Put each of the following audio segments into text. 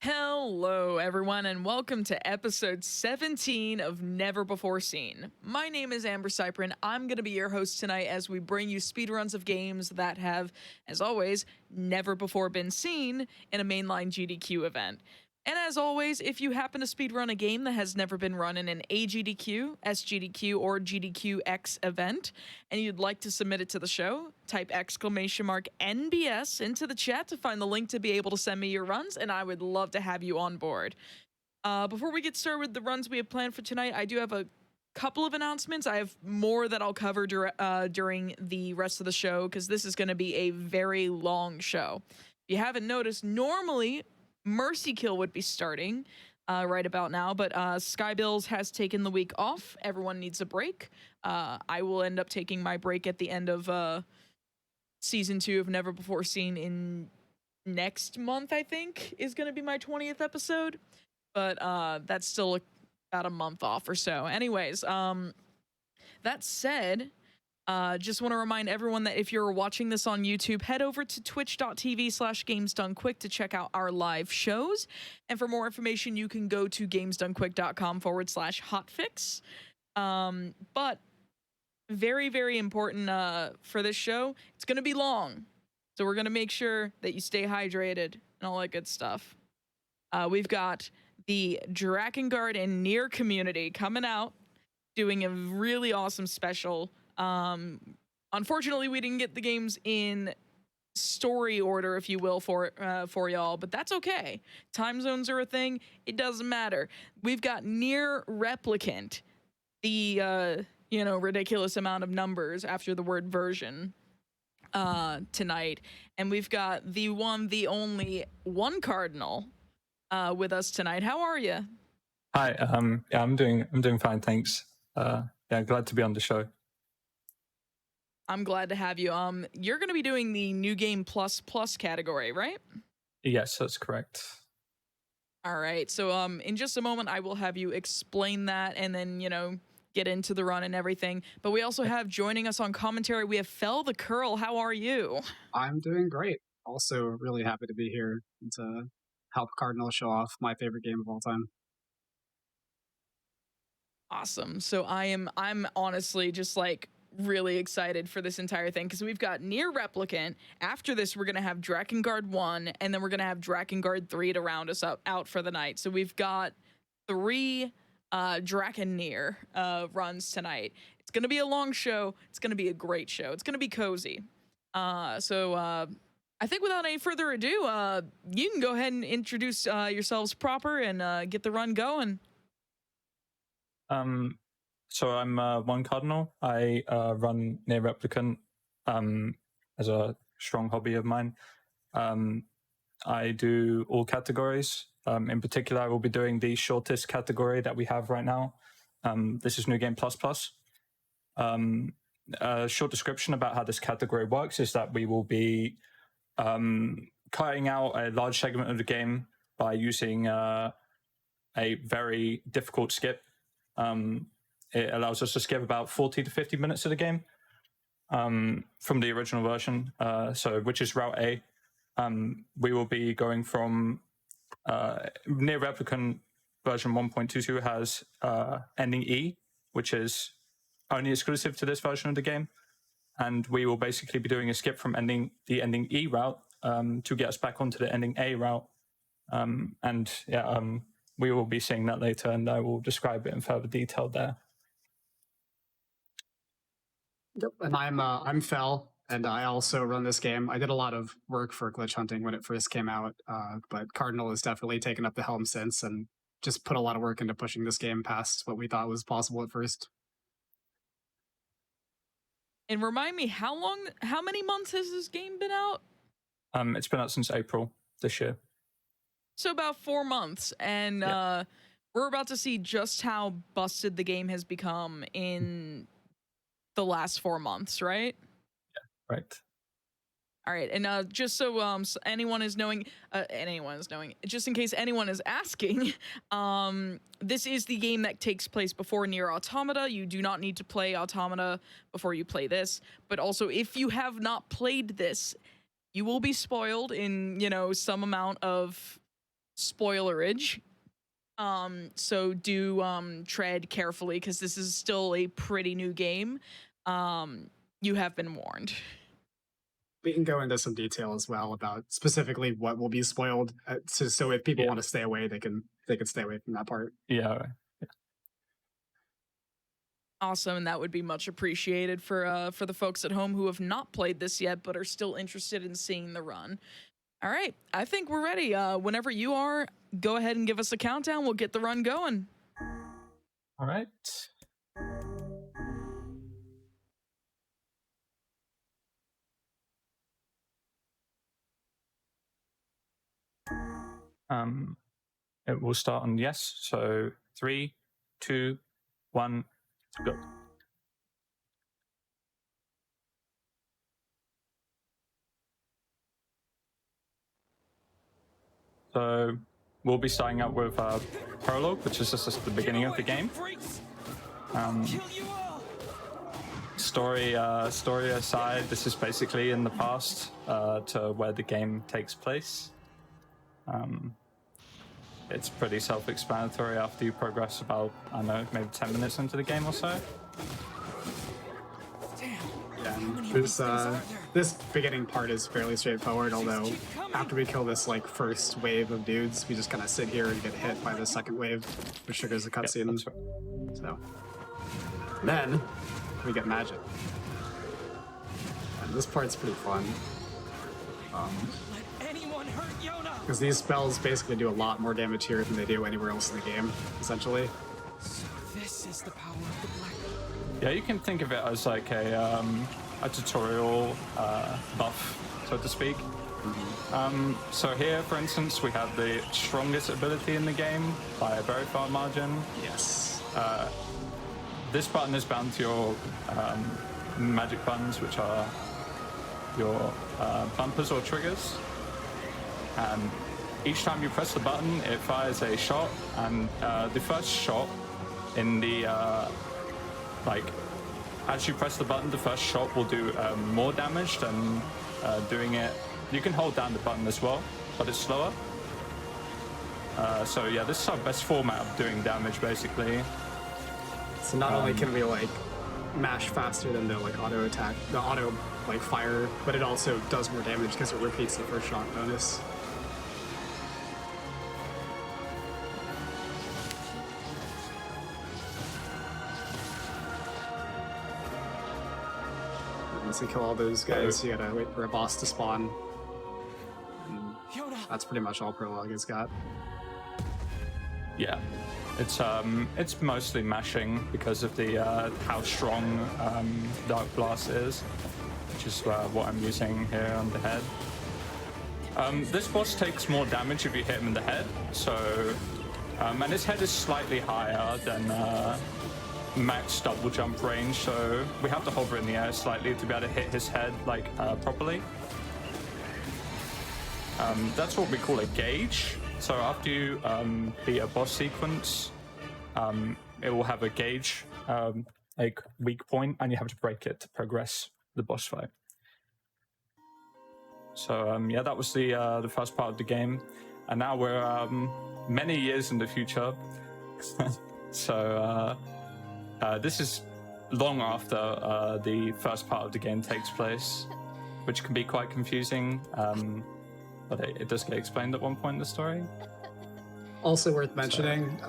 Hello, everyone, and welcome to episode 17 of Never Before Seen. My name is AmberCyprian. I'm going to be your host tonight as we bring you speedruns of games that have, as always, never before been seen in a mainline GDQ event. And as always, if you happen to speedrun a game that has never been run in an AGDQ, SGDQ, or GDQx event, and you'd like to submit it to the show, type !NBS into the chat to find the link to be able to send me your runs, and I would love to have you on board. Before we get started with the runs we have planned for tonight, I do have a couple of announcements. I have more that I'll cover during the rest of the show, because this is going to be a very long show. If you haven't noticed, normally Mercy Kill would be starting right about now, but Skybills has taken the week off. Everyone needs a break. I will end up taking my break at the end of season 2 of Never Before Seen in next month, I think, is going to be my 20th episode. But that's still about a month off or so. Anyways, that said, just want to remind everyone that if you're watching this on YouTube, head over to twitch.tv/gamesdonequick to check out our live shows. And for more information, you can go to gamesdonequick.com/hotfix. But very, very important for this show, it's going to be long. So we're going to make sure that you stay hydrated and all that good stuff. We've got the Drakengard and NieR community coming out, doing a really awesome special. Unfortunately, we didn't get the games in story order, if you will, for y'all, but that's okay. Time zones are a thing. It doesn't matter. We've got NieR Replicant, the ridiculous amount of numbers after the word version tonight, and we've got the only one Cardinal with us tonight. How are you? Hi. Yeah, I'm doing fine, thanks. Yeah, glad to be on the show. I'm glad to have you. You're going to be doing the New Game Plus category, right? Yes, that's correct. All right. So in just a moment, I will have you explain that and then, get into the run and everything. But we also have joining us on commentary, we have Fell the Curl. How are you? I'm doing great. Also really happy to be here and to help Cardinal show off my favorite game of all time. Awesome. So I'm honestly just like really excited for this entire thing because we've got NieR Replicant. After this, we're gonna have Drakengard 1, and then we're gonna have Drakengard 3 to round us out for the night. So we've got 3 DrakeNieR runs tonight. It's gonna be a long show. It's gonna be a great show. It's gonna be cozy. So I think without any further ado, you can go ahead and introduce yourselves proper and get the run going. So I'm one Cardinal. I run NieR Replicant as a strong hobby of mine. I do all categories. In particular, I will be doing the shortest category that we have right now. This is New Game Plus Plus. A short description about how this category works is that we will be cutting out a large segment of the game by using a very difficult skip. It allows us to skip about 40 to 50 minutes of the game from the original version, which is Route A. We will be going from NieR Replicant version 1.22 has ending E, which is only exclusive to this version of the game. And we will basically be doing a skip from the ending E route to get us back onto the ending A route. We will be seeing that later, and I will describe it in further detail there. Yep, and I'm Fel, and I also run this game. I did a lot of work for glitch hunting when it first came out, but Cardinal has definitely taken up the helm since and just put a lot of work into pushing this game past what we thought was possible at first. And remind me, how many months has this game been out? It's been out since April this year. So about 4 months, and yeah. We're about to see just how busted the game has become in the last 4 months, right? Yeah, right. All right, and just so anyone is knowing, just in case anyone is asking, this is the game that takes place before NieR Automata. You do not need to play Automata before you play this, but also if you have not played this, you will be spoiled in, some amount of spoilerage. So do tread carefully because this is still a pretty new game. You have been warned. We can go into some detail as well about specifically what will be spoiled, so if people want to stay away, they can stay away from that part. Yeah. Awesome, and that would be much appreciated for the folks at home who have not played this yet but are still interested in seeing the run. All right, I think we're ready. Whenever you are, go ahead and give us a countdown. We'll get the run going. All right. It will start on yes. So 3, 2, 1, go. So we'll be starting out with prologue, which is just the beginning of the game. Story aside, this is basically in the past to where the game takes place. It's pretty self-explanatory after you progress about, I don't know, maybe 10 minutes into the game or so. Yeah, this beginning part is fairly straightforward, although after we kill this like first wave of dudes, we just kind of sit here and get hit by the second wave, which triggers a cutscene. Yeah, that's right. So then we get magic, and this part's pretty fun. Because these spells basically do a lot more damage here than they do anywhere else in the game, essentially. So this is the power of the black. Yeah, you can think of it as like a tutorial buff, so to speak. So here, for instance, we have the strongest ability in the game by a very far margin. Yes. This button is bound to your magic buttons, which are your bumpers or triggers. And each time you press the button, it fires a shot, and the first shot in the as you press the button, the first shot will do more damage than doing it. You can hold down the button as well, but it's slower. So yeah, this is our best format of doing damage, basically. So not only can we like mash faster than the like auto attack, the auto like fire, but it also does more damage because it repeats the first shot bonus. Once you kill all those guys, you gotta wait for a boss to spawn. And that's pretty much all prologue has got. Yeah, it's mostly mashing because of the how strong Dark Blast is, which is what I'm using here on the head. This boss takes more damage if you hit him in the head, so and his head is slightly higher than max double jump range, so we have to hover in the air slightly to be able to hit his head like properly. That's what we call a gauge. So after you beat a boss sequence, it will have a gauge, like weak point, and you have to break it to progress the boss fight. So yeah, that was the first part of the game, and now we're many years in the future. So this is long after the first part of the game takes place, which can be quite confusing. But it does get explained at one point in the story. Also worth mentioning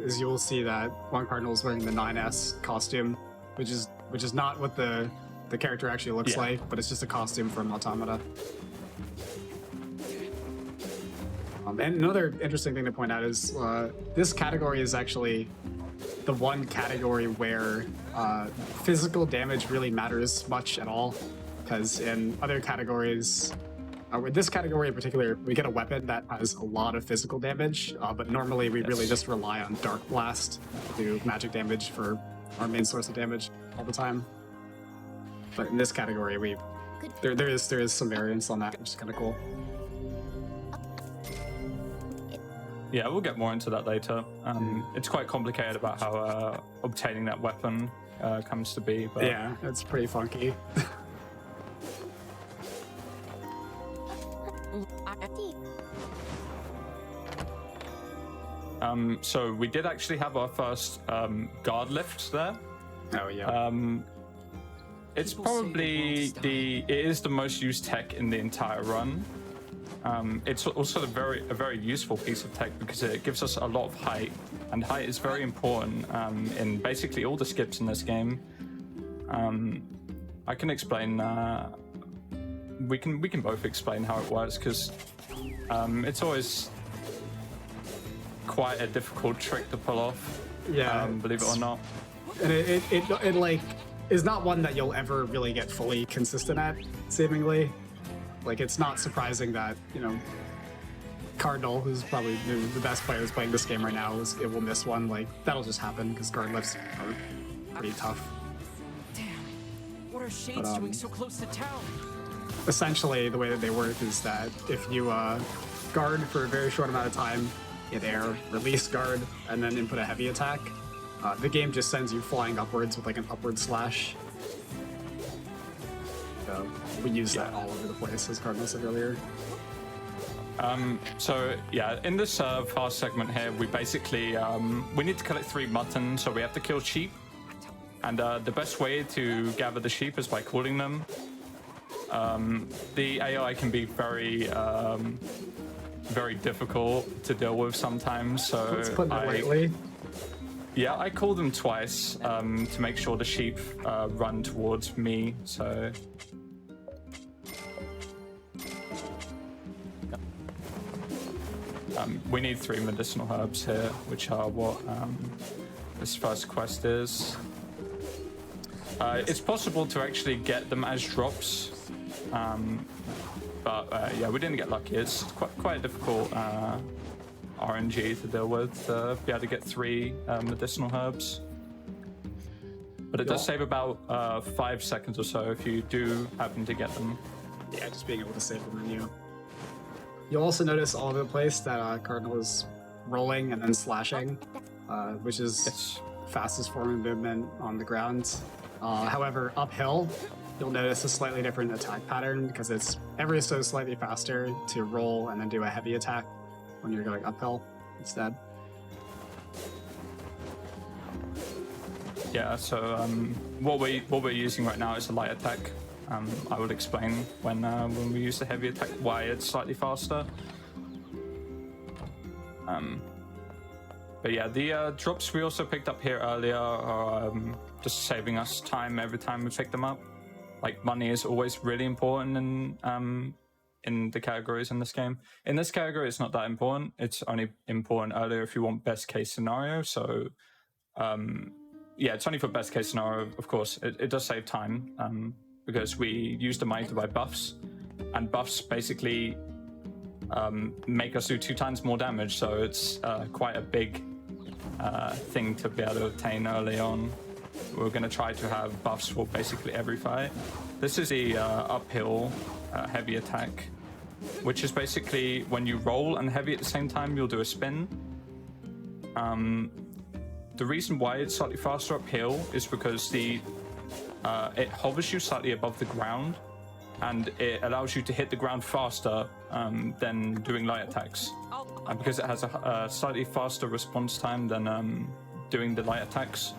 is you will see that One Cardinal is wearing the 9S costume, which is not what the character actually looks like, but it's just a costume from Automata. And another interesting thing to point out is this category is actually the one category where physical damage really matters much at all, because in other categories, with this category in particular, we get a weapon that has a lot of physical damage, but normally we really just rely on Dark Blast to do magic damage for our main source of damage all the time. But in this category, there is some variance on that, which is kind of cool. Yeah, we'll get more into that later. It's quite complicated about how obtaining that weapon comes to be. But yeah, it's pretty funky. So we did actually have our first guard lift there. Oh yeah. It's People say the probably world's it is the most used tech in the entire run. It's also a very useful piece of tech because it gives us a lot of height, and height is very important in basically all the skips in this game. I can explain. We can both explain how it works because it's always quite a difficult trick to pull off. Yeah, believe it or not. And it like is not one that you'll ever really get fully consistent at, seemingly. Like, it's not surprising that, you know, Cardinal, who's probably the best player who's playing this game right now, it will miss one. Like, that'll just happen because guard lifts are pretty tough. Damn. What are shades doing so close to town? Essentially, the way that they work is that if you guard for a very short amount of time, hit air, release guard, and then input a heavy attack, the game just sends you flying upwards with like an upward slash. So we use that all over the place, as Cardinal said earlier. So yeah, in this fast segment here, we basically we need to collect 3 mutton, so we have to kill sheep, and the best way to gather the sheep is by calling them. The AI can be very very difficult to deal with sometimes, so Let's put it lightly. Yeah, I call them twice to make sure the sheep run towards me. So we need 3 medicinal herbs here, which are what this first quest is. It's possible to actually get them as drops, but yeah, we didn't get lucky. It's quite a difficult RNG to deal with, be able to get 3 medicinal herbs. But it does save about 5 seconds or so if you do happen to get them. Yeah, just being able to save the menu. You'll also notice all over the place that Cardinal is rolling and then slashing, which is fastest form of movement on the ground. However, uphill, you'll notice a slightly different attack pattern because it's ever so slightly faster to roll and then do a heavy attack when you're going uphill instead. Yeah, so what we're using right now is a light attack. I will explain when we use the heavy attack why it's slightly faster. But yeah, the drops we also picked up here earlier are just saving us time every time we pick them up. Like, money is always really important in the categories in this game. In this category, it's not that important. It's only important earlier if you want best case scenario. So yeah, it's only for best case scenario, of course. It does save time because we use the money to buy buffs, and buffs basically make us do 2 times more damage. So it's quite a big thing to be able to obtain early on. We're going to try to have buffs for basically every fight. This is the uphill heavy attack, which is basically when you roll and heavy at the same time, you'll do a spin. The reason why it's slightly faster uphill is because it hovers you slightly above the ground, and it allows you to hit the ground faster than doing light attacks. And because it has a slightly faster response time than doing the light attacks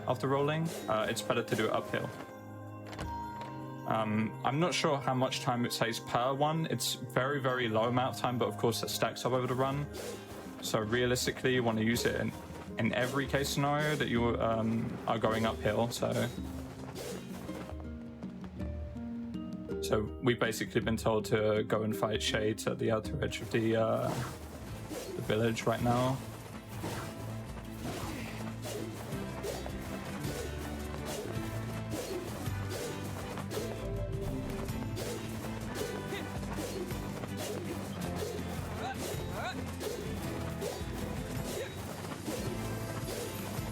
after rolling, it's better to do it uphill. I'm not sure how much time it saves per one. It's very, very low amount of time, but of course it stacks up over the run. So realistically, you want to use it in every case scenario that you are going uphill. So we've basically been told to go and fight Shades at the outer edge of the village right now.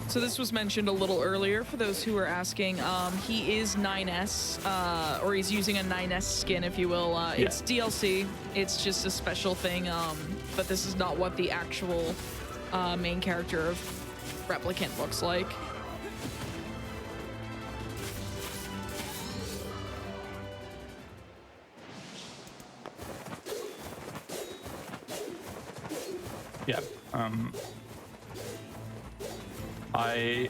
So this was mentioned a little earlier for those who are asking. He is 9S, or he's using a 9S skin, if you will. It's DLC. It's just a special thing, but this is not what the actual main character of Replicant looks like. Yeah. I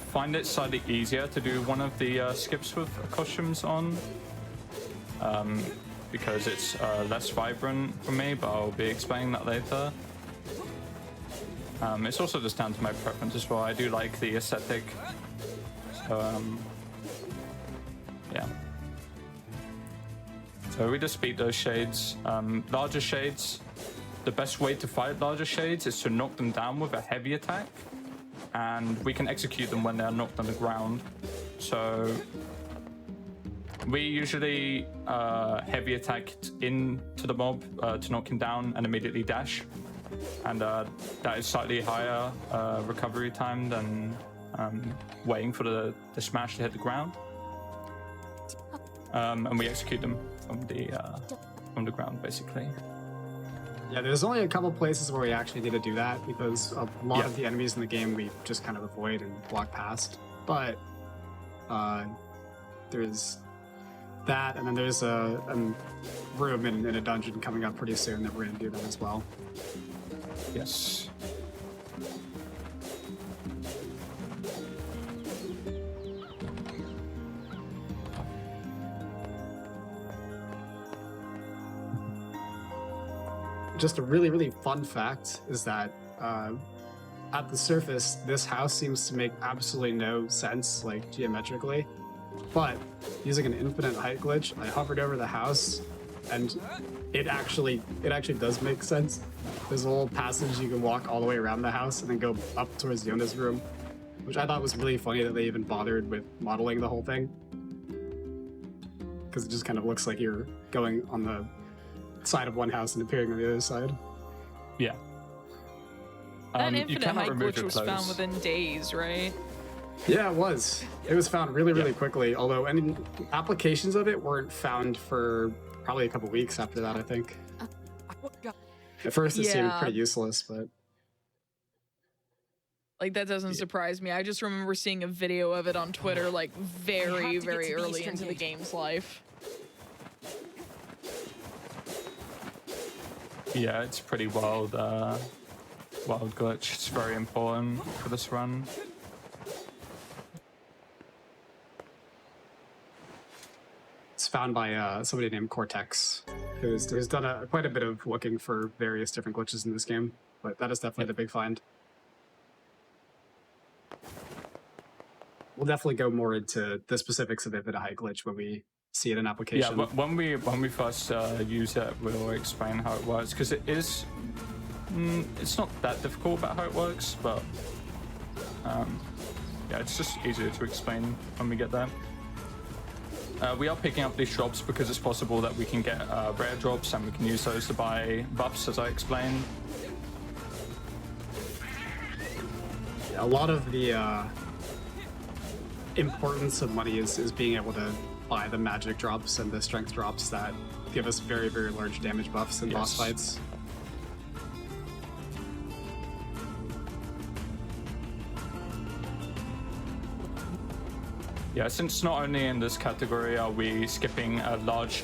find it slightly easier to do one of the skips with costumes on, because it's less vibrant for me, but I'll be explaining that later. It's also just down to my preference as well. I do like the aesthetic, so yeah. So we just beat those shades. Larger shades, the best way to fight larger shades is to knock them down with a heavy attack, and we can execute them when they're knocked on the ground. So we usually heavy attack into the mob to knock him down and immediately dash. And that is slightly higher recovery time than waiting for the smash to hit the ground. And we execute them from the ground, basically. Yeah, there's only a couple places where we actually need to do that because a lot of the enemies in the game we just kind of avoid and walk past. But there's that, and then there's a room in a dungeon coming up pretty soon that we're going to do that as well. Yes. Just a really, really fun fact is that at the surface, this house seems to make absolutely no sense, like geometrically. But using an infinite height glitch, I hovered over the house, and it actually does make sense. There's a little passage you can walk all the way around the house and then go up towards Yona's room, which I thought was really funny that they even bothered with modeling the whole thing, because it just kind of looks like you're going on the side of one house and appearing on the other side. Yeah. That infinite height glitch was found within days, right? Yeah, it was. It was found really, really quickly, although any applications of it weren't found for probably a couple weeks after that, I think. At first it seemed pretty useless, but... Like, that doesn't surprise me. I just remember seeing a video of it on Twitter, like, very, very early into the game's life. Yeah, it's pretty wild, wild glitch. It's very important for this run. It's found by somebody named Cortex, who's done quite a bit of looking for various different glitches in this game, but that is definitely the big find. We'll definitely go more into the specifics of Infinite Height glitch when we see it in application. Yeah, when we first use it, we'll explain how it works, because it is it's not that difficult about how it works, but yeah, it's just easier to explain when we get there. We are picking up these drops because it's possible that we can get rare drops, and we can use those to buy buffs, as I explained. Yeah, a lot of the importance of money is being able to buy the magic drops and the strength drops that give us very, very large damage buffs in boss fights. Yeah, since not only in this category are we skipping a large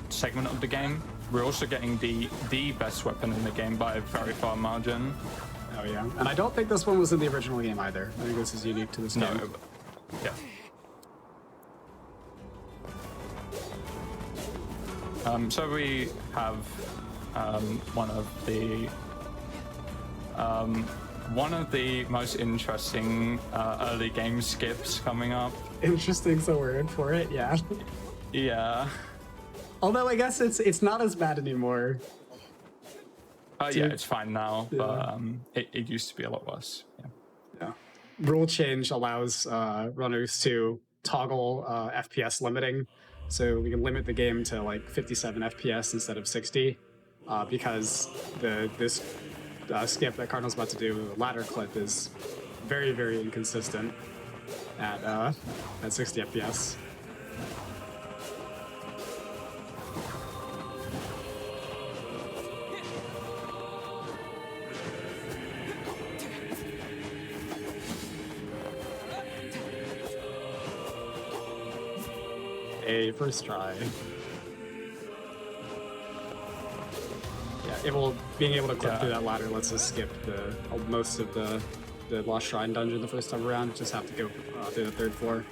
segment of the game, we're also getting the best weapon in the game by a very far margin. Oh yeah, and I don't think this one was in the original game either. I think this is unique to this game. Yeah. So we have one of the most interesting early game skips coming up. Interesting's a word for it, yeah. Yeah. Although I guess it's not as bad anymore. Yeah, it's fine now, but it used to be a lot worse. Yeah. Rule change allows runners to toggle FPS limiting, so we can limit the game to like 57 FPS instead of 60, because this skip that Cardinal's about to do, the ladder clip, is very, very inconsistent at 60 FPS. A first try. Yeah, being able to clip through that ladder lets us skip most of the the Lost Shrine dungeon the first time around. Just have to go through the 3rd floor.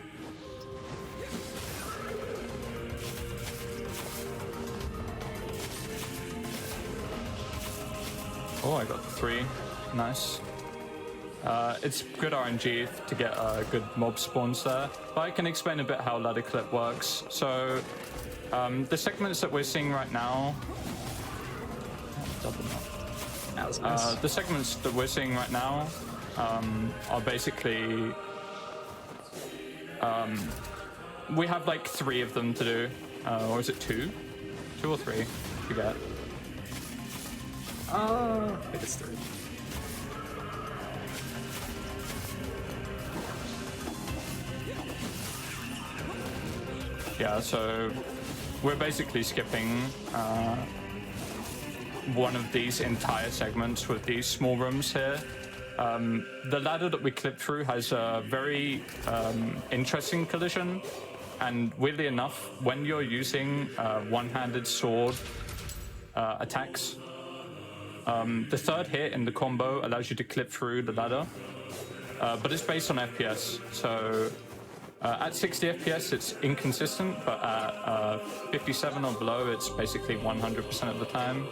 Oh, I got 3. Nice. It's good RNG to get good mob spawns there, but I can explain a bit how ladder clip works. So the segments that we're seeing right now, That was nice. the segments that we're seeing right now are basically we have like 3 of them to do, or is it 2? 2 or 3? Forget. I think it's 3. Yeah, so we're basically skipping one of these entire segments with these small rooms here. The ladder that we clip through has a very interesting collision, and weirdly enough, when you're using one-handed sword attacks, the 3rd hit in the combo allows you to clip through the ladder, but it's based on FPS, so at 60 FPS it's inconsistent, but at 57 or below it's basically 100% of the time.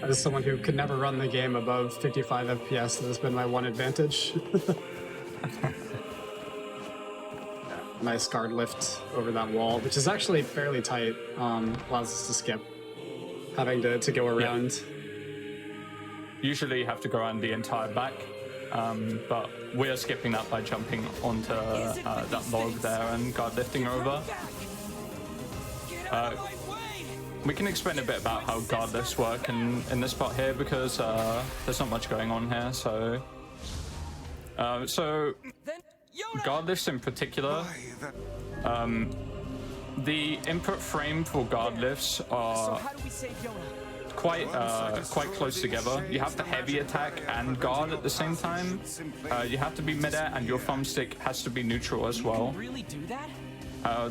As someone who could never run the game above 55 FPS, that has been my one advantage. Nice guard lift over that wall, which is actually fairly tight. Allows us to skip having to go around. Yeah. Usually you have to go around the entire back, but we are skipping that by jumping onto that log there and guard lifting over. We can explain a bit about how guard lifts work in this part here, because there's not much going on here. So guard lifts in particular, the input frame for guard lifts are quite close together. You have to heavy attack and guard at the same time. You have to be mid-air, and your thumbstick has to be neutral as well. Really do that?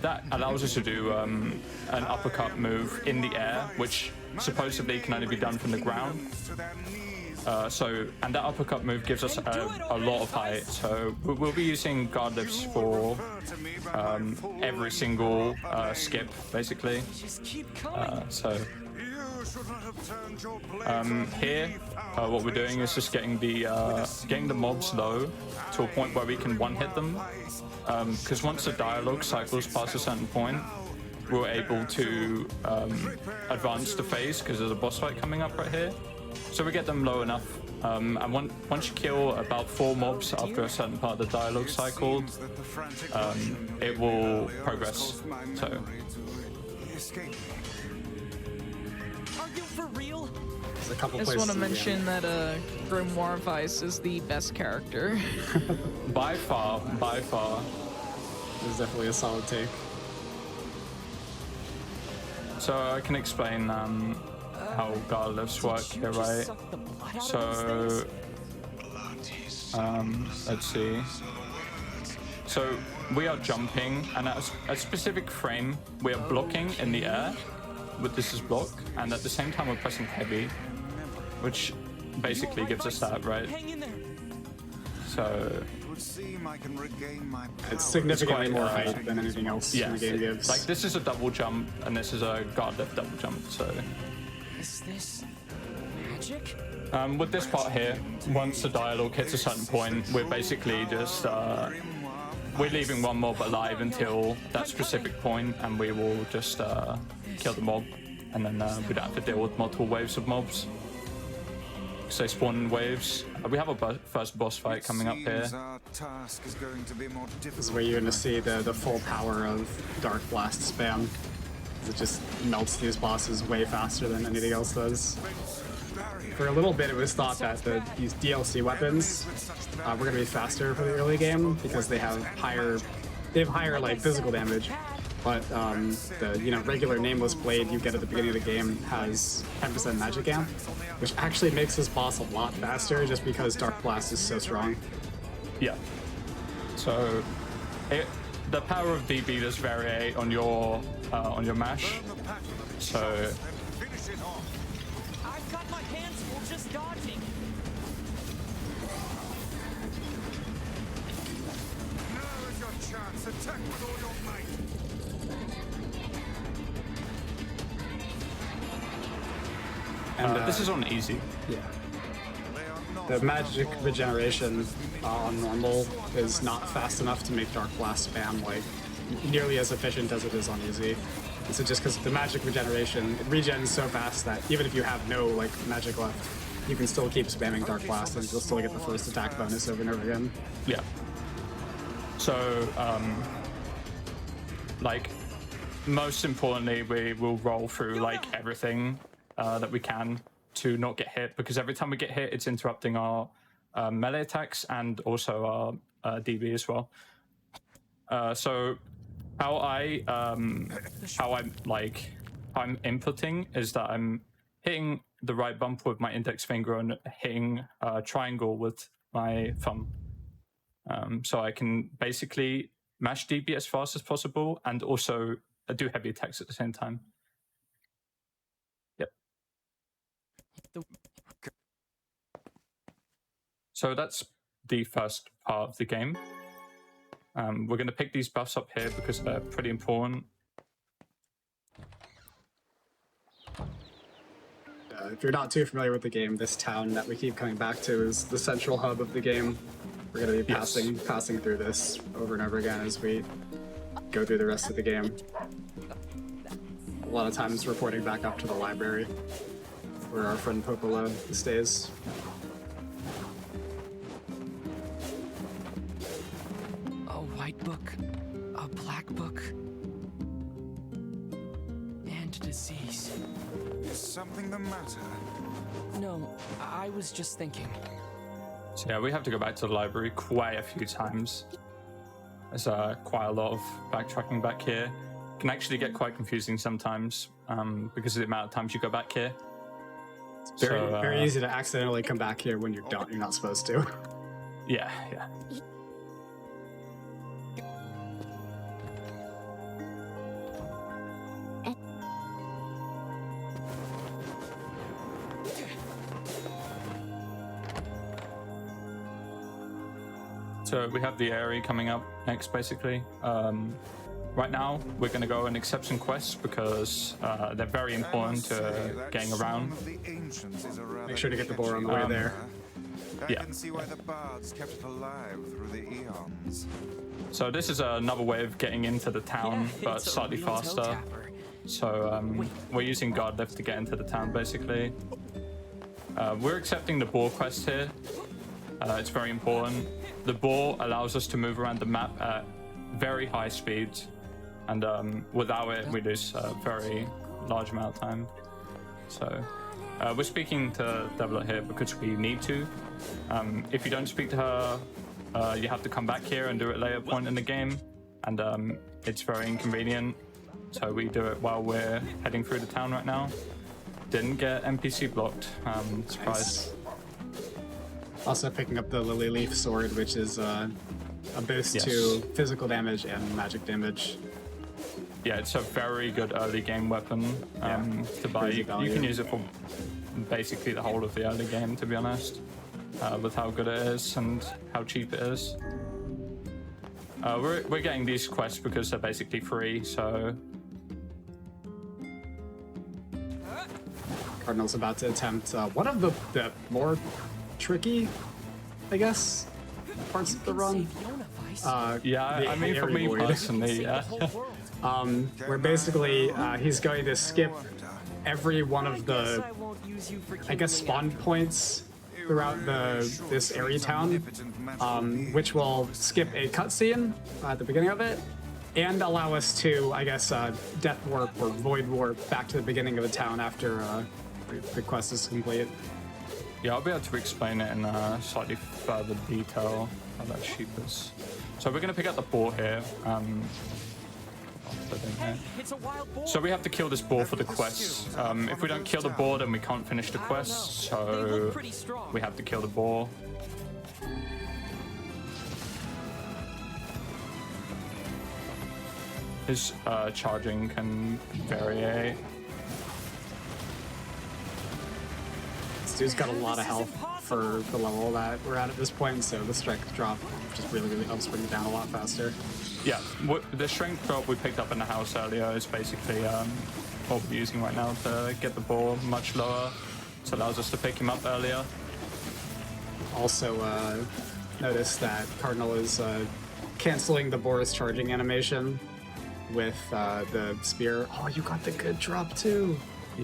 That allows us to do an uppercut move in the air, which supposedly can only be done from the ground. And that uppercut move gives us a lot of height. So we'll be using guard lifts for every single skip, basically. Just keep going. Here, what we're doing is just getting the mobs low to a point where we can one-hit them. Because once the dialogue cycles past a certain point, we're able to advance the phase, because there's a boss fight coming up right here. So we get them low enough, and once you kill about 4 mobs after a certain part of the dialogue cycle, it will progress. So. Are you for real? There's a couple I just places want to in the mention game. that Grimoire Vice is the best character. By far. There's definitely a solid take. So I can explain how guard lifts work here, right? So let's see. So we are jumping, and at a specific frame, we are blocking in the air with this is block, and at the same time we're pressing heavy, which basically gives us that, right? So It's significantly quite, more height than anything else in the game gives. like this is a double jump, and this is a guard lift double jump. So Is this magic? with this part here, once the dialogue hits a certain point, we're basically just we're leaving one mob alive until that specific point, and we will just kill the mob, and then we don't have to deal with multiple waves of mobs. So they spawn in waves. We have a first boss fight coming up here. This is where you're going to see the full power of Dark Blast spam. It just melts these bosses way faster than anything else does. For a little bit, it was thought that these DLC weapons were going to be faster for the early game because they have higher like physical damage. But the regular nameless blade you get at the beginning of the game has 10% magic amp, which actually makes this boss a lot faster just because Dark Blast is so strong. Yeah. So the power of DB does vary on your mash. So it off. I've got my hands full just dodging. Now is your chance. Attack with all your might. And this is on easy. yeah. They are not The magic regeneration on normal is not fast enough to make Dark Blast spam like nearly as efficient as it is on easy. And so just because the magic regeneration, it regens so fast that even if you have no like magic left, you can still keep spamming Dark Blast and you'll still get the first attack bonus over and over again. Yeah. So, like, most importantly, we will roll through like everything that we can to not get hit, because every time we get hit, it's interrupting our melee attacks and also our DB as well. So how I'm inputting is that I'm hitting the right bumper with my index finger and hitting triangle with my thumb. So I can basically mash DB as fast as possible and also do heavy attacks at the same time. Yep. So that's the first part of the game. We're going to pick these buffs up here because they're pretty important. If you're not too familiar with the game, this town that we keep coming back to is the central hub of the game. We're going to be passing through this over and over again as we go through the rest of the game. A lot of times reporting back up to the library where our friend Popola stays. A white book, a black book, and disease. Is something the matter? No, I was just thinking. So yeah, we have to go back to the library quite a few times. There's quite a lot of backtracking back here. It can actually get quite confusing sometimes because of the amount of times you go back here. It's very easy to accidentally come back here when you're not supposed to. Yeah, yeah. So we have the area coming up next, basically. Right now, we're going to go and accept some quests because they're very important to getting around. Make sure to get the boar on the way there. I can see why the bards kept it alive through the eons. So this is another way of getting into the town, but it's a slightly real toe faster. tapper. So we're using guard lift to get into the town, basically. We're accepting the boar quest here. It's very important. The boar allows us to move around the map at very high speeds, and without it, we lose a very large amount of time. So we're speaking to Devla here because we need to. If you don't speak to her, you have to come back here and do it later point in the game, and it's very inconvenient. So we do it while we're heading through the town right now. Didn't get NPC blocked. Surprise. Nice. Also picking up the Lily Leaf Sword, which is a boost to physical damage and magic damage. Yeah, it's a very good early game weapon to buy. You can use it for basically the whole of the early game, to be honest, with how good it is and how cheap it is. We're getting these quests because they're basically free, so... Cardinal's about to attempt one of the more tricky, I guess, parts of the run. Yeah, I mean, for me personally, yeah. Where basically he's going to skip every one of the, I guess, spawn points throughout this area town, which will skip a cutscene at the beginning of it, and allow us to, I guess, death warp or void warp back to the beginning of the town after the quest is complete. Yeah, I'll be able to explain it in slightly further detail how that sheep is. So we're going to pick up the boar here. So we have to kill this boar for the quest. If we don't kill the boar, then we can't finish the quest. So we have to kill the boar. His charging can vary. This dude's got a lot of health for the level that we're at this point, so the strength drop just really helps bring it down a lot faster. Yeah, the strength drop we picked up in the house earlier is basically what we're using right now to get the ball much lower. It allows us to pick him up earlier. Also, notice that Cardinal is canceling the Boris charging animation with the spear. Oh, you got the good drop too.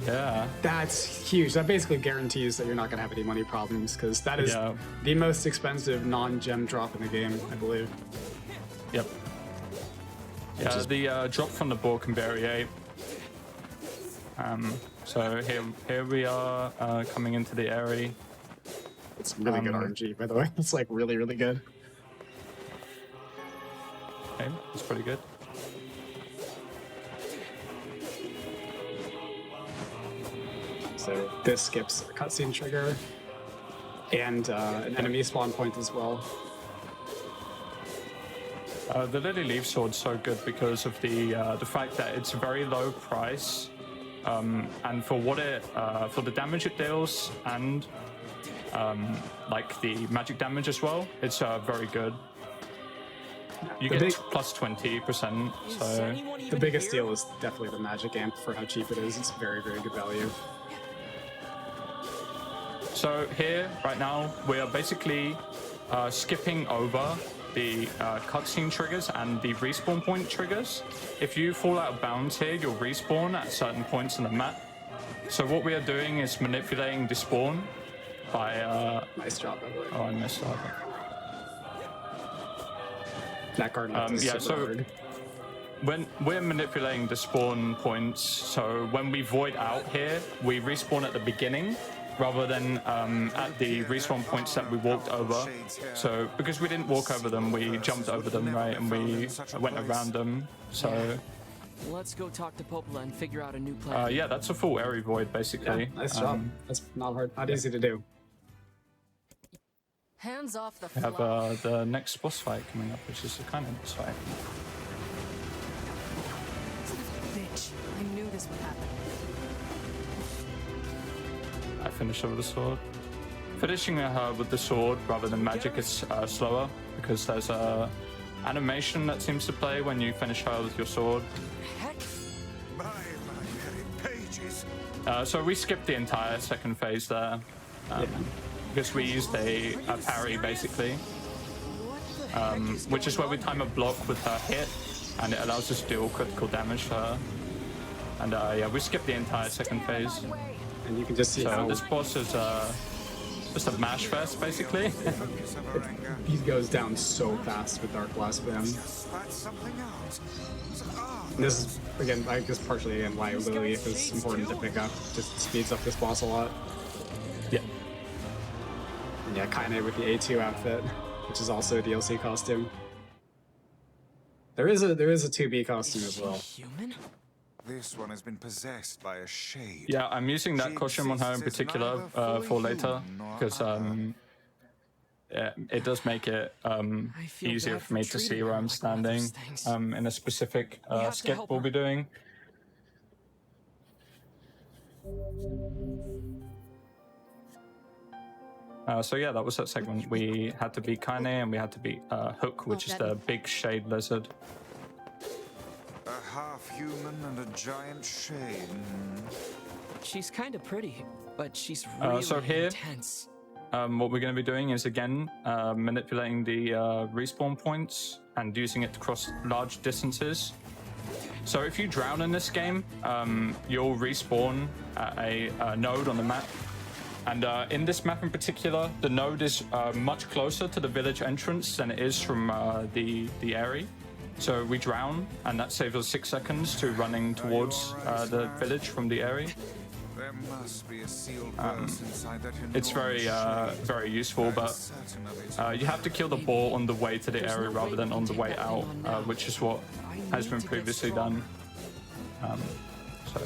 Yeah. That's huge. That basically guarantees that you're not going to have any money problems, because that is the most expensive non-gem drop in the game, I believe. Yep. Yeah, the drop from the ball can vary. So here we are coming into the area. It's really good RNG, by the way. It's like really good. Okay, that's pretty good. So this skips a cutscene trigger and an enemy spawn point as well. The Lily Leaf Sword's so good because of the fact that it's very low price, and for what it for the damage it deals and like the magic damage as well, it's very good. You get plus 20%. So the biggest deal is definitely the magic amp for how cheap it is. It's very good value. So here, right now, we are basically skipping over the cutscene triggers and the respawn point triggers. If you fall out of bounds here, you'll respawn at certain points on the map. So what we are doing is manipulating the spawn by... nice job, by the way. Oh, I missed that. That card is yeah, super so hard. when we're manipulating the spawn points, so when we void out here, we respawn at the beginning, rather than at the respawn points that we walked over. So because we didn't walk over them, we jumped over them, right? And we went around them. So let's go talk to Popola and figure out a new plan. yeah, that's a full area void basically. Yeah, nice job. That's not hard, not easy to do. Hands off the We have the next boss fight coming up, which is a kind of boss fight. Bitch, I knew this would happen. I finished her with the sword. Finishing her with the sword rather than magic is slower because there's a animation that seems to play when you finish her with your sword. Heck, My very pages. So we skipped the entire second phase there because we used a parry basically, which is where we time a block with her hit and it allows us to deal critical damage to her. And yeah, we skipped the entire second phase. And you can just see So how this boss is just a mash fest, basically. he goes down so fast with Dark Blast Bam. Spat something out. And this is, again, I guess partially again why Lily is important to pick up. Just speeds up this boss a lot. Yeah. And yeah, Kaine with the A2 outfit, which is also a DLC costume. There is a 2B costume as well. human? This one has been possessed by a shade. Yeah, I'm using that costume on her in particular for later because yeah, it does make it easier for me to see where I'm standing in a specific skip we'll be doing. So yeah, that was that segment. We had to beat Kaine and we had to beat Hook, which is the big shade lizard. A half-human and a giant shade. She's kind of pretty, but she's really so here- intense. What we're going to be doing is again manipulating the respawn points and using it to cross large distances. So if you drown in this game, you'll respawn at a node on the map. And in this map in particular, the node is much closer to the village entrance than it is from the area. So we drown, and that saves us 6 seconds to running towards the village from the area. There must be a sealed verse inside that It's very, very useful, but you have to kill the ball on the way to the area rather than on the way out, which is what has been previously done. So.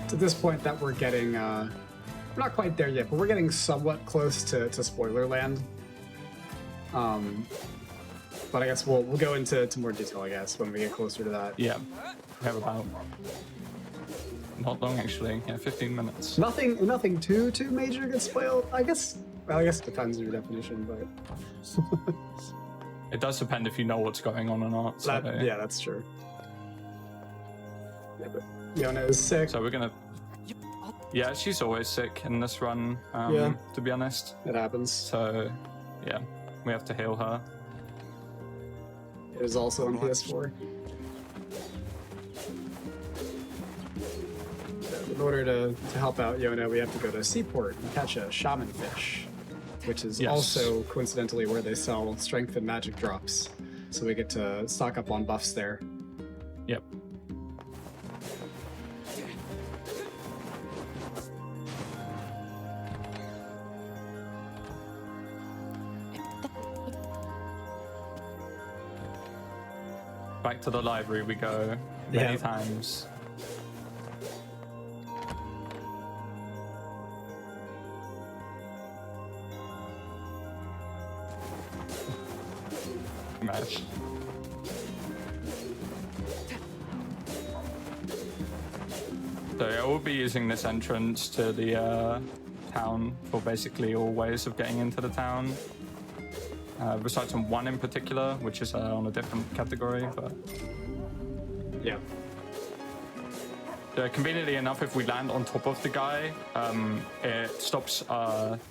To this point that we're getting, we're not quite there yet, but we're getting somewhat close to spoiler land. But I guess we'll go into more detail, I guess, when we get closer to that. Yeah, we have about not long actually. Yeah, 15 minutes. Nothing too major gets spoiled. I guess. Well, I guess it depends on your definition, but It does depend if you know what's going on or not. So, yeah, that's true. Yeah, but Yona is sick. So we're gonna. Yeah, she's always sick in this run. Yeah. To be honest. It happens. So, yeah, we have to heal her. It is also on PS4. In order to help out Yona, we have to go to Seaport and catch a shaman fish, which is also coincidentally where they sell strength and magic drops. So we get to stock up on buffs there. Yep. Back to the library we go many times. Match. So yeah, we'll be using this entrance to the town for basically all ways of getting into the town. Besides on one in particular, which is on a different category, but yeah. Conveniently enough, if we land on top of the guy, it stops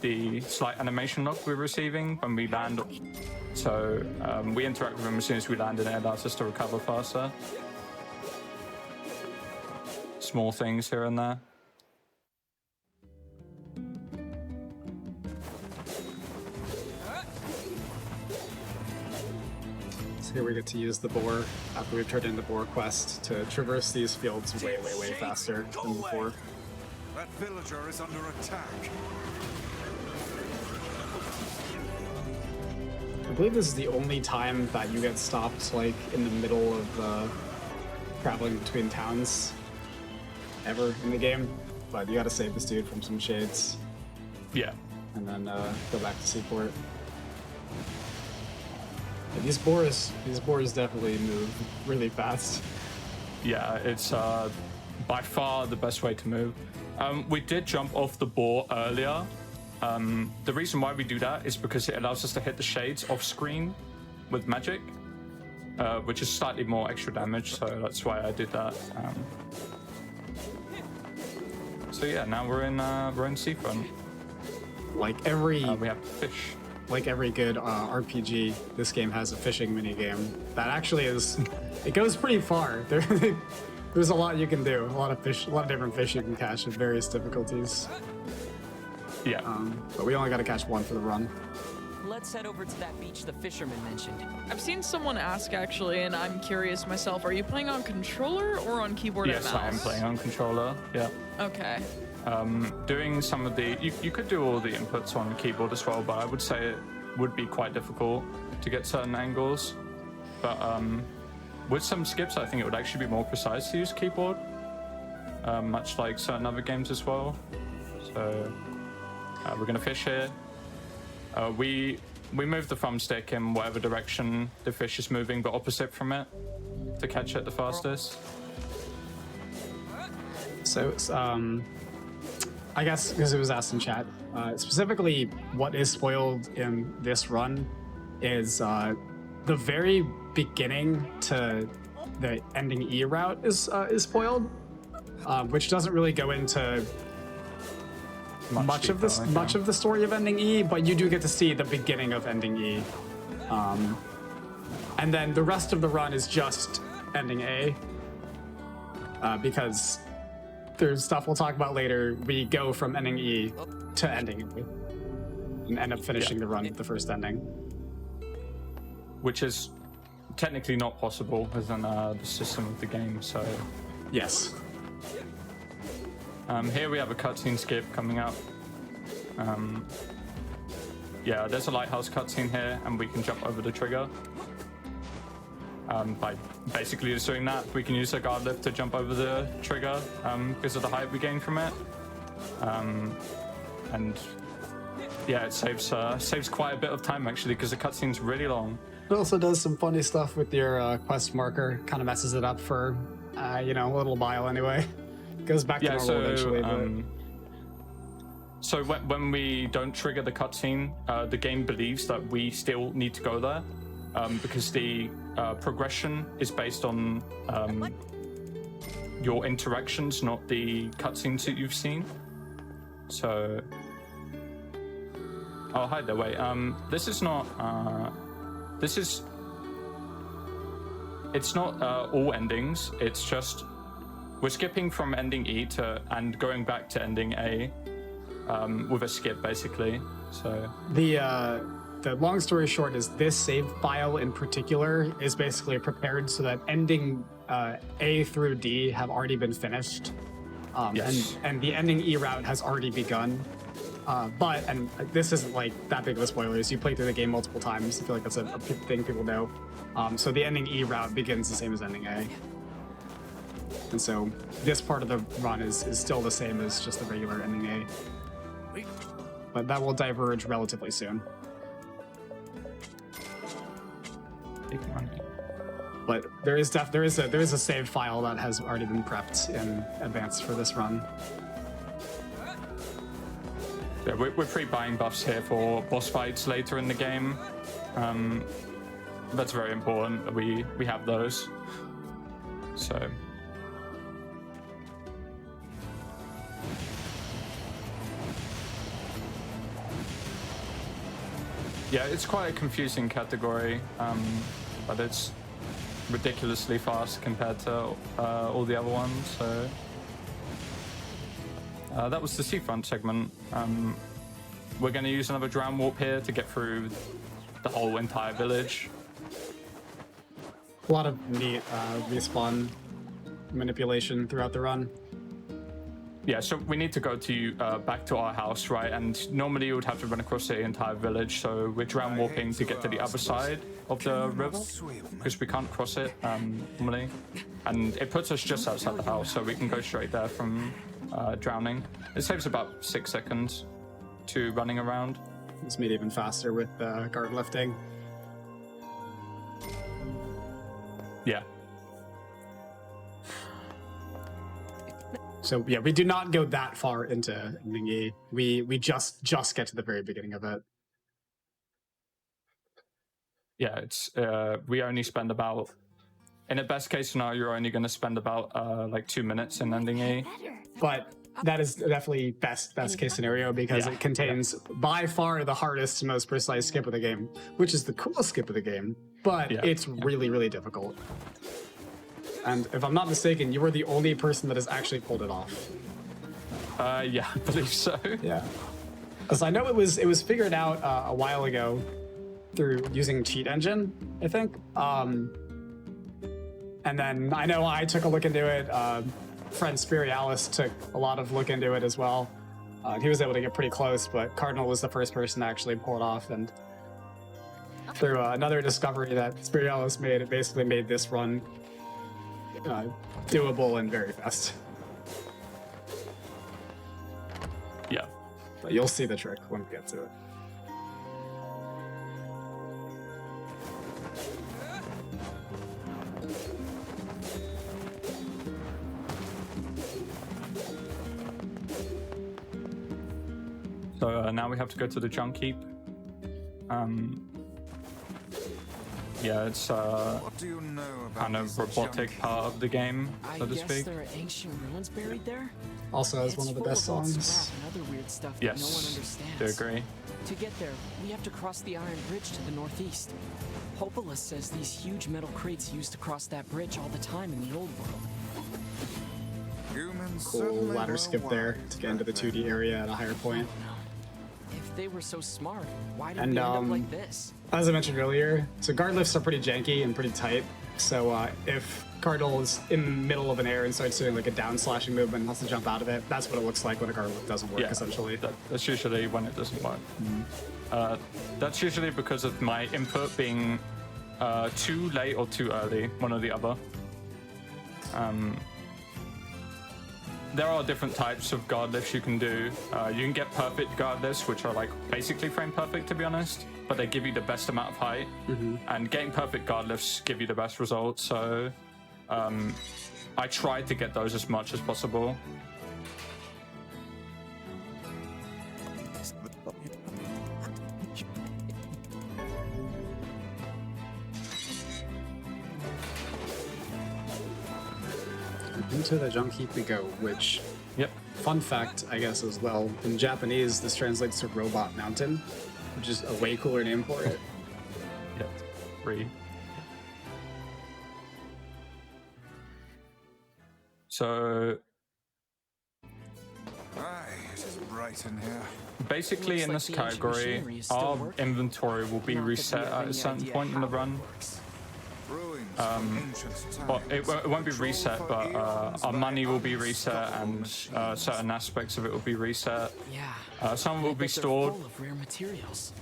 the slight animation lock we're receiving when we land. So we interact with him as soon as we land, and it allows us to recover faster. Small things here and there. So here we get to use the boar after we've turned in the boar quest to traverse these fields way faster than before. That villager is under attack. I believe this is the only time that you get stopped, like, in the middle of traveling between towns ever in the game. But you gotta save this dude from some shades. Yeah. And then go back to Seaport. Yeah, these boars definitely move really fast. Yeah, it's by far the best way to move. We did jump off the boar earlier. The reason why we do that is because it allows us to hit the shades off screen with magic, which is slightly more extra damage, so that's why I did that. So yeah, now we're in Seafront. Like every we have fish. Like every good RPG, this game has a fishing minigame that actually is, it goes pretty far. There's a lot you can do, a lot of different fish you can catch at various difficulties. Yeah. But we only got to catch one for the run. Let's head over to that beach the fisherman mentioned. I've seen someone ask actually, and I'm curious myself, are you playing on controller or on keyboard and mouse? Yes, I am playing on controller, yeah. Okay. Doing some of the, you could do all the inputs on keyboard as well, but I would say it would be quite difficult to get certain angles. But with some skips, I think it would actually be more precise to use keyboard, much like certain other games as well. So we're gonna fish here. We move the thumbstick in whatever direction the fish is moving, but opposite from it, to catch it the fastest. So I guess because it was asked in chat, specifically what is spoiled in this run is the very beginning to the ending E route is spoiled, which doesn't really go into much of the story of ending E, but you do get to see the beginning of ending E, and then the rest of the run is just ending A, because there's stuff we'll talk about later. We go from ending E to ending E and end up finishing the run with the first ending, which is technically not possible within the system of the game. So yes. Here we have a cutscene skip coming up. Yeah, there's a lighthouse cutscene here, and we can jump over the trigger. By basically just doing that, we can use a guard lift to jump over the trigger because of the height we gain from it. And yeah, it saves quite a bit of time actually because the cutscene's really long. It also does some funny stuff with your quest marker. Kind of messes it up for, you know, a little while anyway. Goes back to normal eventually. So when we don't trigger the cutscene, the game believes that we still need to go there because the progression is based on your interactions, not the cutscenes that you've seen. So, oh hi there. Wait, this is not. It's not all endings. It's just we're skipping from ending E to and going back to ending A with a skip, basically. So the long story short is this save file in particular is basically prepared so that ending A through D have already been finished. Yes. And the ending E route has already begun. But this isn't like that big of a spoiler. You play through the game multiple times. I feel like that's a thing people know. So the ending E route begins the same as ending A. And so this part of the run is still the same as just the regular ending A. But that will diverge relatively soon. But there is a save file that has already been prepped in advance for this run. Yeah, we're pre-buying buffs here for boss fights later in the game. That's very important that we have those. So. Yeah, it's quite a confusing category, but it's ridiculously fast compared to all the other ones. So that was the seafront segment. We're going to use another drown warp here to get through the whole entire village. A lot of neat respawn manipulation throughout the run. Yeah, so we need to go to back to our house, right? And normally you would have to run across the entire village, so we're drown warping to get to the other side of the river because we can't cross it normally. And it puts us just outside the house, so we can go straight there from drowning. It saves about 6 seconds to running around. It's made even faster with guard lifting. Yeah. So yeah, we do not go that far into ending E. We just get to the very beginning of it. Yeah, it's we only spend about, in a best case scenario, you're only going to spend about like 2 minutes in ending E. But that is definitely best case scenario because it contains by far the hardest, most precise skip of the game, which is the coolest skip of the game. But it's really, really difficult. And if I'm not mistaken, you were the only person that has actually pulled it off. Yeah, I believe so. Yeah. Because I know it was figured out a while ago through using Cheat Engine, I think. And then I know I took a look into it. Friend Spirialis took a lot of look into it as well. He was able to get pretty close, but Cardinal was the first person to actually pull it off. And through another discovery that Spirialis made, it basically made this run doable and very fast. Yeah. But you'll see the trick when we get to it. So now we have to go to the junk heap. Yeah, it's What do you know about kind of these robotic junk part of the game, so to I guess speak. there are ancient ruins buried there. Also has It's one of the full best old songs. scrap and other weird stuff that no one Yes, understands. do agree. To get there, we have to cross the Iron Bridge to the northeast. Hopalus says these huge metal crates used to cross that bridge all the time in the old world. Humans Cool certainly ladder were skip there wise to get into the back 2D then. area at a higher point. If they were so smart, why did And, we end up like this? As I mentioned earlier, so guard lifts are pretty janky and pretty tight. So if Cardinal is in the middle of an air and starts doing like a down slashing movement and has to jump out of it, that's what it looks like when a guard lift doesn't work, essentially. That's usually when it doesn't work. That's usually because of my input being too late or too early, one or the other. there are different types of guard lifts you can do. You can get perfect guard lifts, which are like basically frame perfect, to be honest, but they give you the best amount of height. And getting perfect guard lifts give you the best results. So I tried to get those as much as possible. Into the junk heap we go, which, Yep. fun fact, I guess, as well, in Japanese, this translates to Robot Mountain, which is a way cooler name for it. Yep. 3. So Aye, it is bright in here. basically, in Looks this like the ancient category, machinery is still our working. inventory will be Not that we reset have at a any certain idea point in the how it run. works. Ruins from ancient times. Well, it won't be Control reset, for but eons our by money will be reset, unstoppable and machines. certain aspects of it will be reset. Yeah. Some will I be bet they're stored, full of rare materials.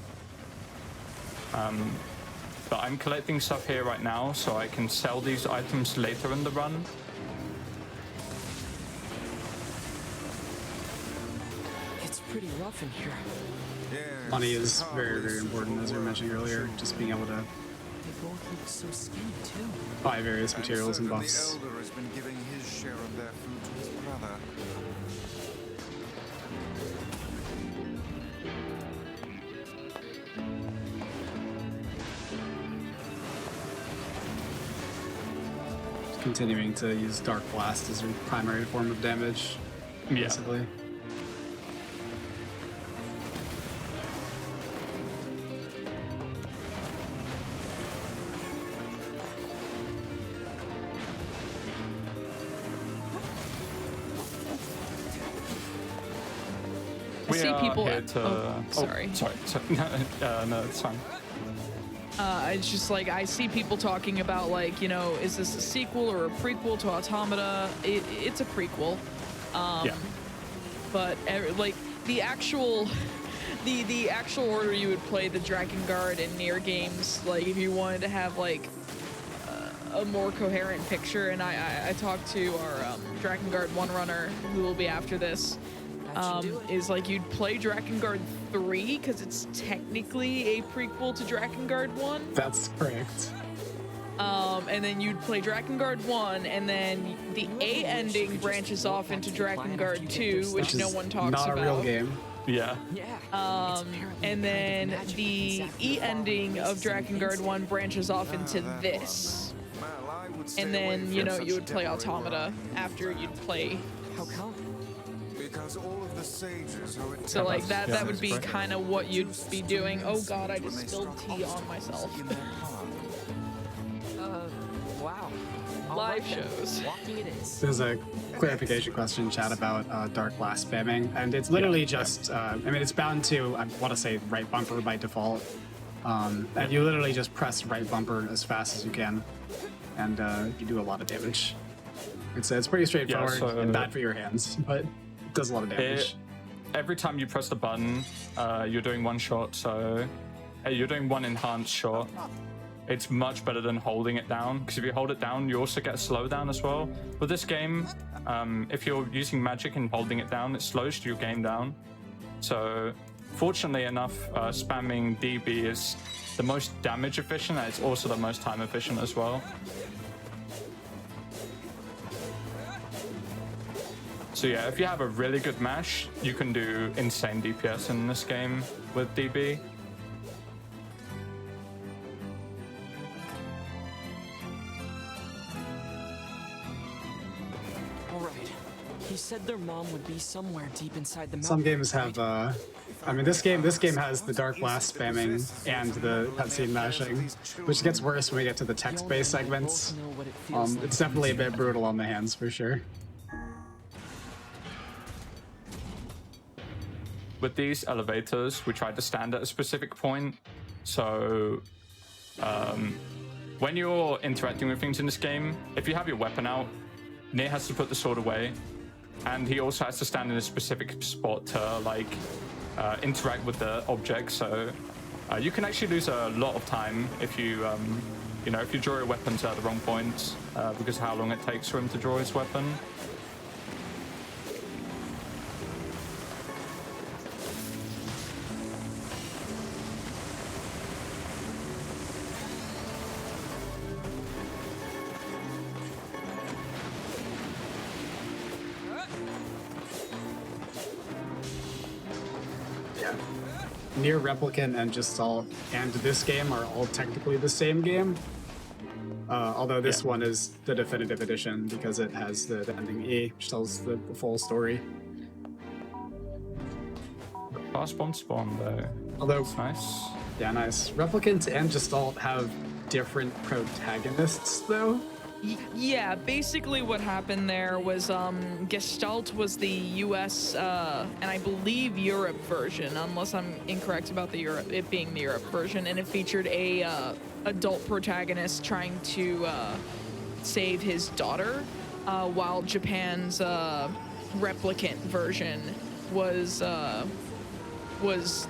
but I'm collecting stuff here right now, so I can sell these items later in the run. It's pretty rough in here. Yes, Money is very, hardly very important, as we were mentioning earlier, just being able to They both look so skinny too. buy various And materials and certainly buffs. The elder has been giving his share of their food to his brother. Continuing to use Dark Blast as your primary form of damage, Yeah. basically. I We see are people. here to. Oh, sorry. sorry. No, it's fine. It's just like I see people talking about like, you know, is this a sequel or a prequel to Automata? It's a prequel. Yeah. But like the actual the actual order you would play the Drakengard and NieR games, like if you wanted to have like a more coherent picture, and I talked to our Drakengard one runner who will be after this. That should do it. Is like you'd play Drakengard 3 because it's technically a prequel to Drakengard 1. That's correct. And then you'd play Drakengard 1, and then the A ending branches off into Drakengard 2, which no is one talks not about. a real game. Yeah. Yeah. And then the E ending of Drakengard 1 branches off into this. Well, I would stay And away then, you from know, such you would play devilry Automata around. after you'd play. How come? Because all of the sages who So like that Yeah, that would that's be great. kind of what you'd be doing. Oh god, I when just they spilled struck tea on obstacles myself. in their path. Wow. All Live right then. shows. Walking it is. There's a clarification question in chat about Dark Blast spamming, and it's literally just, I mean, it's bound to, I want to say right bumper by default, and you literally just press right bumper as fast as you can, and you do a lot of damage. It's pretty straightforward so- and bad for your hands, but it does a lot of damage. Every time you press the button, you're doing one shot, so you're doing one enhanced shot. It's much better than holding it down, because if you hold it down, you also get a slowdown as well. With this game, if you're using magic and holding it down, it slows your game down. So, fortunately enough, spamming DB is the most damage efficient, and it's also the most time efficient as well. So yeah, if you have a really good mash, you can do insane DPS in this game with DB. All right. He said their mom would be somewhere deep inside the mountain. Some games have, I mean, this game has the Dark Blast spamming and the cutscene mashing, which gets worse when we get to the text-based segments. It's definitely a bit brutal on the hands, for sure. With these elevators, we try to stand at a specific point. So when you're interacting with things in this game, if you have your weapon out, NieR has to put the sword away, and he also has to stand in a specific spot to like interact with the object. So you can actually lose a lot of time if you you know, if you draw your weapons at the wrong points because of how long it takes for him to draw his weapon. NieR Replicant and Gestalt and this game are all technically the same game. Although this one is the definitive edition because it has the ending E, which tells the full story. Fast bomb spawn though. Although, Nice. yeah, nice. Replicant and Gestalt have different protagonists, though. Yeah, basically what happened there was Gestalt was the US and I believe Europe version, unless I'm incorrect about it being the Europe version, and it featured a adult protagonist trying to save his daughter, while Japan's Replicant version was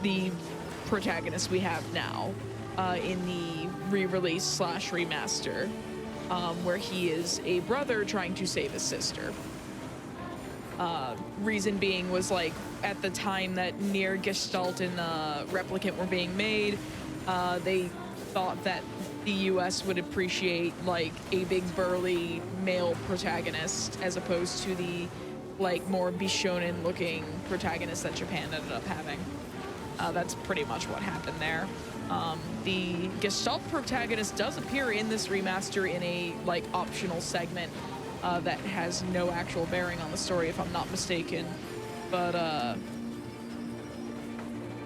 the protagonist we have now in the re-release / remaster. Where he is a brother trying to save his sister. Reason being was like at the time that NieR, Gestalt, and Replicant were being made, they thought that the US would appreciate like a big burly male protagonist as opposed to the like more Bishonen looking protagonist that Japan ended up having. That's pretty much what happened there. The Gestalt protagonist does appear in this remaster in a like optional segment that has no actual bearing on the story, if I'm not mistaken. But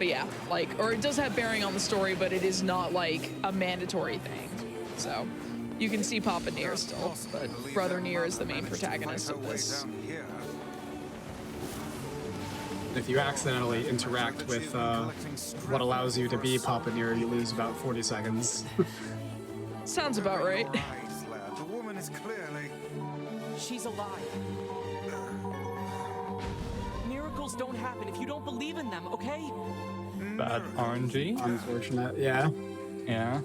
yeah, like, or it does have bearing on the story, but it is not like a mandatory thing. So you can see Papa NieR still, but Brother NieR is the main protagonist of this. If you accidentally interact with what allows you to be Papa NieR, you lose about 40 seconds. Sounds about right. The woman is clearly... She's alive. Miracles don't happen if you don't believe in them, okay? Bad RNG. Unfortunate, yeah. Yeah.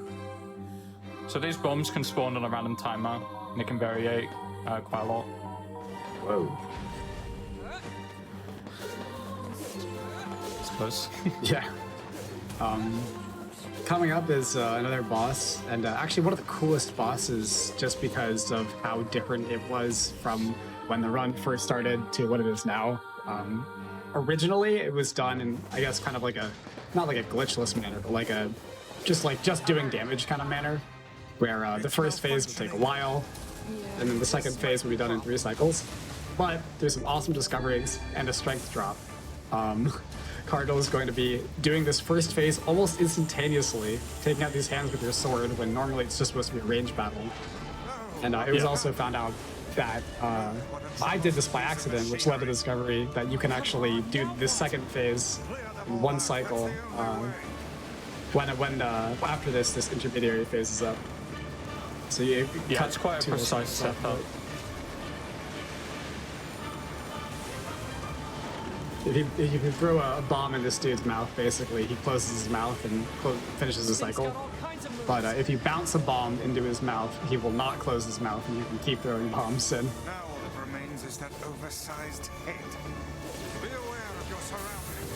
So these bombs can spawn on a random timer, and it can vary quite a lot. Whoa. Close. Yeah. Coming up is another boss, and actually one of the coolest bosses just because of how different it was from when the run first started to what it is now. Originally, it was done in, I guess, kind of like a, not like a glitchless manner, but like a, just doing damage kind of manner, where the first phase would take a while, and then the second phase would be done in 3 cycles. But there's some awesome discoveries and a strength drop. Cardinal is going to be doing this first phase almost instantaneously, taking out these hands with your sword when normally it's just supposed to be a range battle. And it was also found out that I did this by accident, which led to the discovery that you can actually do this second phase in 1 cycle after this intermediary phase is up. So you cut it's quite a precise setup. If you throw a bomb in this dude's mouth, basically, he closes his mouth and finishes the cycle. But if you bounce a bomb into his mouth, he will not close his mouth, and you can keep throwing bombs in. Now all that remains is that oversized head. Be aware of your surroundings.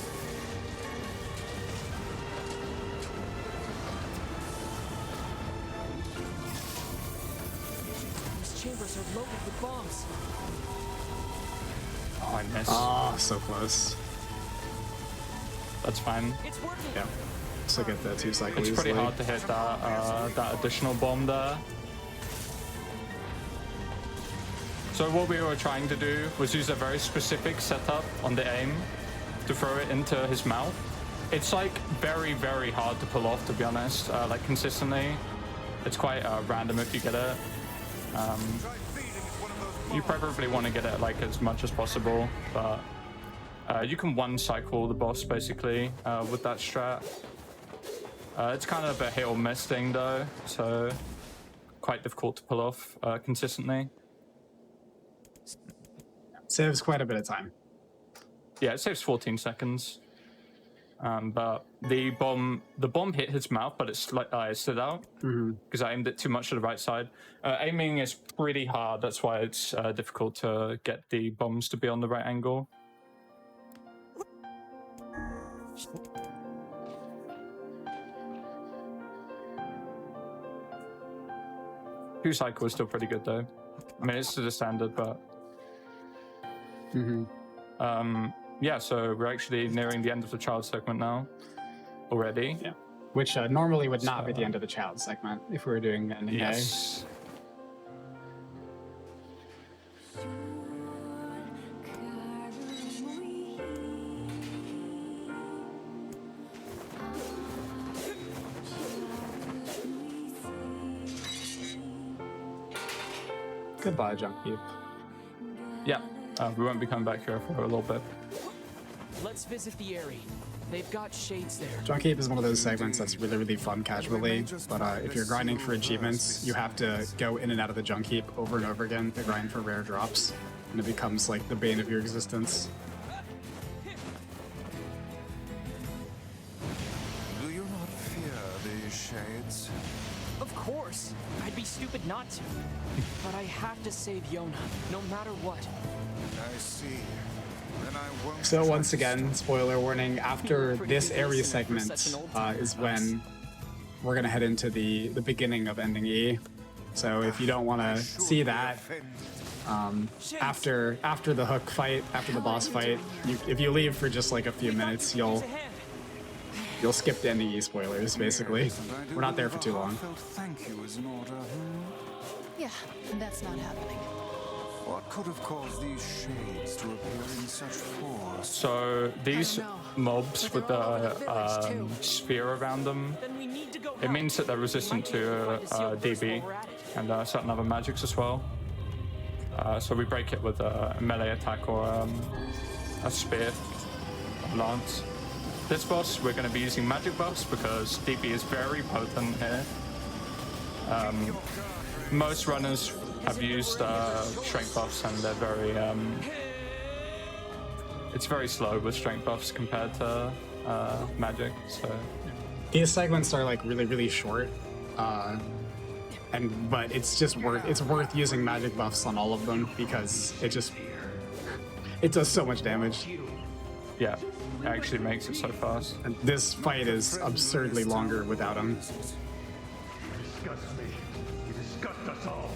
These chambers are loaded with bombs. Oh, I missed. Oh, so close. That's fine. It's working. Yeah. So get that 2 cycle It's pretty easily. hard to hit that additional bomb there. So what we were trying to do was use a very specific setup on the aim to throw it into his mouth. It's like very, very hard to pull off, to be honest. Like consistently, it's quite random if you get it. You probably want to get it like as much as possible, but you can 1 cycle the boss basically with that strat. It's kind of a hit or miss thing though, so quite difficult to pull off consistently. Saves quite a bit of time. Yeah, it saves 14 seconds. But the bomb hit his mouth, but it slid out because I aimed it too much to the right side. Aiming is pretty hard, that's why it's difficult to get the bombs to be on the right angle. Two cycle is still pretty good though. I mean, it's to the standard, but yeah. So we're actually nearing the end of the child segment now. already. Yeah. Which normally would not be the end of the child segment if we were doing ending Yes. Goodbye, Junk Heap. Yeah, we won't be coming back here for a little bit. Let's visit the area. They've got shades there. Junk Heap is one of those segments that's really, really fun casually, but if you're grinding for achievements, you have to go in and out of the Junk Heap over and over again to grind for rare drops, and it becomes like the bane of your existence. Do you not fear these shades? Of course. I'd be stupid not to. But I have to save Yona, no matter what. I see. Then I won't So try once to again, spoiler warning, after this area segment is when we're gonna head into the beginning of ending E. So if you don't want to see that, after the hook fight, after the boss fight, if you leave for just like a few minutes, you'll skip the ending E spoilers, basically. We're not there for too long. Thank you is in order. Yeah, that's not happening. What could have caused these shades to appear in such force? So these mobs with the spear around them, Then we need to go it means that they're resistant to DB and certain other magics as well. So we break it with a melee attack or a spear, a lance. This boss, we're going to be using magic buffs because DB is very potent here. Most runners have used strength buffs and they're very... it's very slow with strength buffs compared to magic, so... These segments are like really, really short, but it's worth using magic buffs on all of them because it does so much damage. Yeah, it actually makes it so fast. And this fight is absurdly longer without him. Disgust me. You disgust us all.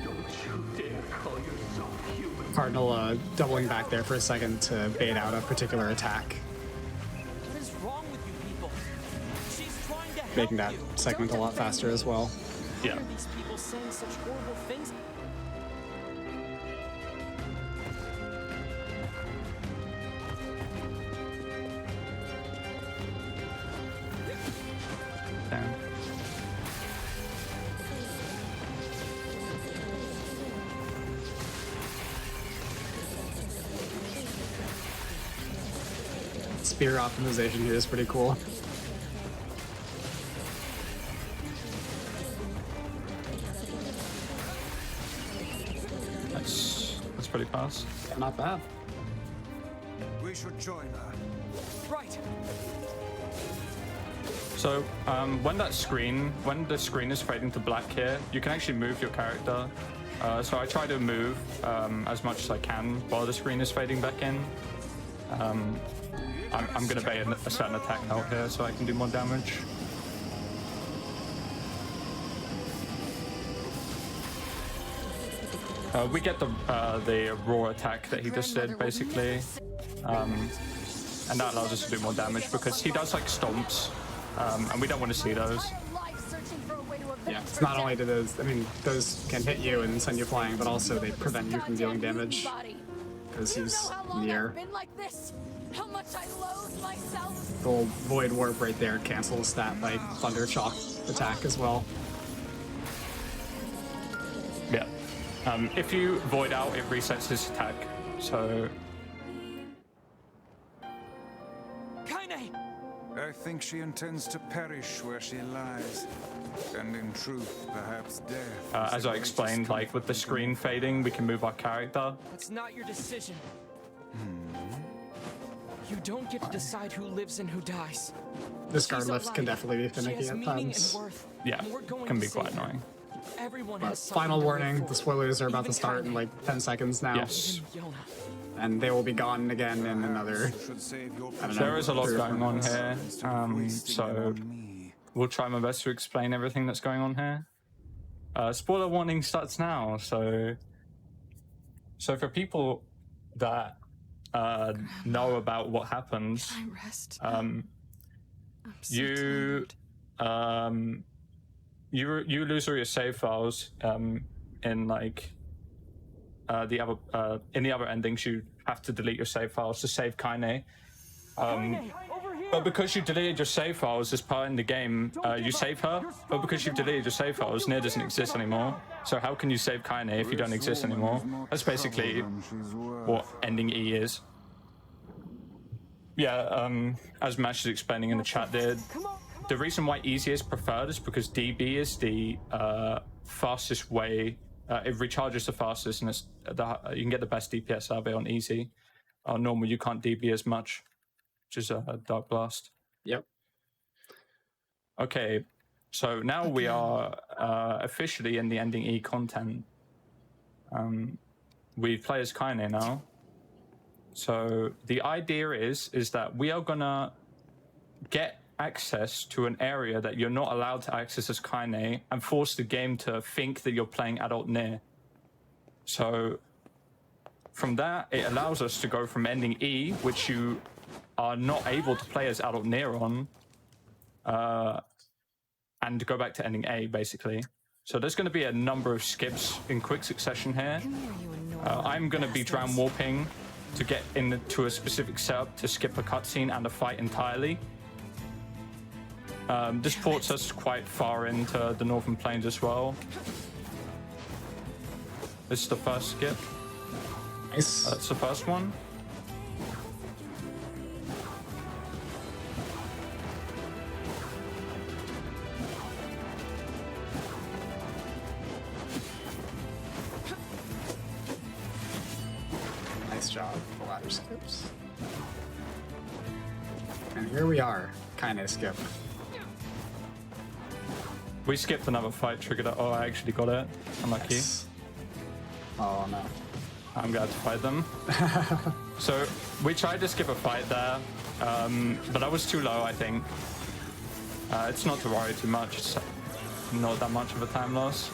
Don't you dare call yourself human. Cardinal doubling back there for a second to bait out a particular attack, What is wrong with you people? She's trying to help making that you. segment a lot faster as well. Yeah. Why are these people saying such horrible things? Damn. Spear optimization here is pretty cool. That's pretty fast. Not bad. We should join her. Right. So when the screen is fading to black here, you can actually move your character. So I try to move as much as I can while the screen is fading back in. I'm going to bait a certain attack out here so I can do more damage. We get the raw attack that he just did, basically. And that allows us to do more damage because he does like stomps, and we don't want to see those. Yeah, it's not only do those, I mean, those can hit you and send you flying, but also they prevent you from dealing damage because he's in the air. How much I loathe myself. The little void warp right there cancels that like thunder shock attack as well. Yeah. If you void out, it resets his attack. So Kaine! I think she intends to perish where she lies. And in truth, perhaps death. as I explained, like with the screen fading, we can move our character. That's not your decision. You don't get to decide who lives and who dies. This guard She's lift can alive. definitely be She finicky has at meaning times. and worth, Yeah, and we're going can to be save quite her. annoying. Everyone But has something final to live warning, for. the spoilers are about to Even start in Kaine. like 10 seconds now. Yes. Even Yona. And they will be gone again in another, Should save your I don't know, There is a lot 3 or 4 going on minutes. here, so we'll try my best to explain everything that's going on here. Spoiler warning starts now, so for people that know about what happens, I rest. you you lose all your save files in like the other endings. You have to delete your save files to save KaiNe. But because you deleted your save files as part in the game, you save her. But because you've deleted your save files, NieR doesn't exist anymore. So how can you save KaiNe if you don't exist anymore? That's basically what ending E is. Yeah, as Mash is explaining in the chat, the reason why easy is preferred is because DB is the fastest way. It recharges the fastest, and you can get the best DPS out of it on easy. On normal, you can't DB as much, which is a Dark Blast. Yep. Okay, so now we are officially in the ending E content. We play as KaiNe now. So the idea is that we are gonna get access to an area that you're not allowed to access as KaiNe and force the game to think that you're playing adult NieR. So from that, it allows us to go from ending E, which you are not able to play as adult NieR on, and go back to ending A, basically. So there's going to be a number of skips in quick succession here. I'm going to be drown warping to get into a specific setup to skip a cutscene and a fight entirely. This ports us quite far into the Northern Plains as well. This is the first skip. Nice. That's the first one. Nice job, the ladder skips. And here we are, KaiNe skip. We skipped another fight, triggered it. Oh, I actually got it. Unlucky. Yes. Oh no. I'm glad to fight them. So we tried to skip a fight there, but I was too low, I think. It's not to worry too much. It's not that much of a time loss.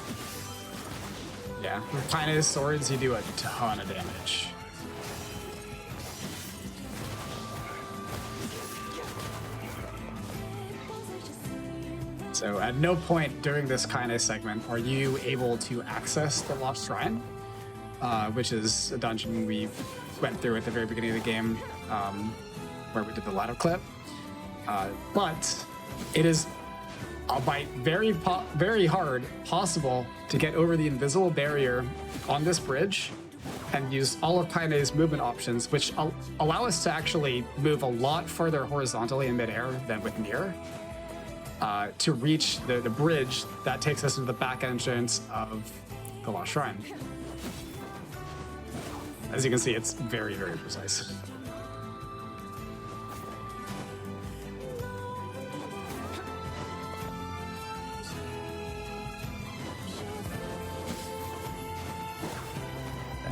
Yeah, with KaiNe's swords, you do a ton of damage. So at no point during this KaiNe segment are you able to access the Lost Shrine, which is a dungeon we went through at the very beginning of the game, where we did the ladder clip. But it is, albeit very hard, possible to get over the invisible barrier on this bridge and use all of KaiNe's movement options, which allow us to actually move a lot further horizontally in midair than with NieR. To reach the bridge that takes us into the back entrance of the Lost Shrine. As you can see, it's very, very precise.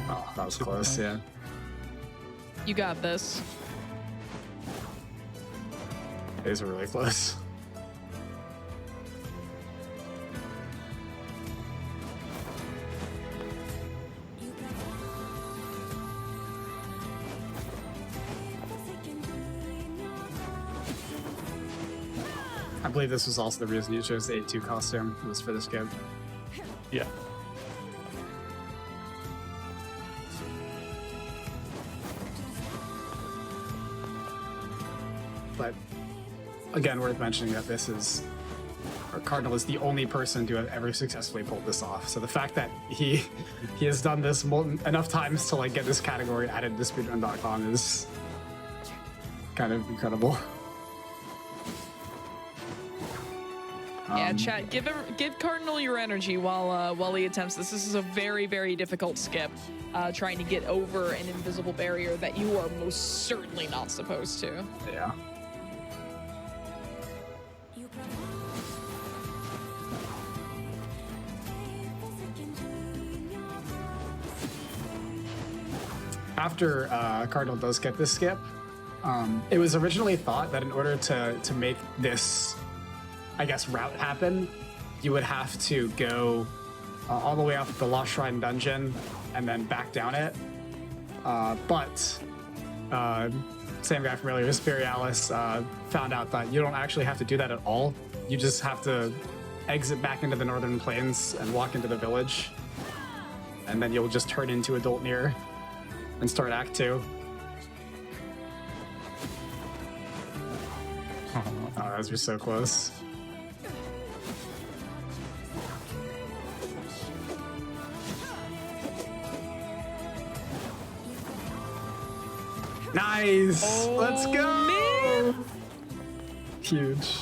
Oh, that was close, yeah. You got this. These are really close. I believe this was also the reason you chose the A2 costume, was for this game. Yeah. But again, worth mentioning that Cardinal is the only person to have ever successfully pulled this off. So the fact that he has done this enough times to like get this category added to speedrun.com is kind of incredible. Yeah, chat. Give Cardinal your energy while he attempts this. This is a very, very difficult skip, trying to get over an invisible barrier that you are most certainly not supposed to. Yeah. After Cardinal does get this skip, it was originally thought that in order to make this, I guess, route happen, you would have to go all the way up the Lost Shrine dungeon and then back down it. But same guy from earlier, Spirialis, found out that you don't actually have to do that at all. You just have to exit back into the Northern Plains and walk into the village. And then you'll just turn into adult NieR and start Act 2. Oh, those were so close. Nice! Oh, Let's go! man. Huge.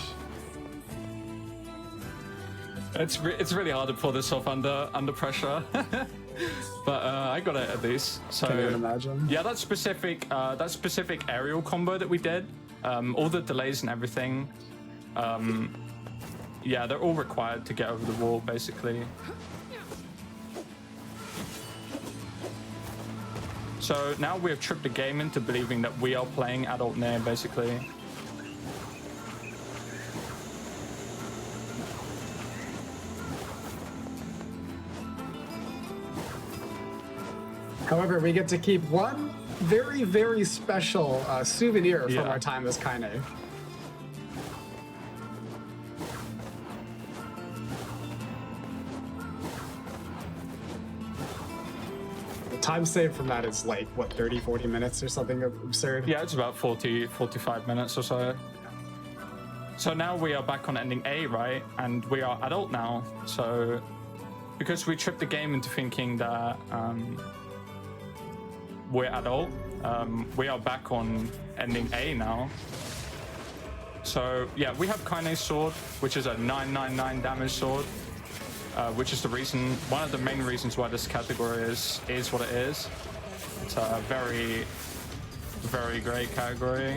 It's really hard to pull this off under pressure, but I got it at least. So Can you imagine? yeah, that specific aerial combo that we did, all the delays and everything, yeah, they're all required to get over the wall basically. So now we have tricked the game into believing that we are playing adult NieR basically. However, we get to keep one very, very special souvenir from our time as Kaine. The time saved from that is like, what, 30, 40 minutes or something absurd? Yeah, it's about 40, 45 minutes or so. So now we are back on ending A, right? And we are adult now. So because we tricked the game into thinking that we're adult, we are back on ending A now. So yeah, we have Kaine's sword, which is a 999 damage sword, which is one of the main reasons why this category is what it is. It's a very, very great category.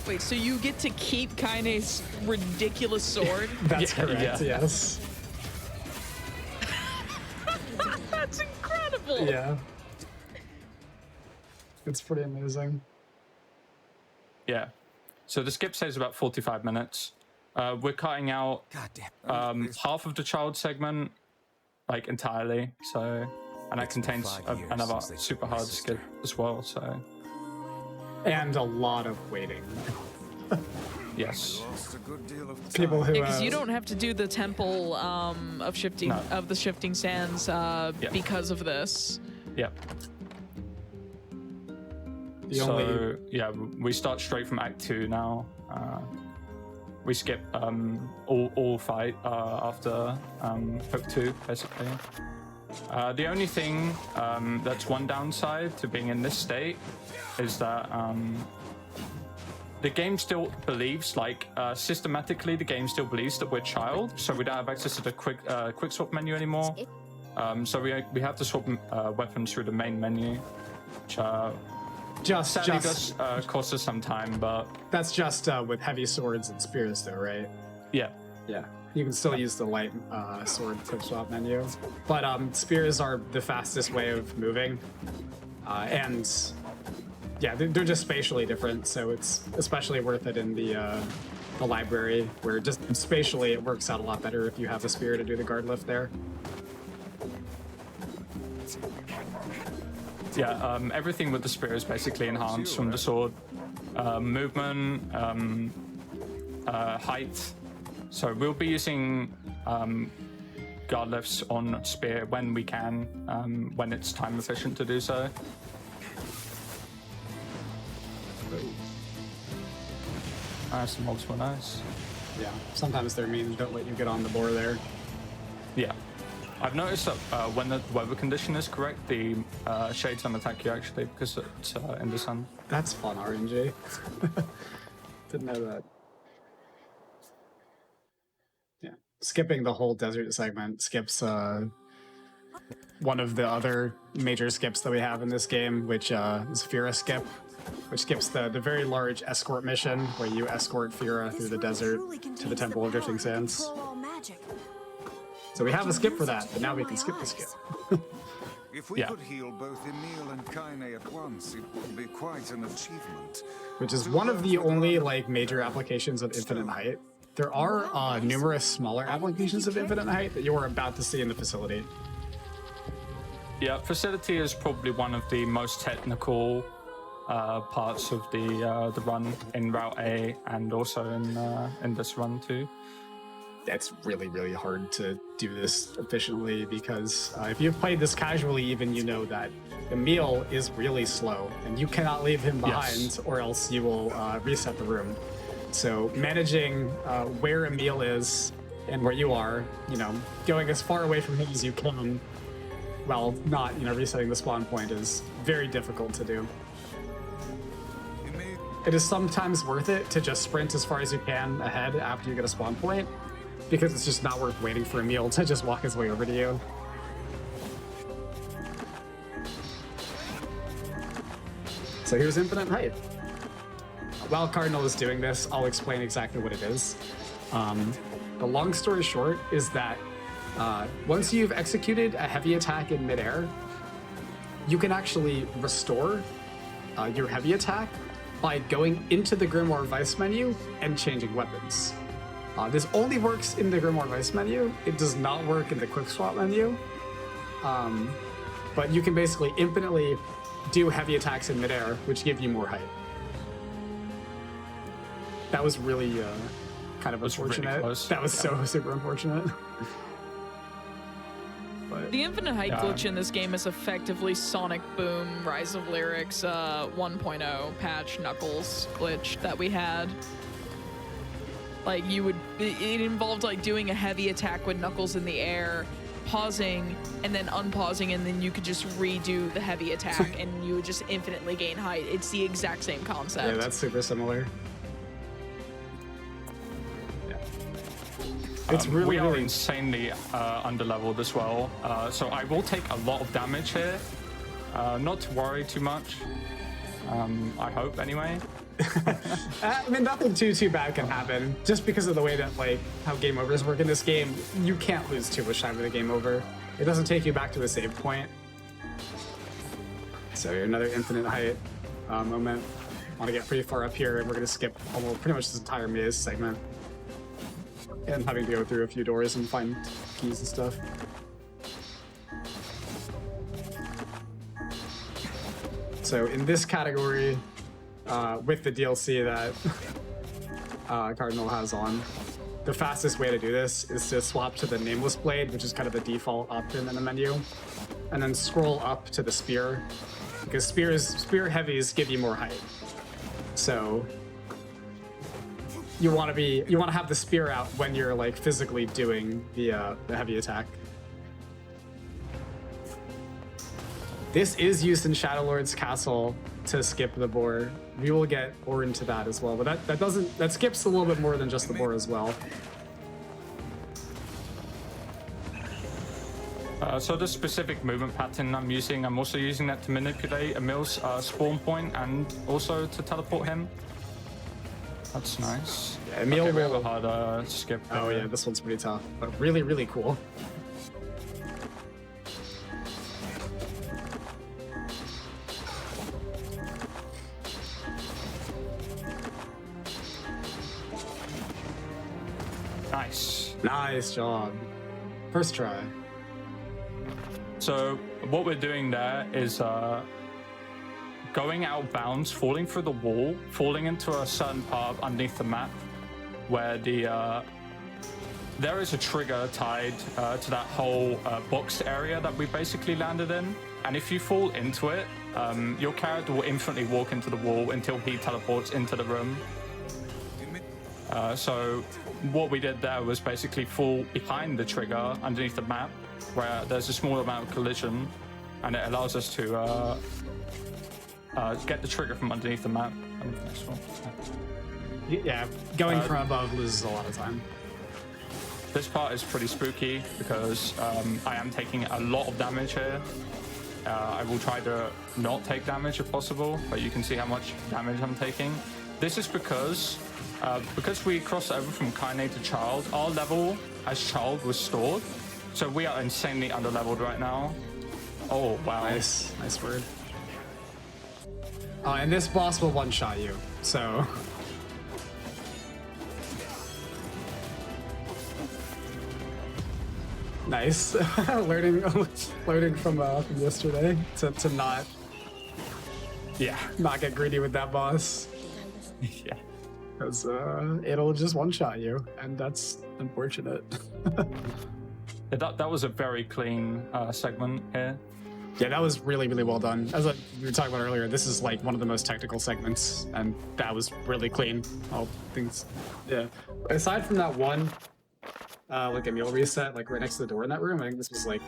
Wait, so you get to keep Kaine's ridiculous sword? That's correct, yeah. yes. That's incredible. Yeah. It's pretty amazing. Yeah. So the skip says about 45 minutes. We're cutting out half of the child segment, like entirely. So, and that contains another super hard skip as well. So, And a lot of waiting. yes. People who Because you don't have to do the temple of the shifting sands because of this. Yeah. So yeah, we start straight from Act 2 now. We skip all fight after Hook 2 basically. The only thing that's one downside to being in this state is that the game still believes, like systematically, the game still believes that we're child, so we don't have access to the quick swap menu anymore. So we have to swap weapons through the main menu, which sadly does cost us some time, but that's just with heavy swords and spears, though, right? Yeah. Yeah. You can still use the light sword quick swap menu, but spears are the fastest way of moving, and yeah, they're just spatially different, so it's especially worth it in the library, where just spatially it works out a lot better if you have the spear to do the guard lift there. Yeah, everything with the spear is basically enhanced from the sword. Movement, height. So we'll be using guard lifts on spear when we can, when it's time efficient to do so. Nice, the mobs were nice. Yeah, sometimes they're mean, don't let you get on the boar there. Yeah. I've noticed that when the weather condition is correct, the shades don't attack you actually because it's in the sun. That's fun, RNG. Didn't know that. Yeah, skipping the whole desert segment skips one of the other major skips that we have in this game, which is Fira skip, which skips the very large escort mission where you escort Fira through the desert to the Temple of Drifting Sands. So we have a skip for that, but now we can skip the skip. If we could heal both Emil and Kaine at once, it would be quite an achievement. Which is one of the only like major applications of infinite height. There are numerous smaller applications of infinite height that you are about to see in the facility. Yeah, facility is probably one of the most technical parts of the run in Route A and also in this run too. It's really, really hard to do this efficiently because if you've played this casually, even you know that Emil is really slow and you cannot leave him behind or else you will reset the room. So managing where Emil is and where you are, you know, going as far away from him as you can while not, you know, resetting the spawn point is very difficult to do. It is sometimes worth it to just sprint as far as you can ahead after you get a spawn point, because it's just not worth waiting for Emil to just walk his way over to you. So here's infinite height. While Cardinal is doing this, I'll explain exactly what it is. The long story short is that once you've executed a heavy attack in midair, you can actually restore your heavy attack by going into the Grimoire Vice menu and changing weapons. This only works in the Grimoire Vice menu. It does not work in the Quick Swap menu. But you can basically infinitely do heavy attacks in midair, which give you more height. That was really kind of unfortunate. Really that was so super unfortunate. But, The infinite height glitch in this game is effectively Sonic Boom Rise of Lyrics 1.0 patch Knuckles glitch that we had. Like it involved like doing a heavy attack with Knuckles in the air, pausing and then unpausing, and then you could just redo the heavy attack and you would just infinitely gain height. It's the exact same concept. yeah, that's super similar. It's really, we are really insanely underleveled as well, so I will take a lot of damage here. Not to worry too much. I hope anyway. I mean, nothing too bad can happen. Just because of the way that like how game overs work in this game, you can't lose too much time with a game over. It doesn't take you back to a save point. So another infinite height moment. Want to get pretty far up here, and we're gonna skip almost pretty much this entire maze segment. And having to go through a few doors and find keys and stuff. So in this category, with the DLC that Cardinal has on, the fastest way to do this is to swap to the Nameless Blade, which is kind of the default option in the menu, and then scroll up to the Spear, because spear heavies give you more height. So you want to have the spear out when you're like physically doing the heavy attack. This is used in Shadowlord's Castle to skip the boar. We will get more into that as well, but that skips a little bit more than just the boar as well. So the specific movement pattern I'm also using that to manipulate Emil's spawn point and also to teleport him. That's nice. Yeah, Emil okay, we have will... a hard skip. Oh yeah, this one's pretty tough, but really, really cool. Nice. Nice job. First try. So what we're doing there is going out of bounds, falling through the wall, falling into a certain part underneath the map where there is a trigger tied to that whole box area that we basically landed in. And if you fall into it, your character will infinitely walk into the wall until he teleports into the room. So what we did there was basically fall behind the trigger underneath the map where there's a small amount of collision, and it allows us to get the trigger from underneath the map. Yeah, going from above loses a lot of time. This part is pretty spooky because I am taking a lot of damage here. I will try to not take damage if possible, but you can see how much damage I'm taking. This is because we crossed over from Kaine to Child, our level as Child was stored. So we are insanely underleveled right now. Oh, wow. Nice word. And this boss will one-shot you, so... Nice. learning from yesterday to Yeah. not get greedy with that boss. Yeah. Because it'll just one-shot you, and that's unfortunate. That was a very clean segment here. Yeah, that was really, really well done. As we were talking about earlier, this is like one of the most technical segments, and that was really clean. All things, yeah. Aside from that one, like a meal reset, like right next to the door in that room, I think this was like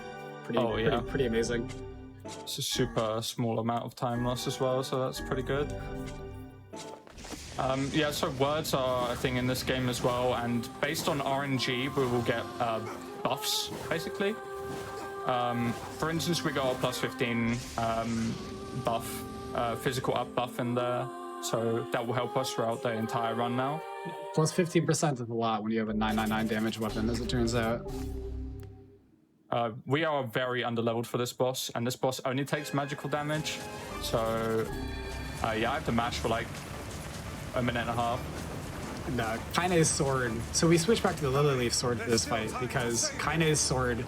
pretty amazing. It's a super small amount of time loss as well, so that's pretty good. Yeah, so words are a thing in this game as well, and based on RNG, we will get buffs, basically. For instance, we got a plus 15 buff, physical up buff in there, so that will help us throughout the entire run now. Plus 15% is a lot when you have a 999 damage weapon, as it turns out. We are very underleveled for this boss, and this boss only takes magical damage, so yeah, I have to mash for like a minute and a half. And Kaine's sword, so we switched back to the Lily Leaf sword for this fight because Kaine's sword,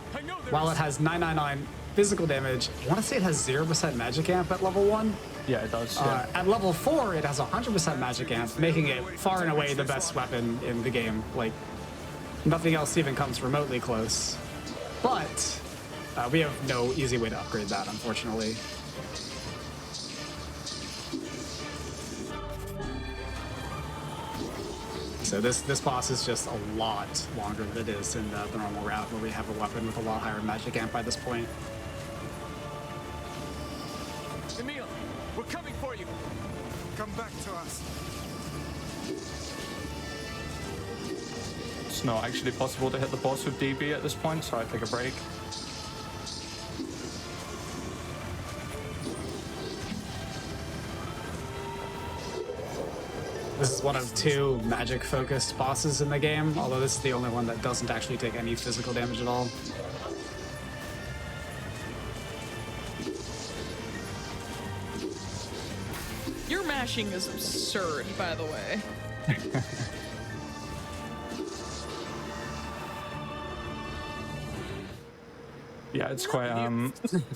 while it has 999 physical damage, I want to say it has 0% magic amp at level 1. Yeah, it does. Yeah. At level 4, it has 100% magic amp, making it far and away the best weapon in the game. Like, nothing else even comes remotely close. But we have no easy way to upgrade that, unfortunately. So this boss is just a lot longer than it is in the normal route, where we have a weapon with a lot higher magic amp by this point. Emil, we're coming for you. Come back to us. It's not actually possible to hit the boss with DB at this point, so I take a break. This is one of 2 magic-focused bosses in the game, although this is the only one that doesn't actually take any physical damage at all. Your mashing is absurd, by the way. Yeah, it's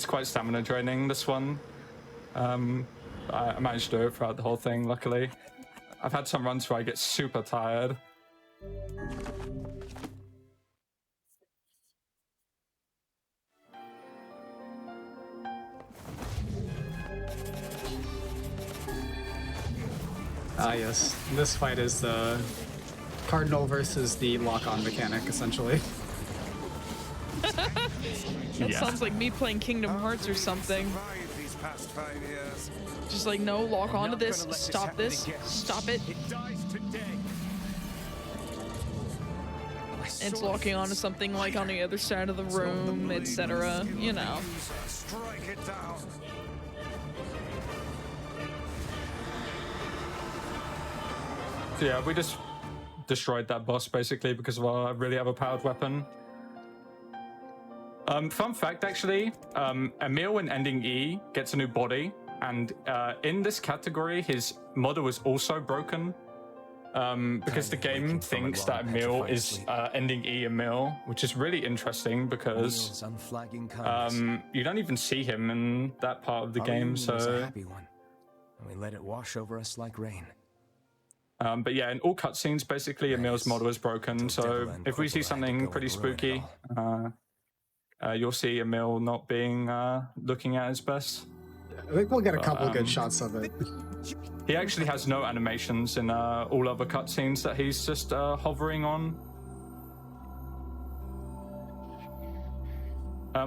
quite stamina draining, this one. I managed to do it throughout the whole thing, luckily. I've had some runs where I get super tired. Yes. This fight is the Cardinal versus the lock-on mechanic, essentially. That sounds like me playing Kingdom Hearts or something. These past 5 years. Just like, no, lock onto this, stop this, stop it. It dies today. It's locking onto something like on the other side of the room, etc. You know. Strike it down. So yeah, we just destroyed that boss basically because of our really overpowered weapon. Fun fact, actually, Emil in Ending E gets a new body, and in this category, his model is also broken because the game thinks that Emil is Ending E Emil, which is really interesting because you don't even see him in that part of the game. So, we let it wash over us like rain. but yeah, in all cutscenes, basically Emil's model is broken. So if we see something pretty spooky, you'll see Emil not being looking at his best. I think we'll get a couple good shots of it. He actually has no animations in all other cutscenes that he's just hovering on.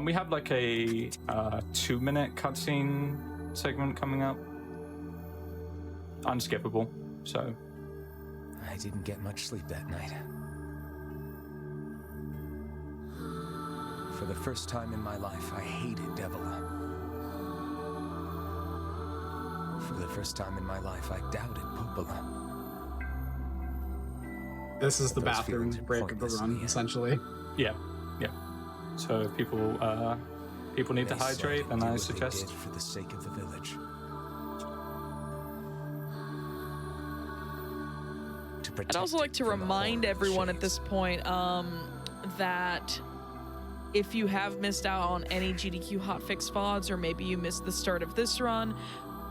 We have like a 2-minute cutscene segment coming up. Unskippable, so. I didn't get much sleep that night. For the first time in my life, I hated Devila. For the first time in my life, I doubted Popola. This is the bathroom break of the run, essentially. Yeah, yeah. So people need to hydrate, and I suggest for the sake of the village. I'd also like to remind everyone at this point that if you have missed out on any GDQ hotfix VODs, or maybe you missed the start of this run,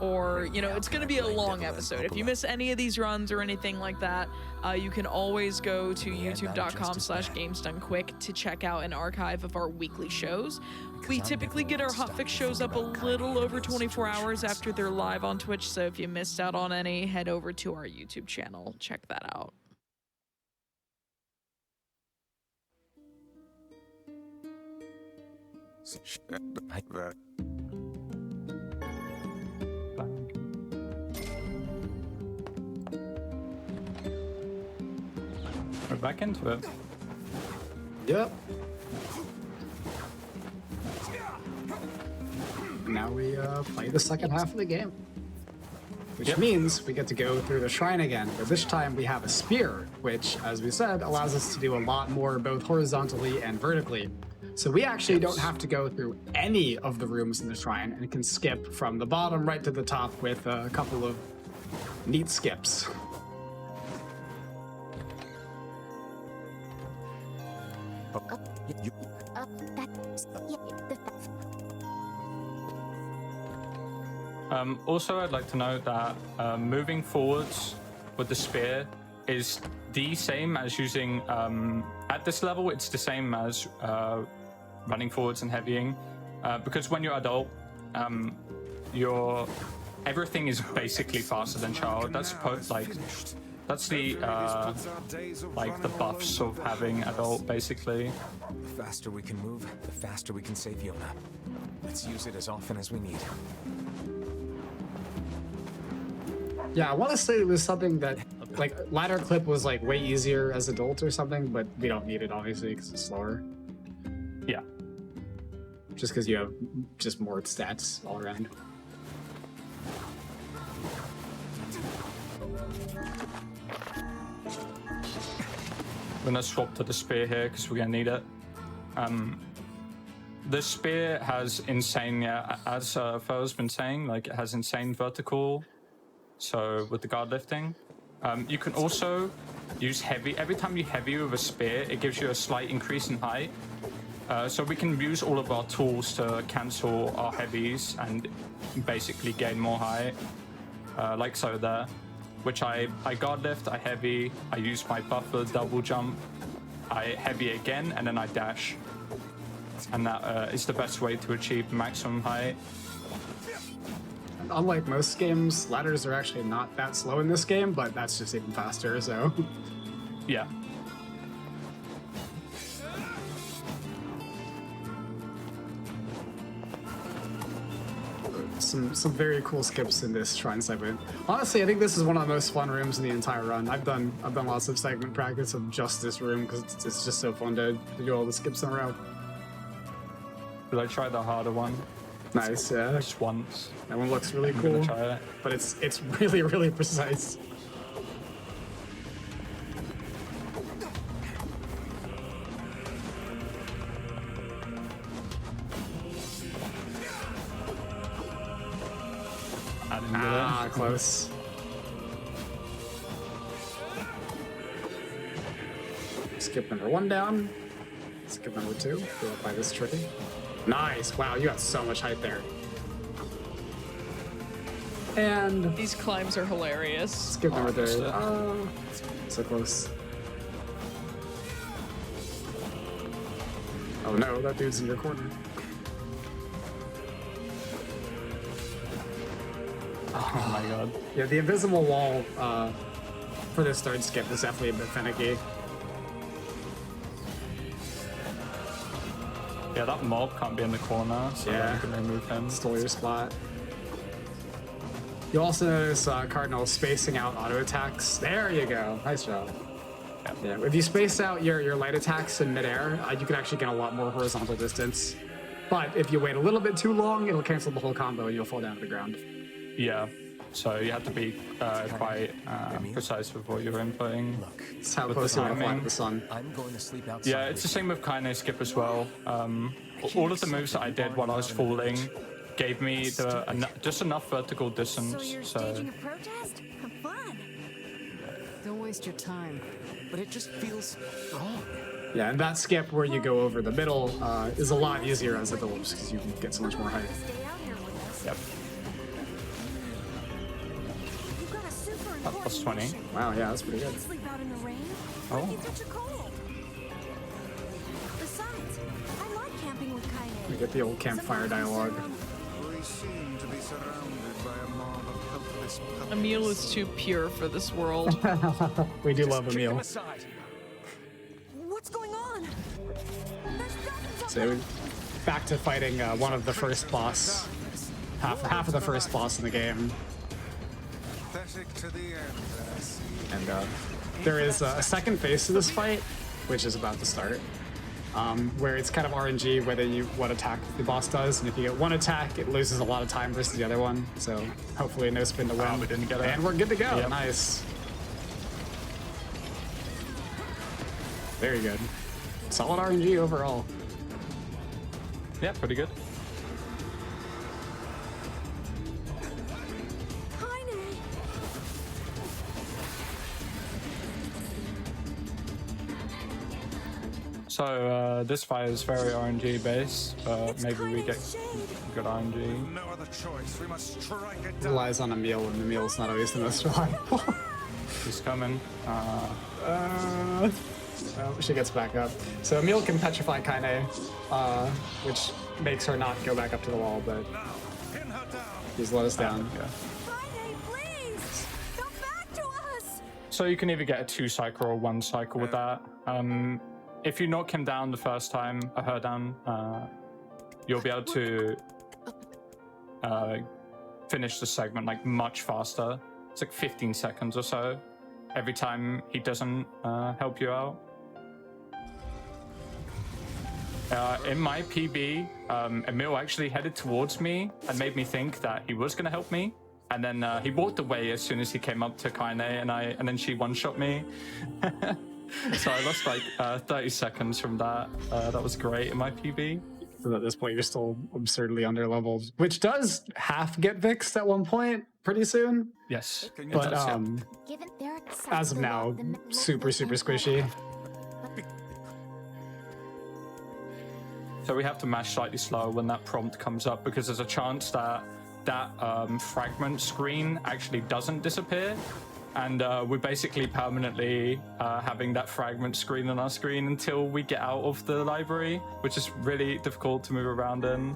or, you know, it's going to be a long episode. If you miss any of these runs or anything like that, you can always go to youtube.com/gamesdonequick to check out an archive of our weekly shows. We typically get our hotfix shows up a little over 24 hours after they're live on Twitch, so if you missed out on any, head over to our YouTube channel. Check that out. We're back into it. Yep. Now we play the second half of the game. Which means we get to go through the shrine again, but this time we have a spear, which, as we said, allows us to do a lot more both horizontally and vertically. So we actually don't have to go through any of the rooms in the shrine and can skip from the bottom right to the top with a couple of neat skips. Also, I'd like to note that moving forwards with the spear is the same as using, at this level, it's the same as running forwards and heavying. Because when you're adult, everything is basically faster than child. That's that's the the buffs of having adult, basically. The faster we can move, the faster we can save Yona. Let's use it as often as we need. Yeah, I want to say it was something that, like, ladder clip was like way easier as adult or something, but we don't need it obviously because it's slower. Yeah. Just because you have just more stats all around. We're gonna swap to the spear here because we're gonna need it. The spear has insane, as Phil's been saying, like, it has insane vertical. So with the guard lifting, you can also use heavy. Every time you heavy with a spear, it gives you a slight increase in height. So we can use all of our tools to cancel our heavies and basically gain more height, like so there. Which I guard lift, I heavy, I use my buffer double jump, I heavy again, and then I dash. And that is the best way to achieve maximum height. Unlike most games, ladders are actually not that slow in this game, but that's just even faster, so... Yeah. Some very cool skips in this shrine segment. Honestly, I think this is one of the most fun rooms in the entire run. I've done lots of segment practice of just this room because it's just so fun to do all the skips in a row. Did I try the harder one? Nice, yeah. Just once. That one looks really I'm cool. gonna try it. But it's really, really precise. I didn't get it. Close. Skip number 1 down. Skip number 2. Go up by this tree. Nice. Wow, you got so much height there. And These climbs are hilarious. skip number 3. Oh, so close. Oh no, that dude's in your corner. Oh my god. Yeah, the invisible wall for this third skip is definitely a bit finicky. Yeah, that mob can't be in the corner, so Yeah. I'm gonna remove him. Stole your spot. You also notice Cardinal spacing out auto attacks. There you go. Nice job. Yeah, if you space out your light attacks in midair, you can actually get a lot more horizontal distance. But if you wait a little bit too long, it'll cancel the whole combo and you'll fall down to the ground. Yeah, so you have to be quite precise with what you're inputting. Look, It's how With close the you want to fly timing. to the sun. I'm going to sleep outside. Yeah, it's the same with Kaine skip as well. All of the moves that I did while I was falling gave me just enough vertical distance. So you're staging a protest? Have fun. Don't waste your time. But it just feels wrong. Yeah, and that skip where you go over the middle is a lot easier as it builds because you can get so much more height. Yep. That's plus 20. Wow, yeah, that's pretty good. Sleep out in the rain? Oh. What if you catch a cold? Besides, I like camping with We Kaine. get the old campfire dialogue. We seem to be surrounded by a mob of helpless puppies. Emil is too pure for this world. We do love Kick them Emil. aside. What's going on? There's dragons up So there. back to fighting one of the first boss, half of the first boss in the game, Pathetic to the end, I see. and there is a second phase to this fight, which is about to start, where it's kind of RNG whether what attack the boss does, and if you get one attack, it loses a lot of time versus the other one. So hopefully no spin to win. we didn't get it. And we're good to go. Yep. Nice. Very good. Solid RNG overall. Yeah, pretty good. Kaine. So this fight is very RNG based, but maybe we get good RNG. No other choice. We must strike it down. Relies on Emil, and Emil's not always the most reliable. He's coming. Oh, she gets back up. So Emil can petrify Kaine, which makes her not go back up to the wall, but Now, pin her down. he's let us down. Yeah. Kaine, please! Come back to us! So you can either get a 2 cycle or 1 cycle with that. If you knock him down the first time, or her down, you'll be able to finish the segment like much faster. It's like 15 seconds or so every time he doesn't help you out. In my PB, Emil actually headed towards me and made me think that he was going to help me. And then he walked away as soon as he came up to Kaine, and then she one-shot me. So I lost like 30 seconds from that. That was great in my PB. So at this point, you're still absurdly underleveled, which does half get fixed at one point pretty soon. Yes. it But does, yeah. Given their as of now, super squishy. So we have to mash slightly slower when that prompt comes up because there's a chance that fragment screen actually doesn't disappear. And we're basically permanently having that fragment screen on our screen until we get out of the library, which is really difficult to move around in.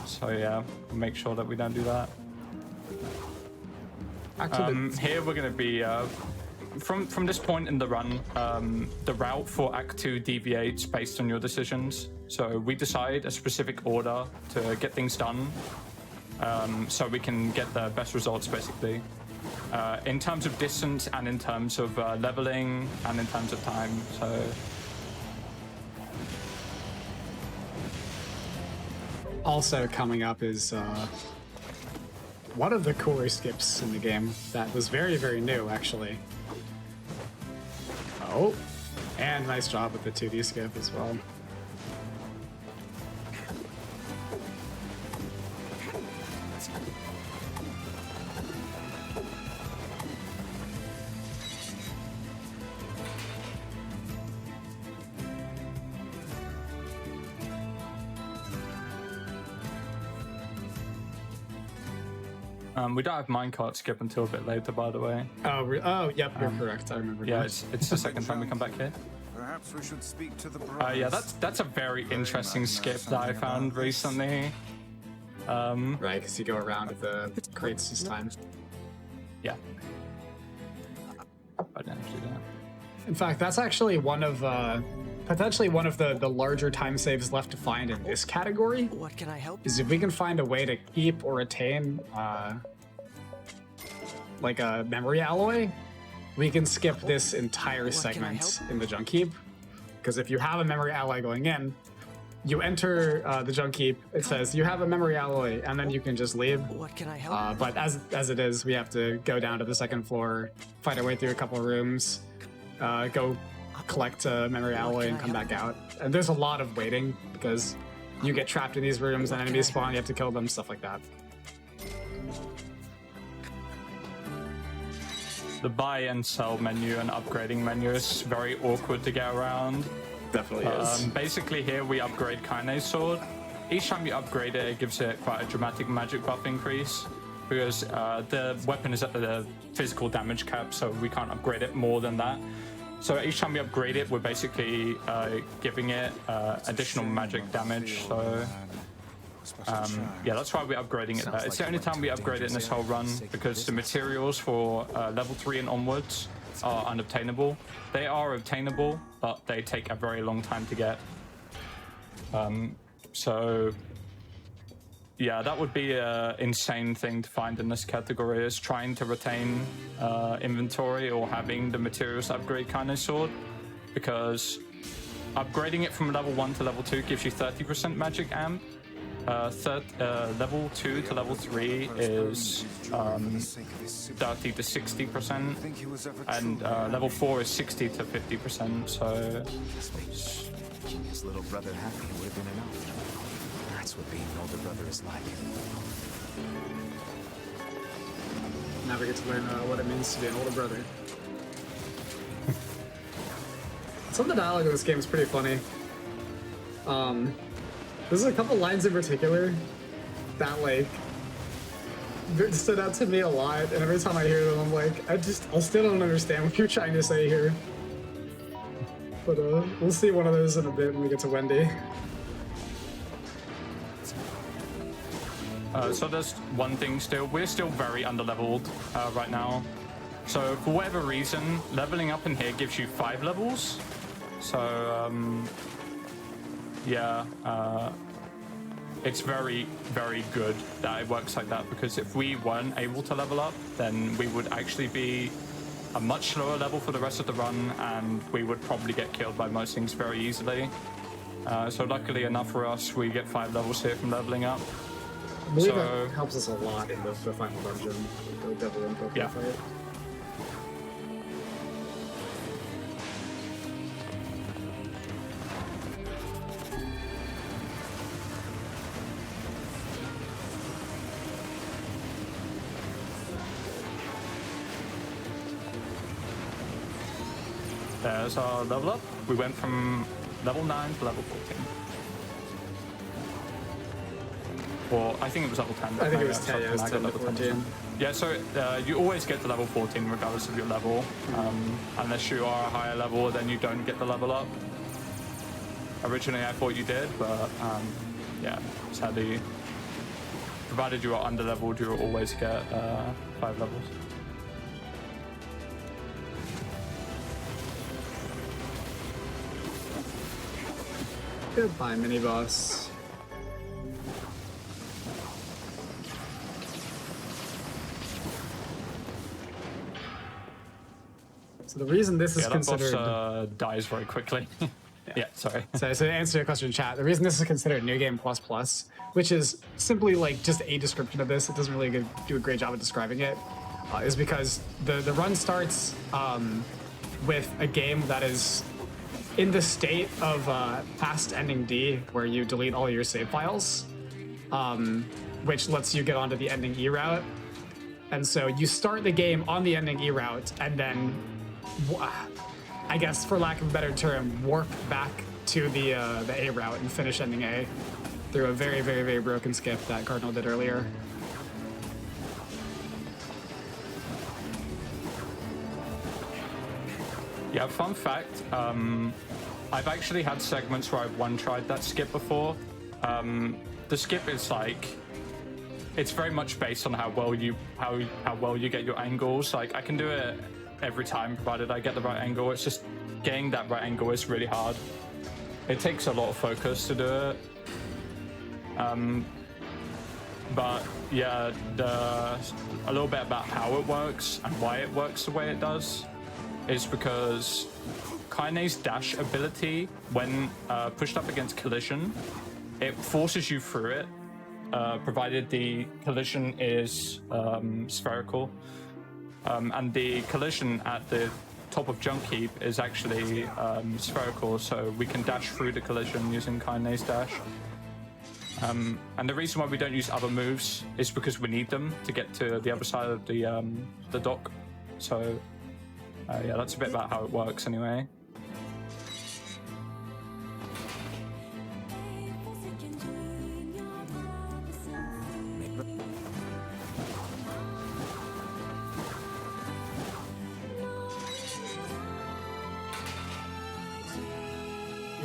So yeah, make sure that we don't do that. Here we're going to be, from this point in the run, the route for Act 2 deviates based on your decisions. So we decide a specific order to get things done, so we can get the best results basically. In terms of distance and in terms of leveling and in terms of time. So Also coming up is one of the cooler skips in the game that was very, very new, actually. Oh, and nice job with the 2D skip as well. we don't have minecart skip until a bit later, by the way. Oh, yep, you're correct. I remember. Yeah, now. it's the second time we come back here. Perhaps we should speak to the brothers. Yeah, that's a very interesting skip that I found recently. Right, because you go around with the crates this time. Yeah. I didn't actually do that. In fact, that's actually one of potentially one of the larger time saves left to find in this category. What can I help? Is if we can find a way to keep or attain like a memory alloy, we can skip this entire What can I segment in the junk heap. Because if you have a memory alloy going in, you enter the junk heap, it says you have a memory alloy, and then you can just leave. What can I help? But as it is, we have to go down to the second floor, fight our way through a couple of rooms, go collect a memory alloy and come back out. And there's a lot of waiting because you get trapped in these rooms and enemies spawn, you have to kill them, stuff like that. the buy and sell menu and upgrading menu is very awkward to get around. Definitely is. Basically here we upgrade Kaine's sword. Each time you upgrade it, it gives it quite a dramatic magic buff increase because the weapon is at the physical damage cap, so we can't upgrade it more than that. So each time we upgrade it, we're basically giving it additional magic damage. So yeah, that's why we're upgrading it. It's the only time we upgrade it in this whole run because the materials for level 3 and onwards are unobtainable. They are obtainable, but they take a very long time to get. So yeah, that would be an insane thing to find in this category, is trying to retain inventory or having the materials to upgrade Kaine's sword, because upgrading it from level 1 to level 2 gives you 30% magic amp. Level 2 to level 3 is 30 to 60%, and level 4 is 60 to 50%. So Making his little brother happy would have been enough. That's what being an older brother is like. Now we get to learn what it means to be an older brother. Some of the dialogue in this game is pretty funny. There's a couple lines in particular that like stood out to me a lot, and every time I hear them, I'm like, I still don't understand what you're trying to say here. But we'll see one of those in a bit when we get to Wendy. So there's one thing still. We're still very underleveled right now. So for whatever reason, leveling up in here gives you 5 levels. So yeah, it's very, very good that it works like that, because if we weren't able to level up, then we would actually be a much slower level for the rest of the run, and we would probably get killed by most things very easily. So luckily enough for us, we get 5 levels here from leveling up. I believe that helps us a lot in the final dungeon, the Devil and Pokemon fight. There's our level up. We went from level 9 to level 14. Or I think it was level 10. I think it was 10, yeah, it was 10 to 14. Yeah, so you always get to level 14 regardless of your level. Unless you are a higher level, then you don't get the level up. Originally I thought you did, but yeah, sadly, provided you are underleveled, you will always get 5 levels. Goodbye, mini boss. So the reason this is considered... boss dies very quickly. Yeah, sorry. So to answer your question in chat, the reason this is considered New Game Plus Plus, which is simply like just a description of this, it doesn't really do a great job of describing it, is because the run starts with a game that is in the state of past ending D, where you delete all your save files, which lets you get onto the ending E route. And so you start the game on the ending E route, and then, I guess for lack of a better term, warp back to the A route and finish ending A through a very, very, very broken skip that Cardinal did earlier. Yeah, fun fact, I've actually had segments where I've one-tried that skip before. The skip is like, it's very much based on how well you get your angles. Like, I can do it every time provided I get the right angle. It's just getting that right angle is really hard. It takes a lot of focus to do it. But yeah, a little bit about how it works and why it works the way it does is because Kaine's dash ability, when pushed up against collision, it forces you through it, provided the collision is spherical. And the collision at the top of Junk Heap is actually spherical, so we can dash through the collision using Kaine's dash. And the reason why we don't use other moves is because we need them to get to the other side of the dock. So Yeah, that's a bit about how it works anyway.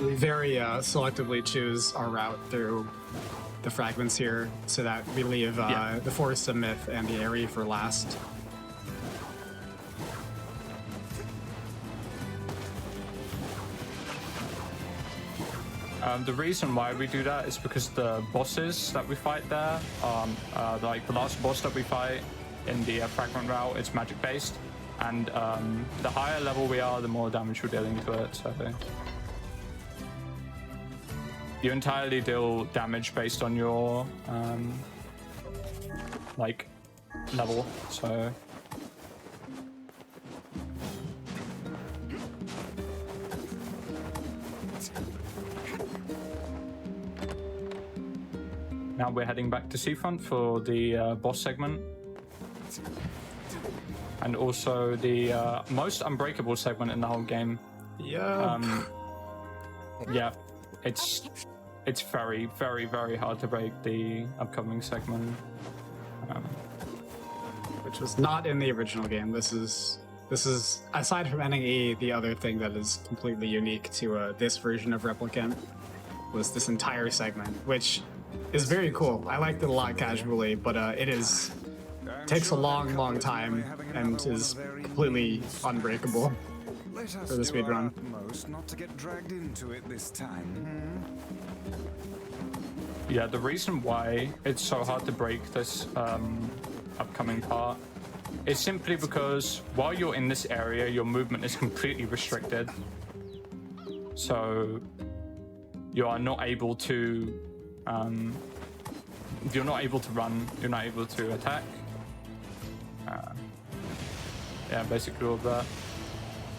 We very selectively choose our route through the fragments here so that we leave the Forest of Myth and the Aerie for last. The reason why we do that is because the bosses that we fight there, like the last boss that we fight in the fragment route, it's magic based, and the higher level we are, the more damage we're dealing to it. So you entirely deal damage based on your like level. So now we're heading back to Seafront for the boss segment. And also the most unbreakable segment in the whole game. Yeah. Yeah, it's very, very, very hard to break the upcoming segment. Which was not in the original game. This is aside from NAE, the other thing that is completely unique to this version of Replicant was this entire segment, which is very cool. I liked it a lot casually, but it takes a long time and is completely unbreakable for the speedrun. Not to get dragged into it this time. Yeah, the reason why it's so hard to break this upcoming part is simply because while you're in this area, your movement is completely restricted. So you are not able to you're not able to run, you're not able to attack. Yeah, basically all of that.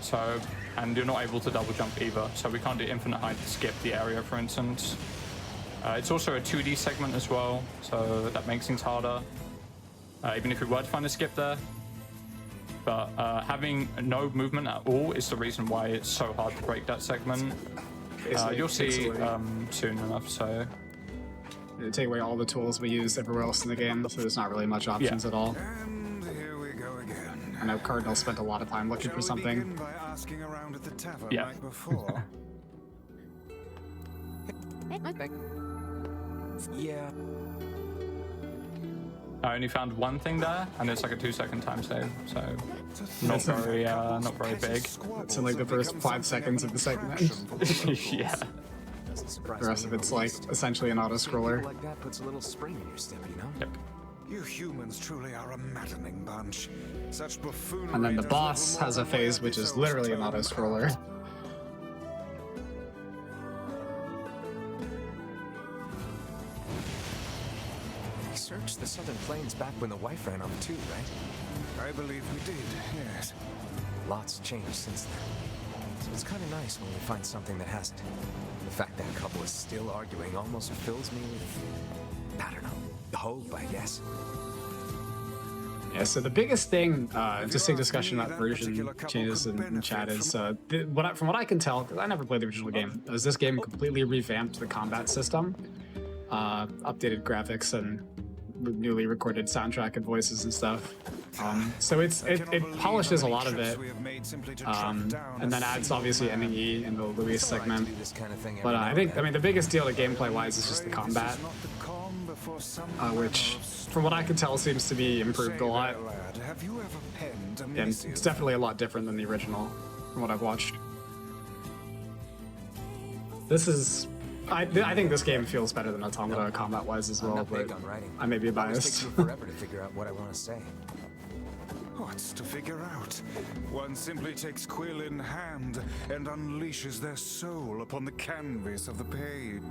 So, and you're not able to double jump either. So we can't do infinite height to skip the area, for instance. It's also a 2D segment as well, so that makes things harder. Even if we were to find a skip there. But having no movement at all is the reason why it's so hard to break that segment. You'll see soon enough, so. They take away all the tools we use everywhere else in the game, so there's not really much options at all. And here we go again. I know Cardinal spent a lot of time looking for something. By asking around at the tavern Yeah. like before. Yeah. I only found one thing there, and it's like a 2-second time save, so not very big. It's in like the first 5 seconds of the segment. Yeah. The rest of it's like essentially an auto-scroller. Like that puts a little spring in your step, you know? Yep. You humans truly are a maddening bunch. Such buffoonery. And then the does boss little has a more phase than which is itself literally an turn auto-scroller. around. We searched the Southern Plains back when the wife ran off too, right? I believe we did, yes. Lots changed since then. So it's kind of nice when we find something that hasn't. The fact that couple is still arguing almost fills me with, I don't know, hope, I guess. Yeah, so the biggest thing, just in discussion about version changes in chat is, from what I can tell, because I never played the original game, is this game completely revamped the combat system, updated graphics and newly recorded soundtrack and voices and stuff. So it polishes a lot of it, and then adds obviously NEE in the Luis segment. But I mean, the biggest deal to gameplay-wise is just the combat, which, from what I can tell, seems to be improved a lot. And it's definitely a lot different than the original, from what I've watched. This is... I think this game feels better than Automata combat-wise as well, but I may be It takes biased. me forever to figure out what I want to say. What's to figure out? One simply takes quill in hand and unleashes their soul upon the canvas of the page.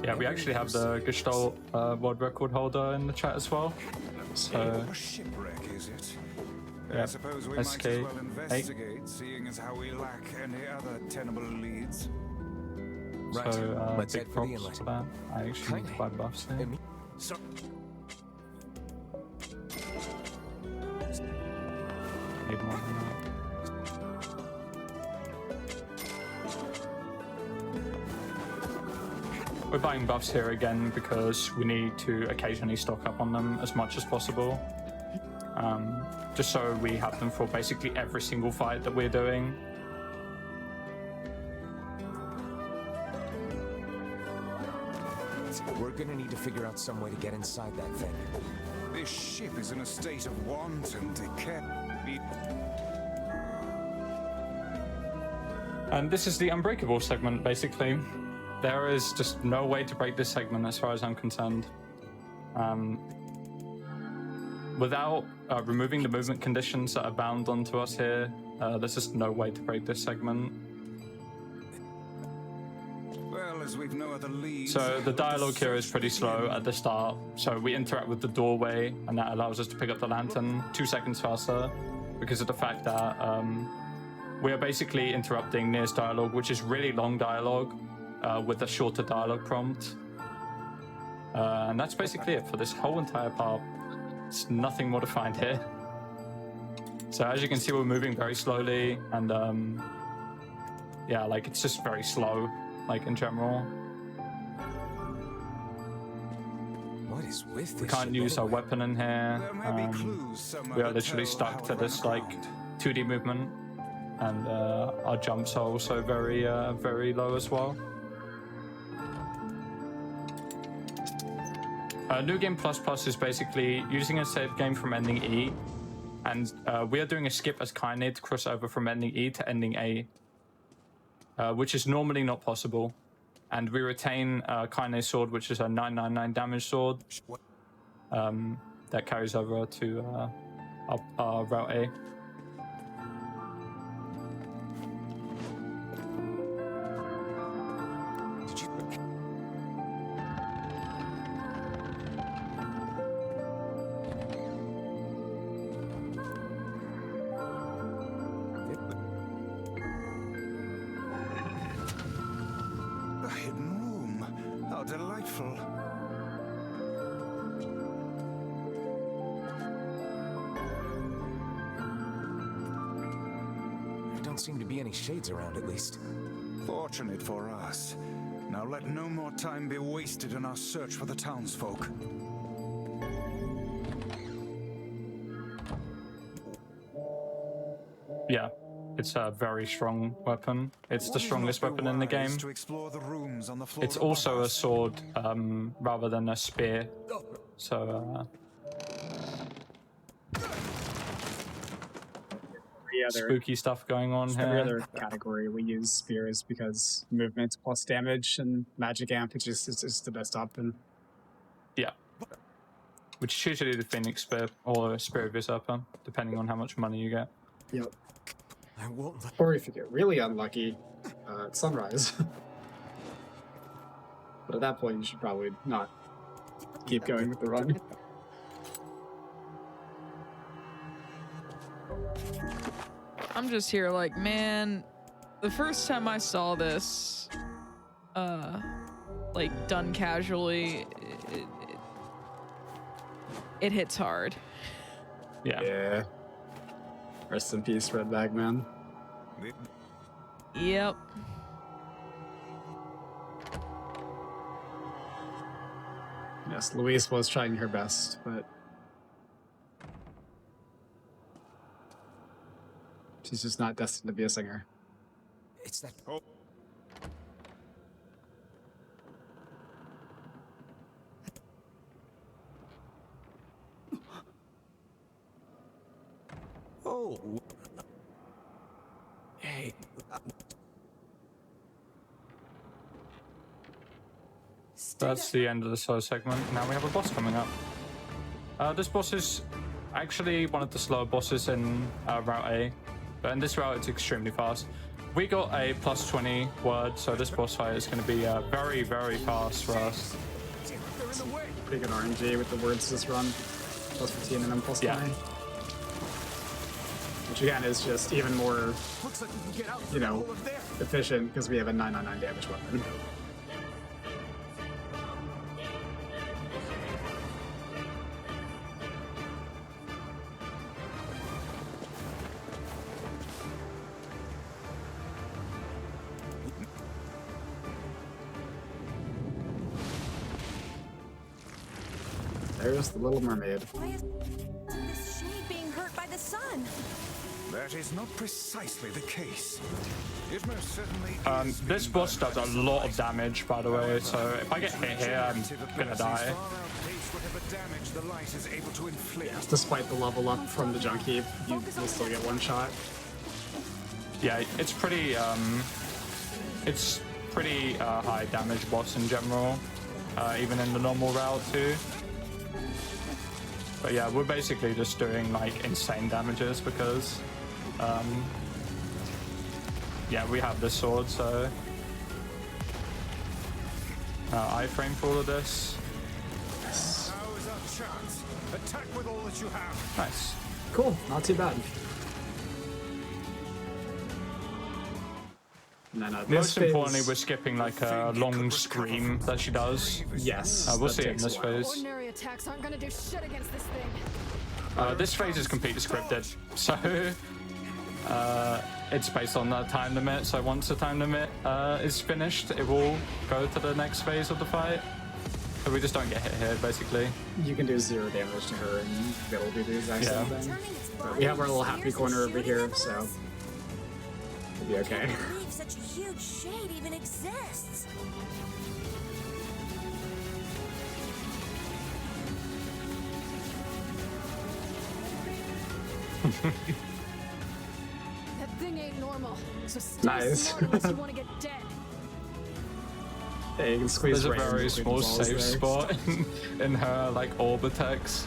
Yeah, we actually have the Gestalt world record holder in the chat as well. So, A shipwreck, is it? Yeah, I suppose we might as well SK8. investigate, seeing as how we lack any other tenable leads. Right. so Let's big head for the props inlet. for that. I actually need to buy buffs here. And me- So, need more than that. We're buying buffs here again because we need to occasionally stock up on them as much as possible. Just so we have them for basically every single fight that we're doing. We're gonna need to figure out some way to get inside that thing. This ship is in a state of wanton decay. And this is the unbreakable segment, basically. There is just no way to break this segment as far as I'm concerned. Without removing the movement conditions that are bound onto us here, there's just no way to break this segment. Well, as we've no other leads. So the dialogue here is pretty slow at the start. So we interact with the doorway, and that allows us to pick up the lantern 2 seconds faster because of the fact that we are basically interrupting NieR's dialogue, which is really long dialogue with a shorter dialogue prompt. And that's basically it for this whole entire part. There's nothing more to find here. So as you can see, we're moving very slowly, and yeah, like it's just very slow, like in general. What is with this? We can't use our weapon in here. There may be clues somewhere We are that literally tell stuck how to it this like unfolded. 2D movement, and our jumps are also very, very low as well. New Game Plus Plus is basically using a save game from ending E, and we are doing a skip as KniR to cross over from ending E to ending A, which is normally not possible. And we retain KniR's sword, which is a 999 damage sword that carries over to our Route A. A hidden room. How delightful. There don't seem to be any shades around, at least. Fortunate for us. Now let no more time be wasted in our search for the townsfolk. Yeah, it's a very strong weapon. It's the strongest weapon in the game. To explore the rooms on the floor It's above also a us. sword rather than a spear. So Every other, spooky stuff going on every here. other category we use spears because movement plus damage and magic amp is just the best option. Yeah. Which is usually the Phoenix Spear or a Spear of Usurper, depending on how much money you get. Yep. I won't let. Or if you get really unlucky, sunrise. But at that point, you should probably not keep going with the run. I'm just here like, man, the first time I saw this, like done casually, it hits hard. Yeah. Yeah. Rest in peace, Red Bag Man. Yep. Yes, Louise was trying her best, but she's just not destined to be a singer. It's that. Oh. Hey. That's the end of the solo segment. Now we have a boss coming up. This boss is actually one of the slower bosses in Route A, but in this route it's extremely fast. We got a plus 20 word, so this boss fight is going to be very, very fast for us. Pretty good RNG with the words this run. Plus 15 and then plus 9. Which again is just even more, you know, efficient because we have a 999 damage weapon. there's the Little Mermaid. Why is this shade being hurt by the sun? That is not precisely the case. It most certainly is This being boss burned does by a the lot of sunlight. damage, by the way, so if I get hit here, I'm gonna die. Whatever damage the light is able to inflict. Despite the level up from the Junkie, you'll still get one shot. Yeah, it's pretty high damage boss in general, even in the normal route too. But yeah, we're basically just doing like insane damages because, yeah, we have this sword, so iframe for all of this. Now is our chance. Attack with all that you have. Nice. Cool, not too bad. And then, this Most importantly, phase- we're skipping like a long scream that she does. Yes, We'll that see it in takes this a while. phase. Ordinary attacks aren't gonna do shit against this thing. This phase is completely scripted, so it's based on the time limit. So once the time limit is finished, it will go to the next phase of the fight. So we just don't get hit here, basically. You can do 0 damage to her and it'll do the exact same Yeah. thing. But we have our little happy corner over here, so it'll be okay. I can't believe such a huge shade even exists. That thing ain't normal. So stay Nice. smart unless you want to get dead. Yeah, you can squeeze There's a right very in small between the safe balls there. spot in her like Orbitex.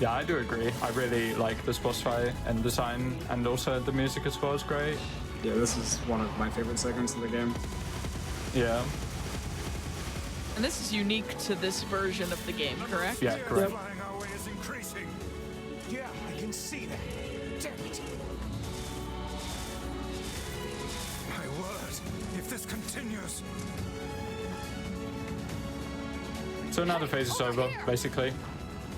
Yeah, I do agree. I really like this boss fight and design, and also the music as well is great. Yeah, this is one of my favorite segments of the game. Yeah, And this is unique to this version of the game, correct? yeah, correct. Flying our way is increasing. Yeah, I can see that. Damn it. My word, if this continues. So now the phase is over, basically.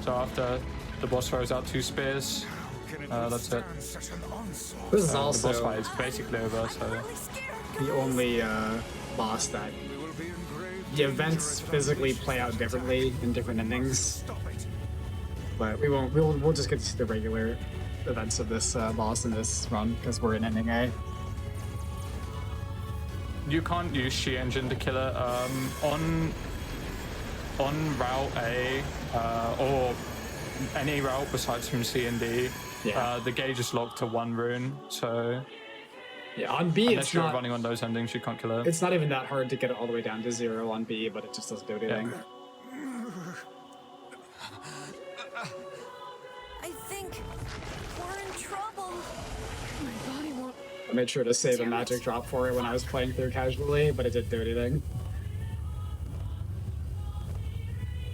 So after the boss throws out 2 spears, Can it that's it. withstand such an onslaught? This is The boss also fight is basically over, so Really scared. the only boss that We will be in grave the danger events if it physically unleashes play out that differently in different endings. Stop it. But we won't. We'll just get to the regular events of this boss in this run because we're in ending A. you can't use She Engine to kill it. On Route A, or any route besides from C and D, Yeah. the gauge is locked to 1 rune, so Yeah, on B unless it's you're not. running on those endings, you can't kill it. It's not even that hard to get it all the way down to 0 on B, but it just doesn't do anything. I think we're in trouble. My body won't. I made sure to save a magic drop for it when I was playing through casually, but it didn't do anything.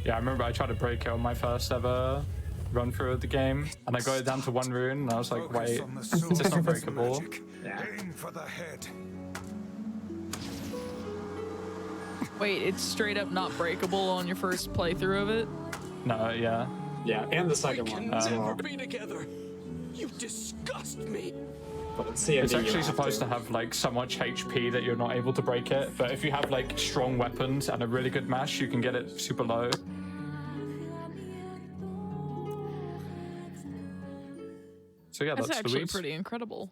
Yeah, I remember I tried to break it on my first ever run through of the game, and I got it down to 1 rune, and I was like, Focus wait, on the is source this not of this breakable? magic. Yeah. Aim for the head. Wait, it's straight up not breakable on your first playthrough of it? No, yeah. Yeah, and the second one as well. Be together. You disgust me. But it's C and It's D, you actually have supposed to have like so much HP that you're not able to break it, but if you have like strong weapons and a really good mash, you can get it super low. So yeah, That's that's actually Louise. pretty incredible.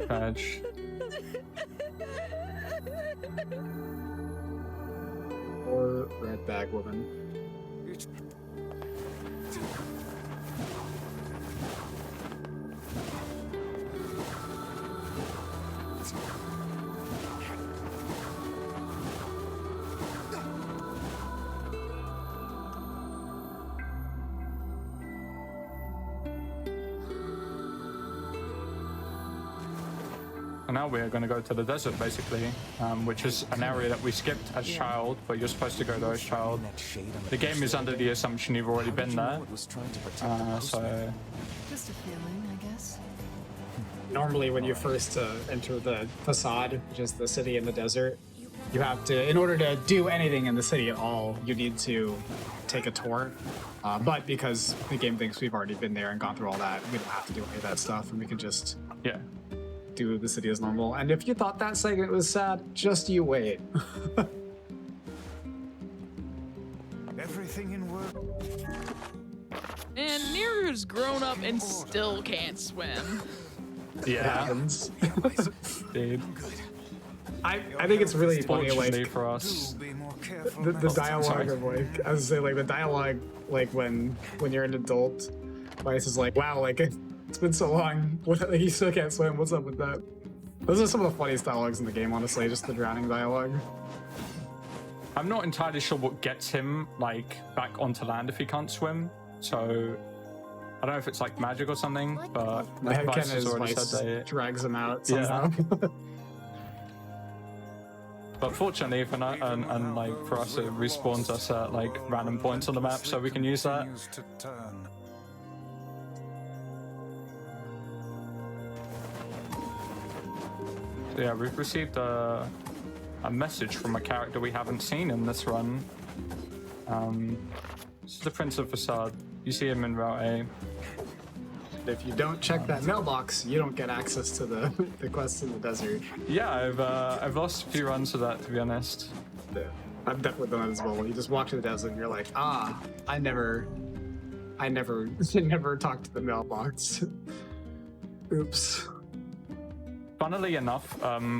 Badge. Or red bag woman. And now we're going to go to the desert, basically, which is an area that we skipped as child, but you're supposed to go there as child. That shade on The game is under the assumption you've already been there, It was trying to protect the house. so Just a feeling, I guess. Normally, when you first enter the facade, which is the city in the desert, you have to, in order to do anything in the city at all, you need to take a tour. But because the game thinks we've already been there and gone through all that, we don't have to do any of that stuff, and we can just do the city as normal. And if you thought that segment was sad, just you wait. Everything in work. And NieR has grown up and still can't swim. It happens. Dude. I think it's really funny, Fortunately like, for us. Be more careful. the dialogue of, like, I was saying, like, the dialogue, like, when you're an adult, Vice is like, wow, like, it's been so long, what, like, you still can't swim, what's up with that? Those are some of the funniest dialogues in the game, honestly, just the drowning dialogue. I'm not entirely sure what gets him like back onto land if he can't swim. So I don't know if it's like magic or something, but My headcanon Vice has is already Vice said that. drags him out somehow. But fortunately for now, and like for us, it respawns us at like random points on the map, so we can use that. Continues to turn. So yeah, we've received a message from a character we haven't seen in this run. This is the Prince of Facade. You see him in Route A. If you don't check that mailbox, you don't get access to the quests in the desert. Yeah, I've lost a few runs to that, to be honest. I've definitely done that as well. You just walk to the desert and you're like, ah, I never talked to the mailbox. Oops. Funnily enough,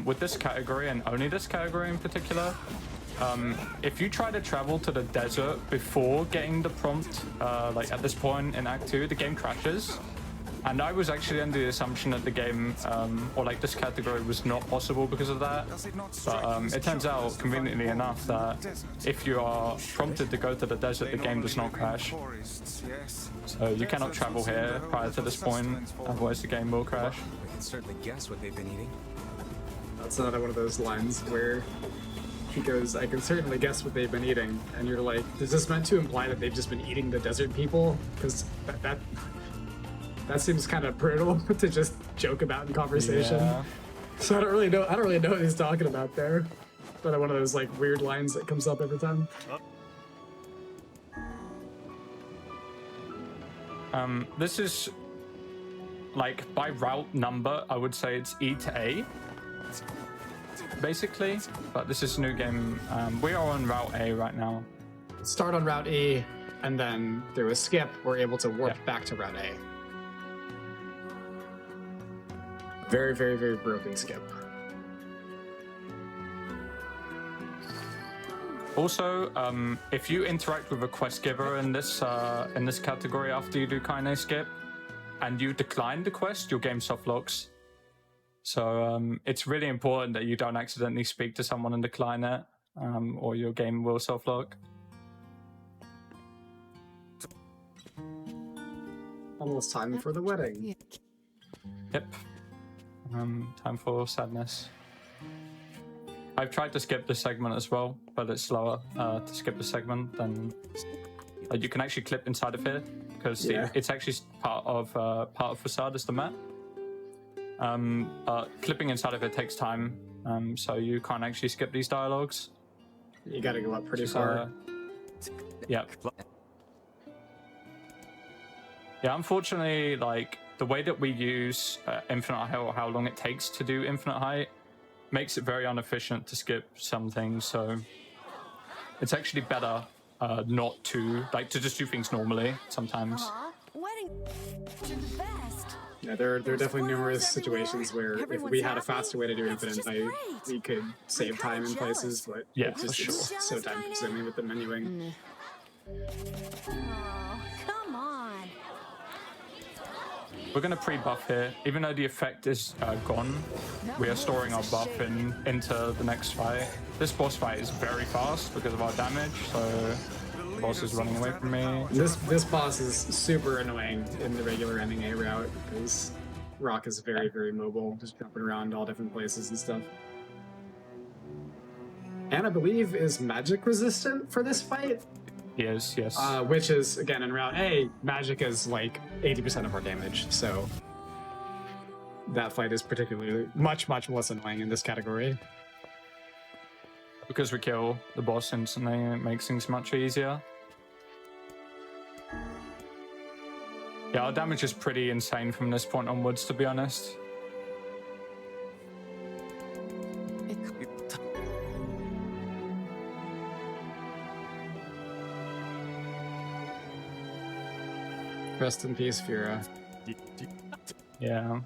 with this category, and only this category in particular, if you try to travel to the desert before getting the prompt, like at this point in Act 2, the game crashes. And I was actually under the assumption that the game, or like this category, was not possible because of that. But it turns out, conveniently enough, that if you are prompted to go to the desert, the game does not crash. So you cannot travel here prior to this point, otherwise the game will crash. We can certainly guess what they've been eating. That's another one of those lines where he goes, I can certainly guess what they've been eating. And you're like, is this meant to imply that they've just been eating the desert people? Because that seems kind of brutal to just joke about in conversation. Yeah. So I don't really know what he's talking about there. Another one of those like weird lines that comes up every time. This is like by route number, I would say it's E to A, basically. But this is a new game. We are on Route A right now. Start on Route E, and then through a skip, we're able to warp back to Route A. Very, very, very broken skip. Also, if you interact with a quest giver in this category after you do Kaine skip, and you decline the quest, your game soft locks. So it's really important that you don't accidentally speak to someone and decline it, or your game will soft lock. Almost time for the wedding. Yep. Time for sadness. I've tried to skip this segment as well, but it's slower to skip the segment than you can actually clip inside of here because it's actually part of Facade is the map. Clipping inside of it takes time, so you can't actually skip these dialogues. You gotta go up pretty far. Yeah. Yeah, unfortunately, like the way that we use infinite height, or how long it takes to do infinite height, makes it very inefficient to skip some things. So it's actually better not to to just do things normally sometimes. Wedding are the best. Yeah, there are definitely numerous situations where if we had a faster way to do infinite height, we could save time in places, but it's just it's so time consuming with the menuing. Oh, come on. We're going to pre-buff here. Even though the effect is gone, we are storing our buff into the next fight. This boss fight is very fast because of our damage, so the boss is running away from me. This boss is super annoying in the regular ending A route because Rock is very, very mobile, just jumping around all different places and stuff. And I believe is magic resistant for this fight. He is, yes. Which is, again, in Route A, magic is like 80% of our damage, so that fight is particularly much, much less annoying in this category. because we kill the boss instantly, it makes things much easier. Yeah, our damage is pretty insane from this point onwards, to be honest. Rest in peace, Fira. Yeah.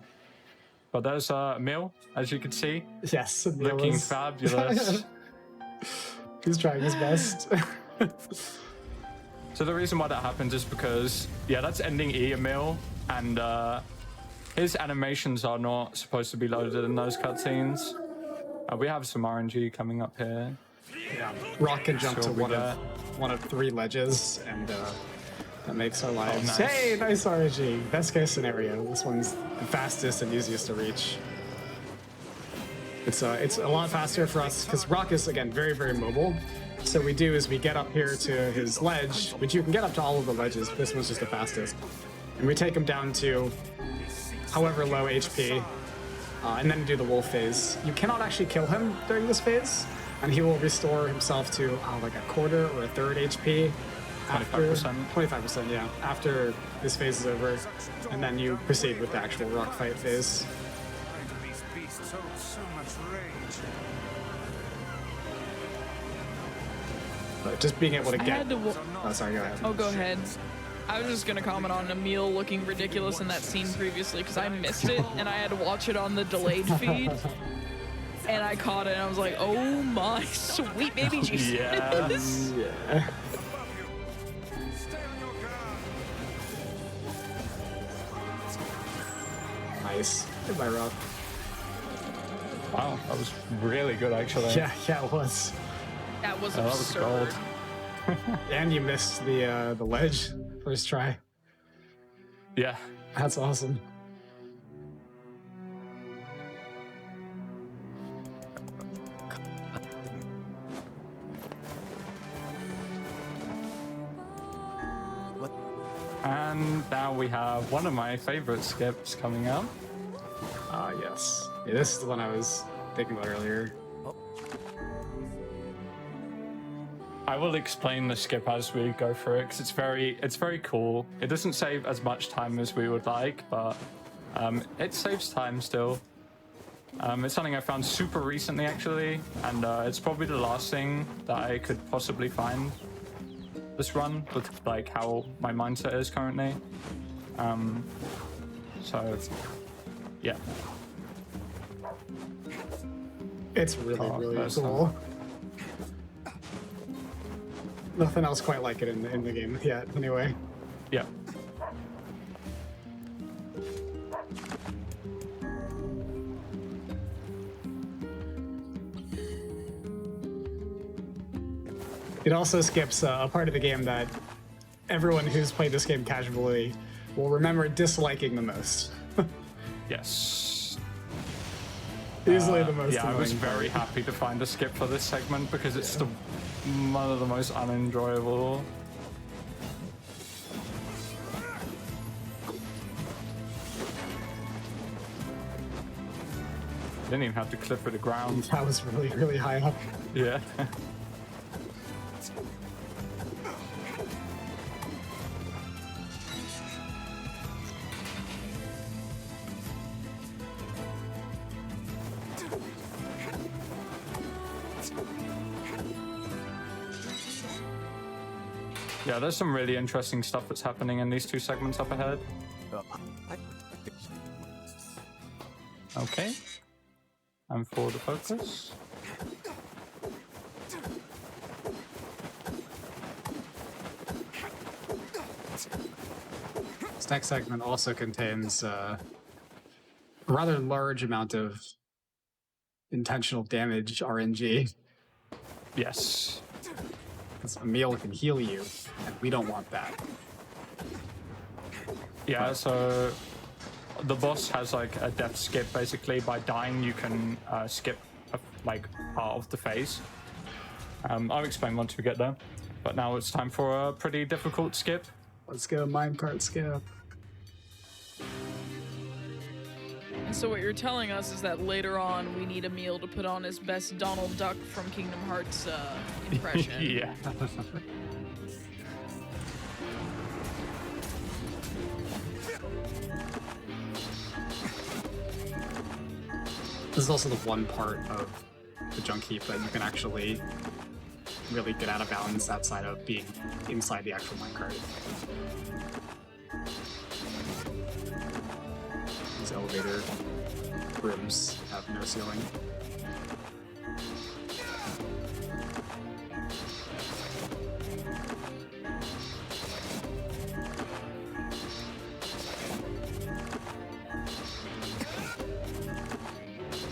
But there's Emil, as you can see, Yes, looking fabulous. He's trying his best. So the reason why that happens is because, yeah, that's ending E Emil, and his animations are not supposed to be loaded in those cutscenes. We have some RNG coming up here. Yeah. Rock can jump So to one of 3 ledges, and that makes our lives. nice. Hey, nice RNG. Best case scenario. This one's the fastest and easiest to reach. It's a lot faster for us because Rock is, again, very, very mobile. So what we do is we get up here to his ledge, which you can get up to all of the ledges, but this one's just the fastest. And we take him down to however low HP, and then do the wolf phase. You cannot actually kill him during this phase, and he will restore himself to like a quarter or a third HP. 25%. 25%, yeah. After this phase is over, and then you proceed with the actual rock fight phase. These beasts hold so much rage. But just being able to I get. had to. Oh, sorry, go ahead. Oh, go ahead. I was just gonna comment on Emil looking ridiculous in that scene previously because I missed it and I had to watch it on the delayed feed. And I caught it and I was like, oh my sweet baby Jesus. Yeah. Yeah. Nice. Goodbye, Rock. Wow, that was really good, actually. Yeah, it was. That was that was absurd. gold. And you missed the ledge first try. Yeah. That's awesome. And now we have one of my favorite skips coming up. Ah, yes. Yeah, this is the one I was thinking about earlier. I will explain the skip as we go through it because it's very cool. It doesn't save as much time as we would like, but it saves time still. It's something I found super recently actually, and it's probably the last thing that I could possibly find this run with like how my mindset is currently. So yeah. It's really, Oh, really that's cool. Nothing else quite like it in the game yet, anyway. Yeah. It also skips a part of the game that everyone who's played this game casually will remember disliking the most. Yes. Easily the most Yeah, I was annoying very part. happy to find a skip for this segment because it's one of the most unenjoyable. Didn't even have to clip through the ground. That was really, really high up. Yeah. Yeah, there's some really interesting stuff that's happening in these two segments up ahead. Okay. And forward focus. This next segment also contains a rather large amount of intentional damage RNG. Yes. Because Emil can heal you, and we don't want that. Yeah, so the boss has like a death skip basically. By dying, you can skip like part of the phase. I'll explain once we get there. But now it's time for a pretty difficult skip. Let's go minecart skip. So what you're telling us is that later on we need Emil to put on his best Donald Duck from Kingdom Hearts impression. Yeah. This is also the one part of the junk heap that you can actually really get out of balance outside of being inside the actual minecart. These elevator rooms have no ceiling.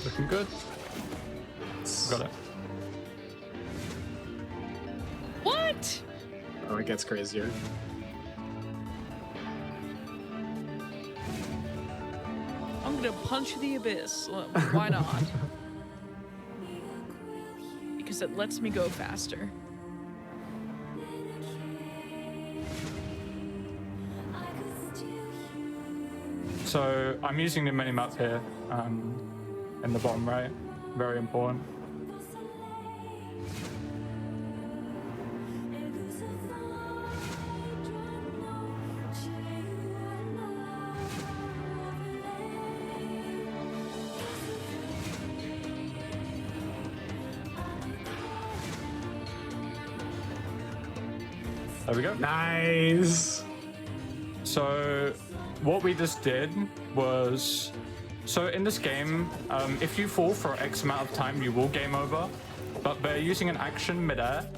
Looking good. Got it. What? Oh, it gets crazier. I'm gonna punch the abyss. Why not? Because it lets me go faster. So I'm using the minimap here in the bottom right. Very important. There we go. Nice! So what we just did was, so in this game, if you fall for X amount of time, you will game over. But by using an action midair,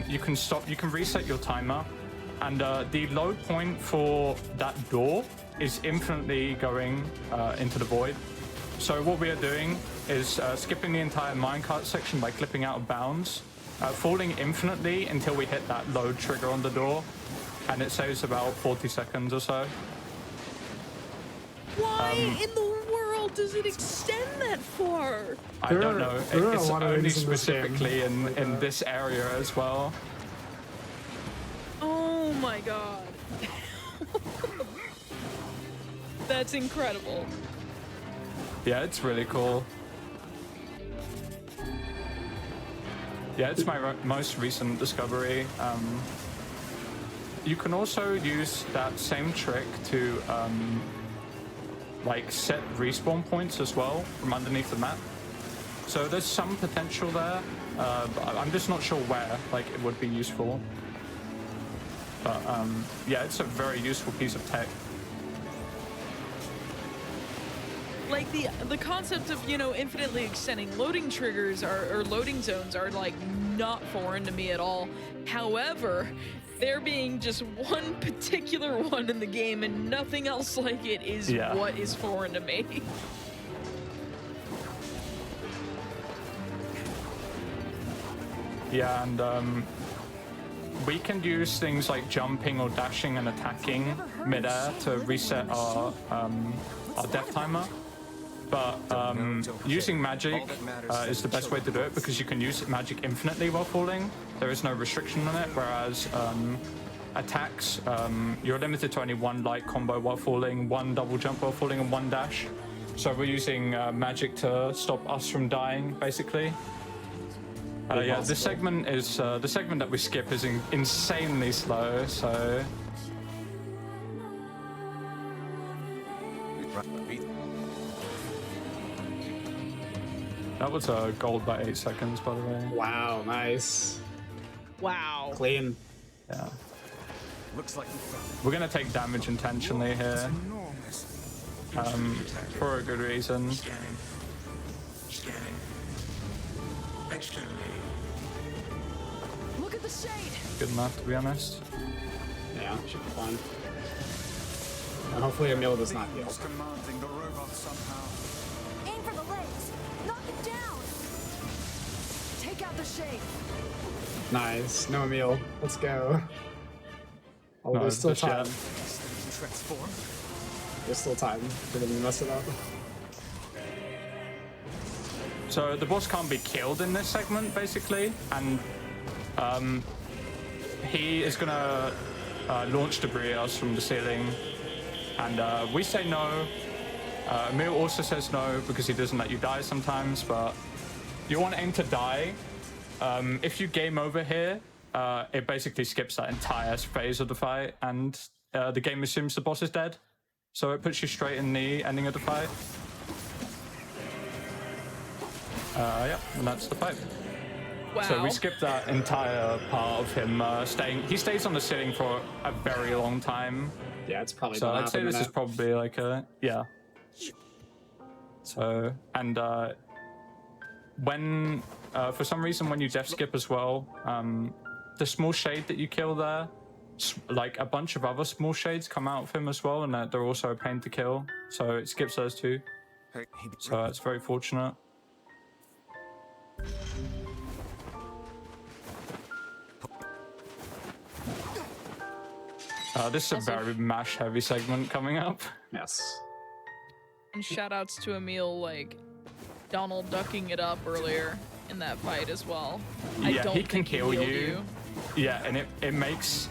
you can stop, you can reset your timer. And the load point for that door is infinitely going into the void. So what we are doing is skipping the entire minecart section by clipping out of bounds, falling infinitely until we hit that load trigger on the door, and it saves about 40 seconds or so. Why in the world does it extend that far? I don't know. It's a lot of only things in this game. specifically in this area as well. Oh my god. That's incredible. Yeah, it's really cool. Yeah, it's my most recent discovery. You can also use that same trick to like set respawn points as well from underneath the map. So there's some potential there, but I'm just not sure where like it would be useful. But yeah, it's a very useful piece of tech. Like the concept of, you know, infinitely extending loading triggers or loading zones are like not foreign to me at all. However, there being just one particular one in the game and nothing else like it is what is foreign to me. Yeah, and we can use things like jumping or dashing and attacking midair to reset our death timer. But using magic is the best way to do it because you can use magic infinitely while falling. There is no restriction on it, whereas attacks, you're limited to only one light combo while falling, one double jump while falling, and one dash. So we're using magic to stop us from dying, basically. Yeah, this segment is the segment that we skip is insanely slow. So. That was a gold by 8 seconds, by the way. Wow, nice. Wow. Clean. Yeah. Looks like we're gonna take damage intentionally here. For a good reason. Look at the shade. Good enough, to be honest. Yeah, should be fun. And hopefully Emil does not heal. Commanding the robot somehow. Aim for the legs. Knock it down. Take out the shade. Nice. No Emil. Let's go. Oh, No, there's still just yet. time. transform. There's still time for them to mess it up. So the boss can't be killed in this segment, basically, and he is gonna launch debris at us from the ceiling, and we say no, Emil also says no because he doesn't let you die sometimes, but you want to aim to die. If you game over here, it basically skips that entire phase of the fight, and the game assumes the boss is dead. So it puts you straight in the ending of the fight. Yeah, and that's the fight. Wow. So we skipped that entire part of him staying. He stays on the ceiling for a very long time. Yeah, it's probably. So I'd say this is probably like a So and when for some reason when you death skip as well, the small shade that you kill there, like a bunch of other small shades come out of him as well, and they're also a pain to kill. So it skips those too. So it's very fortunate. This is a very mash-heavy segment coming up. Yes. And shoutouts to Emil, like Donald ducking it up earlier in that fight as well. Yeah, he can kill you. Yeah, and it makes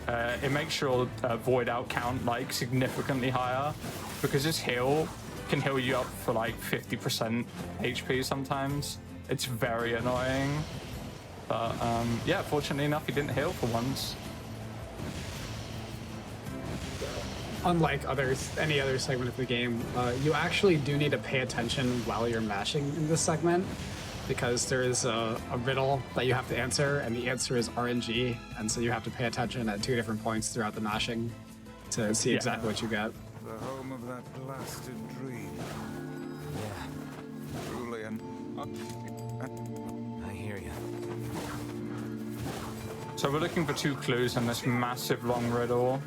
your void out count like significantly higher because his heal can heal you up for like 50% HP sometimes. It's very annoying. But yeah, fortunately enough, he didn't heal for once. Unlike any other segment of the game, you actually do need to pay attention while you're mashing in this segment, because there is a riddle that you have to answer, and the answer is RNG, and so you have to pay attention at 2 different points throughout the mashing to see exactly what you get. The home of that blasted dream. Yeah. Truly I hear you. So we're looking for 2 clues in this massive long riddle.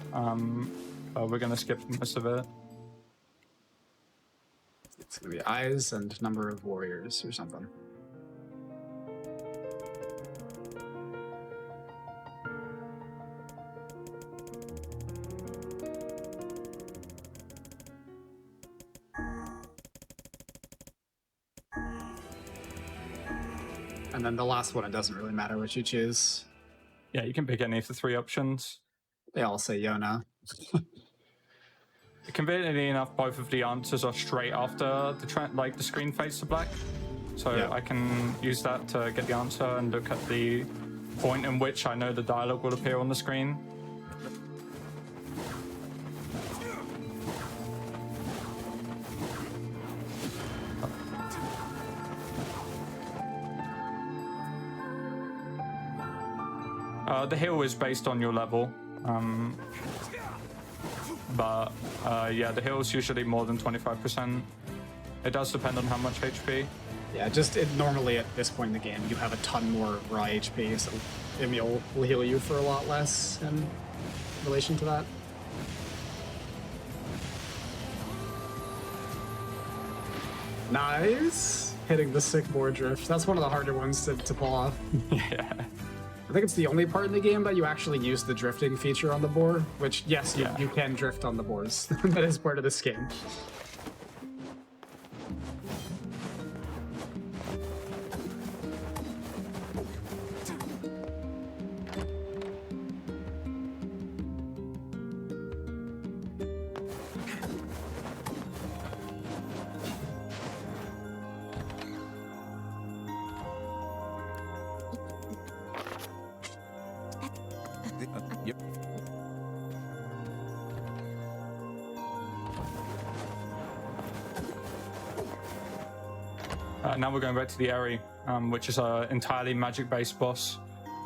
We're gonna skip most of it. It's gonna be eyes and number of warriors or something. And then the last one, it doesn't really matter what you choose. Yeah, you can pick any of the 3 options. They all say Yona. Conveniently enough, both of the answers are straight after the screen fades to black. So Yeah. I can use that to get the answer and look at the point in which I know the dialogue will appear on the screen. The heal is based on your level. But yeah, the heal is usually more than 25%. It does depend on how much HP. Yeah, normally at this point in the game, you have a ton more raw HP, so Emil will heal you for a lot less in relation to that. Nice! Hitting the sick board drift. That's one of the harder ones to pull off. Yeah. I think it's the only part in the game that you actually use the drifting feature on the board, which, yes, you can drift on the boards. That is part of this game. Yep. Now we're going back to the Eri, which is an entirely magic-based boss.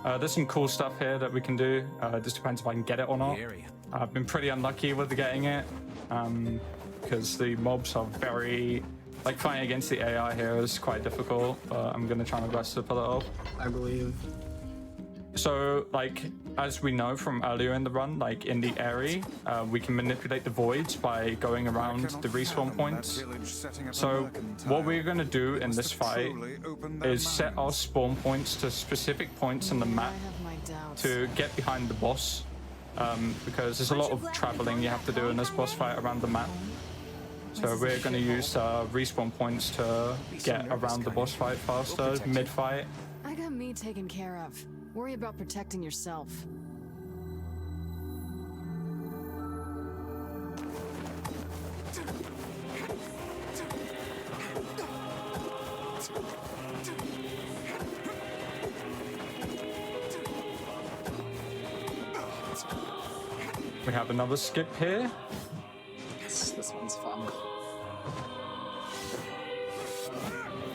There's some cool stuff here that we can do. Just depends if I can get it or not. I've been pretty unlucky with getting it, because the mobs are very... Like, fighting against the AI here is quite difficult, but I'm going to try my best to pull it off. I believe. So, like, as we know from earlier in the run, like in the Eri, we can manipulate the voids by going around the respawn points. So, what we're going to do in this fight is set our spawn points to specific points in the map to get behind the boss, because there's a lot of traveling you have to do in this boss fight around the map. So we're going to use respawn points to get around the boss fight faster, mid-fight. I got me taken care of. Worry about protecting yourself. We have another skip here. This one's fun.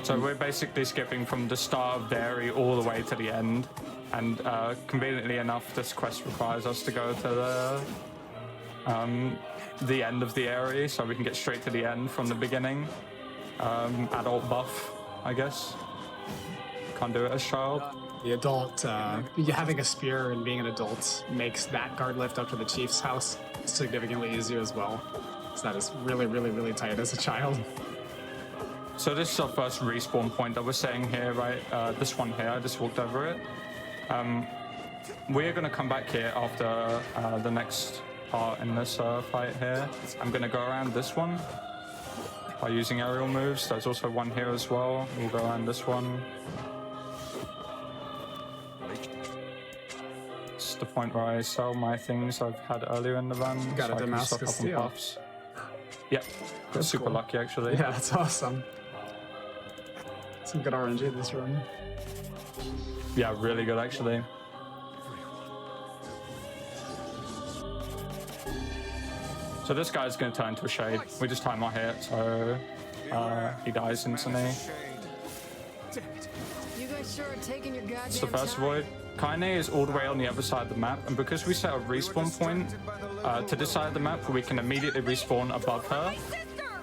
So we're basically skipping from the start of the area all the way to the end. And conveniently enough, this quest requires us to go to the end of the area, so we can get straight to the end from the beginning. Adult buff, I guess. Can't do it as child. The adult, having a spear and being an adult makes that guard lift up to the chief's house significantly easier as well. So that is really, really, really tight as a child. So this is our first respawn point that we're saying here, right? This one here, I just walked over it. We're gonna come back here after the next part in this fight here. I'm gonna go around this one by using aerial moves. There's also one here as well. We'll go around this one. It's the point where I sell my things I've had earlier in the run. Got so a I can Damascus stock up on steel. buffs. Yep, got super cool. lucky actually. Yeah, that's awesome. Some good RNG this run. Yeah, really good actually. So this guy's going to turn into a shade. We just time our hit, so he dies instantly. You guys sure are taking your goddamn It's the first time. void. KnieR is all the way on the other side of the map, and because we set a respawn point to this side of the map, we can immediately respawn above her,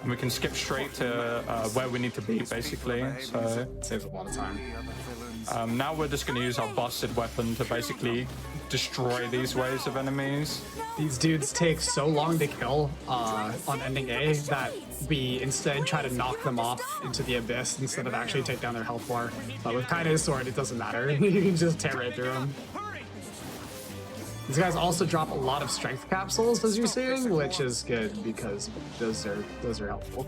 and we can skip straight to where we need to be, basically. So Saves a lot of time. now we're just going to use our busted weapon to basically destroy these waves of enemies. These dudes take so long to kill on ending A that we instead try to knock them off into the abyss instead of actually take down their health bar. But with KnieR's sword, it doesn't matter. You can just tear right through them. These guys also drop a lot of strength capsules, as you're seeing, which is good because those are helpful.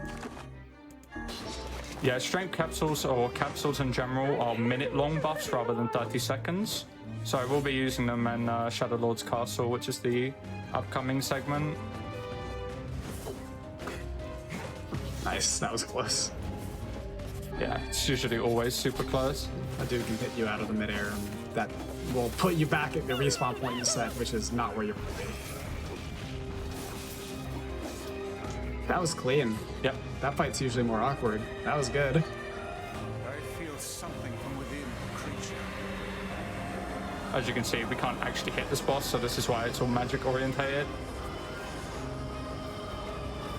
Yeah, strength capsules or capsules in general are minute-long buffs rather than 30 seconds. So I will be using them in Shadow Lord's Castle, which is the upcoming segment. Nice, that was close. Yeah, it's usually always super close. A dude can hit you out of the midair, and that will put you back at the respawn point you set, which is not where you're going to be. That was clean. Yep. That fight's usually more awkward. That was good. I feel something from within, creature. As you can see, we can't actually hit this boss, so this is why it's all magic orientated.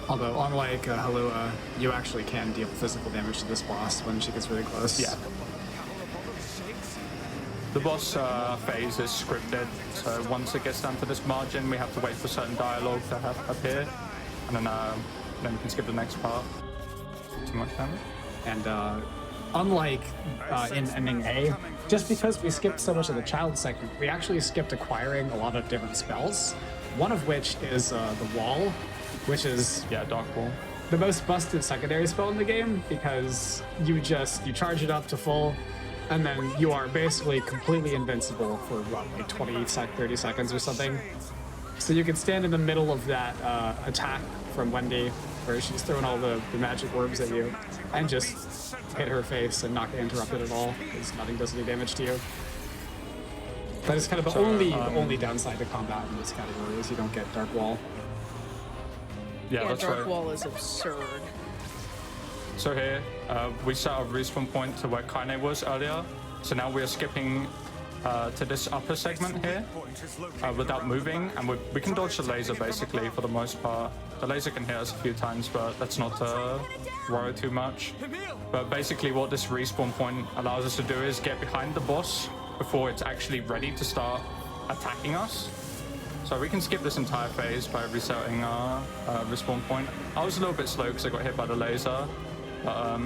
Although, unlike Halua, you actually can deal physical damage to this boss when she gets really close. Yeah. The boss phase is scripted, so once it gets down to this margin, we have to wait for certain dialogue to appear, and then we can skip the next part. Too much damage. And unlike in ending A, just because we skipped so much of the child segment, we actually skipped acquiring a lot of different spells. One of which is the wall, which is Dark Wall. the most busted secondary spell in the game because you charge it up to full, and then you are basically completely invincible for what, like 30 seconds or something. So you can stand in the middle of that attack from Wendy, where she's throwing all the magic orbs at you, and just hit her face and not get interrupted at all, because nothing does any damage to you. That is kind of the only downside to combat in this category, is you don't get Dark Wall. Yeah, Yeah, that's Dark right. Wall is absurd. So here, we set our respawn point to where KnieR was earlier. So now we are skipping to this upper segment here without moving, and we can dodge the laser basically for the most part. The laser can hit us a few times, but that's not to worry too much. But basically what this respawn point allows us to do is get behind the boss before it's actually ready to start attacking us. So we can skip this entire phase by resetting our respawn point. I was a little bit slow because I got hit by the laser, but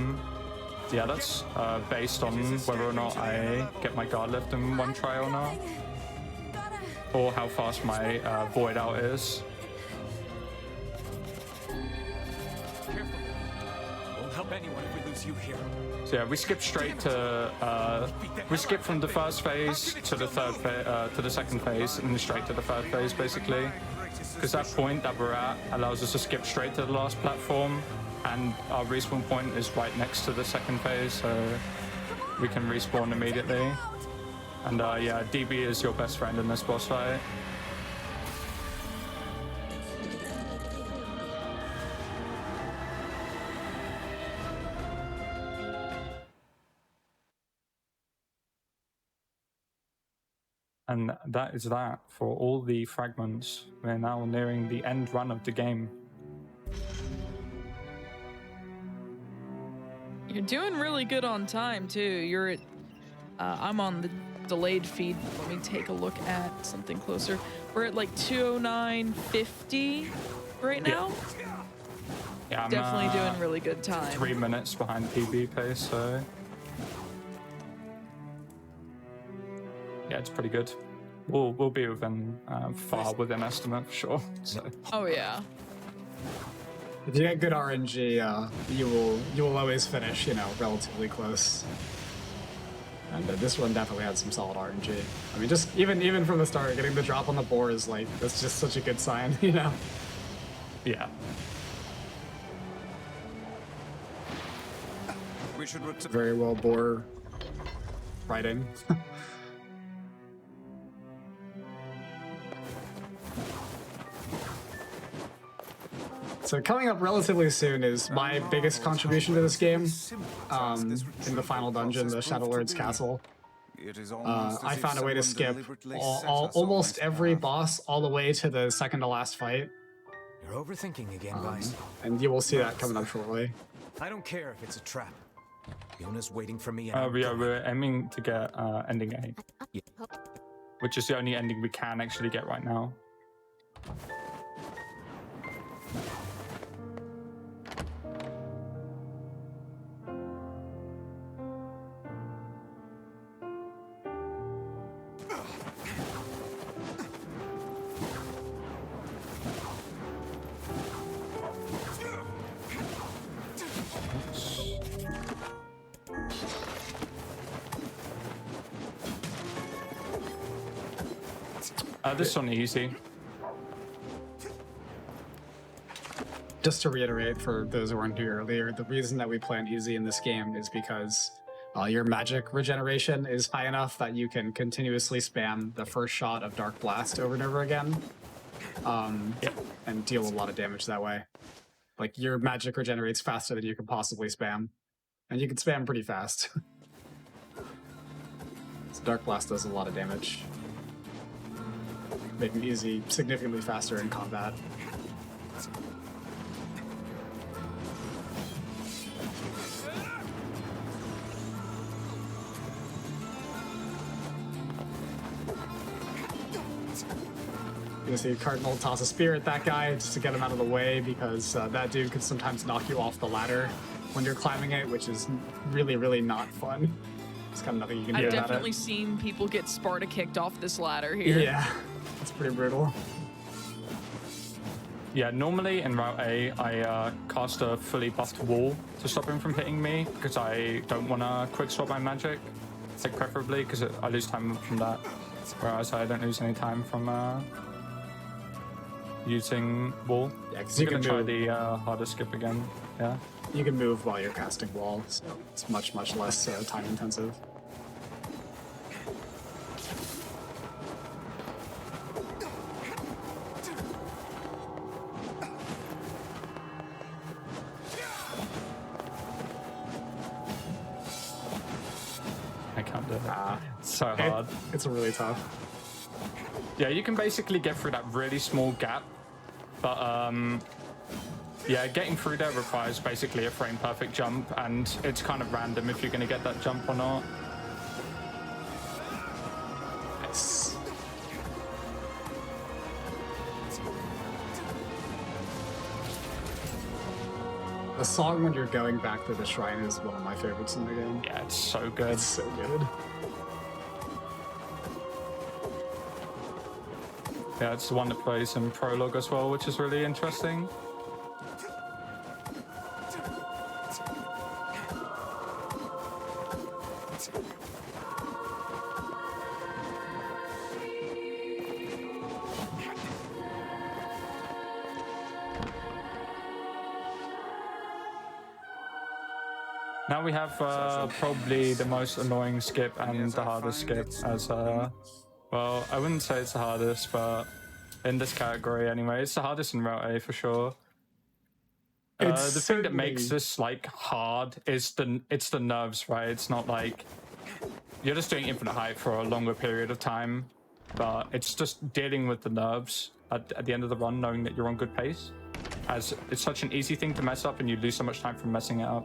yeah, that's based on whether or not I get my guard lift in one try or not, or how fast my void out is. Won't help anyone if we lose you here. So yeah, we skip straight to we skip from the first phase to the to the second phase, and then straight to the third phase basically, because that point that we're at allows us to skip straight to the last platform, and our respawn point is right next to the second phase, so we can respawn immediately. And yeah, DB is your best friend in this boss fight. And that is that for all the fragments. We're now nearing the end run of the game. You're doing really good on time too. You're at, I'm on the delayed feed. Let me take a look at something closer. We're at like 209.50 right now. Yeah, I'm Definitely doing really good time. 3 minutes behind PB pace, so yeah, it's pretty good. We'll be within far within estimate for sure. So. Oh yeah. If you get good RNG, you will always finish, you know, relatively close. And this one definitely had some solid RNG. I mean, just even from the start, getting the drop on the boar is like, that's just such a good sign, you know? Yeah. We should Very well boar riding. So coming up relatively soon is my biggest contribution to this game. In the final dungeon, the Shadow Lord's Castle. I found a way to skip almost every boss all the way to the second to last fight. You're overthinking again, guys. And you will see that coming up shortly. I don't care if it's a trap. Fiona's waiting for me. Yeah, we're aiming to get ending 8. Yeah. Which is the only ending we can actually get right now. This one easy. Just to reiterate for those who weren't here earlier, the reason that we play on easy in this game is because your magic regeneration is high enough that you can continuously spam the first shot of Dark Blast over and over again, and deal a lot of damage that way. Like, your magic regenerates faster than you can possibly spam, and you can spam pretty fast. So Dark Blast does a lot of damage, making easy significantly faster in combat. You see Cardinal toss a spear at that guy just to get him out of the way, because that dude could sometimes knock you off the ladder when you're climbing it, which is really, really not fun. It's kind of nothing you can do I've about definitely it. seen people get Sparta kicked off this ladder here. Yeah, it's pretty brutal. Yeah, normally in Route A, I cast a fully buffed wall to stop him from hitting me, because I don't want to quick swap my magic, like preferably, because I lose time from that, whereas I don't lose any time from using wall. Yeah, because I'm you gonna can try move. the harder skip again. Yeah. You can move while you're casting wall, so it's much, much less time intensive. I can't do it. It's so hard. It's really tough. Yeah, you can basically get through that really small gap, but yeah, getting through there requires basically a frame perfect jump, and it's kind of random if you're going to get that jump or not. Nice. The song when you're going back to the shrine is one of my favorites in the game. Yeah, it's so good. It's so good. Yeah, it's the one that plays in Prologue as well, which is really interesting. Now we have probably the most annoying skip and the hardest skip as well, I wouldn't say it's the hardest, but in this category anyway, it's the hardest in Route A for sure. The thing that makes this like hard is it's the nerves, right? It's not like you're just doing infinite height for a longer period of time, but it's just dealing with the nerves at the end of the run, knowing that you're on good pace. As it's such an easy thing to mess up, and you lose so much time from messing it up.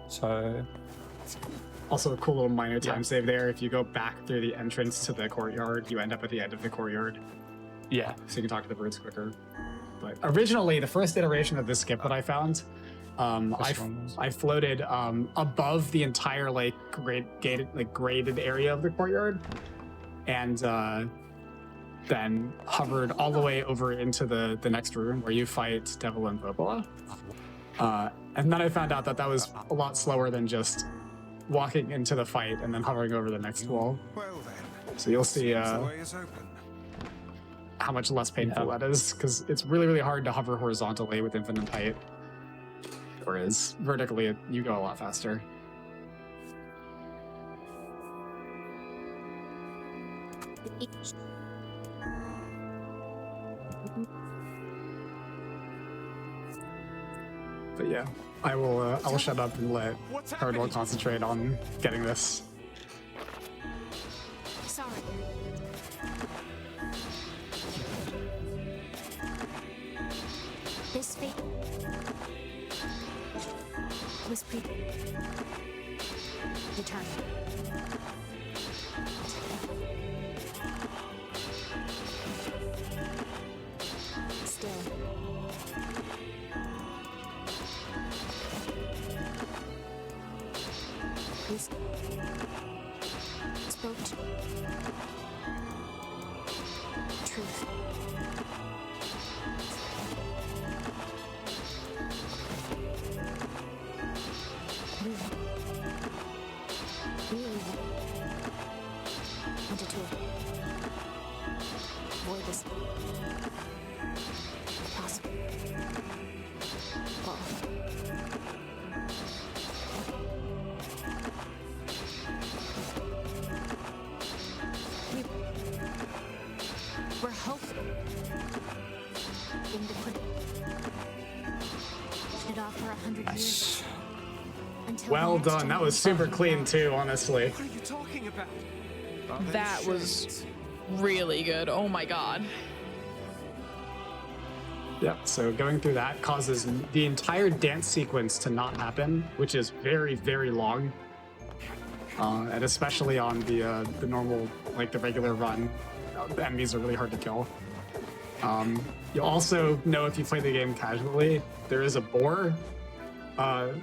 So, also a cool little minor time save there. If you go back through the entrance to the courtyard, you end up at the end of the courtyard. Yeah. So you can talk to the birds quicker. But originally, the first iteration of this skip that I found, I floated above the entire like graded area of the courtyard, and then hovered all the way over into the next room where you fight Devil and Popola. And then I found out that was a lot slower than just walking into the fight and then hovering over the next wall. Well then. So you'll see The way is open. how much less painful that is, because it's really, really hard to hover horizontally with infinite height. Whereas vertically, you go a lot faster. But yeah, I will shut up and let Cardinal concentrate on getting this. Sorry. This fate was determined. Still. This spoke to truth. Really wanted to avoid this possible. Well, we're hoping to put it off for 100 years. Well done. That was super clean too, honestly. What are you talking about? That was really good. Oh my god. Yep, so going through that causes the entire dance sequence to not happen, which is very, very long. And especially on the normal, like the regular run, the enemies are really hard to kill. You'll also know if you play the game casually, there is a boar oh,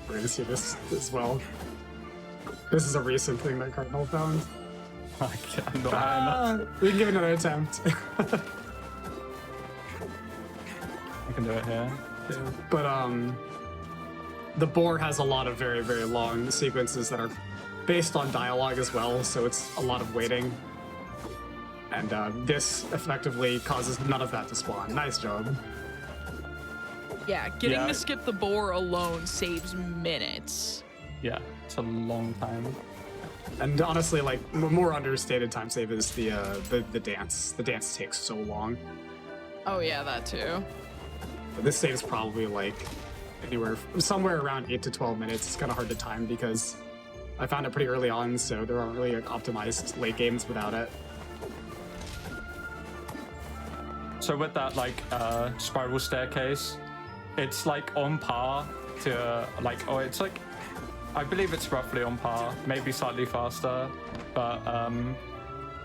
we're gonna see this as well. This is a recent thing that Cardinal found. We can give it another attempt. I can do it here. Yeah. But the boar has a lot of very, very long sequences that are based on dialogue as well, so it's a lot of waiting. And this effectively causes none of that to spawn. Nice job. Yeah, getting to skip the boar alone saves minutes. Yeah, it's a long time. And honestly, like, more understated time save is the dance. The dance takes so long. Oh yeah, that too. But this saves probably like somewhere around 8 to 12 minutes. It's kind of hard to time because I found it pretty early on, so there aren't really like, optimized late games without it. So with that like spiral staircase, it's like on par to it's like, I believe it's roughly on par, maybe slightly faster, but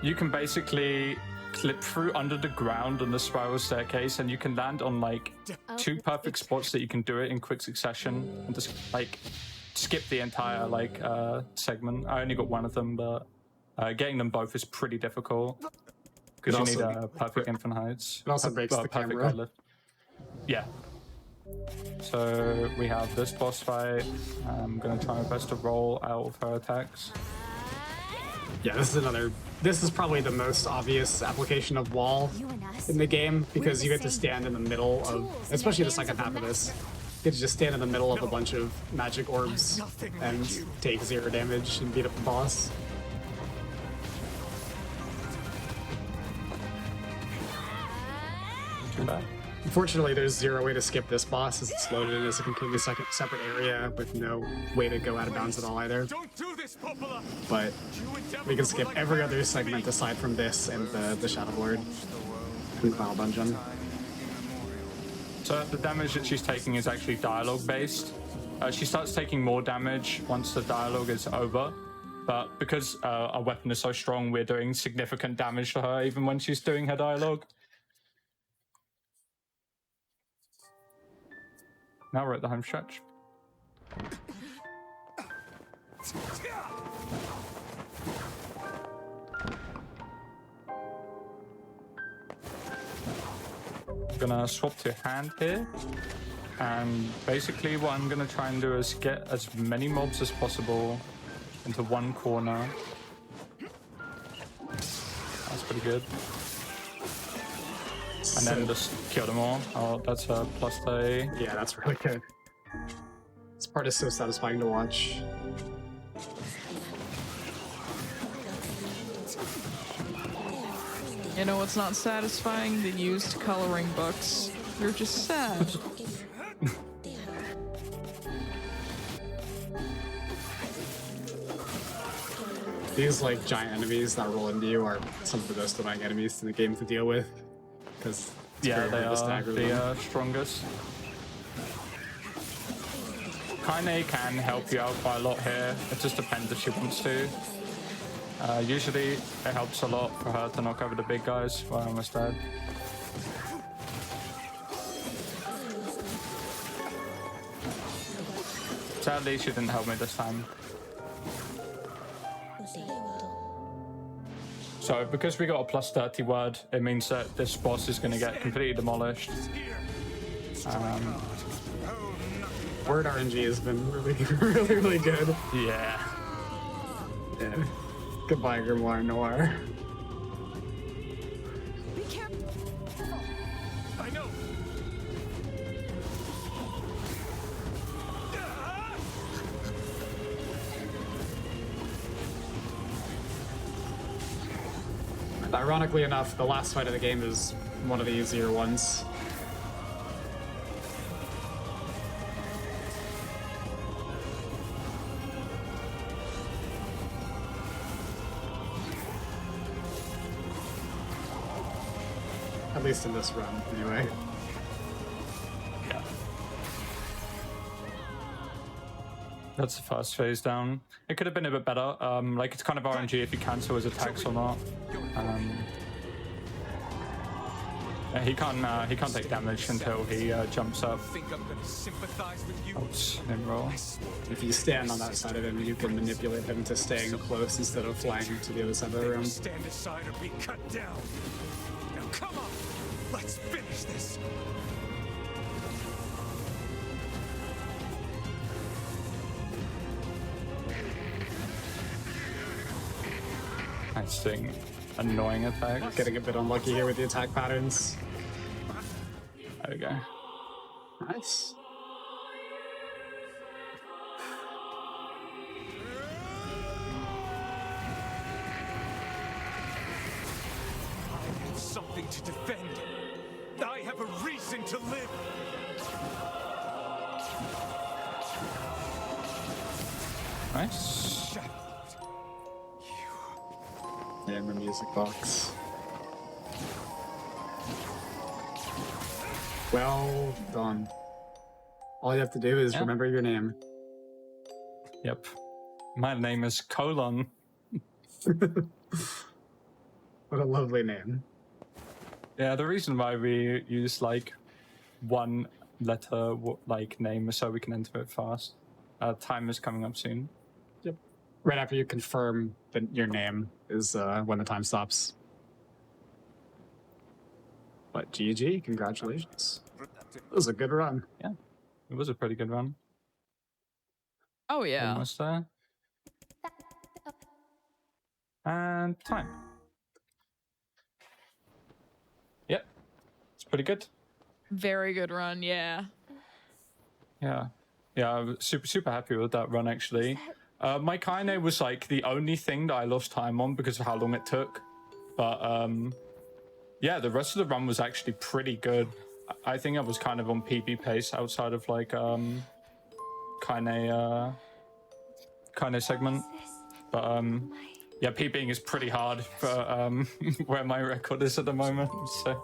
you can basically clip through under the ground on the spiral staircase, and you can land on like 2 perfect spots that you can do it in quick succession and just like skip the entire like segment. I only got one of them, but getting them both is pretty difficult because you need perfect infinite heights. It also breaks the camera. Godlift. Yeah. So we have this boss fight. I'm gonna try my best to roll out of her attacks. Yeah, this is probably the most obvious application of wall in the game because you get to stand in the middle of, especially the second half of this, Get to just stand in the middle of a bunch of magic orbs and take 0 damage and beat up the boss. Too bad. Unfortunately, there's 0 way to skip this boss as it's loaded in as a completely separate area with no way to go out of bounds at all either. Don't do this, Popola! But we can skip every other segment aside from this and the Shadow Lord and the final dungeon. So the damage that she's taking is actually dialogue based. She starts taking more damage once the dialogue is over, but because our weapon is so strong, we're doing significant damage to her even when she's doing her dialogue. Now we're at the home stretch. Gonna swap to hand here, and basically what I'm gonna try and do is get as many mobs as possible into one corner. That's pretty good. And then just kill them all. Oh, that's a +3. Yeah, that's really good. This part is so satisfying to watch. You know what's not satisfying? The used coloring books. They're just sad. These like giant enemies that roll into you are some of the most annoying enemies in the game to deal with. Because yeah, they are the strongest. Kaine can help you out quite a lot here. It just depends if she wants to. Usually it helps a lot for her to knock over the big guys. Well, I almost died. Sadly, she didn't help me this time. So because we got a +30 word, it means that this boss is going to get completely demolished. Word RNG has been really, really good. Yeah. Yeah. Goodbye, Grimoire Noir. Be careful. I know! And ironically enough, the last fight of the game is one of the easier ones. At least in this run, anyway. Yeah. That's the first phase down. It could have been a bit better. Like it's kind of RNG if you cancel his attacks or not. Yeah, he can't take damage until he jumps up. Think I'm gonna sympathize with you? Oops, him roll. If you stand on that side of him, you can manipulate him to staying close instead of flying to the other side of the room. Stand aside or be cut down. Now come on, let's finish this. Nice thing. Annoying attack. Getting a bit unlucky here with the attack patterns. There we go. Nice. I have something to defend. I have a reason to live. Nice. And the music box. Well done. All you have to do is remember your name. Yep. My name is Colon. What a lovely name. Yeah, the reason why we use like one letter like name is so we can enter it fast. Time is coming up soon. Yep. Right after you confirm that your name is when the time stops. But GG, congratulations. It was a good run. Yeah, it was a pretty good run. Oh yeah. Almost there. And time. Yep, it's pretty good. Very good run, yeah. Yeah, I was super happy with that run actually. My Kaine was like the only thing that I lost time on because of how long it took, but yeah, the rest of the run was actually pretty good. I think I was kind of on PB pace outside of like Kaine segment, but yeah, PBing is pretty hard for where my record is at the moment. So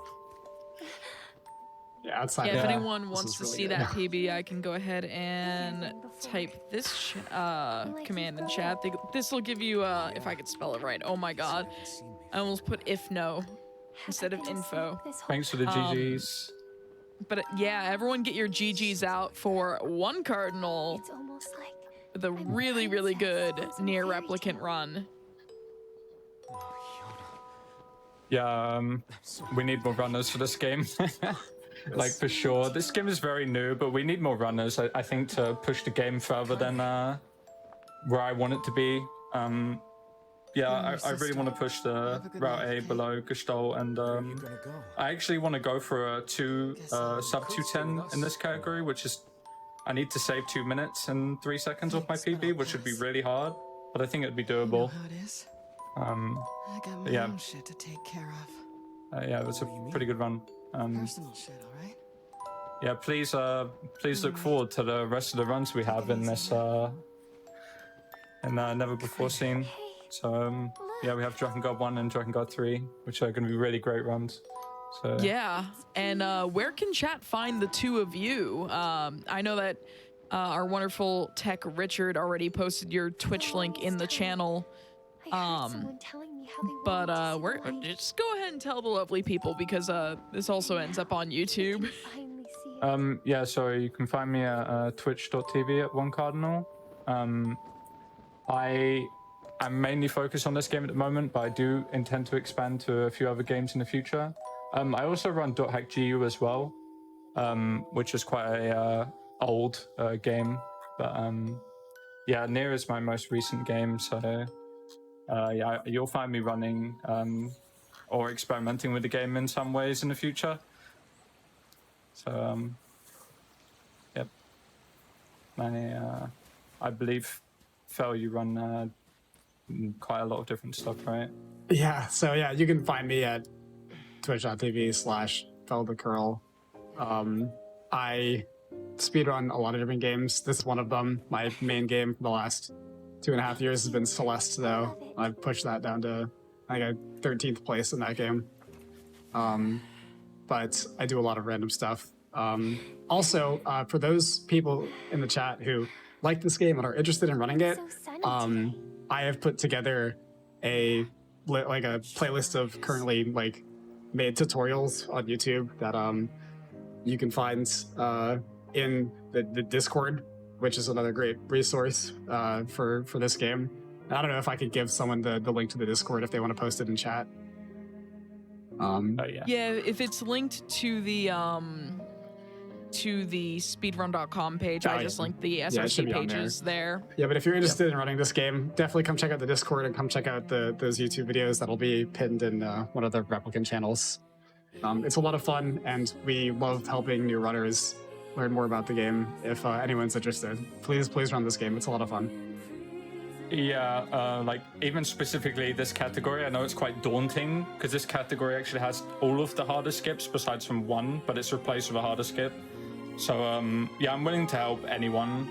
Yeah, outside Yeah, of if that, anyone this wants is to really see good. that PB, I can go ahead and type this command in chat. This will give you, if I could spell it right. Oh my god. I almost put if no instead of info. thanks for the GGs. But yeah, everyone get your GGs out for one Cardinal. It's almost like The really, really good NieR Replicant run. Yeah, we need more runners for this game. Like for sure. This game is very new, but we need more runners, I think, to push the game further than where I want it to be. Yeah, I really want to push the Route A below Gestalt, and I actually want to go for a sub 210 in this category, which is I need to save 2 minutes and 3 seconds off my PB, which would be really hard, but I think it'd be doable. How it is? I got my yeah. own shit to take care of. Yeah, it was a pretty good run. Personal shit, all right? Yeah, please look forward to the rest of the runs we have in this Never Before Seen. So yeah, we have Drakengard 1 and Drakengard 3, which are going to be really great runs. So Yeah, and where can chat find the two of you? I know that our wonderful tech Richard already posted your Twitch link in the channel. But just go ahead and tell the lovely people, because this also ends up on YouTube. yeah, so you can find me at twitch.tv at OneCardinal. I'm mainly focused on this game at the moment, but I do intend to expand to a few other games in the future. I also run .hackgu as well, which is quite a old game, but yeah, NieR is my most recent game, so yeah, you'll find me running or experimenting with the game in some ways in the future. So yep, I believe Fel, you run quite a lot of different stuff, right? Yeah, so yeah, you can find me at twitch.tv/FelTheCurl. I speedrun a lot of different games. This is one of them. My main game for the last 2.5 years has been Celeste, though. I've pushed that down to, I think, 13th place in that game. But I do a lot of random stuff. Also, for those people in the chat who like this game and are interested in running it, I have put together a playlist of currently made tutorials on YouTube that you can find in the Discord, which is another great resource for this game. I don't know if I could give someone the link to the Discord if they want to post it in chat. Yeah, if it's linked to the speedrun.com page, I just linked the SRC pages there. Yeah, but if you're interested in running this game, definitely come check out the Discord and come check out those YouTube videos that'll be pinned in one of the Replicant channels. It's a lot of fun, and we love helping new runners learn more about the game. If anyone's interested, please run this game. It's a lot of fun. Yeah, like even specifically this category, I know it's quite daunting because this category actually has all of the harder skips besides from one, but it's replaced with a harder skip. So yeah, I'm willing to help anyone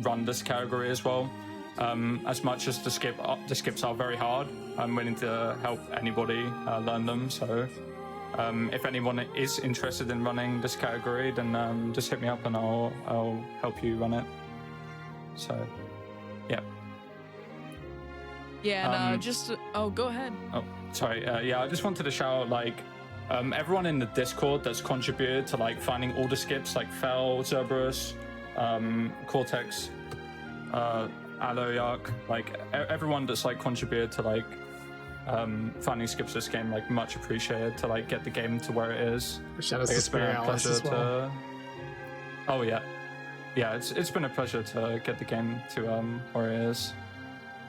run this category as well. As much as the skips are very hard, I'm willing to help anybody learn them. So if anyone is interested in running this category, then just hit me up and I'll help you run it. So yeah. Yeah, and go ahead. Oh, sorry. Yeah, I just wanted to shout out everyone in the Discord that's contributed to finding all the skips, like Fel, Cerberus, Cortex, Aloyak, everyone that's contributed to finding skips this game, much appreciated to get the game to where it is. Shout out to Spirialis as well. Oh yeah. Yeah, it's been a pleasure to get the game to where it is,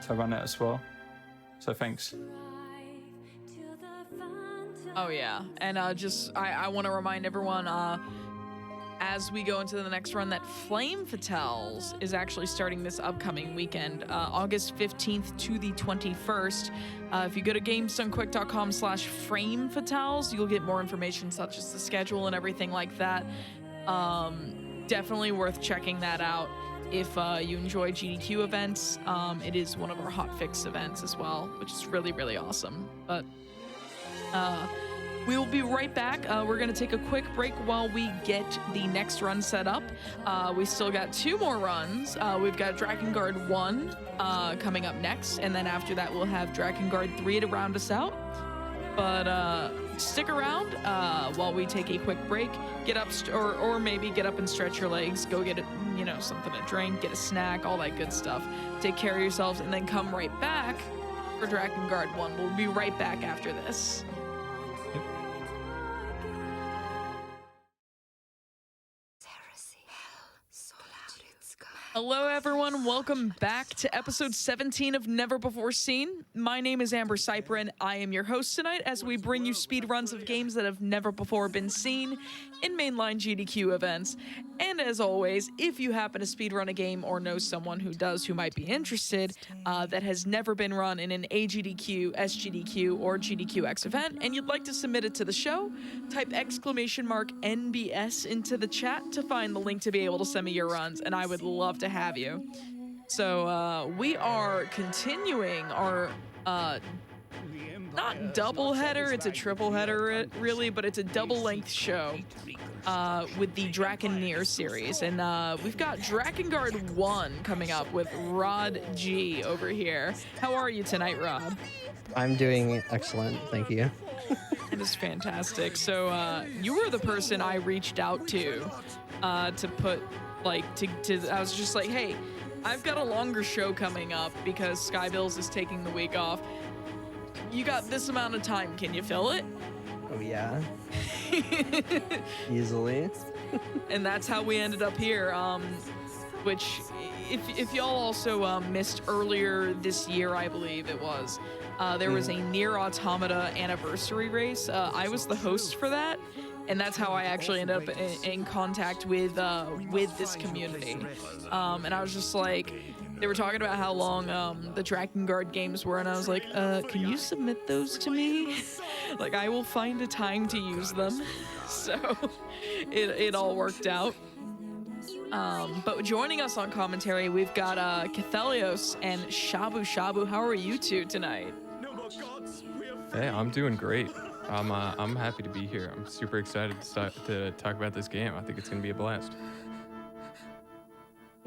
to run it as well. So thanks. Oh yeah, and I want to remind everyone, as we go into the next run, that Flame Fatales is actually starting this upcoming weekend, August 15th to the 21st. If you go to gamesdonequick.com/Frame Fatales, you'll get more information such as the schedule and everything like that. Definitely worth checking that out. If you enjoy GDQ events, it is one of our hotfix events as well, which is really, really awesome. But we will be right back. We're going to take a quick break while we get the next run set up. We still got 2 more runs. We've got Drakengard 1 coming up next, and then after that we'll have Drakengard 3 to round us out. But stick around while we take a quick break. Get up, or maybe get up and stretch your legs. Go get something to drink, get a snack, all that good stuff. Take care of yourselves, and then come right back for Drakengard 1. We'll be right back after this. Hello, everyone. Welcome back to episode 17 of Never Before Seen. My name is AmberCyprian. I am your host tonight as we bring you speed runs of games that have never before been seen in mainline GDQ events. And as always, if you happen to speedrun a game or know someone who does who might be interested that has never been run in an AGDQ, SGDQ, or GDQx event, and you'd like to submit it to the show, type !NBS into the chat to find the link to be able to send me your runs, and I would love to have you. So we are continuing our not double header, it's a triple header really, but it's a double length show with the DrakeNieR series, and we've got Drakengard 1 coming up with Rod G over here. How are you tonight, Rod? I'm doing excellent, thank you. It is fantastic. So you were the person I reached out to put I was just like, hey, I've got a longer show coming up because Skybills is taking the week off. You got this amount of time, can you fill it? Oh yeah. Easily. And that's how we ended up here, which if y'all also missed earlier this year, I believe it was, there was a NieR Automata anniversary race. I was the host for that, and that's how I actually ended up in contact with this community. And I was just like, they were talking about how long the Drakengard games were, and I was like, can you submit those to me? Like, I will find a time to use them. So it all worked out. But joining us on commentary, we've got Cathelios and Shabu Shabu. How are you two tonight? Hey, I'm doing great. I'm happy to be here. I'm super excited to talk about this game. I think it's going to be a blast.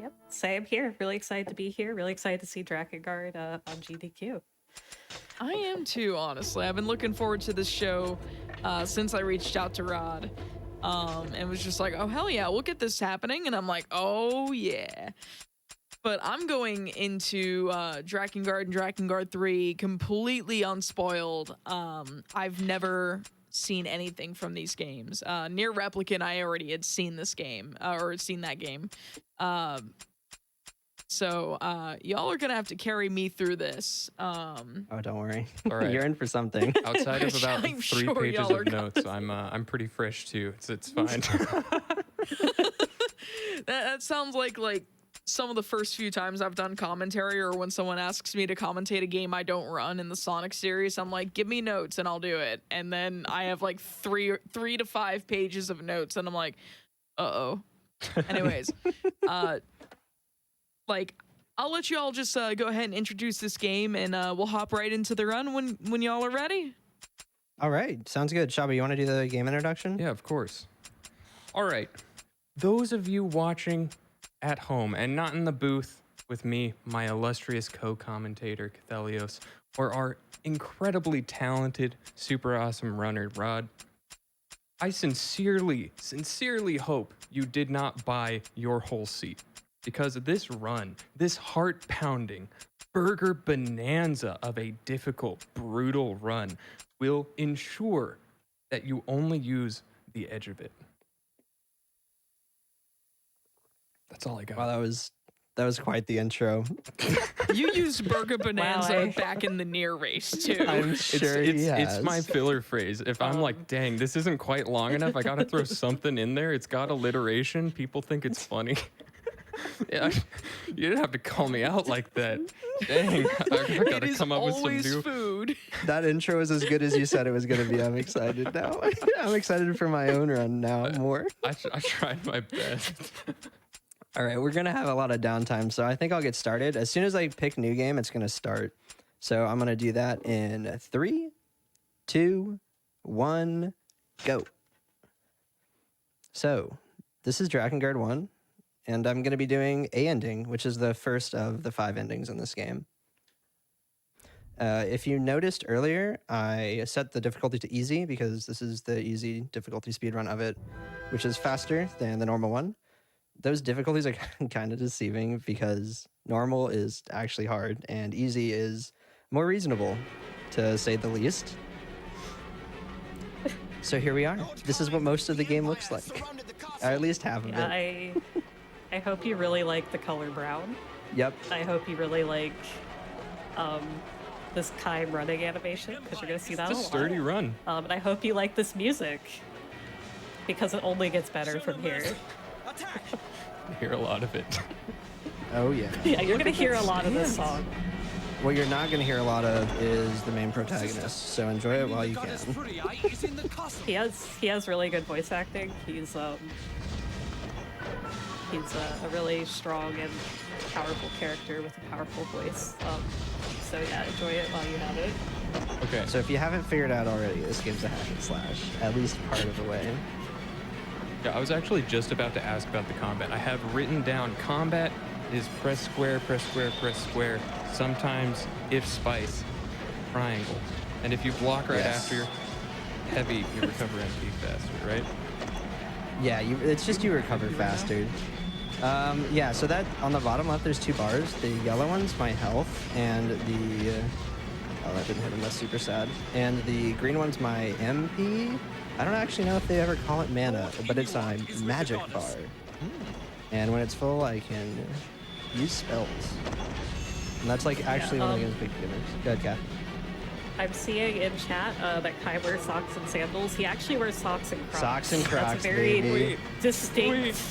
Yep, same here. Really excited to be here. Really excited to see Drakengard on GDQ. I am too, honestly. I've been looking forward to this show since I reached out to Rod. And was just like, oh, hell yeah, we'll get this happening. And I'm like, oh, yeah. But I'm going into Drakengard and Drakengard 3 completely unspoiled. I've never seen anything from these games. NieR Replicant, I already had seen this game, or seen that game. So y'all are going to have to carry me through this. Oh, don't worry. All right. You're in for something. Outside of about I'm 3 sure pages y'all are of notes, I'm pretty fresh too. It's fine. That sounds like some of the first few times I've done commentary, or when someone asks me to commentate a game I don't run in the Sonic series, I'm like, give me notes and I'll do it. And then I have like 3 to 5 pages of notes, and I'm like, uh-oh. Anyways, I'll let you all just go ahead and introduce this game, and we'll hop right into the run when y'all are ready. All right, sounds good. Shabu, you want to do the game introduction? Yeah, of course. All right. Those of you watching at home and not in the booth with me, my illustrious co-commentator, Cathelios, or our incredibly talented, super awesome runner, Rod, I sincerely hope you did not buy your whole seat, because this run, this heart-pounding, burger bonanza of a difficult, brutal run will ensure that you only use the edge of it. That's all I got. Wow, that was That was quite the intro. You used Burger Bonanza Wow, back in the NieR race too. I'm sure he has. It's my filler phrase. If I'm like, dang, this isn't quite long enough, I gotta throw something in there. It's got alliteration. People think it's funny. Yeah, you didn't have to call me out like that. Dang, I gotta come up with some new food. That intro is as good as you said it was going to be. I'm excited now. I'm excited for my own run now more. I tried my best. All right, we're going to have a lot of downtime, so I think I'll get started. As soon as I pick new game, it's going to start. So I'm going to do that in 3, 2, 1, go. So this is Drakengard 1. And I'm going to be doing a ending, which is the first of the 5 endings in this game. If you noticed earlier, I set the difficulty to easy because this is the easy difficulty speedrun of it, which is faster than the normal one. Those difficulties are kind of deceiving because normal is actually hard and easy is more reasonable, to say the least. So here we are. This is what most of the game looks like, or at least half of it. I hope you really like the color brown. Yep. I hope you really like this Kaim running animation, because you're going to see that It's a a lot. sturdy run. And I hope you like this music, because it only gets better from here. I hear a lot of it. Oh, yeah. Yeah, you're going to hear a lot of this song. What you're not going to hear a lot of is the main protagonist, so enjoy it while you can. He has really good voice acting. He's a really strong and powerful character with a powerful voice. So yeah, enjoy it while you have it. Okay. So if you haven't figured out already, this game's a hack and slash, at least part of the way. Yeah, I was actually just about to ask about the combat. I have written down combat is press square, press square, press square. Sometimes if spice, triangle. And if you block right after your heavy, you recover MP faster, right? Yeah, it's just you recover faster. Yeah, so that on the bottom left, there's 2 bars. The yellow one's my health, and the oh, that didn't hit him. That's super sad. And the green one's my MP. I don't actually know if they ever call it mana, but it's a magic bar. And when it's full, I can use spells. And that's like actually one of the game's big beginners. Go ahead, Kat. I'm seeing in chat that Kai wears socks and sandals. He actually wears socks and Crocs. Socks and Crocs, That's a very baby. distinct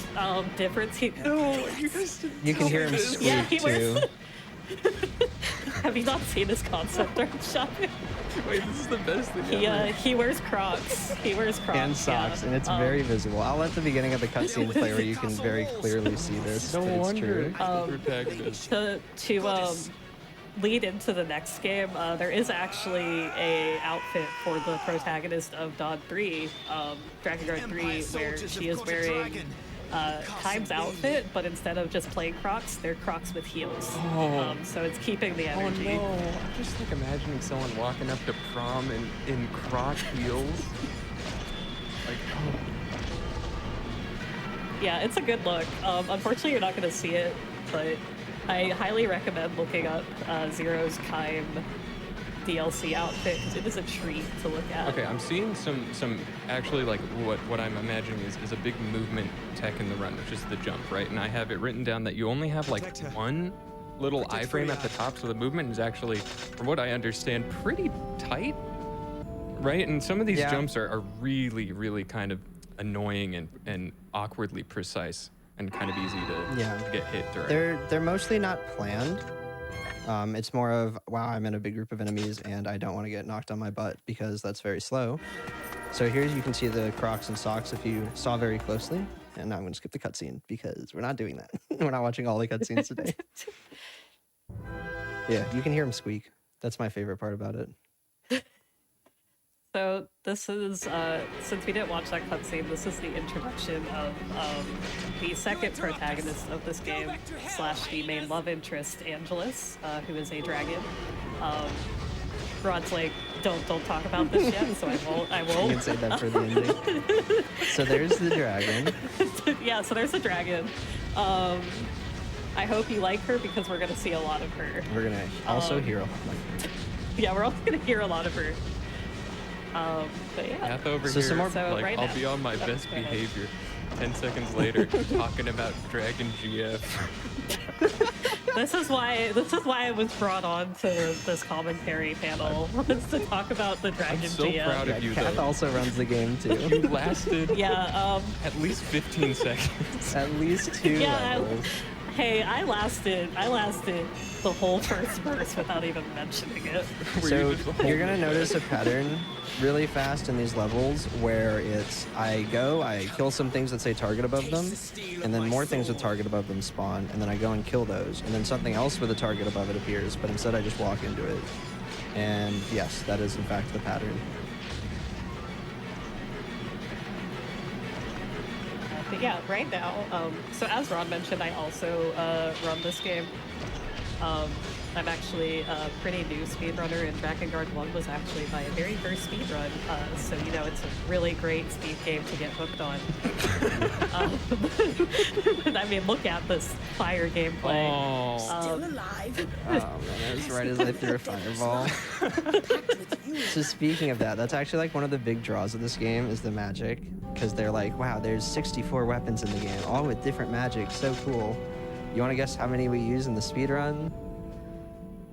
difference. You can hear him squeak, yeah, he wears. too. Have you not seen his concept art shopping? Wait, this is the best thing ever. He wears Crocs. He wears Crocs. And socks, and it's very visible. I'll let the beginning of the cutscene play where you can very clearly see this. No but it's wonder. true. To lead into the next game, there is actually a outfit for the protagonist of Dawn 3, Drakengard 3, where she is wearing Kaim's outfit, but instead of just plain Crocs, they're Crocs with heels. So it's keeping the energy. Oh no! I'm just like imagining someone walking up to prom in Croc heels. Like, oh. Yeah, it's a good look. Unfortunately, you're not going to see it, but I highly recommend looking up Zero's Kaim DLC outfit, because it is a treat to look at. Okay, I'm seeing some actually like what I'm imagining is a big movement tech in the run, which is the jump, right? And I have it written down that you only have like one little iframe at the top, so the movement is actually, from what I understand, pretty tight, right? And some of these jumps are really, really kind of annoying and awkwardly precise and kind of easy to get hit during. They're mostly not planned. It's more of, wow, I'm in a big group of enemies and I don't want to get knocked on my butt because that's very slow. So here you can see the Crocs and socks if you saw very closely. And now I'm going to skip the cutscene because we're not doing that. We're not watching all the cutscenes today. Yeah, you can hear him squeak. That's my favorite part about it. So this is, since we didn't watch that cutscene, this is the introduction of the second protagonist of this game, / the main love interest, Angelus, who is a dragon. Rod's like, don't talk about this yet, so I won't. You can save that for the ending. So there's the dragon. Yeah, so there's the dragon. I hope you like her because we're gonna see a lot of her. We're gonna also hear a lot of her. Yeah, we're also gonna hear a lot of her. But yeah. Math over So here, some more- like, right I'll now- be on my best behavior. 10 seconds later, talking about Dragon GF. This is why I was brought on to this commentary panel was to talk about the Dragon I'm so GM. proud of you. Kath though. also runs the game too. You lasted Yeah. at least 15 seconds. At least 2 Yeah, levels. Hey, I lasted the whole first verse without even mentioning it. So you're gonna notice a pattern really fast in these levels where it's I kill some things that say target above them, and then more things with target above them spawn, and then I go and kill those, and then something else with a target above it appears, but instead I just walk into it. And yes, that is in fact the pattern. But yeah, right now, so as Ron mentioned, I also run this game. I'm actually a pretty new speedrunner, and Drakengard 1 was actually my very first speedrun, so you know, it's a really great speed game to get hooked on. I mean, look at this fire gameplay. Still alive. Oh man, that was right as I threw a fireball. So speaking of that, that's actually like one of the big draws of this game is the magic, because they're like, wow, there's 64 weapons in the game, all with different magic, so cool. You want to guess how many we use in the speedrun?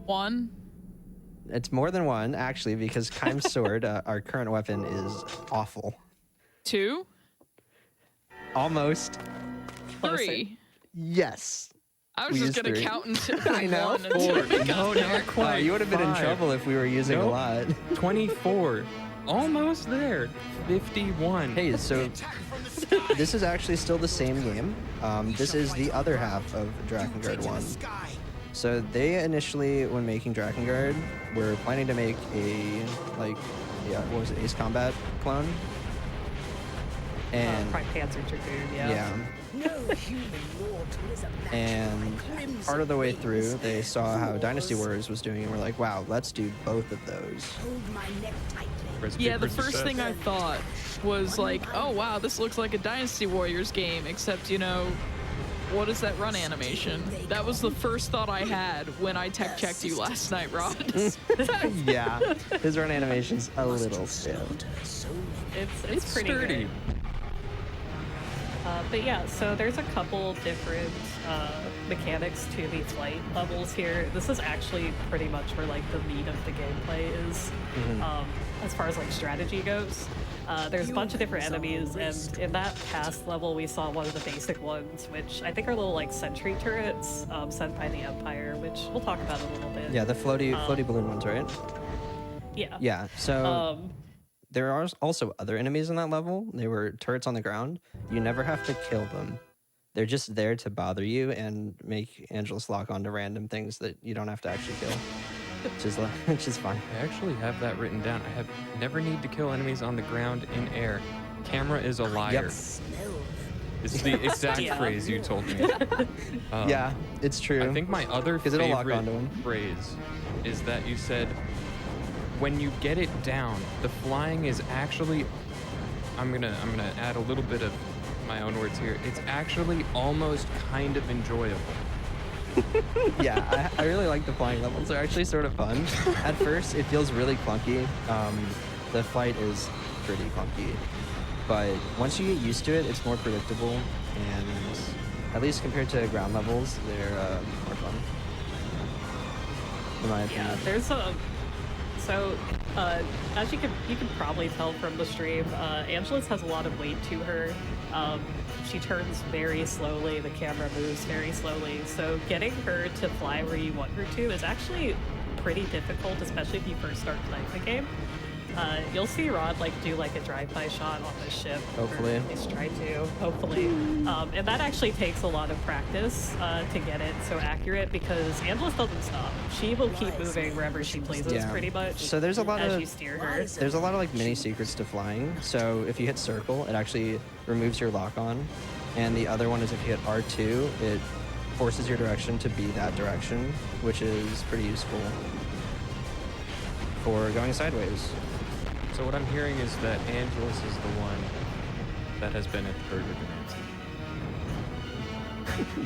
1. It's more than 1, actually, because Kaim's sword, our current weapon, is awful. 2. Almost. 3. Yes. I was We just used gonna 3. count until I know. 1 until it got No, there. not quite. You would have been in 5. trouble if we were using a Nope. lot. 24. Almost there. 51. Hey, so this is actually still the same game. This is the other half of Drakengard 1. So they initially, when making Drakengard, were planning to make a, like, what was it, Ace Combat clone? And Prime Panzer Dragoon, yeah. And part of the way through, they saw how Dynasty Warriors was doing, and were like, wow, let's do both of those. Yeah, the first thing I thought was like, oh wow, this looks like a Dynasty Warriors game, except, you know, what is that run animation? That was the first thought I had when I tech checked you last night, Rod. Yeah, his run animation's a little stale. It's pretty sturdy. good. But yeah, so there's a couple different mechanics to these flight levels here. This is actually pretty much where like the meat of the gameplay is, as far as like strategy goes. There's a bunch of different enemies, and in that past level we saw one of the basic ones, which I think are little like sentry turrets sent by the Empire, which we'll talk about in a little bit. Yeah, the floaty balloon ones, right? Yeah. Yeah, so there are also other enemies in that level. They were turrets on the ground. You never have to kill them. They're just there to bother you and make Angelus lock onto random things that you don't have to actually kill, which is fine. I actually have that written down. I have never need to kill enemies on the ground in air. Camera is a liar. Yep. It's the exact phrase you told me. Yeah, it's true. I think my other it'll lock favorite onto 'em. phrase is that you said, when you get it down, the flying is actually, I'm gonna add a little bit of my own words here. It's actually almost kind of enjoyable. Yeah, I really like the flying levels. They're actually sort of fun. At first, it feels really clunky. The flight is pretty clunky. But once you get used to it, it's more predictable. And at least compared to ground levels, they're more fun. In my opinion. Yeah, there's a... So, as you can probably tell from the stream, Angelus has a lot of weight to her. She turns very slowly, the camera moves very slowly, so getting her to fly where you want her to is actually pretty difficult, especially if you first start playing the game. You'll see Rod like do like a drive-by shot on the ship. Hopefully. Or at least try to, hopefully. And that actually takes a lot of practice to get it so accurate, because Angelus doesn't stop. She will keep moving wherever she pleases, pretty much. So there's a lot as of you steer her. There's a lot of like mini secrets to flying. So if you hit circle, it actually removes your lock on, and the other one is if you hit R2, it forces your direction to be that direction, which is pretty useful for going sideways. So what I'm hearing is that Angelus is the one that has been at the burger demands.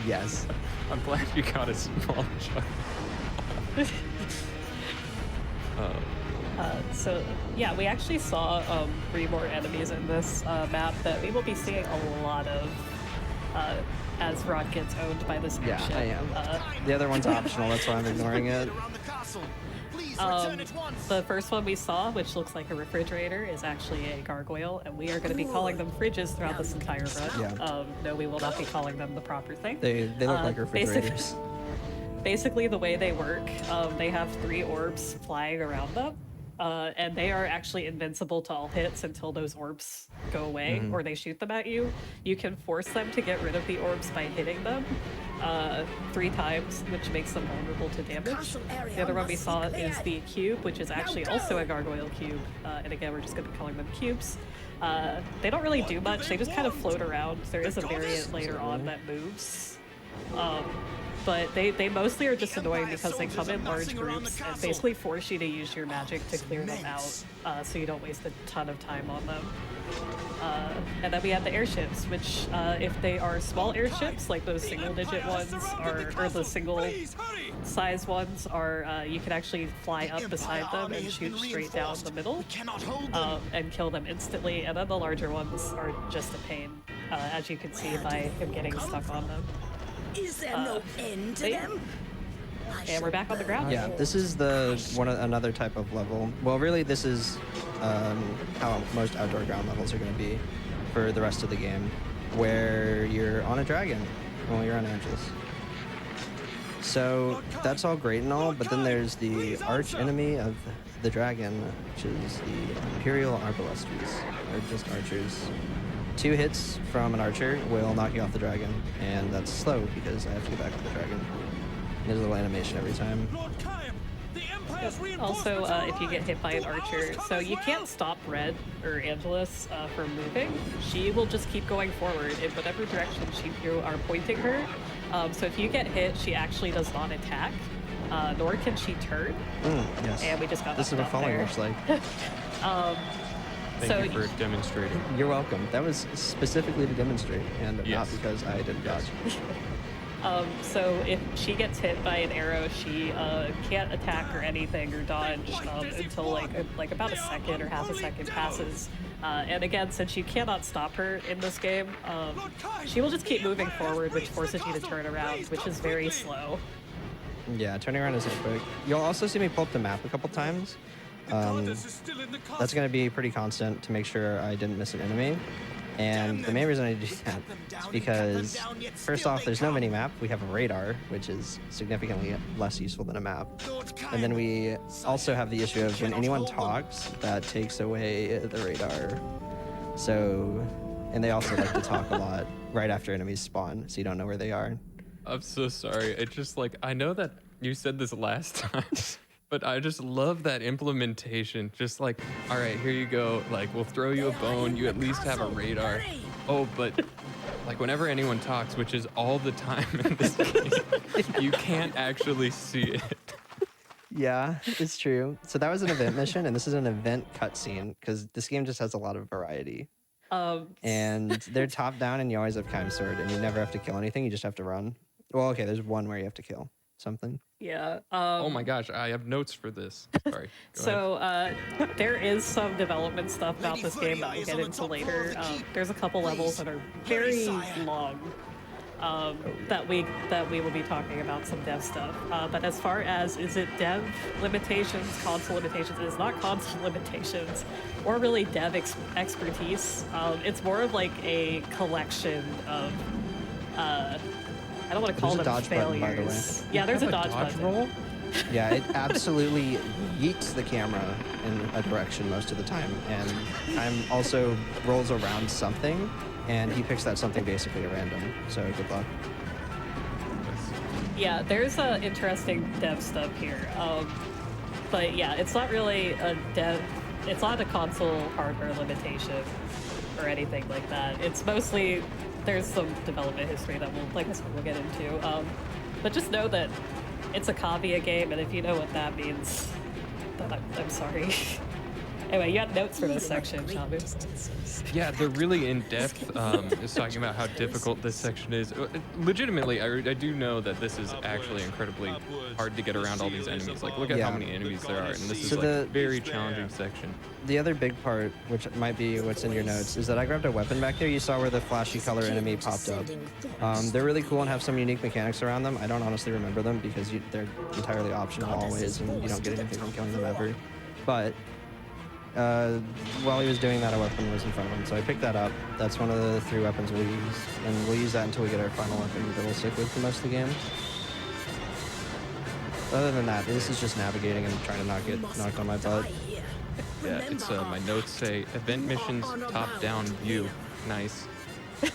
Yes. I'm glad you got a small chuck. So yeah, we actually saw 3 more enemies in this map that we will be seeing a lot of as Rod gets owned by this Yeah, airship. I am. The other one's optional, that's why I'm ignoring it. The first one we saw, which looks like a refrigerator, is actually a gargoyle, and we are going to be calling them fridges throughout this entire run. Yeah. No, we will not be calling them the proper thing. They look like refrigerators. Basically, the way they work, they have 3 orbs flying around them, and they are actually invincible to all hits until those orbs go away or they shoot them at you. You can force them to get rid of the orbs by hitting them 3 times, which makes them vulnerable to damage. The other one we saw is the cube, which is actually also a gargoyle cube, and again, we're just going to be calling them cubes. They don't really do much, they just kind of float around. There is a variant later on that moves. But they mostly are just annoying because they come in large groups and basically force you to use your magic to clear them out, so you don't waste a ton of time on them. And then we have the airships, which if they are small airships, like those single-digit ones, or the single-size ones, are you can actually fly up beside them and shoot straight down the middle and kill them instantly. And then the larger ones are just a pain, as you can see by him getting stuck on them. Is there no end to them? And we're back on the ground. Yeah, this is another type of level. Well, really, this is how most outdoor ground levels are going to be for the rest of the game, where you're on a dragon while you're on Angelus. So that's all great and all, but then there's the arch enemy of the dragon, which is the Imperial Arbalestres, or just archers. 2 hits from an archer will knock you off the dragon, and that's slow because I have to get back on the dragon. There's a little animation every time. Also, if you get hit by an archer, so you can't stop Red or Angelus from moving. She will just keep going forward in whatever direction you are pointing her. So if you get hit, she actually does not attack, nor can she turn. Yes. And we just got this is what falling looks like. Thank you for demonstrating. You're welcome. That was specifically to demonstrate, and not because I didn't dodge. So if she gets hit by an arrow, she can't attack or anything or dodge until like about a second or half a second passes. And again, since you cannot stop her in this game, she will just keep moving forward, which forces you to turn around, which is very slow. Yeah, turning around isn't quick. You'll also see me pull up the map a couple times. That's going to be pretty constant to make sure I didn't miss an enemy. And the main reason I do that is because, first off, there's no mini-map. We have a radar, which is significantly less useful than a map. And then we also have the issue of when anyone talks, that takes away the radar. So, and they also like to talk a lot right after enemies spawn, so you don't know where they are. I'm so sorry. It's just like, I know that you said this last time. But I just love that implementation. Just like, all right, here you go. Like, we'll throw you a bone. You at least have a radar. Oh, but like whenever anyone talks, which is all the time in this game, you can't actually see it. Yeah, it's true. So that was an event mission, and this is an event cutscene because this game just has a lot of variety. And they're top down, and you always have Kime Sword, and you never have to kill anything. You just have to run. Well, okay, there's one where you have to kill something. Yeah. Oh my gosh, I have notes for this. Sorry. So there is some development stuff about this game that we'll get into later. There's a couple levels that are very long that we will be talking about some dev stuff. But as far as is it dev limitations, console limitations, it is not console limitations or really dev expertise. It's more of like a collection of I don't want to call them failures. Button, by the way. Yeah, there's a dodge button. Roll? Yeah, it absolutely yeets the camera in a direction most of the time, and Kime also rolls around something, and he picks that something basically at random. So good luck. Yeah, there's interesting dev stuff here, but yeah, it's not really a dev. It's not a console hardware limitation or anything like that. It's mostly. There's some development history that we'll get into, but just know that it's a cavia game, and if you know what that means, then I'm sorry. Anyway, you had notes for this section, Shabu. Yeah, they're really in depth. It's talking about how difficult this section is. Legitimately, I do know that this is actually incredibly hard to get around all these enemies. Like, look at how many enemies there are, and this is like a very challenging section. The other big part, which might be what's in your notes, is that I grabbed a weapon back there. You saw where the flashy color enemy popped up. They're really cool and have some unique mechanics around them. I don't honestly remember them because they're entirely optional always, and you don't get anything from killing them ever. But while he was doing that, a weapon was in front of him, so I picked that up. That's one of the 3 weapons we'll use, and we'll use that until we get our final weapon that we'll stick with for most of the game. Other than that, this is just navigating and trying to not get knocked on my butt. Yeah, it's my notes say event missions top-down view. Nice.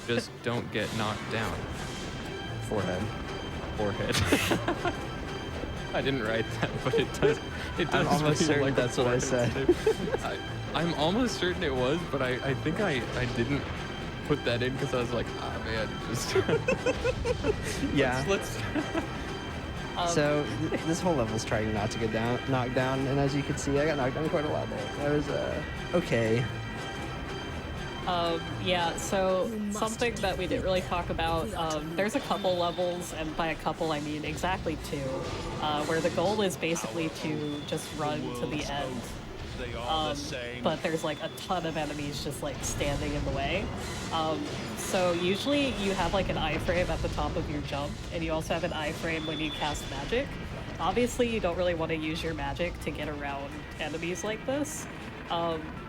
Just don't get knocked down. Forehead. I didn't write that, but it does. It does. I'm almost certain like that's what I said. I'm almost certain it was, but I think I didn't put that in because I was like, ah man, just. Yeah. Let's So this whole level's trying not to get knocked down, and as you can see, I got knocked down quite a lot there. That was okay. Yeah, so something that we didn't really talk about, there's a couple levels, and by a couple I mean exactly 2, where the goal is basically to just run to the end. But there's like a ton of enemies just like standing in the way. So usually you have like an iframe at the top of your jump, and you also have an iframe when you cast magic. Obviously you don't really want to use your magic to get around enemies like this.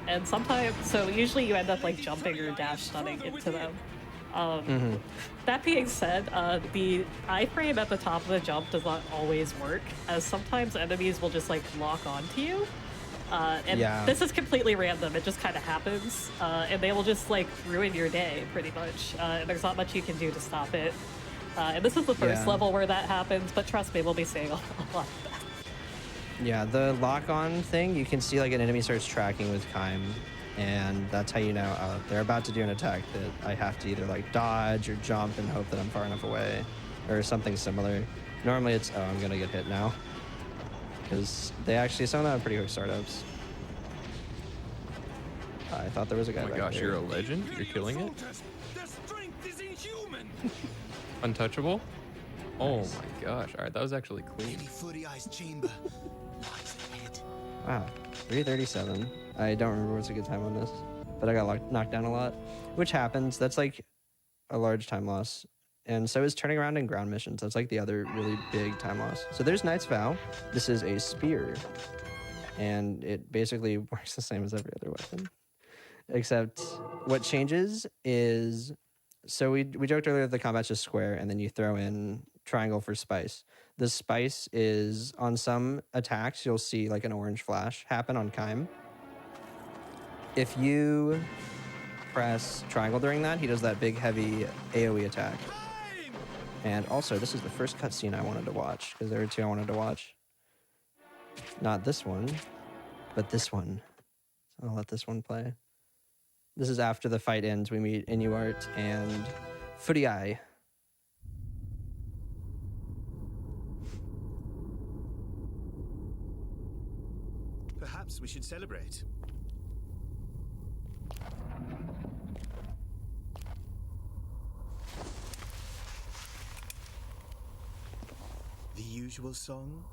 And sometimes, so usually you end up like jumping or dash stunning into them. That being said, the iframe at the top of the jump does not always work, as sometimes enemies will just like lock onto you. And this is completely random, it just kind of happens. And they will just like ruin your day, pretty much. And there's not much you can do to stop it. And this is the first level where that happens, but trust me, we'll be seeing a lot of that. Yeah, the lock-on thing, you can see like an enemy starts tracking with Kime, and that's how you know they're about to do an attack that I have to either like dodge or jump and hope that I'm far enough away, or something similar. Normally it's, oh, I'm gonna get hit now. Because they actually, some of them have pretty quick startups. I thought there was a guy back there. Oh my gosh, you're a legend? You're killing it? Untouchable? Oh my gosh. Alright, that was actually clean. Wow, 337. I don't remember what's a good time on this, but I got knocked down a lot, which happens. That's like a large time loss. And so is turning around in ground missions. That's like the other really big time loss. So there's Knight's Vow. This is a spear, and it basically works the same as every other weapon. Except what changes is, so we joked earlier that the combat's just square, and then you throw in triangle for spice. The spice is, on some attacks, you'll see like an orange flash happen on Kime. If you press triangle during that, he does that big heavy AoE attack. And also, this is the first cutscene I wanted to watch, because there were 2 I wanted to watch. Not this one, but this one. So I'll let this one play. This is after the fight ends. We meet Inuart and Footy Eye. Perhaps we should celebrate. The usual song?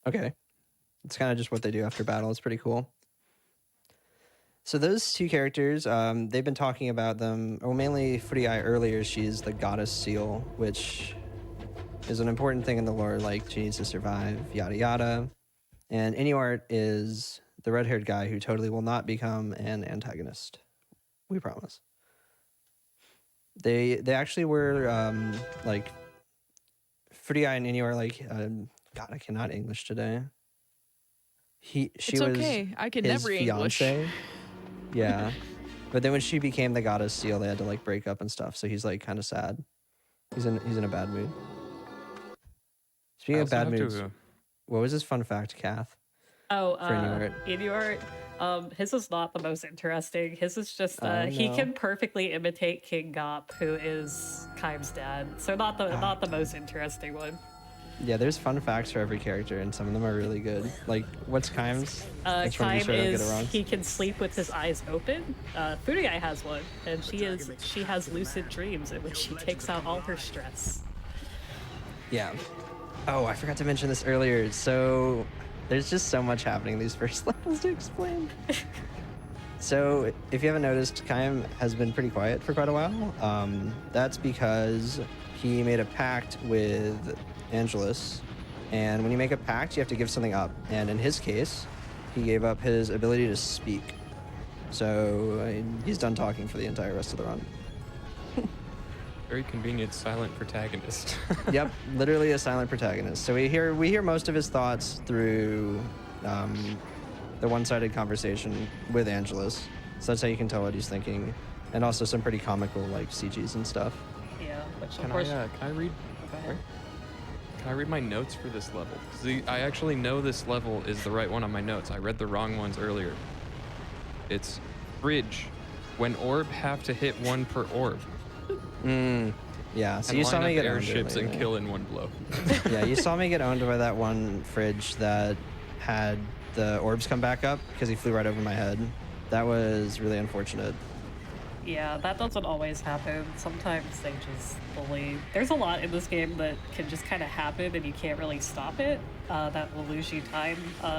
Okay. It's kind of just what they do after battle. It's pretty cool. So those 2 characters, they've been talking about them, well, mainly Footy Eye earlier. She's the goddess seal, which is an important thing in the lore, like she needs to survive, yada yada. And Inuart is the red-haired guy who totally will not become an antagonist. We promise. They actually were, like, Footy Eye and Inuart, like, God, I cannot English today. She it's was okay. I can his never English. fiance. Yeah. But then when she became the goddess seal, they had to like break up and stuff. So he's like kind of sad. He's in a bad mood. Speaking of also bad have to, moods, what was his fun fact, Kath? Oh, For NieR. NieR, his is not the most interesting. His is just Oh, he no. can perfectly imitate King Gop, who is Kaim's dad. So not the most interesting one. Yeah, there's fun facts for every character, and some of them are really good. Like, what's Kaim's? Which one of you Kaim sure don't get it is wrong? he can sleep with his eyes open. Furuya has one, and she has lucid dreams in which she takes out all her stress. Yeah. Oh, I forgot to mention this earlier. So there's just so much happening in these first levels to explain. So if you haven't noticed, Kaim has been pretty quiet for quite a while. That's because he made a pact with Angelus. And when you make a pact, you have to give something up. And in his case, he gave up his ability to speak. So he's done talking for the entire rest of the run. Very convenient silent protagonist. Yep, literally a silent protagonist. So we hear most of his thoughts through the one-sided conversation with Angelus. So that's how you can tell what he's thinking, and also some pretty comical like CGs and stuff. Yeah, which of Can course. I read? Go ahead. Can I read my notes for this level? 'Cause I actually know this level is the right one on my notes. I read the wrong ones earlier. It's bridge. When orb have to hit one per orb. Yeah, so And you saw line me up get owned airships and earlier. kill in one blow. Yeah, you saw me get owned by that one fridge that had the orbs come back up because he flew right over my head. That was really unfortunate. Yeah, that doesn't always happen. Sometimes they just bully. There's a lot in this game that can just kind of happen and you can't really stop it. That will lose you time.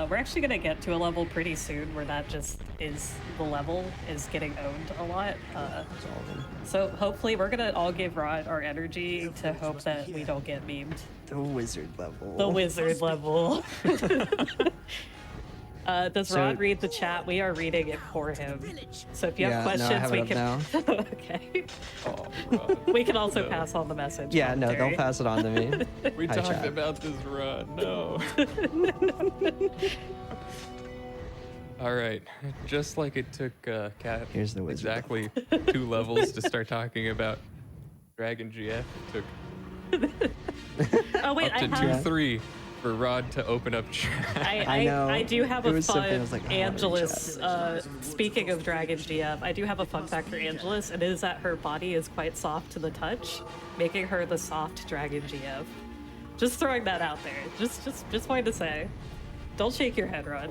We're actually going to get to a level pretty soon where that just is the level is getting owned a lot. So hopefully we're going to all give Rod our energy to hope that we don't get memed. The wizard level. The wizard level. Does So- Rod read the chat? We are reading it for him. So if you have Yeah, no, I questions, have we it can. up now. Okay. Oh, Rod. We can also No. pass on the message. Yeah, no, commentary. don't pass it on to me. We Hi, talked chat. about this, Rod. No. All right. Just like it took Kat Here's the wizard. exactly 2 levels to start talking about Dragon GF, it took Oh wait, up to I have. 2-3 for Rod to open up chat. I know. I do have It a was so funny. I fun was like, oh, Angelus. Speaking of Dragon GF, I do have a fun fact for Angelus, and it is that her body is quite soft to the touch, making her the soft Dragon GF. Just throwing that out there. Just wanted to say. Don't shake your head, Rod.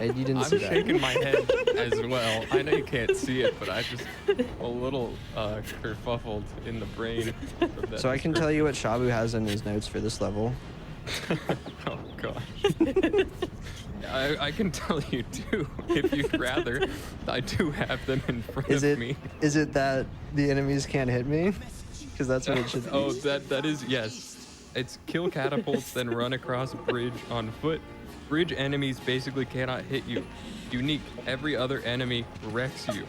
You didn't I'm see that. shaking my head as well. I know you can't see it, but I just a little kerfuffled in the brain. from that So I can tell you what Shabu has in his notes for this level. Oh gosh. I can tell you too, if you'd rather. I do have them in front Is of it me. is it that the enemies can't hit me? Because that's what it should be. Oh, that is, yes. It's kill catapults, then run across bridge on foot. Bridge enemies basically cannot hit you. Unique, every other enemy wrecks you.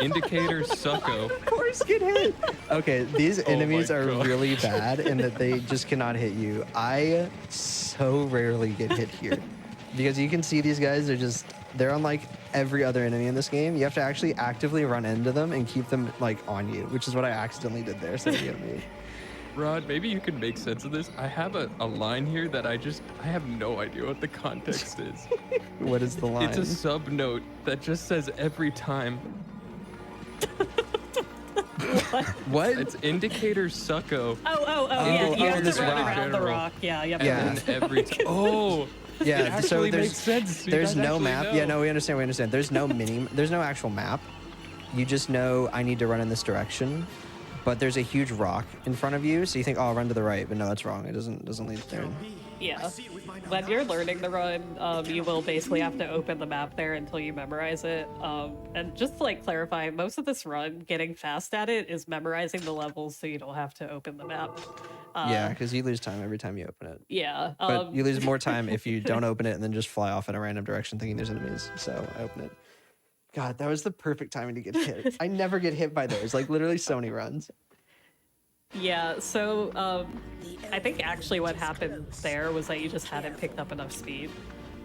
Indicator Sucko. Of course get hit. Okay, these enemies are God. really bad in that they just cannot hit you. I so rarely get hit here. Because you can see these guys are just, they're unlike every other enemy in this game. You have to actually actively run into them and keep them like on you, which is what I accidentally did there. So you me. Rod, maybe you can make sense of this. I have a line here that I have no idea what the context is. What is the line? It's a sub note that just says every time. What? It's indicator Sucko. Oh, yeah, you have this to run rock. around the rock. Yeah, you have to Yeah. run. And every time. Oh! Yeah, It so actually there's makes sense. See, there's that's no actually map. no. Yeah, no, we understand. There's no there's no actual map. You just know I need to run in this direction. But there's a huge rock in front of you, so you think, oh, I'll run to the right, but no, that's wrong. It doesn't lead there. Yeah. When you're learning the run, you will basically have to open the map there until you memorize it. And just to like clarify, most of this run, getting fast at it, is memorizing the levels so you don't have to open the map. Yeah, because you lose time every time you open it. Yeah. But you lose more time if you don't open it and then just fly off in a random direction thinking there's enemies. So I open it. God, that was the perfect timing to get hit. I never get hit by those. Like literally so many runs. Yeah, so I think actually what happened there was that you just hadn't picked up enough speed.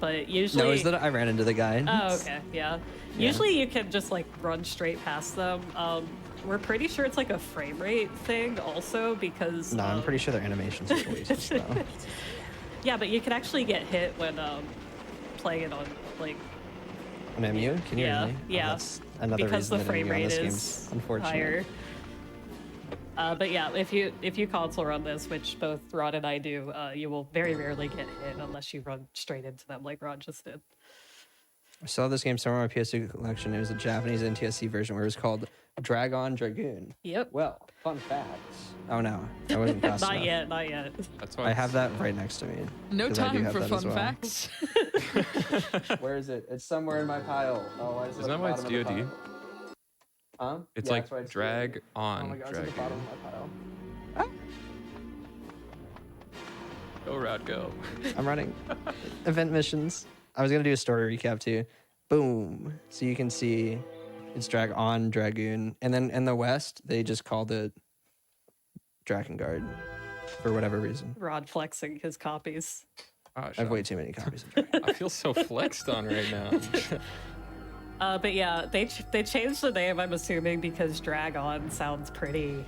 But usually... No, is that I ran into the guy. Oh, okay, yeah. Usually you can just like run straight past them. We're pretty sure it's like a frame rate thing also because... No, I'm pretty sure their animations are delicious though. Yeah, but you can actually get hit when playing it on like... On MU? Can you Yeah, really? yeah. That's another because reason the that frame MU on rate this is game's unfortunate. higher. But yeah, if you console run this, which both Rod and I do, you will very rarely get hit unless you run straight into them like Rod just did. I saw this game somewhere on my PS2 collection. It was a Japanese NTSC version where it was called Dragoon. Yep. Well, fun facts. Oh no, I wasn't fast Not enough. yet, not yet. That's why I have that right next to me. No 'cause I do time have for that fun as well. facts. Where is it? It's somewhere in my pile. Oh, why is it Isn't at that why the it's bottom of the DoD? pile? Huh? It's Yeah, like that's why it's drag DoD. on Oh my god, it's at the Dragoon. bottom of my pile. Ah. Go, Rod, go. I'm running. Event missions. I was gonna do a story recap too. Boom. So you can see it's drag on Dragoon. And then in the West, they just called it Drakengard for whatever reason. Rod flexing his copies. Oh, I have way too many copies of Dragon. I feel so flexed on right now. But yeah, they changed the name, I'm assuming, because Dragon sounds pretty,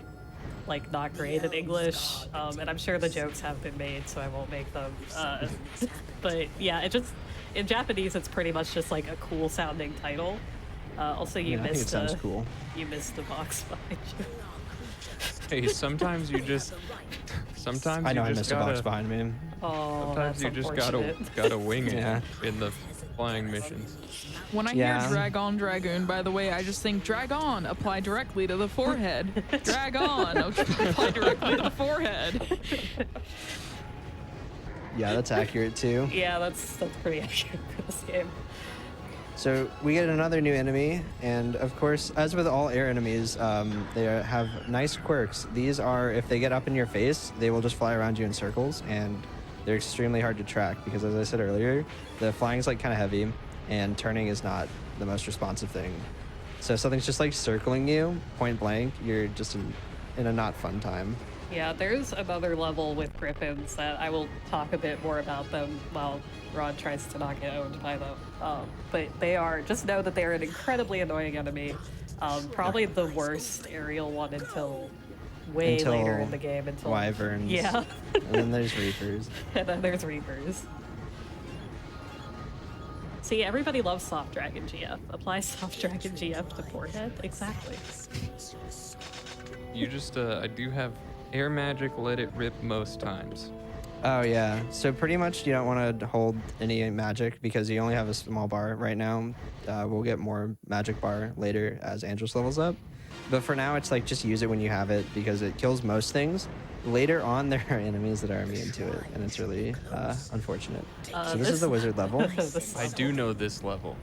like, not great in English. And I'm sure the jokes have been made, so I won't make them. But yeah, it just, in Japanese, it's pretty much just like a cool sounding title. Also, you Yeah, I think it missed sounds cool. You missed the box behind you. Hey, sometimes you just I know I just missed a box behind me. Oh, sometimes that's you just unfortunate. gotta wing it Yeah. in the flying missions. When I Yeah. hear drag on Dragoon, by the way, I just think drag on, apply directly to the forehead. Drag on, apply directly to the forehead. Yeah, that's accurate too. Yeah, that's pretty accurate for this game. So we get another new enemy, and of course, as with all air enemies, they have nice quirks. These are, if they get up in your face, they will just fly around you in circles, and they're extremely hard to track because, as I said earlier, the flying is like kind of heavy, and turning is not the most responsive thing. So if something's just like circling you, point blank, you're just in a not fun time. Yeah, there's another level with Griffins that I will talk a bit more about them while Rod tries to not get owned by them. But they are, just know that they're an incredibly annoying enemy. Probably the worst aerial one until later in the game. Until Wyverns. Yeah. And then there's Reapers. And then there's Reapers. See, everybody loves Soft Dragon GF. Apply Soft Dragon GF to forehead. Exactly. You just, I do have air magic, let it rip most times. Oh yeah, so pretty much you don't want to hold any magic because you only have a small bar right now. We'll get more magic bar later as Andros levels up. But for now, it's like just use it when you have it because it kills most things. Later on, there are enemies that are immune to it, and it's really unfortunate. So this is the wizard level. I do know this level.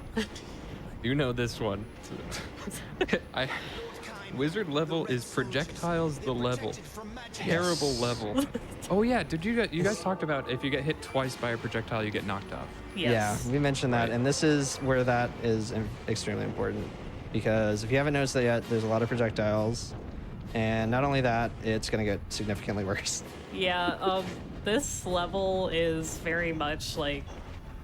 You know this one. Wizard level is projectiles the level. Terrible level. Oh yeah, did you guys talked about if you get hit twice by a projectile, you get knocked off. Yes. Yeah, we mentioned that, Right. and this is where that is extremely important because if you haven't noticed that yet, there's a lot of projectiles, and not only that, it's gonna get significantly worse. Yeah, this level is very much like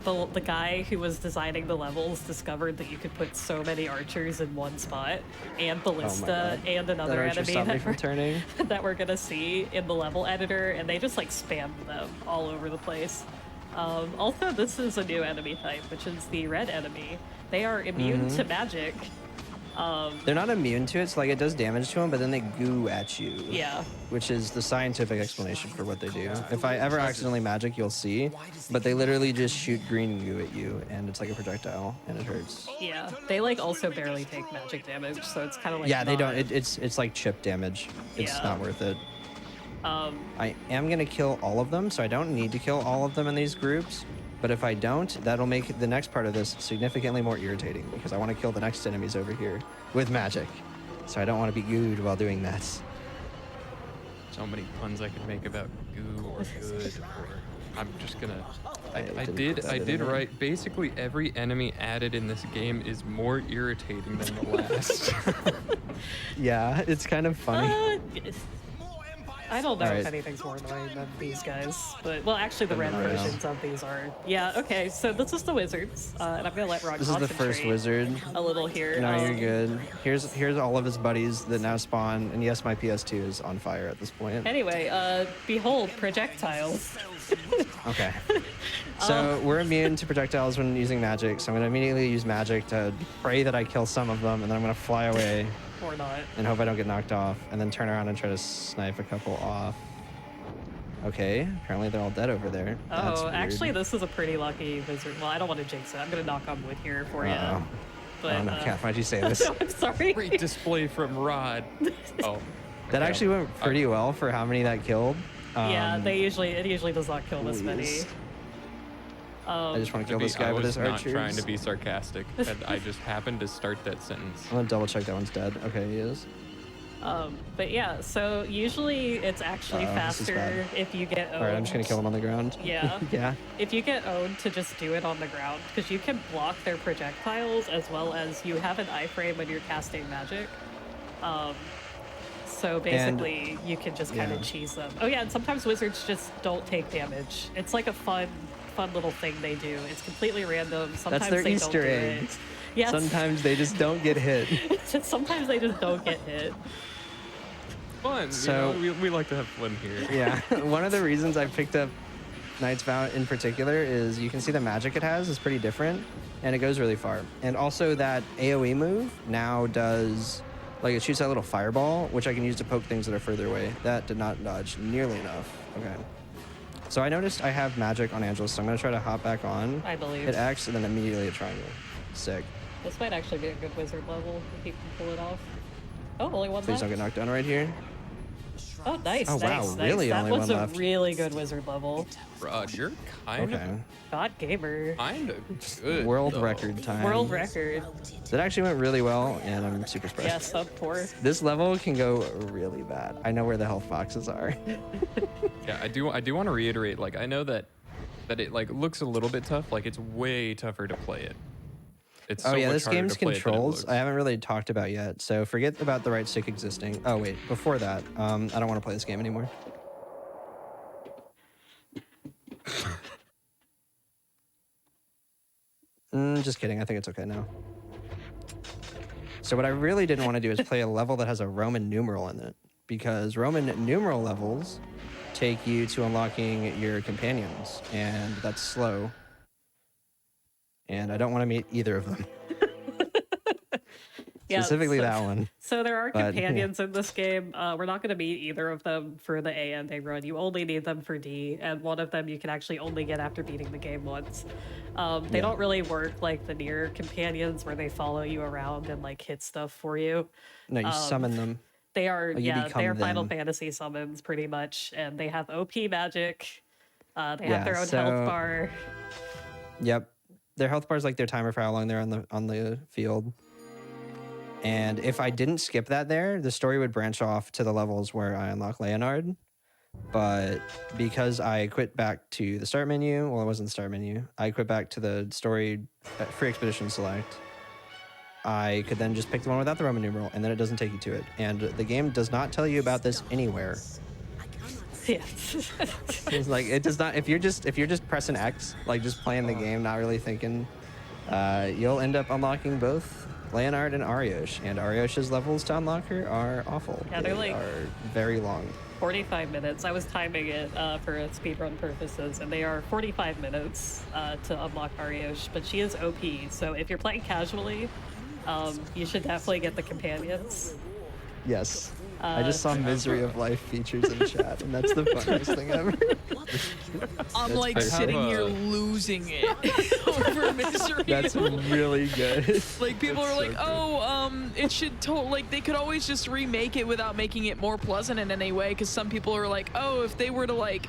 the guy who was designing the levels discovered that you could put so many archers in one spot, and Ballista, God. and another That archer enemy stopped me that from we're, turning. that we're gonna see in the level editor, and they just like spammed them all over the place. Also, this is a new enemy type, which is the red enemy. They are immune to magic. They're not immune to it, so like it does damage to them, but then they goo at you. Yeah. Which is the scientific explanation for what they do. If I ever accidentally magic, you'll see, but they literally just shoot green goo at you, and it's like a projectile, and it hurts. Yeah, they like also barely take magic damage, so it's kind of like Yeah, they not- don't. It's like chip damage. It's Yeah. not worth it. Um, I am gonna kill all of them, so I don't need to kill all of them in these groups. But if I don't, that'll make the next part of this significantly more irritating because I want to kill the next enemies over here with magic. So I don't want to be gooed while doing that. So many puns I could make about goo or good or I'm just gonna I didn't did put that in there. write basically every enemy added in this game is more irritating than the last. Yeah, it's kind of funny. I don't know All if right. anything's more annoying than these guys, but well, actually, the red I don't know. versions of these are. Yeah. Okay. So this is the wizards, and I'm gonna let Ron This is the first concentrate wizard. a little here. No, you're good. Here's all of his buddies that now spawn, and yes, my PS2 is on fire at this point. Anyway, behold projectiles. Okay. So we're immune to projectiles when using magic, so I'm gonna immediately use magic to pray that I kill some of them, and then I'm gonna fly away Or not. and hope I don't get knocked off, and then turn around and try to snipe a couple off. Okay, apparently they're all dead over there. That's Oh, weird. actually, this is a pretty lucky wizard. Well, I don't want to jinx it. I'm gonna knock on wood here for you. Uh-oh. But Oh no, Kat, why'd you say this? no, I'm sorry. Great display from Rod. Oh. That actually went pretty well for how many that killed. Yeah, it usually does not kill this many. please. I just want to kill this guy I with was his not archers. trying to be sarcastic. I just happened to start that sentence. I'm gonna double check that one's dead. Okay, he is. But yeah, so usually it's actually this is faster bad. if you get owned. All right, I'm just gonna kill him on the ground. Yeah. Yeah. If you get owned, to just do it on the ground, because you can block their projectiles as well as you have an iframe when you're casting magic. So basically, you can just kind of yeah. cheese them. Oh yeah, and sometimes wizards just don't take damage. It's like a fun little thing they do. It's completely random. Sometimes That's their they Easter don't do egg. it. Yes. Sometimes they just don't get hit. Sometimes they just don't get hit. Fun. So- you know, we like to have fun here. Yeah. One of the reasons I picked up Knight's Vow in particular is you can see the magic it has is pretty different, and it goes really far. And also that AoE move now does, like, it shoots that little fireball, which I can use to poke things that are further away. That did not dodge nearly enough. Okay. So I noticed I have magic on Angelus, so I'm gonna try to hop back on. I believe. Hit X and then immediately a triangle. Sick. This might actually be a good wizard level if you can pull it off. Oh, only one Please left. don't get knocked down right here. Oh, nice. Oh, wow, nice, really nice. only That was one a left. really good wizard level. Rod, you're kind Okay. God gamer. of good. World though. record time. World record. That actually went really well, and I'm super Yeah, surprised. sub 4. This level can go really bad. I know where the health boxes are. Yeah, I do want to reiterate. Like, I know that it like looks a little bit tough. Like, it's way tougher to play it. It's Oh so yeah, much this harder game's to play it than it controls looks. I haven't really talked about yet, so forget about the right stick existing. Oh wait, before that, I don't want to play this game anymore. Just kidding, I think it's okay now. So what I really didn't want to do is play a level that has a Roman numeral in it, because Roman numeral levels take you to unlocking your companions, and that's slow. And I don't want to meet either of them. Yeah, Specifically so- that one. So there are But, yeah. companions in this game. We're not going to meet either of them for the A and A run. You only need them for D, and one of them you can actually only get after beating the game once. They don't really work like the NieR companions where they follow you around and like hit stuff for you. No, you summon them. They are, you yeah, become they're Final them. Fantasy summons pretty much, and they have OP magic. They have Yeah, their own so- health bar. Yep. Their health bar is like their timer for how long they're on the field. And if I didn't skip that there, the story would branch off to the levels where I unlock Leonard. But because I quit back to the start menu, well, it wasn't the start menu. I quit back to the story free expedition select. I could then just pick the one without the Roman numeral, and then it doesn't take you to it. And the game does not tell you about this anywhere. Yeah. It's like it does not. If you're just pressing X, like just playing the game, not really thinking, you'll end up unlocking both Leonard and Ariosh. And Ariosh's levels to unlock her are awful. Yeah, they're They like- are very long. 45 minutes. I was timing it for speedrun purposes, and they are 45 minutes to unlock Ariosh, but she is OP, so if you're playing casually, you should definitely get the companions. Yes. I just saw Misery of Life features in chat, and that's the funniest thing ever. I'm like I have sitting here a- losing it over Misery. That's really good. Like people That's are like, so good. it should like they could always just remake it without making it more pleasant in any way. Because some people are like, oh, if they were to like,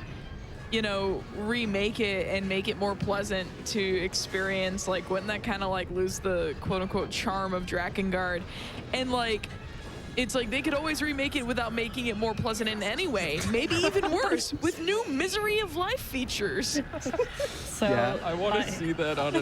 remake it and make it more pleasant to experience, like wouldn't that kind of like lose the quote unquote charm of Drakengard? And like, It's like they could always remake it without making it more pleasant in any way. Maybe even worse, with new misery of life features. So Yeah, I want to see that on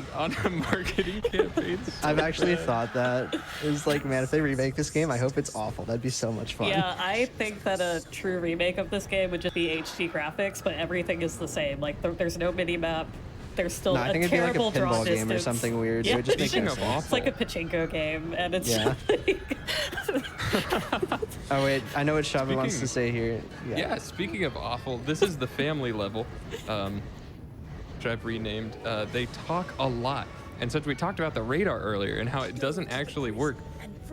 a marketing campaign. I've actually thought that. It's like, man, if they remake this game, I hope it's awful. That'd be so much fun. Yeah, I think that a true remake of this game would just be HD graphics, but everything is the same. Like, there's no mini-map. There's still I think a it'd be like a terrible draw pinball game or distance. something weird. Yeah. It would just make Speaking no of sense. awful. It's like a pachinko game, and it's Yeah. Oh wait, I know what Shava wants to say here. Yeah, speaking of awful, this is the family level, which I've renamed. They talk a lot. And since we talked about the radar earlier and how it doesn't actually work,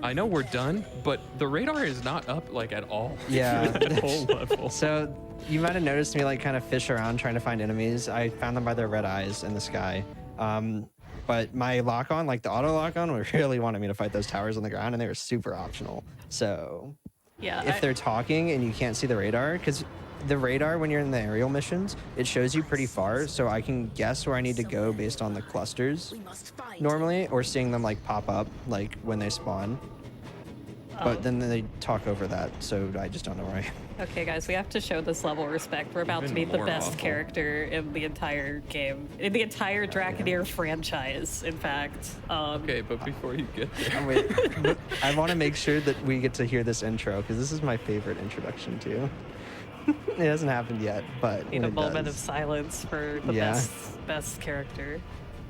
I know we're done, but the radar is not up like at all. Yeah. That whole level. So you might have noticed me like kind of fish around trying to find enemies. I found them by their red eyes in the sky. But my lock-on, like the auto lock-on, really wanted me to fight those towers on the ground, and they were super optional. So yeah, if they're talking and you can't see the radar, because the radar when you're in the aerial missions, it shows you pretty far, so I can guess where I need to go based on the clusters normally, or seeing them like pop up like when they spawn. But then they talk over that, so I just don't know where I am. Okay, guys, we have to show this level of respect. We're about to Even meet the more best awful. character in the entire game, in the entire DrakeNieR franchise, in fact. Okay, but before you get there, Wait, but I want to make sure that we get to hear this intro, because this is my favorite introduction too. It hasn't happened yet, but Need when a it moment does. of silence for the Yeah. best character.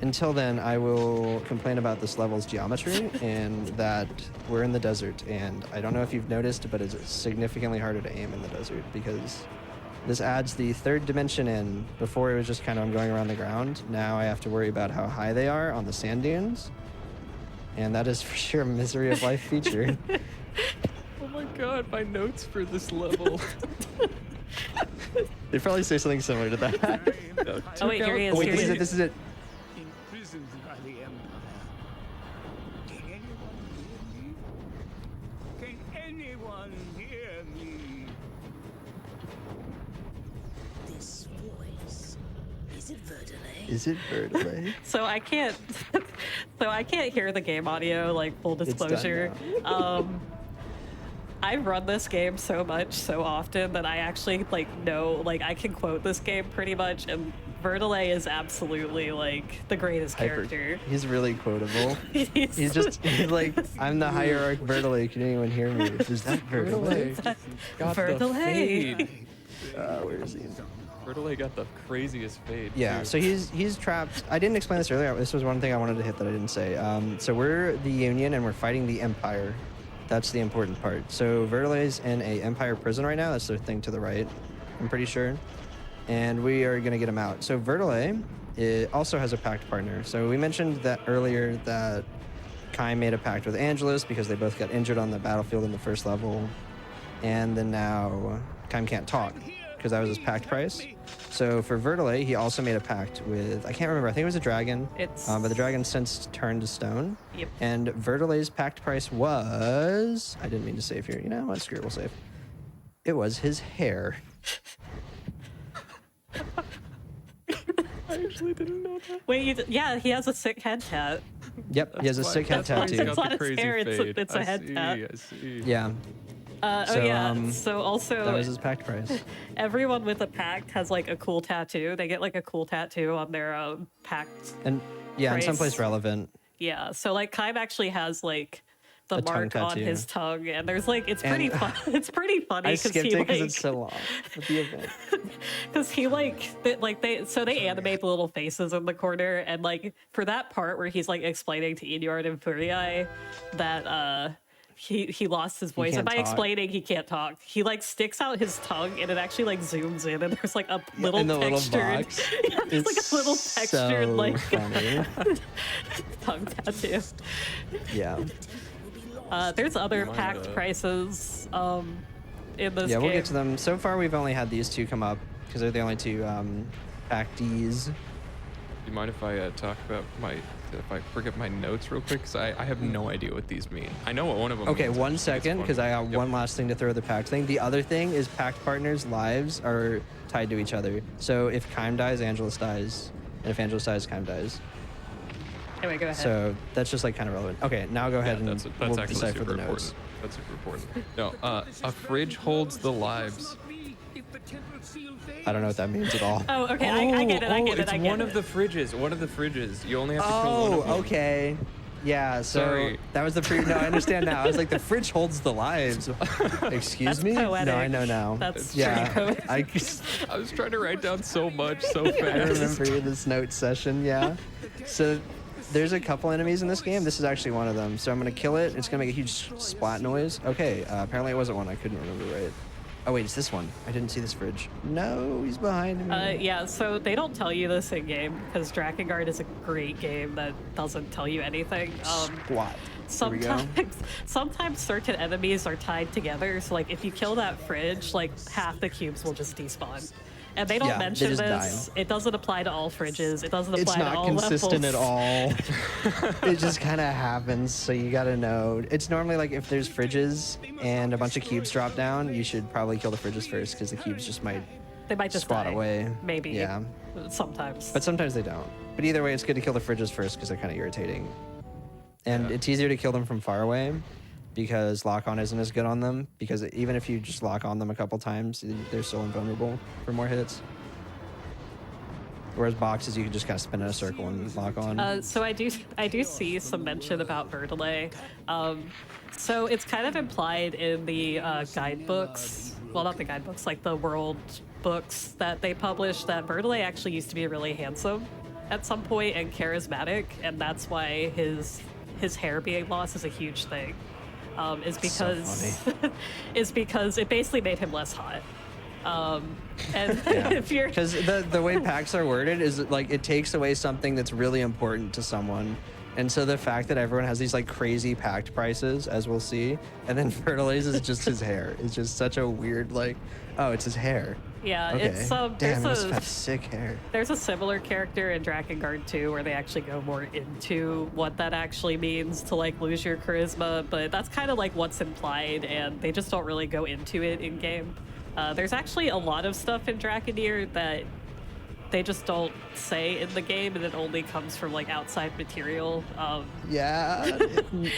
Until then, I will complain about this level's geometry and that we're in the desert. And I don't know if you've noticed, but it's significantly harder to aim in the desert because this adds the third dimension in. Before it was just kind of I'm going around the ground. Now I have to worry about how high they are on the sand dunes. And that is for sure a misery of life feature. oh my god, my notes for this level. They probably say something similar to that. Oh wait, here he is. Wait, here he is. this is it. Imprisoned by the Empire. Can anyone hear me? This voice. Is it Verdelay? Is it Verdelay? So I can't hear the game audio, like full It's done disclosure. I've run this game so much, so often that I actually like know, like I can quote this game pretty much, and Verdelay is absolutely like the greatest character. He's really quotable. he's like, I'm the hierarch Verdelay. Can anyone hear me? Is that Verdelay? Got the Verdelay. fade. Where is he? Verdelay got the craziest fade. Yeah, too. so he's trapped. I didn't explain this earlier. This was one thing I wanted to hit that I didn't say. So we're the Union and we're fighting the Empire. That's the important part. So Verdelay's in a Empire prison right now. That's the thing to the right, I'm pretty sure. And we are gonna get him out. So Verdelay also has a pact partner. So we mentioned that earlier that Kai made a pact with Angelus because they both got injured on the battlefield in the first level. And then now Kai can't talk because that was his pact price. So for Verdelay, he also made a pact with, I can't remember, I think it was a dragon. But the dragon since turned to stone. Yep. And Verdelay's pact price was, I didn't mean to save here. You know what? Screw it, we'll save. It was his hair. I actually didn't know that. Wait, yeah, he has a sick head tat. Yep, he has a sick head That's why he's tattoo. got It's not the his crazy hair, fade. it's a I head see, tat. I see. Yeah. So also that was his pact price. everyone with a pact has like a cool tattoo. They get like a cool tattoo on their pact. And yeah, in price. someplace relevant. Yeah, so like Kaib actually has like the A tongue mark on tattoo. his tongue, and there's like it's pretty And- fun. It's pretty funny I because skipped he it because like it's so long. At the event. because he they animate the little faces in the corner, and like for that part where he's like explaining to Inyard and Furii that he lost his voice, and can't by talk. explaining he can't talk, he like sticks out his tongue and it actually like zooms in, and there's like a little in the little textured box. yeah, there's like a little It's textured so like funny. tongue tattoo. Yeah. There's other Mind pact that. prices in this Yeah, game. we'll get to them. So far, we've only had these two come up because they're the only two pactees. Do you mind if I talk about if I forget my notes real quick? Because I have no idea what these mean. I know what one of them Okay, means. one I think it's second, funny. because I got Yep. one last thing to throw the pact thing. The other thing is pact partners' lives are tied to each other. So if Kaim dies, Angelus dies. And if Angelus dies, Kaim dies. Anyway, go ahead. So that's just like kind of relevant. Okay, now go ahead and that's we'll actually decipher super the notes. important. That's super important. No, a fridge holds the lives. I don't know what that means at all. Oh, okay. I get it. I get it. It's I get one it. of the fridges. One of the fridges. You only have to kill one of them. Okay. Yeah, so Sorry. that was the no, I understand now. I was like, the fridge holds the lives. Excuse That's me? poetic. No, I know now. That's yeah. pretty I was trying to write down so much so I fast. remember this note session, yeah. So there's a couple enemies in this game. This is actually one of them. So I'm gonna kill it. It's gonna make a huge splat noise. Okay, apparently it wasn't one. I couldn't remember right. Oh wait, it's this one. I didn't see this fridge. No, he's behind me. Yeah, so they don't tell you this in game because Drakengard is a great game that doesn't tell you anything. Squat. Sometimes certain enemies are tied together. So like if you kill that fridge, like half the cubes will just despawn. And they don't mention this. It doesn't apply to all fridges. It doesn't apply to all levels. It's not consistent at all. It just kind of happens, so you gotta know. It's normally like if there's fridges and a bunch of cubes drop down, you should probably kill the fridges first because the cubes just might spot away. Maybe. Yeah. Sometimes. But sometimes they don't. But either way, it's good to kill the fridges first because they're kind of irritating. And it's easier to kill them from far away because lock-on isn't as good on them, because even if you just lock on them a couple times, they're still invulnerable for more hits. Whereas boxes, you can just kind of spin in a circle and lock on. So I do see some mention about Verdelay. So it's kind of implied in the guidebooks, well, not the guidebooks, like the world books that they publish, that Verdelay actually used to be really handsome at some point and charismatic, and that's why his hair being lost is a huge thing. Is because it basically made him less hot. And if you're because the way packs are worded is like it takes away something that's really important to someone, and so the fact that everyone has these like crazy packed prices, as we'll see, and then Fertilase is just his hair. It's just such a weird like, oh, it's his hair. Yeah, okay. it's damn, he must have sick hair. There's a similar character in Drakengard 2 where they actually go more into what that actually means to like lose your charisma, but that's kind of like what's implied, and they just don't really go into it in game. There's actually a lot of stuff in DrakeNieR that they just don't say in the game, and it only comes from like outside material. Yeah,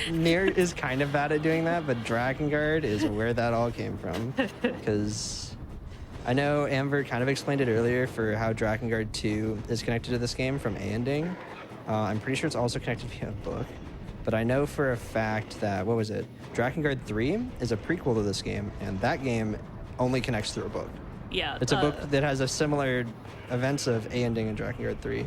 NieR is kind of bad at doing that, but Drakengard is where that all came from. Because I know Amber kind of explained it earlier for how Drakengard 2 is connected to this game from A-ending. I'm pretty sure it's also connected via a book. But I know for a fact that, what was it? Drakengard 3 is a prequel to this game, and that game only connects through a book. Yeah. It's a book that has a similar events of A-ending in Drakengard 3,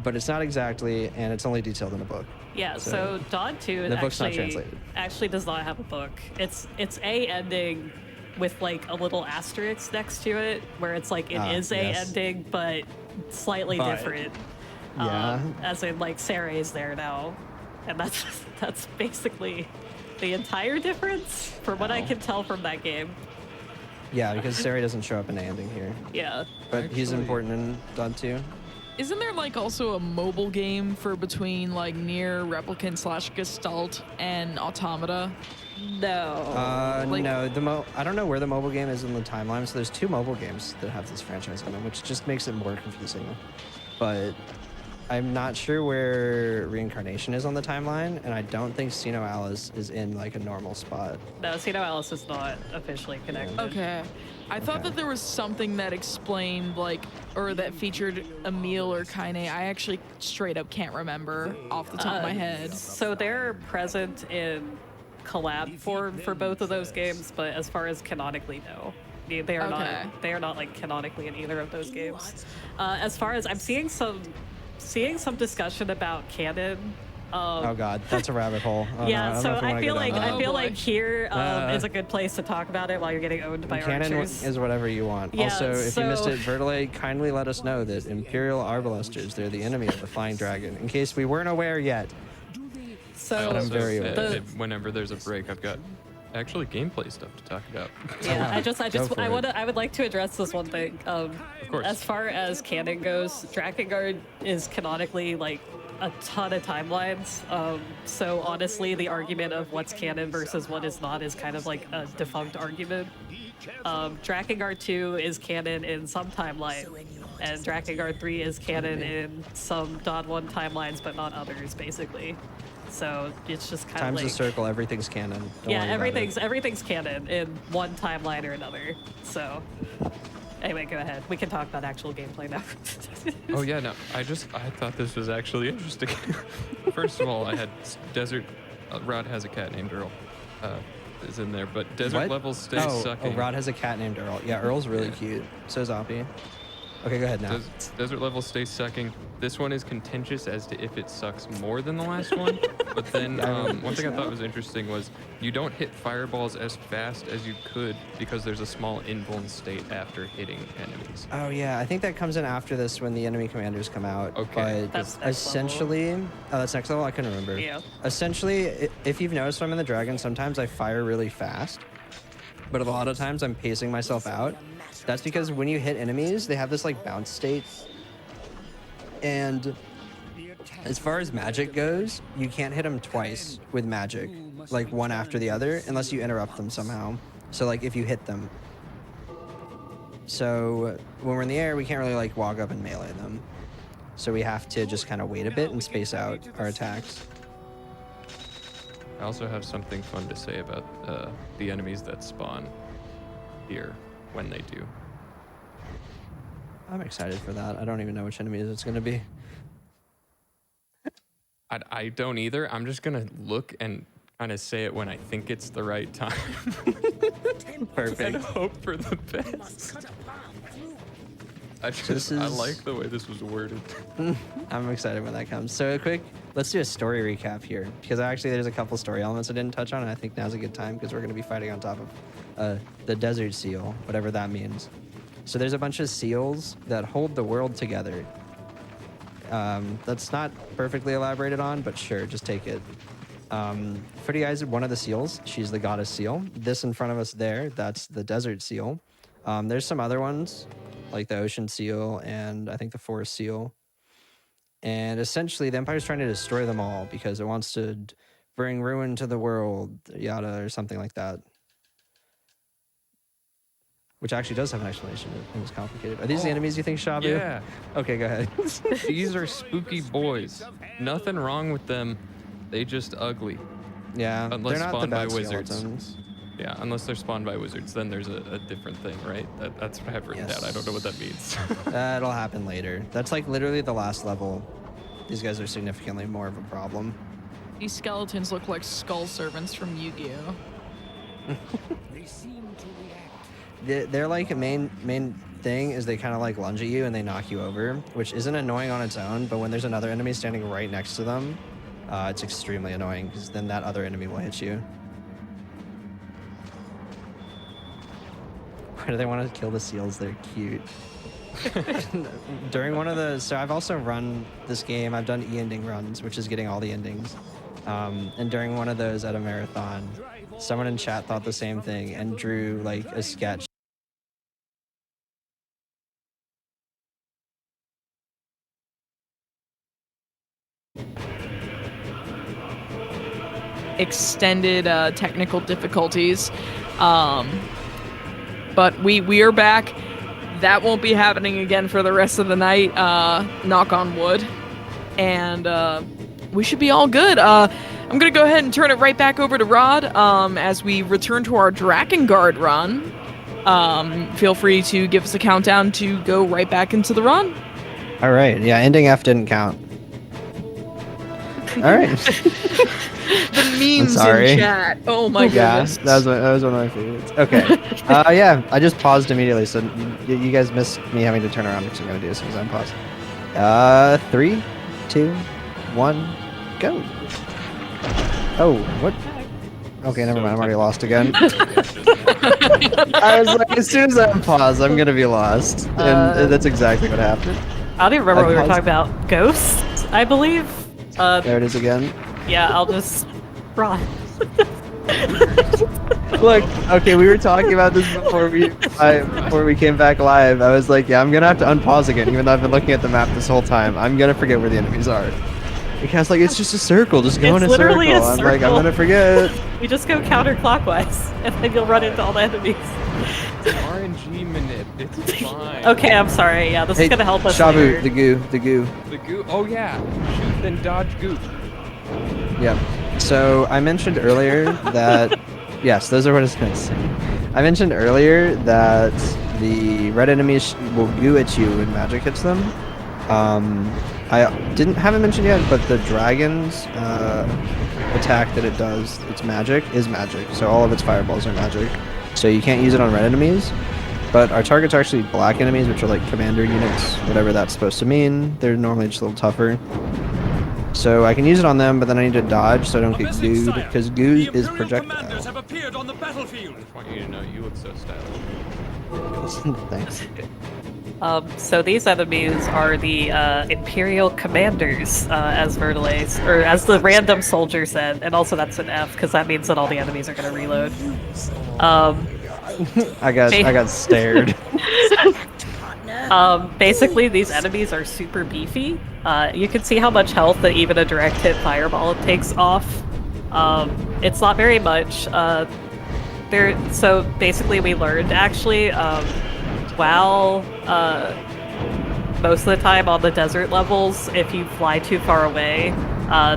but it's not exactly, and it's only detailed in a book. Yeah, so Dawn 2 the book's not translated. actually does not have a book. It's A-ending with like a little asterisk next to it, where it's like it is A-ending, but slightly different. Yeah. As in like Sarah is there now, and that's basically the entire difference from what I can tell from that game. Yeah, because Sari doesn't show up in A-ending here. Yeah. But he's important in Dawn 2. Isn't there like also a mobile game for between like NieR Replicant / Gestalt and Automata? No. No, I don't know where the mobile game is in the timeline. So there's 2 mobile games that have this franchise in them, which just makes it more confusing. But I'm not sure where Reincarnation is on the timeline, and I don't think Sino Alice is in like a normal spot. No, Sino Alice is not officially connected. Okay. I thought that there was something that explained like, or that featured Emil or Kaine. I actually straight up can't remember off the top of my head. So they're present in collab form for both of those games, but as far as canonically, no. They are not like canonically in either of those games. As far as I'm seeing some discussion about canon. Oh god, that's a rabbit hole. Oh, yeah, no, so I feel like here is is a good place to talk about it while you're getting owned by canon archers. is whatever you want. Yeah, also, if you missed it, Verdelay kindly let us know that Imperial Arbalesters, they're the enemy of the Flying Dragon, in case we weren't aware yet. So I'm very aware. Whenever there's a break, I've got actually gameplay stuff to talk about. Yeah, I would like to address this one thing. Of course. As far as canon goes, Drakengard is canonically like a ton of timelines. So honestly, the argument of what's canon versus what is not is kind of like a defunct argument. Drakengard 2 is canon in some timeline, and Drakengard 3 is canon in some Dawn 1 timelines, but not others, basically. So it's just kind of Time's like a circle. Everything's canon. Don't yeah, worry about it. everything's canon in one timeline or another. So anyway, go ahead. We can talk about actual gameplay now. Oh yeah, no, I thought this was actually interesting. First of all, I had Desert. Rod has a cat named Earl. Is in there, but Desert What? levels stay Oh, sucking. Rod has a cat named Earl. Yeah, Earl's really cute. So is Oppie. Okay, go ahead now. Desert levels stay sucking. This one is contentious as to if it sucks more than the last one. But then one thing I thought was interesting was you don't hit fireballs as fast as you could because there's a small invuln state after hitting enemies. Oh yeah, I think that comes in after this when the enemy commanders come out. Okay. But That's next essentially, oh, that's next level. I couldn't remember. Yeah. Essentially, if you've noticed, when I'm in the dragon, sometimes I fire really fast, but a lot of times I'm pacing myself out. That's because when you hit enemies, they have this like bounce state. And as far as magic goes, you can't hit them twice with magic, like one after the other, unless you interrupt them somehow. So like if you hit them. So when we're in the air, we can't really like walk up and melee them. So we have to just kind of wait a bit and space out our attacks. I also have something fun to say about the enemies that spawn here when they do. I'm excited for that. I don't even know which enemies it's going to be. I don't either. I'm just gonna look and kind of say it when I think it's the right time. Perfect. And hope for the best. I like the way this was worded. I'm excited when that comes. So let's do a story recap here, because actually there's a couple story elements I didn't touch on, and I think now's a good time because we're going to be fighting on top of the desert seal, whatever that means. So there's a bunch of seals that hold the world together. That's not perfectly elaborated on, but sure, just take it. For you guys, one of the seals, she's the goddess seal. This in front of us there, that's the desert seal. There's some other ones, like the ocean seal and I think the forest seal. And essentially, the Empire's trying to destroy them all because it wants to bring ruin to the world, yada, or something like that. Which actually does have an explanation. It was complicated. Are these the enemies you think, Shabu? Yeah. Okay, go ahead. These are spooky boys. Nothing wrong with them. They just ugly. Yeah, unless they're not spawned the by bad wizards. skeletons. Yeah, unless they're spawned by wizards, then there's a different thing, right? That's what I have written down. I don't know what that means. That'll happen later. That's like literally the last level. These guys are significantly more of a problem. These skeletons look like skull servants from Yu-Gi-Oh. Their like main thing is they kind of like lunge at you and they knock you over, which isn't annoying on its own, but when there's another enemy standing right next to them, it's extremely annoying because then that other enemy will hit you. Why do they want to kill the seals? They're cute. During one of the, so I've also run this game, I've done e-ending runs, which is getting all the endings. And during one of those at a marathon, someone in chat thought the same thing and drew like a sketch. Extended technical difficulties, but we are back. That won't be happening again for the rest of the night, knock on wood, and we should be all good. I'm gonna go ahead and turn it right back over to Rod as we return to our Drakengard run. Feel free to give us a countdown to go right back into the run. All right, yeah, ending F didn't count. All right. The memes in chat. Oh my goodness. Yeah, that was one of my favorites. Okay. Yeah, I just paused immediately, so you guys missed me having to turn around, which I'm gonna do as soon as I'm paused. 3, 2, 1, go. Oh, what? Okay, never mind. I'm already lost again. I was like, as soon as I'm paused, I'm gonna be lost, and that's exactly what happened. I don't even remember what we were talking about. Ghosts, I believe. There it is again. Yeah, I'll just run. Look, okay, we were talking about this before we came back live. I was like, yeah, I'm gonna have to unpause again, even though I've been looking at the map this whole time. I'm gonna forget where the enemies are. Because like it's just a circle, just go in a circle. Literally a I'm circle. like, I'm gonna forget. You just go counterclockwise, and then you'll run into all the enemies. RNG minute, it's fine. Okay, I'm sorry. Yeah, this is gonna help us Shabu, later. the goo. The goo? Oh yeah. Shoot, then dodge goo. Yep. So I mentioned earlier that yes, those are what it's going to say. I mentioned earlier that the red enemies will goo at you when magic hits them. I haven't mentioned yet, but the dragon's attack that it does, its magic, is magic. So all of its fireballs are magic. So you can't use it on red enemies. But our targets are actually black enemies, which are like commander units, whatever that's supposed to mean. They're normally just a little tougher. So I can use it on them, but then I need to dodge so I don't get gooed, because goo is projectile. Have appeared on the battlefield. I just want you to know you look so stylish. Thanks. So these enemies are the Imperial Commanders, as Vertile, or as the random soldier said, and also that's an F because that means that all the enemies are going to reload. I got stared. Basically, these enemies are super beefy. You can see how much health that even a direct hit fireball takes off. It's not very much. So basically, we learned actually, while most of the time on the desert levels, if you fly too far away,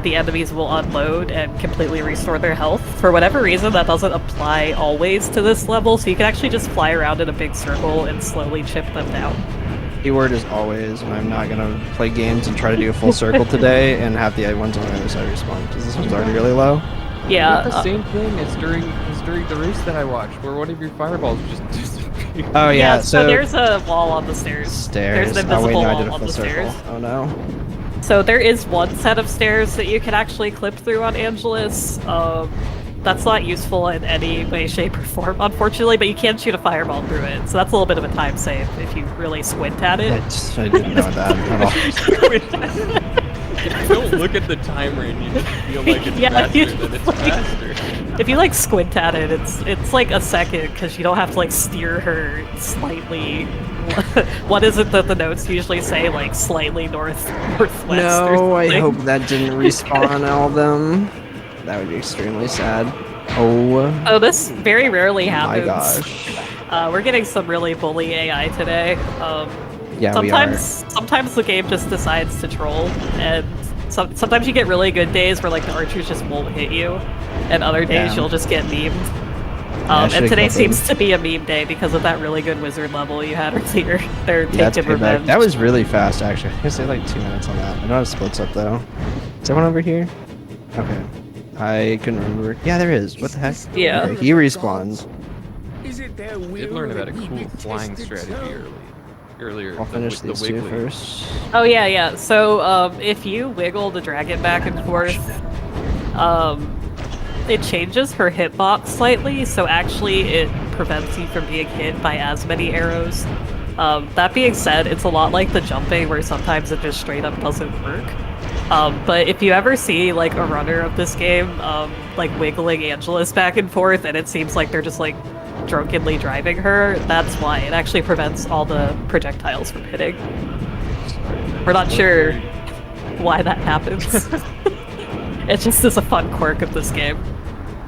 the enemies will unload and completely restore their health. For whatever reason, that doesn't apply always to this level, so you can actually just fly around in a big circle and slowly chip them down. Keyword is always, and I'm not gonna play games and try to do a full circle today and have the ones on the other side respawn, because this one's already really low. Yeah. The same thing as during the race that I watched, where one of your fireballs just disappeared. Oh yeah, so there's a wall on the stairs. Stairs. There's an invisible oh wait, no, I wall did a on full the circle. stairs. Oh no. So there is one set of stairs that you can actually clip through on Angelus. That's not useful in any way, shape, or form, unfortunately, but you can shoot a fireball through it, so that's a little bit of a time save if you really squint at it. I didn't know that at all. If you don't look at the timer and you just feel like it's faster, then it's faster. If you like squint at it, it's like a second because you don't have to like steer her slightly. What is it that the notes usually say, like slightly northwest? No, I hope that didn't respawn all of them. That would be extremely sad. Oh. This very rarely happens. My gosh. We're getting some really bully AI today. Yeah, sometimes the game just decides to troll, and sometimes you get really good days where like the archers just won't hit you, and other days you'll just get memed. And today seems to be a meme day because of that really good wizard level you had earlier. They're taking revenge. That was really fast, actually. I guess they had like 2 minutes on that. I know it splits up though. Is there one over here? Okay. I couldn't remember. Yeah, there is. What the heck? Yeah. Okay, he respawns. I did learn about a cool flying strategy earlier. I'll finish these two first. Oh yeah. So if you wiggle the dragon back and forth, it changes her hitbox slightly. So actually, it prevents you from being hit by as many arrows. That being said, it's a lot like the jumping, where sometimes it just straight up doesn't work. But if you ever see like a runner of this game, like wiggling Angelus back and forth, and it seems like they're just like drunkenly driving her, that's why. It actually prevents all the projectiles from hitting. We're not sure why that happens. It just is a fun quirk of this game.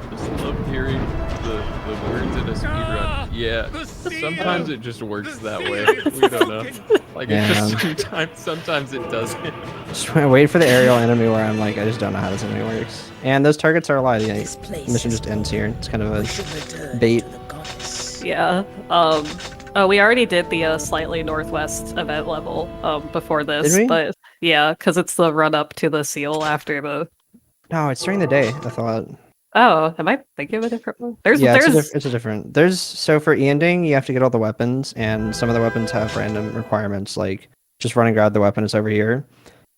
Just love hearing the words in a speedrun. Yeah, sometimes it just works that way. We don't know. Like it just sometimes it doesn't. Just wait for the aerial enemy where I'm like, I just don't know how this enemy works. And those targets are alive. Yeah, the mission just ends here. It's kind of a bait. Yeah. We already did the slightly northwest event level before this, Did we? but yeah, because it's the run up to the seal after the. No, it's during the day. I thought. Oh, am I thinking of a different one? There's it's a different. So for ending, you have to get all the weapons, and some of the weapons have random requirements, like just run and grab the weapon. It's over here.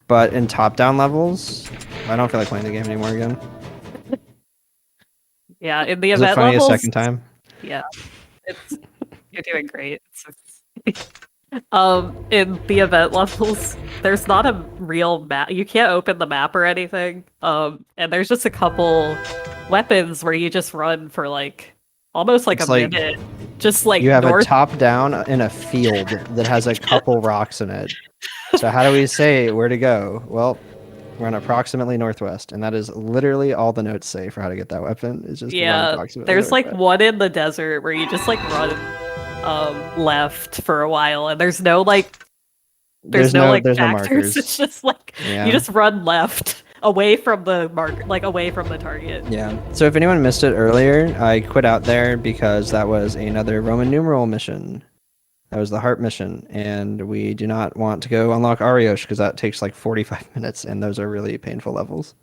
But in top-down levels, I don't feel like playing the game anymore again. Yeah, in the Is event it funny levels. a second time? Yeah, you're doing great. In the event levels, there's not a real map. You can't open the map or anything. And there's just a couple weapons where you just run for like almost like It's a like minute. Just like you have north. a top down in a field that has a couple rocks in it. So how do we say where to go? Well, we're on approximately northwest, and that is literally all the notes say for how to get that weapon. It's just Yeah, there's like one in the desert where you just like run left for a while, and there's no like there's no markers. factors. It's just like you just run left away from the mark, like away from the target. Yeah. So if anyone missed it earlier, I quit out there because that was another Roman numeral mission. That was the heart mission, and we do not want to go unlock Ariosh because that takes like 45 minutes, and those are really painful levels.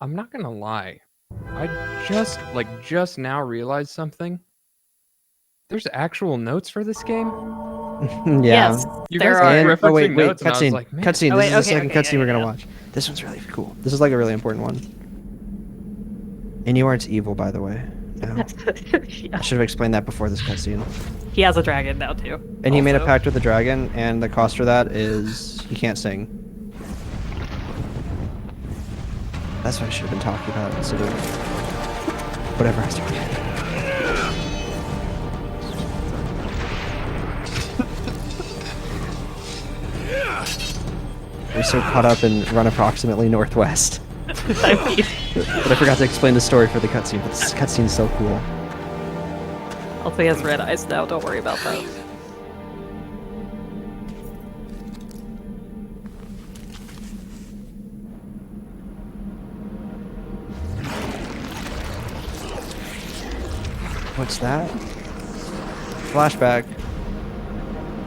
I'm not gonna lie. I just now realized something. There's actual notes for this game. Yeah. Yes, You there guys are. are referencing wait, notes, and I was cutscene. like, man. Cutscene. Oh, This wait, is the okay, second okay, cutscene yeah, we're gonna yeah. watch. This one's really cool. This is like a really important one. NieR's evil, by the way. No. Yeah. I should have explained that before this cutscene. He has a dragon now too. And he made a also. pact with the dragon, and the cost for that is he can't sing. That's what I should have been talking about instead of whatever I was doing. We're so caught up in run approximately northwest. I mean, But I forgot to explain the story for the cutscene. But this cutscene's so cool. also he has red eyes now. Don't worry about that. What's that? Flashback.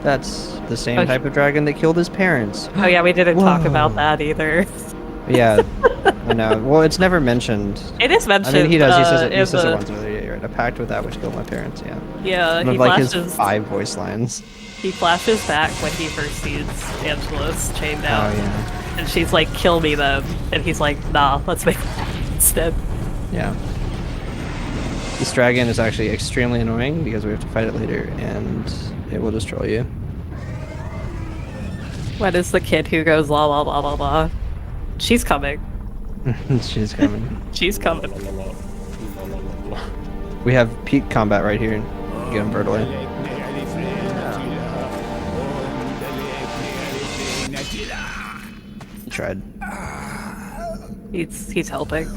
That's the same Okay. type of dragon that killed his parents. Oh yeah, we didn't talk Whoa. about that either. Yeah, I know. Well, it's never mentioned. It is mentioned. I mean, he does. He says it. He in says it the- once. Yeah, you're right. A pact with that which killed my parents. Yeah. Yeah, One he of like his flashes. 5 voice lines. He flashes back when he first sees Angelos chained Oh down, yeah. and she's like, "Kill me then," and he's like, "Nah, let's make it instead." Yeah. This dragon is actually extremely annoying because we have to fight it later, and it will destroy you. When is the kid who goes blah blah blah blah blah? She's coming. She's coming. She's coming. We have peak combat right here. Get him brutally. He tried. He's helping.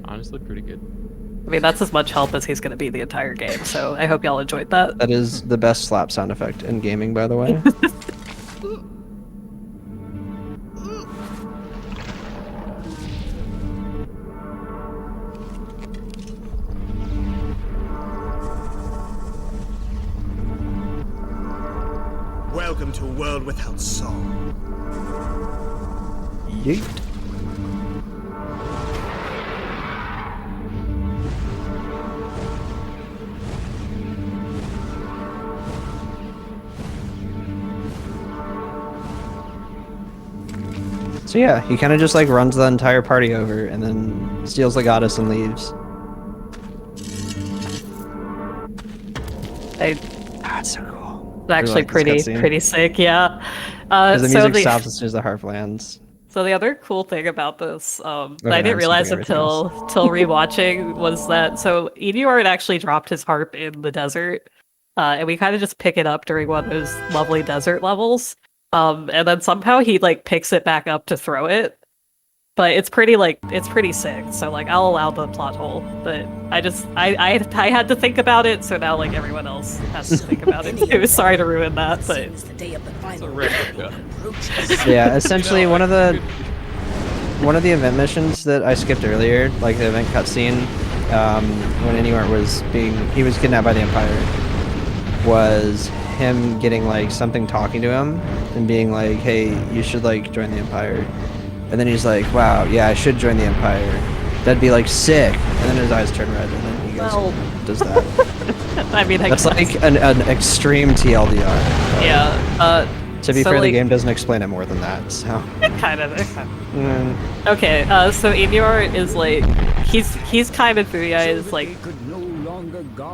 Honestly, pretty good. I mean, that's as much help as he's gonna be the entire game. So I hope y'all enjoyed that. That is the best slap sound effect in gaming, by the way. Welcome to a world without song. Yeet. So yeah, he kind of just like runs the entire party over and then steals the goddess and leaves. That's so cool. It's actually like this cutscene. pretty sick, yeah. Because the So music stops as soon as the harp lands. So the other cool thing about this, that Okay, I now didn't I'm realize skipping everything until rewatching, was that so NieR had actually dropped his harp in the desert, and we kind of just pick it up during one of those lovely desert levels, and then somehow he like picks it back up to throw it, but it's pretty sick. So like I'll allow the plot hole, but I had to think about it, so now like everyone else has to think about it too. Sorry to ruin that, but It's a replica. Yeah, essentially one of the event missions that I skipped earlier, like the event cutscene, when NieR was kidnapped by the Empire, was him getting like something talking to him and being like, "Hey, you should like join the Empire," and then he's like, "Wow, yeah, I should join the Empire. That'd be like sick." And then his eyes turn red, and then he goes and does that. I mean, That's like an extreme TLDR. yeah. To be So, fair, the like- game doesn't explain it more than that, so. It kind of. Mm. Okay, so NieR is like he's kind of Fuya's like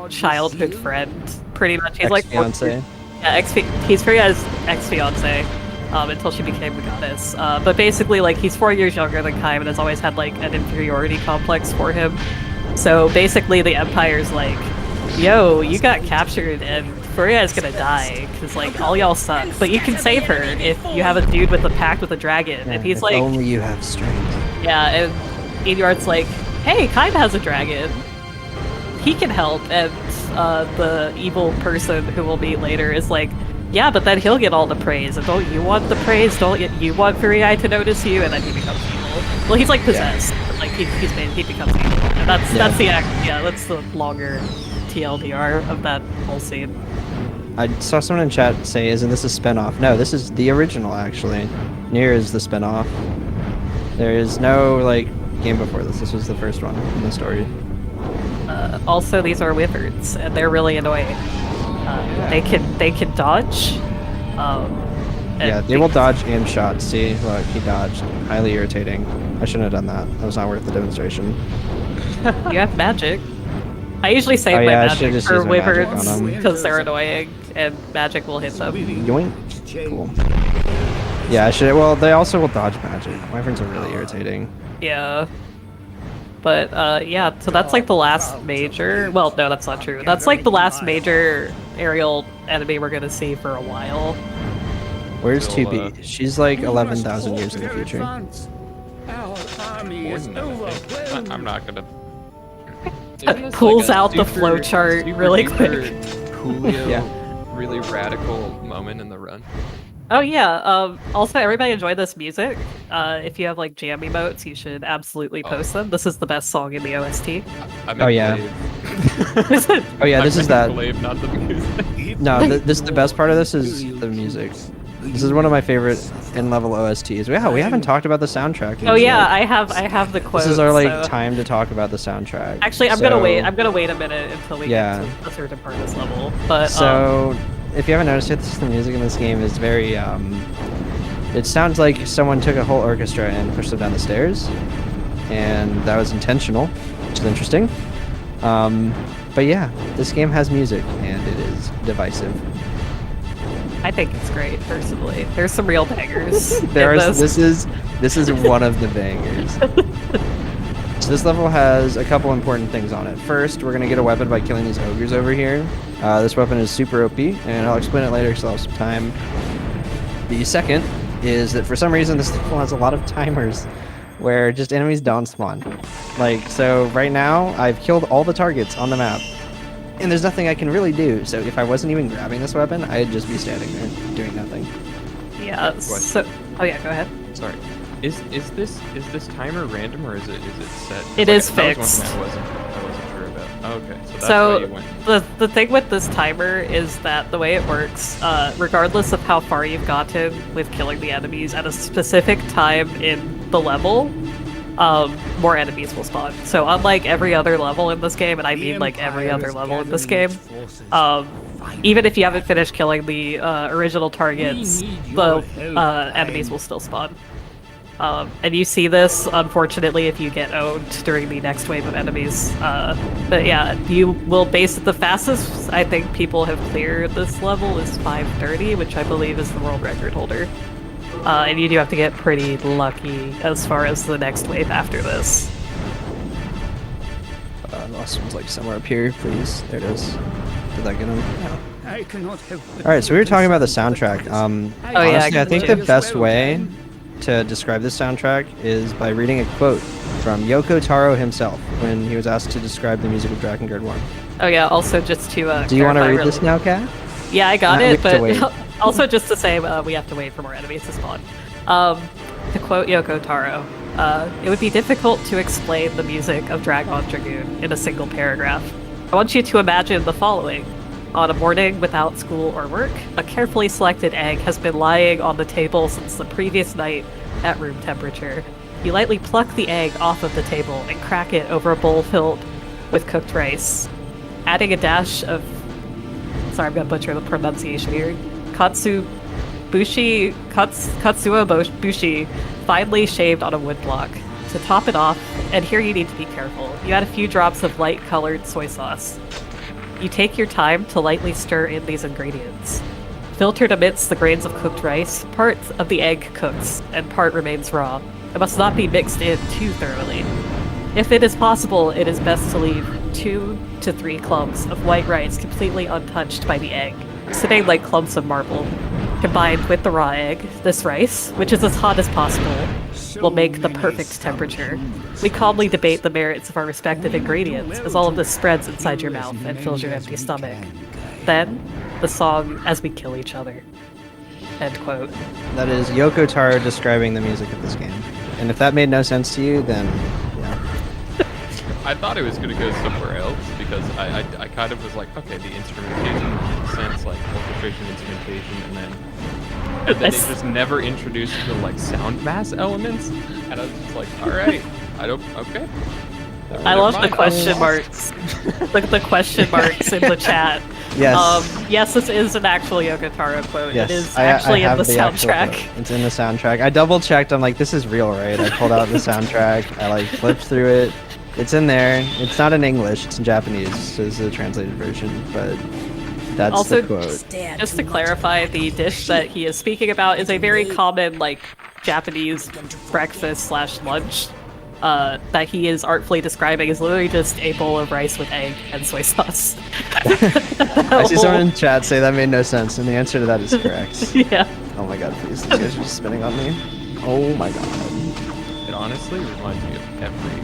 childhood friend, pretty much. He's like Ex-fiancé. yeah, he's Fuya's ex-fiance, until she became the goddess. But basically, like he's 4 years younger than Kai and has always had like an inferiority complex for him. So basically, the Empire's like, "Yo, you got captured and Furia is gonna die because like all y'all suck, but you can save her if you have a dude with a pact with a dragon." Yeah, and he's if like, only you have strength. yeah, and NieR's like, "Hey, Kai has a dragon. He can help." And the evil person who we'll meet later is like, Yeah, but then he'll get all the praise, and don't you want the praise? Don't you want Furry Eye to notice you? And then he becomes evil. Well, he's like possessed, but like he becomes evil. And that's the longer TLDR of that whole scene. I saw someone in chat say, "Isn't this a spinoff?" No, this is the original actually. NieR is the spinoff. There is no like game before this. This was the first one in the story. Also, these are wyverns, and they're really annoying. They can dodge. Yeah, they will dodge aim shots. See, look, he dodged. Highly irritating. I shouldn't have done that. That was not worth the demonstration. You have magic. I usually save my magic for wyverns because they're annoying, and magic will hit them. Yoink. Cool. Yeah, I should. Well, they also will dodge magic. Wyverns are really irritating. Yeah. But yeah, so that's like the last major. Well, no, that's not true. That's like the last major aerial enemy we're gonna see for a while. Where's 2B? She's like 11,000 years in the future. More than that, I think. I'm not gonna. Pulls out the flowchart really quick. Julio, Yeah. really radical moment in the run. Oh yeah. Also, everybody enjoy this music. If you have like jam emotes, you should absolutely post them. This is the best song in the OST. Oh yeah. Oh yeah, this is that. Not the music. No, this the best part of this is the music. This is one of my favorite in-level OSTs. Yeah, we haven't talked about the soundtrack. Oh yeah, I have the quotes. This is our like so... time to talk about the soundtrack. Actually, I'm gonna wait a minute until we yeah. get to a certain part of this level. But so, if you haven't noticed it, the music in this game is very it sounds like someone took a whole orchestra and pushed them down the stairs, and that was intentional, which is interesting. But yeah, this game has music and it is divisive. I think it's great, personally. There's some real bangers. This is one of the bangers. So this level has a couple important things on it. First, we're gonna get a weapon by killing these ogres over here. This weapon is super OP, and I'll explain it later because I'll have some time. The second is that for some reason this level has a lot of timers where just enemies don't spawn. Like, so right now I've killed all the targets on the map. And there's nothing I can really do, so if I wasn't even grabbing this weapon, I'd just be standing there doing nothing. Yeah, so... Oh yeah, go ahead. Sorry. Is this timer random or is it set? It is fixed. That was one thing I wasn't sure about. Oh, okay, so that's why you went. The thing with this timer is that the way it works, regardless of how far you've gotten with killing the enemies at a specific time in the level, more enemies will spawn. So unlike every other level in this game, and I mean like every other level in this game, even if you haven't finished killing the original targets, the enemies will still spawn. And you see this, unfortunately, if you get owned during the next wave of enemies. But yeah, you will base it the fastest I think people have cleared this level is 5:30, which I believe is the world record holder. And you do have to get pretty lucky as far as the next wave after this. Last one's like somewhere up here, please. There it is. Did that get him? I cannot help Alright, so we were talking about the soundtrack. Honestly, I think the best way to describe this soundtrack is by reading a quote from Yoko Taro himself when he was asked to describe the music of Drakengard 1. Oh yeah, also just to do you want to read this now, Kat? Yeah, I got it, but also just to say we have to wait for more enemies to spawn. To quote Yoko Taro, it would be difficult to explain the music of Dragon Dragoon in a single paragraph. I want you to imagine the following. On a morning without school or work, a carefully selected egg has been lying on the table since the previous night at room temperature. You lightly pluck the egg off of the table and crack it over a bowl filled with cooked rice. Adding a dash of... Sorry, I'm gonna butcher the pronunciation here. Katsuobushi, finely shaved on a wood block. To top it off, and here you need to be careful, you add a few drops of light-colored soy sauce. You take your time to lightly stir in these ingredients. Filtered amidst the grains of cooked rice, part of the egg cooks, and part remains raw. It must not be mixed in too thoroughly. If it is possible, it is best to leave 2 to 3 clumps of white rice completely untouched by the egg, sitting like clumps of marble. Combined with the raw egg, this rice, which is as hot as possible, will make the perfect temperature. We calmly debate the merits of our respective ingredients as all of this spreads inside your mouth and fills your empty stomach. then the song As We Kill Each Other. End quote. That is Yoko Taro describing the music of this game. And if that made no sense to you, then yeah. I thought it was going to go somewhere else because I kind of was like, okay, the instrumentation makes sense, like orchestration, instrumentation, and then it just never introduced the like sound mass elements, and I was just like, all right, okay. I love the question marks. the question marks in the chat. Yes. Yes, this is an actual Yoko Taro quote. Yes, it is I actually in have the actual soundtrack. quote. It's in the soundtrack. I double checked. I'm like, this is real, right? I pulled out the soundtrack. I like flipped through it. It's in there. It's not in English. It's in Japanese. So it's the translated version, but that's Also, the quote. just to clarify, the dish that he is speaking about is a very common, like, Japanese breakfast / lunch that he is artfully describing is literally just a bowl of rice with egg and soy sauce. I see someone in chat say that made no sense, and the answer to that is correct. Yeah. Oh my god, please. These guys are just spinning on me. Oh my god. It honestly reminds me of every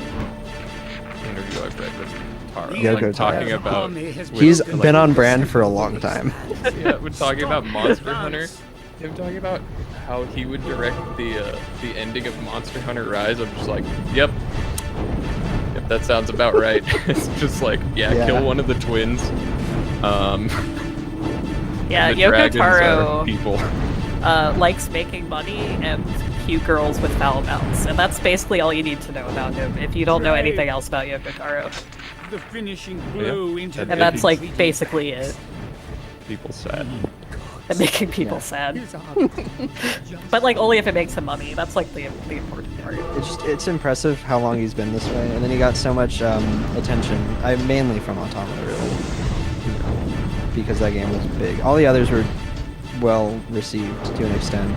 interview I've read with Taro. Yoko Like, talking Taro. about... He's like, been on brand for a long time. Yeah, when talking about Monster Hunter, him talking about how he would direct the ending of Monster Hunter Rise, I'm just like, yep, that sounds about right. It's just like, yeah, kill one of the twins. Yeah, the Yoko dragons are Taro people. likes making money and cute girls with foul mouths, and that's basically all you need to know about him if you don't know anything else about Yoko Taro. The finishing blow into And that's like basically it. People sad. And making people sad. But like only if it makes him money. That's like the important part. It's impressive how long he's been this way, and then he got so much attention. Mainly from Automata, really, because that game was big. All the others were well received to an extent,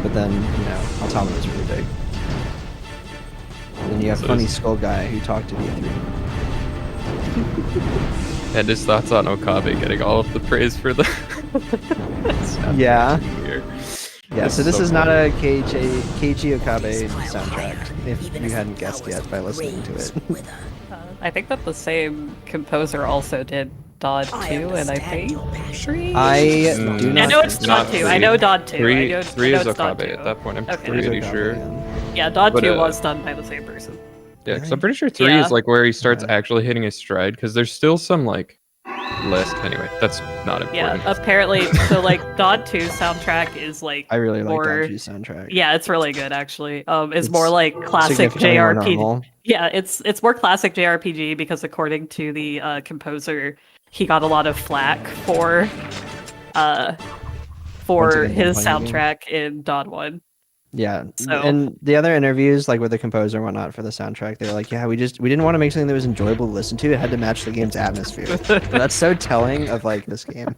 but then Automata was really big. And then you have Funny Skull Guy who talked to D3. And his thoughts on Okabe getting all of the praise for the... Yeah. Yeah, It's so this so is not funny. a Keiichi Okabe soundtrack, if you hadn't guessed yet by listening to it. I think that the same composer also did Dod 2 and I think 3? I do not. I know it's Dod 2. I know Dod 2. Three, I know, three I know is it's Dod Okabe 2. at that point. I'm Okay. pretty sure. Yeah, Dod But, 2 was done by the same person. Yeah, because I'm pretty sure 3 is like where he starts actually hitting his stride. Because there's still some like list. Anyway, that's not Yeah, important. apparently, so like Dod 2 soundtrack is like I really like more... Dod 2 soundtrack. Yeah, it's really good actually. It's more like classic significantly more JRPG. normal. Yeah, it's more classic JRPG because according to the composer, he got a lot of flack for his soundtrack in Dod 1. Yeah, So- and the other interviews, like with the composer and whatnot for the soundtrack, they're like, yeah, we didn't want to make something that was enjoyable to listen to. It had to match the game's atmosphere. And that's so telling of like this game,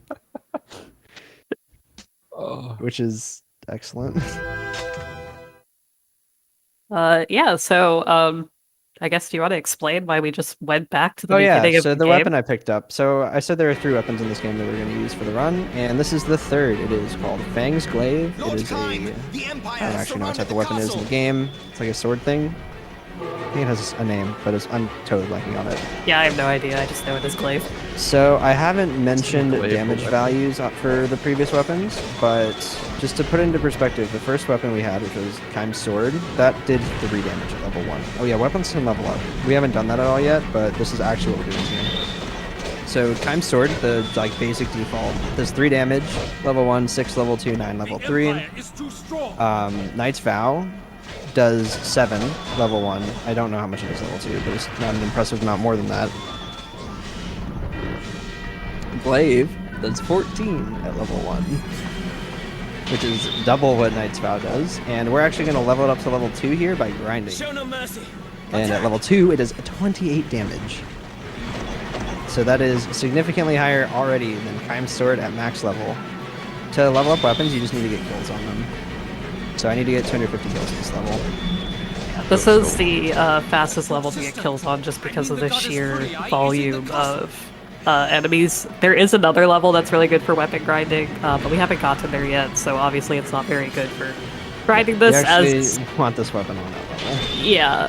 which is excellent. Yeah, so I guess do you want to explain why we just went back to the Oh yeah, beginning of so the the game? weapon I picked up. So I said there are 3 weapons in this game that we're going to use for the run, and this is the third. It is called Fang's Glaive. It is I don't actually know what type of weapon it is in the game. It's like a sword thing. I think it has a name, but I'm totally blanking on it. Yeah, I have no idea. I just know it is glaive. So I haven't mentioned Glaive damage weapon. values for the previous weapons, but just to put it into perspective, the first weapon we had, which was Kime's Sword, that did 3 damage at level 1. Oh yeah, weapons can level up. We haven't done that at all yet, but this is actually what we're doing here. So Kime's Sword, the like basic default, does 3 damage, level 1, 6 level 2, 9 level 3. Knight's Vow does 7 level 1. I don't know how much it is level 2, but it's not an impressive amount more than that. Glaive does 14 at level 1, which is double what Knight's Vow does, and we're actually going to level it up to level 2 here by grinding. Show no mercy. And at level 2 it does 28 damage. So that is significantly higher already than Kime's Sword at max level. To level up weapons, you just need to get kills on them. So I need to get 250 kills at this level. This is the fastest level to get kills on just because of the sheer volume of enemies. There is another level that's really good for weapon grinding, but we haven't gotten there yet, so obviously it's not very good for grinding You this actually as want this weapon on that level. yeah.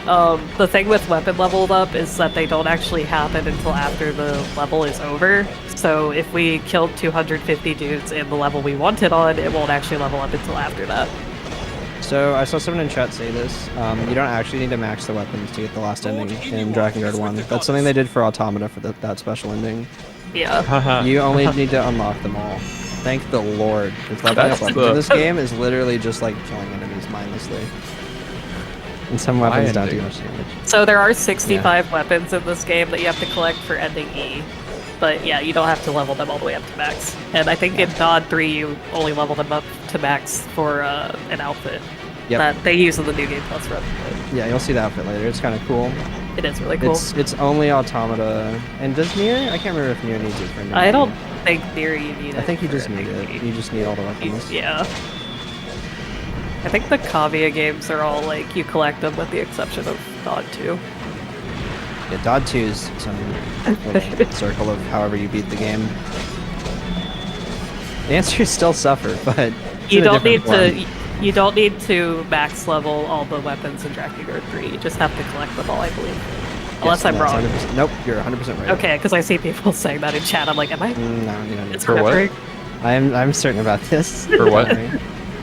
The thing with weapon leveled up is that they don't actually happen until after the level is over. So if we killed 250 dudes in the level we wanted on, it won't actually level up until after that. So I saw someone in chat say this. You don't actually need to max the weapons to get the last ending in Drakengard 1. That's something they did for Automata for that special ending. Yeah. You only need to unlock them all. Thank the Lord. Because leveling up weapons in this game is literally just like killing enemies mindlessly. And some weapons don't do much damage. So there are 65 weapons in this game that you have to collect for ending E. But yeah, you don't have to level them all the way up to max. And I think in DOD 3 you only level them up to max for an outfit that they use in the New Game Plus run. Yeah, you'll see the outfit later. It's kind of cool. It is really cool. It's only Automata. And does NieR? I can't remember if NieR needs it for I don't think NieR you need it. I think you just need it. You just need all the weapons. Yeah. I think the Kavia games are all like you collect them with the exception of DOD 2. Yeah, DOD 2 is some little circle of however you beat the game. The answer is still suffer, but you don't need to. You don't need to max level all the weapons in Drakengard 3. You just have to collect them all, I believe. Unless I'm wrong. 100%. Nope, you're 100% right. Okay, because I see people saying that in chat. I'm like, am I? No, you don't need It's to. For what? I'm certain about this. For what?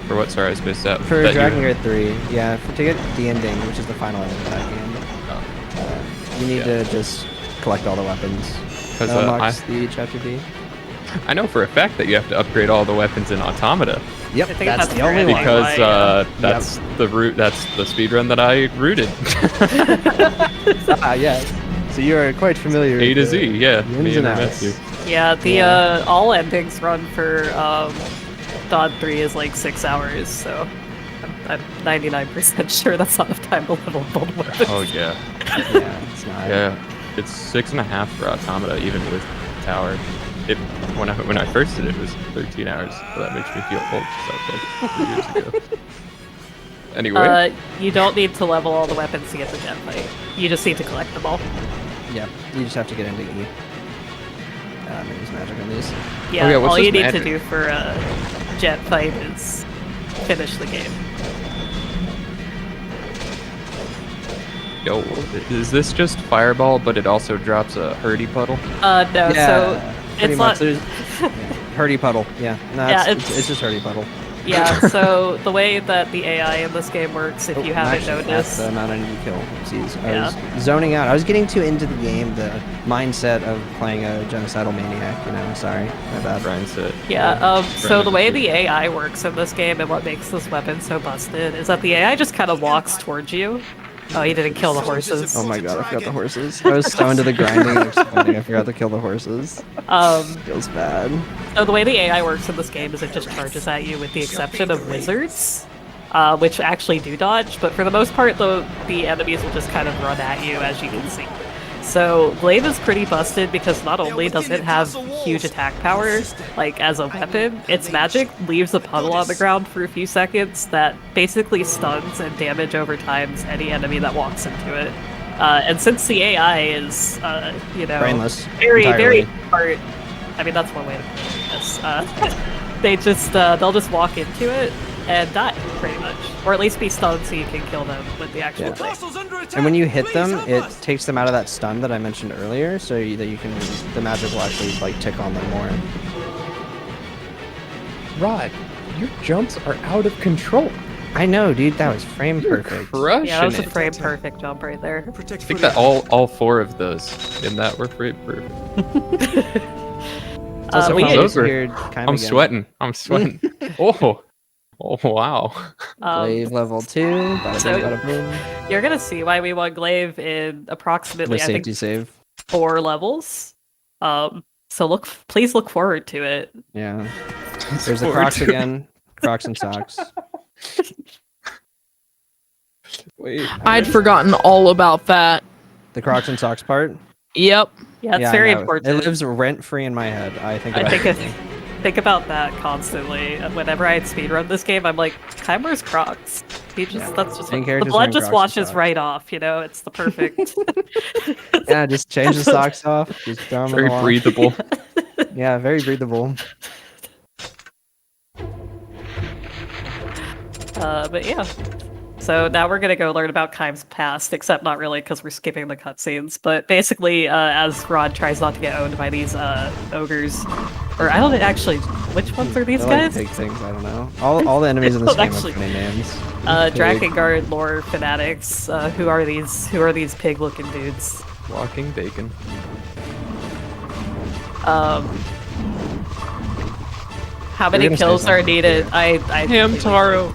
For what? Sorry, I spaced out. For Drakengard 3, yeah, to get the ending, which is the final ending of that game, you need to just collect all the weapons. Because that unlocks the chapter D. I know for a fact that you have to upgrade all the weapons in Automata. Yep, that's the only one. Because that's the route. That's the speedrun that I routed. Yeah. So you are quite familiar. A to Z, yeah. Ins and outs. Yeah, the all endings run for DOD 3 is like 6 hours, so I'm 99% sure that's not enough time to level up all the weapons. Oh yeah. Yeah, it's not. Yeah, it's 6.5 for Automata, even with Tower. When I first did it, it was 13 hours, so that makes me feel old, so like 3 years ago. Anyway. You don't need to level all the weapons to get the jet fight. You just need to collect them all. Yep, you just have to get into E. Use magic on these. Yeah, all you need to do for a jet fight is finish the game. Yo, is this just Fireball, but it also drops a Hurdy Puddle? No, Yeah, so pretty it's much. not... Hurdy Puddle, yeah. No, Yeah, it's just Hurdy Puddle. Yeah, so the way that the AI in this game works, if you haven't That's noticed... the amount I need to kill. I was zoning out. I was getting too into the game, the mindset of playing a genocidal maniac, you know, sorry. My bad. Mindset. Yeah, so the way the AI works in this game and what makes this weapon so busted is that the AI just kind of walks towards you. Oh, you didn't kill the horses. Oh my god, I forgot the horses. I was so into the grinding and explaining, I forgot to kill the horses. Feels bad. So the way the AI works in this game is it just charges at you with the exception of wizards, which actually do dodge, but for the most part, the enemies will just kind of run at you, as you can see. So Glaive is pretty busted because not only does it have huge attack power, like as a weapon, its magic leaves a puddle on the ground for a few seconds that basically stuns and damage over times any enemy that walks into it. And since the AI is, you know, brainless, very, entirely. very smart, I mean that's one way to put this. They just they'll just walk into it and die, pretty much, or at least be stunned so you can kill them with the actual thing. And when you hit them, it takes them out of that stun that I mentioned earlier, so that you can, the magic will actually like tick on them more. Rod, your jumps are out of control. I know, dude. That was frame perfect. Crushing Yeah, that was a it. frame perfect jump right there. I think that all 4 of those in that were frame perfect. I'm sweating. I'm sweating. Oh wow. Glaive level 2. Bada bing, bada boom. You're gonna see why we won Glaive in approximately The I think safety save. 4 levels. So please look forward to it. Yeah. There's the Crocs again. Crocs and socks. Wait. I'd forgotten all about that. The Crocs and socks part? Yep. Yeah, it's I very know. important. It lives rent-free in my head. I think about it. Think about that constantly. Whenever I speedrun this game, I'm like, Kaimer's Crocs. He just that's just Main the character's blood wearing just Crocs and washes socks. right off. You know, it's the perfect. Yeah, just change the socks off. Just throw them in Very the wash. breathable. Yeah, very breathable. But yeah. So now we're gonna go learn about Kime's past, except not really because we're skipping the cutscenes. But basically, as Rod tries not to get owned by these ogres, or I don't actually, which ones are these They're guys? like big things. I don't know. All the enemies in this game have funny names. Drakengard lore fanatics. Who are these? Who are these pig-looking dudes? Walking bacon. How many kills are needed? Hamtaro.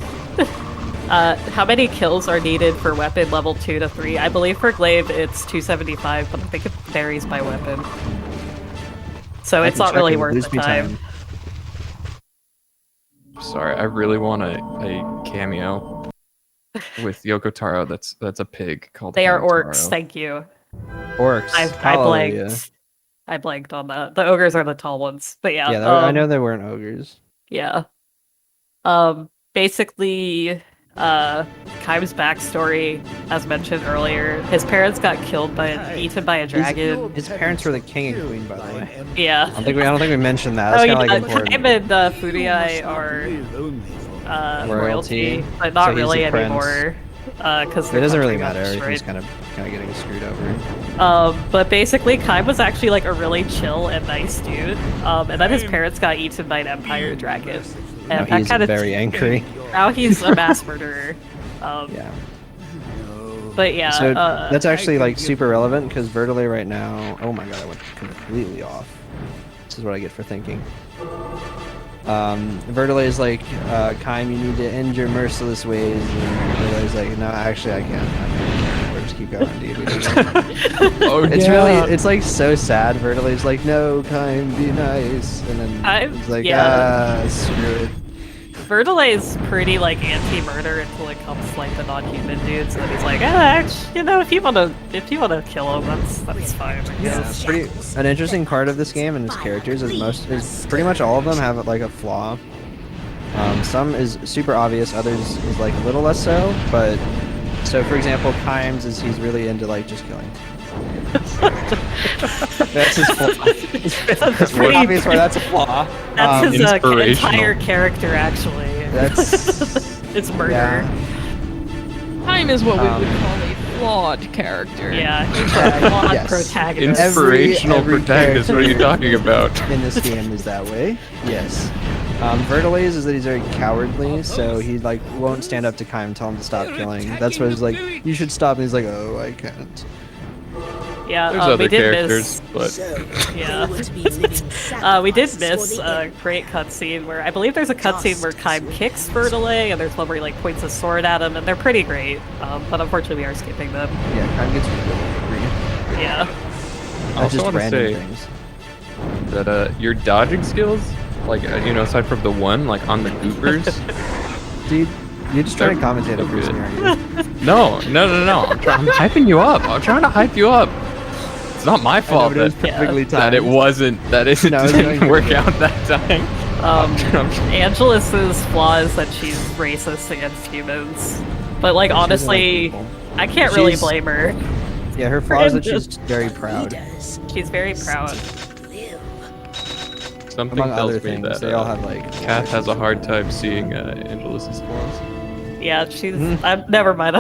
How many kills are needed for weapon level 2 to 3? I believe for glaive it's 275, but I think it varies by weapon. So it's not really worth the time. Sorry, I really want a cameo with Yoko Taro. That's a pig called. They are Hamtaro. orcs. Thank you. Orcs. I blanked. I blanked on that. The ogres are the tall ones, but yeah. Yeah, I know they weren't ogres. Yeah. Basically, Kime's backstory, as mentioned earlier, his parents got killed eaten by a dragon. His parents were the king and queen, by the way. Yeah. I don't think we mentioned that. That's kind of like important. Kime and Fudai are royalty, but not really anymore. Because it doesn't really matter. He's kind of getting screwed over. But basically, Kime was actually like a really chill and nice dude. And then his parents got eaten by an empire dragon. And now he's very angry. Now he's a mass murderer. Yeah. But yeah. So that's actually like super relevant because Vertile right now. Oh my god, I went completely off. This is what I get for thinking. Vertile is like, Kime, you need to end your merciless ways. And Vertile's like, no, actually, I can't. We'll just keep going, dude. It's like so sad. Vertile's like, no, Kime, be nice. And then he's like, screw it. Vertile is pretty like anti-murder until it comes to like the non-human dudes, and then he's like, actually, if you wanna kill him, that's fine. Yeah, an interesting part of this game and its characters is pretty much all of them have like a flaw. Some is super obvious, others is like a little less so. But so for example, Kime's is he's really into like just killing. That's his flaw. It's pretty obvious why that's a flaw. That's his entire character, actually. It's murder. Yeah. Kime is what we would call a flawed character. Yeah, he's a flawed protagonist. Inspirational protagonist. What are you talking about? In this game is that way. Yes. Vertile's is that he's very cowardly, so he like won't stand up to Kime and tell him to stop killing. That's why he's like, you should stop, and he's like, oh, I can't. Yeah, there's other we did characters, miss. But yeah, we did miss a great cutscene where I believe there's a cutscene where Kime kicks Vertile, and there's one where he like points a sword at him, and they're pretty great. But unfortunately, we are skipping them. Yeah, Kime gets really angry. Yeah. I also want to say that your dodging skills, like aside from the one, like on the goopers, dude. You're just trying to commentate over here. No. I'm hyping you up. I'm trying to hype you up. It's not my fault that it wasn't. That it didn't work out that time. Angelus's flaw is that she's racist against humans, but like honestly, I can't really blame her. Yeah, her flaw is that she's very proud. She's very proud. Something tells me that they all have like. Kath has a hard time seeing Angelus's flaws. Yeah, she's. Never mind.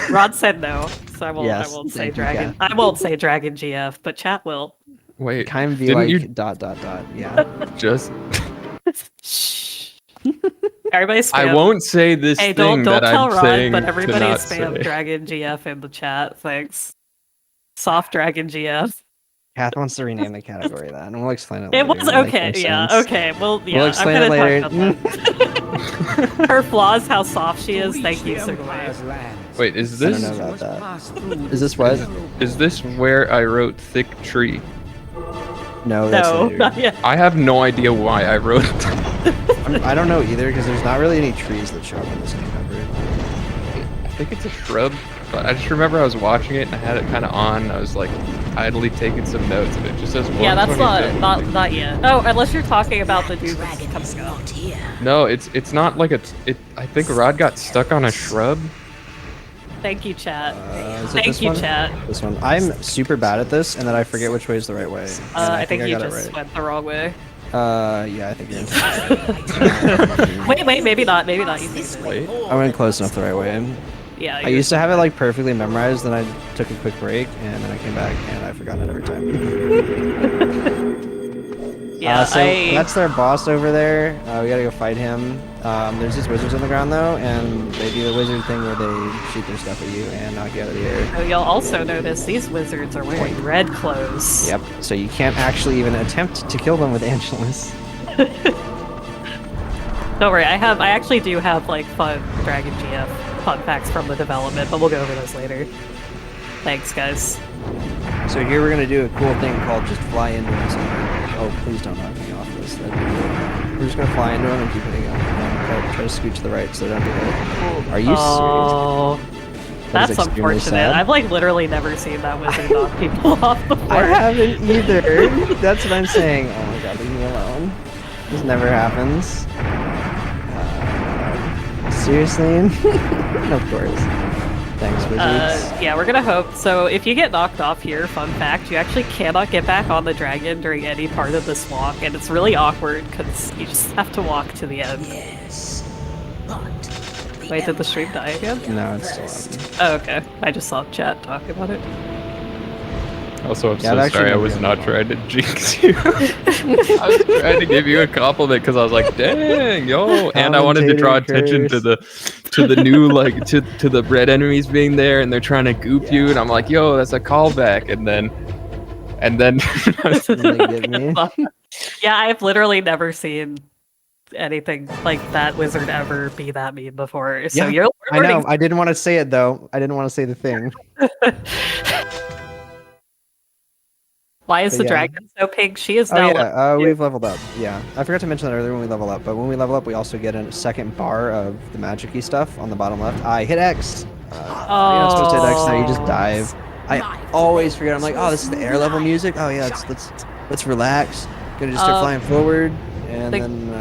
Rod said no, so I won't. Yes, I won't say dragon. I won't say dragon GF, but chat will. Wait, Kime be like you... ... Yeah. Just. Everybody spam. I won't say this thing don't that tell I'm Rod, saying but everybody to not spam say. dragon GF in the chat. Thanks. Soft dragon GF. Kath wants to rename the category then. We'll explain it later. It was okay, yeah, okay. Well, yeah, we'll explain I'm it gonna later. Talk about that. Her flaws, how soft she is. Thank you, Sigway. Wait, is this? I don't know about that. Is this what? Is this where I wrote thick tree? No, that's not yet. I have no idea why I wrote I don't know either, because there's not really any trees that show up in this game ever. I think it's a shrub, but I just remember I was watching it and I had it kind of on. And I was like idly taking some notes, and it just says. Yeah, that's not yet. Oh, unless you're talking about the dude that's coming up. No, it's not like I think Rod got stuck on a shrub. Thank you, chat. Thank you, chat. This one. I'm super bad at this, and then I forget which way is the right way. I think you just went the wrong way. Yeah, I think you're in. Wait, maybe not. Maybe not. You think Wait. I went close enough the right way. Yeah. I used to have it like perfectly memorized, then I took a quick break, and then I came back, and I forgot it every time. Yeah, so that's their boss over there. We gotta go fight him. There's these wizards on the ground though, and they do the wizard thing where they shoot their stuff at you and knock you out of the air. So you'll also notice these wizards are wearing red clothes. Yep. So you can't actually even attempt to kill them with Angelus. Don't worry, I actually do have like fun Dragon GF fun facts from the development, but we'll go over those later. Thanks, guys. So here we're gonna do a cool thing called just fly into him. Oh, please don't knock me off this. We're just gonna fly into him and keep hitting him. And try to scoot to the right so they don't get hit. Are you serious? That That's unfortunate. sad. I've like literally never seen that wizard knock people off before. I haven't either. That's what I'm saying. Oh my god, leave me alone. This never happens. Seriously? Of course. Thanks, wizards. Yeah, we're gonna hope. So if you get knocked off here, fun fact, you actually cannot get back on the dragon during any part of this walk, and it's really awkward because you just have to walk to the end. Yes, but wait, did the stream die again? No, it's still on. Oh, okay. I just saw chat talking about it. Also, I'm so sorry. I was not trying to jinx you. I was trying to give you a compliment because I was like, "Dang, yo!" And I wanted to draw attention to the new like to the red enemies being there, and they're trying to goop you, and I'm like, "Yo, that's a callback." And then. Yeah, I've literally never seen anything like that wizard ever be that mean before. So Yeah, I learning. know. I didn't want to say it though. I didn't want to say the thing. Why is But the yeah. dragon so pink? She is Oh now. yeah, we've leveled up. Yeah, I forgot to mention that earlier when we level up. But when we level up, we also get a second bar of the magic-y stuff on the bottom left. I hit X. You're not supposed to hit X now. You just dive. I always forget. I'm like, oh, this is the air level music. Oh yeah, let's relax. Gonna just start flying forward, and then.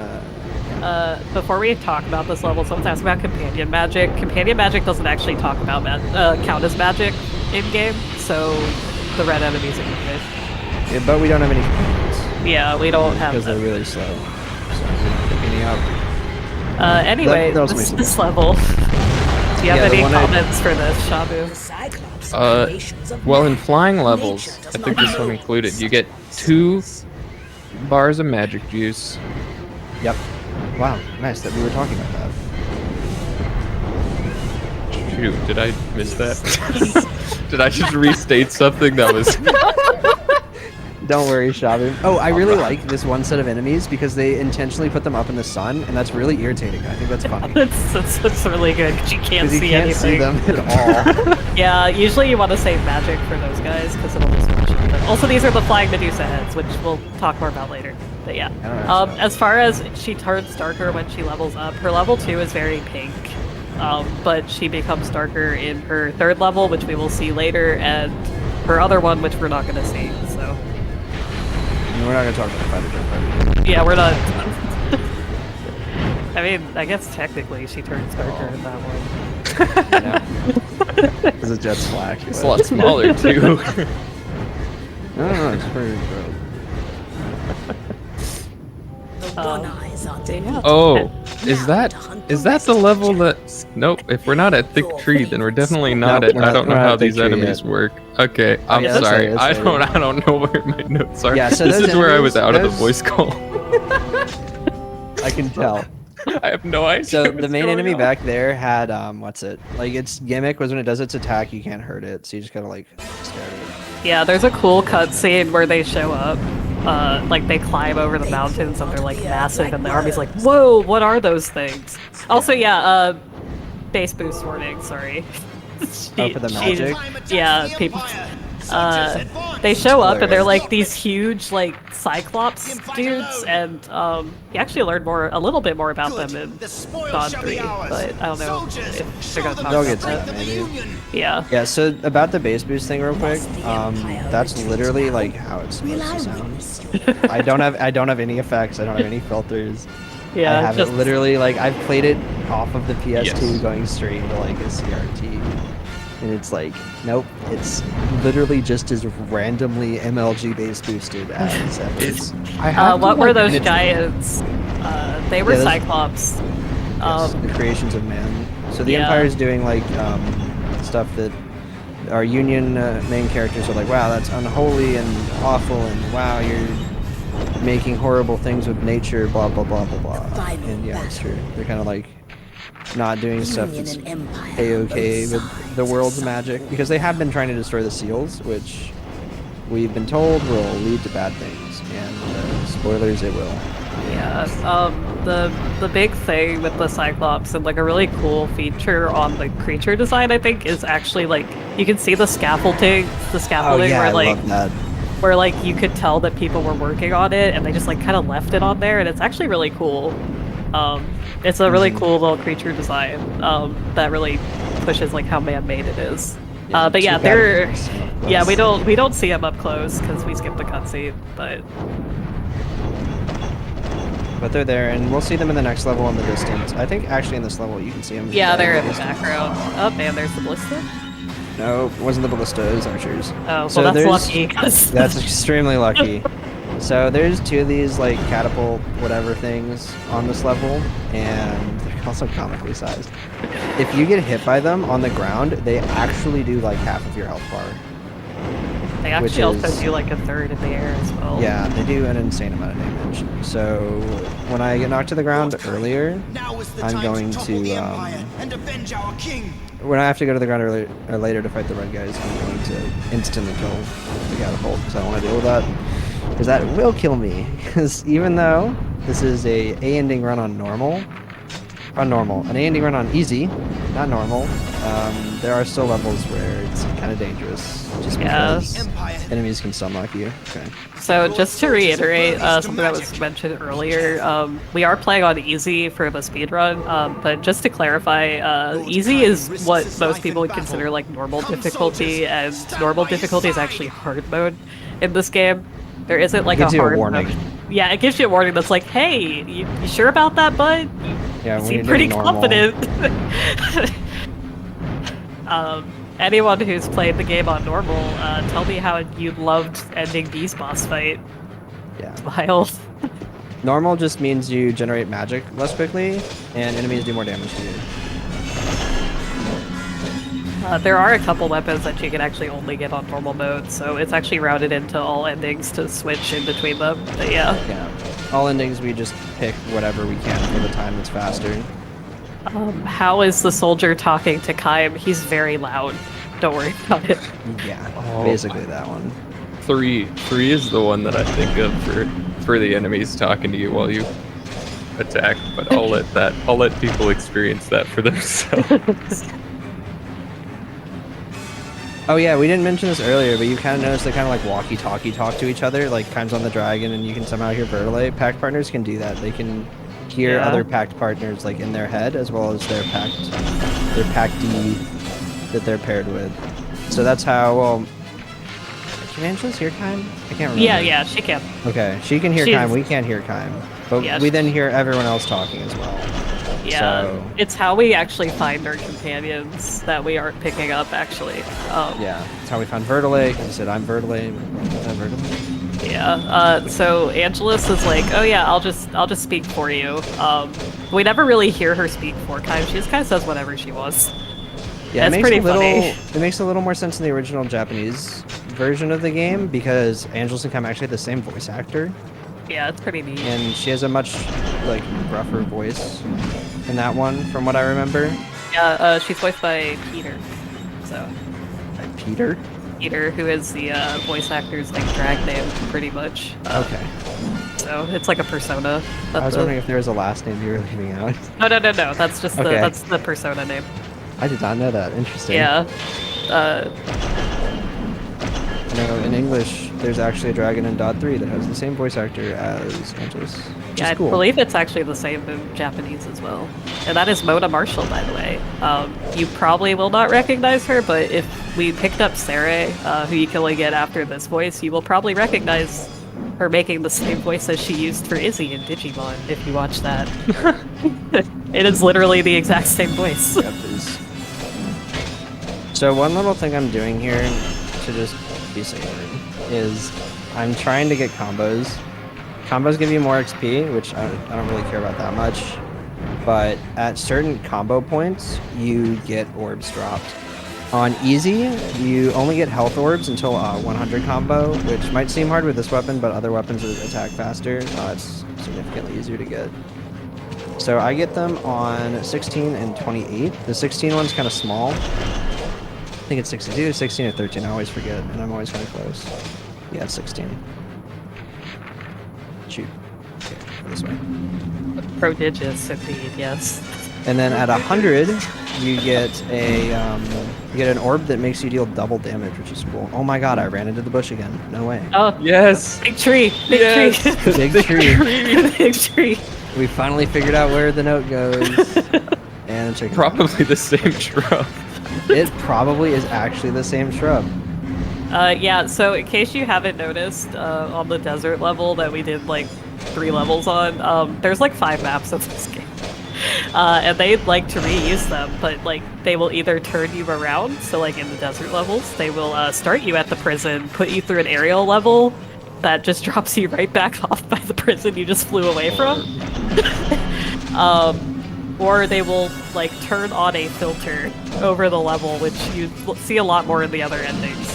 Before we talk about this level, someone's asked about companion magic. Companion magic doesn't actually talk about count as magic in game, so the red enemies are good. Yeah, but we don't have any companions. Yeah, we don't have because they're really slow. So we're not picking up. Anyway, that also makes this level. Do you have any comments for this, Shabu? Well, in flying levels, I think this one included, you get 2 bars of magic juice. Yep. Wow, nice that we were talking about that. Shoot, did I miss that? Did I just restate something that was... Don't worry, Shabu. Oh, I really like this one set of enemies because they intentionally put them up in the sun, and that's really irritating. I think that's funny. That's really good because you can't see anything. See them at all. Yeah, usually you want to save magic for those guys because it'll just one shot them. Also, these are the flying Medusa heads, which we'll talk more about later. But yeah, as far as she turns darker when she levels up, her level 2 is very pink. But she becomes darker in her 3rd level, which we will see later, and her other one, which we're not going to see. So. We're not going to talk about fighter. Yeah, we're not. I mean, I guess technically she turns darker in that one. Because the jet's black. It's a lot smaller too. No, it's pretty Oh, is that the level that? Nope. If we're not at Thick Tree, then we're definitely not at. I don't know how these enemies work. Okay, I'm sorry. I don't know where my notes are. Yeah, so this is those where I was enemies- out of the voice call. I can tell. I have no idea. So what's the main going enemy on. back there had what's it? Like its gimmick was when it does its attack, you can't hurt it, so you just gotta like stare at it. Yeah, there's a cool cutscene where they show up. Like they climb over the mountains and they're like massive, and the army's like, "Whoa, what are those things?" Also, yeah, base boost warning. Sorry. For the magic? Yeah, people. They show up and they're like these huge like Cyclops dudes, and you actually learn a little bit more about them in Dawn 3, but I don't know if they're gonna talk They'll about get to that. that maybe. Yeah. Yeah, so about the base boost thing real quick, that's literally like how it's supposed to sound. I don't have any effects, I don't have any filters. Yeah, I have just... it literally like I've played it off of the PS2 going straight into like a CRT. And it's like, nope, it's literally just as randomly MLG based boosted as Embers. What were those giants? They were Cyclops. Yes, the creations of man. So the Yeah. Empire is doing like stuff that our Union main characters are like, wow, that's unholy and awful, and wow, you're making horrible things with nature, blah blah blah blah blah. And yeah, it's true. They're kind of like not doing stuff that's a-okay with the world's magic, because they have been trying to destroy the seals, which we've been told will lead to bad things, and spoilers, it will. Yeah, the big thing with the Cyclops and like a really cool feature on the creature design, I think, is actually like you can see the scaffolding Oh yeah, where I like love that. where like you could tell that people were working on it and they just like kind of left it on there, and it's actually really cool. It's a really cool little creature design that really pushes like how man-made it is. But yeah, we don't see them up close because we skipped the cutscene, but they're there, and we'll see them in the next level in the distance. I think actually in this level you can see them. yeah, they're in the background. Oh man, there's the ballista. No, it wasn't the ballista, it was archers. Oh, well, So that's there's- lucky. 'Cause That's extremely lucky. So there's two of these like catapult whatever things on this level, and they're also comically sized. If you get hit by them on the ground, they actually do like half of your health bar. they actually which also is- do like a third in the air as well. Yeah, they do an insane amount of damage. So when I get knocked to the ground earlier, I'm going to when I have to go to the ground earlier or later to fight the red guys, I'm going to instantly kill the catapult because I don't want to deal with that. Because that will kill me. Because even though this is a ending run on normal, an A ending run on easy, not normal, there are still levels where it's kind of dangerous. Just because enemies can stun-lock you. Okay. So just to reiterate something that was mentioned earlier, we are playing on easy for the speedrun, but just to clarify, easy is what most people would consider like normal difficulty, and normal difficulty is actually hard mode in this game. There isn't like Gives a you a hard warning. mode. Yeah, it gives you a warning that's like, hey, you sure about that, bud? Yeah, You when seem you're pretty doing normal. confident. Anyone who's played the game on normal, tell me how you loved ending B's boss fight. Yeah. Smile. Normal just means you generate magic less quickly, and enemies do more damage to you. There are a couple weapons that you can actually only get on normal mode, so it's actually routed into all endings to switch in between them. But yeah. Yeah. All endings, we just pick whatever we can for the time that's faster. How is the soldier talking to Kaim? He's very loud. Don't worry about it. Yeah, Oh, basically that one. 3 is the one that I think of for the enemies talking to you while you attack, but I'll let people experience that for themselves. Oh yeah, we didn't mention this earlier, but you kind of noticed they kind of like walkie-talkie talk to each other, like Kaim's on the dragon, and you can somehow hear Vertile. Pact partners can do that. They can hear Yeah. other pact partners like in their head, as well as their pactee that they're paired with. So that's how. Well, can Angelus hear Kaim? I can't remember. Yeah, she can. Okay, she can hear She's- Kaim. We can't hear Kaim, but Yeah, we then hear everyone else talking as well. Yeah, So, it's how we actually find our companions that we aren't picking up, actually. yeah, that's how we found Vertile, because I said I'm Vertile. Yeah, so Angelus is like, oh yeah, I'll just speak for you. We never really hear her speak for Kaim. She just kind of says whatever she wants. Yeah, It's pretty funny. It makes a little more sense in the original Japanese version of the game, because Angelus and Kaim actually had the same voice actor, Yeah, it's pretty neat. and she has a much like gruffer voice in that one, from what I remember. Yeah, she's voiced by Peter. So Peter? Peter, who is the voice actor's like drag name, pretty much. Okay. So it's like a persona. I was the- wondering if there was a last name you were leaving out. No. That's just Okay. that's the persona name. I did not know that. Interesting. Yeah. No, in English, there's actually a dragon in Dod 3 that has the same voice actor as Angelus. Which Yeah, is I cool. believe it's actually the same in Japanese as well. And that is Mona Marshall, by the way. You probably will not recognize her, but if we picked up Sarah, who you can only get after this voice, you will probably recognize her making the same voice as she used for Izzy in Digimon, if you watch that. It is literally the exact same voice. Yep, So one little thing I'm doing here to just be safe is I'm trying to get combos. Combos give you more XP, which I don't really care about that much. But at certain combo points, you get orbs dropped. On easy, you only get health orbs until 100 combo, which might seem hard with this weapon, but other weapons attack faster. It's significantly easier to get. So I get them on 16 and 28. The 16 one's kind of small. I think it's 62, 16, or 13. I always forget, and I'm always kind of close. Yeah, it's 16. Shoot. Okay, go this way. Prodigious, indeed, yes. And then at 100, you get an orb that makes you deal double damage, which is cool. Oh my god, I ran into the bush again. No way. Oh yes. Big tree. Big tree. Big tree. Big tree. We finally figured out where the note goes. And check probably the same shrub. It probably is actually the same shrub. Yeah, so in case you haven't noticed, on the desert level that we did like 3 levels on, there's like 5 maps of this game. And they'd like to reuse them, but like they will either turn you around, so like in the desert levels, they will start you at the prison, put you through an aerial level that just drops you right back off by the prison you just flew away from. Or they will like turn on a filter over the level, which you see a lot more in the other endings.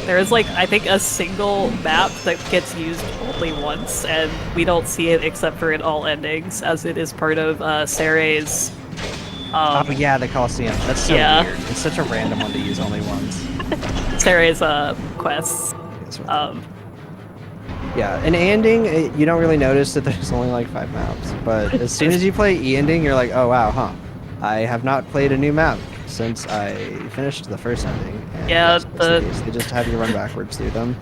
There is like, I think, a single map that gets used only once, and we don't see it except for in all endings, as it is part of Saray's. Oh yeah, the Coliseum. That's so yeah. weird. It's such a random one to use only once. Saray's quests. Yeah, in E-ending, you don't really notice that there's only like 5 maps, but as soon as you play E-ending, you're like, oh wow, huh. I have not played a new map since I finished the first ending. And yeah, they just have you run backwards through them,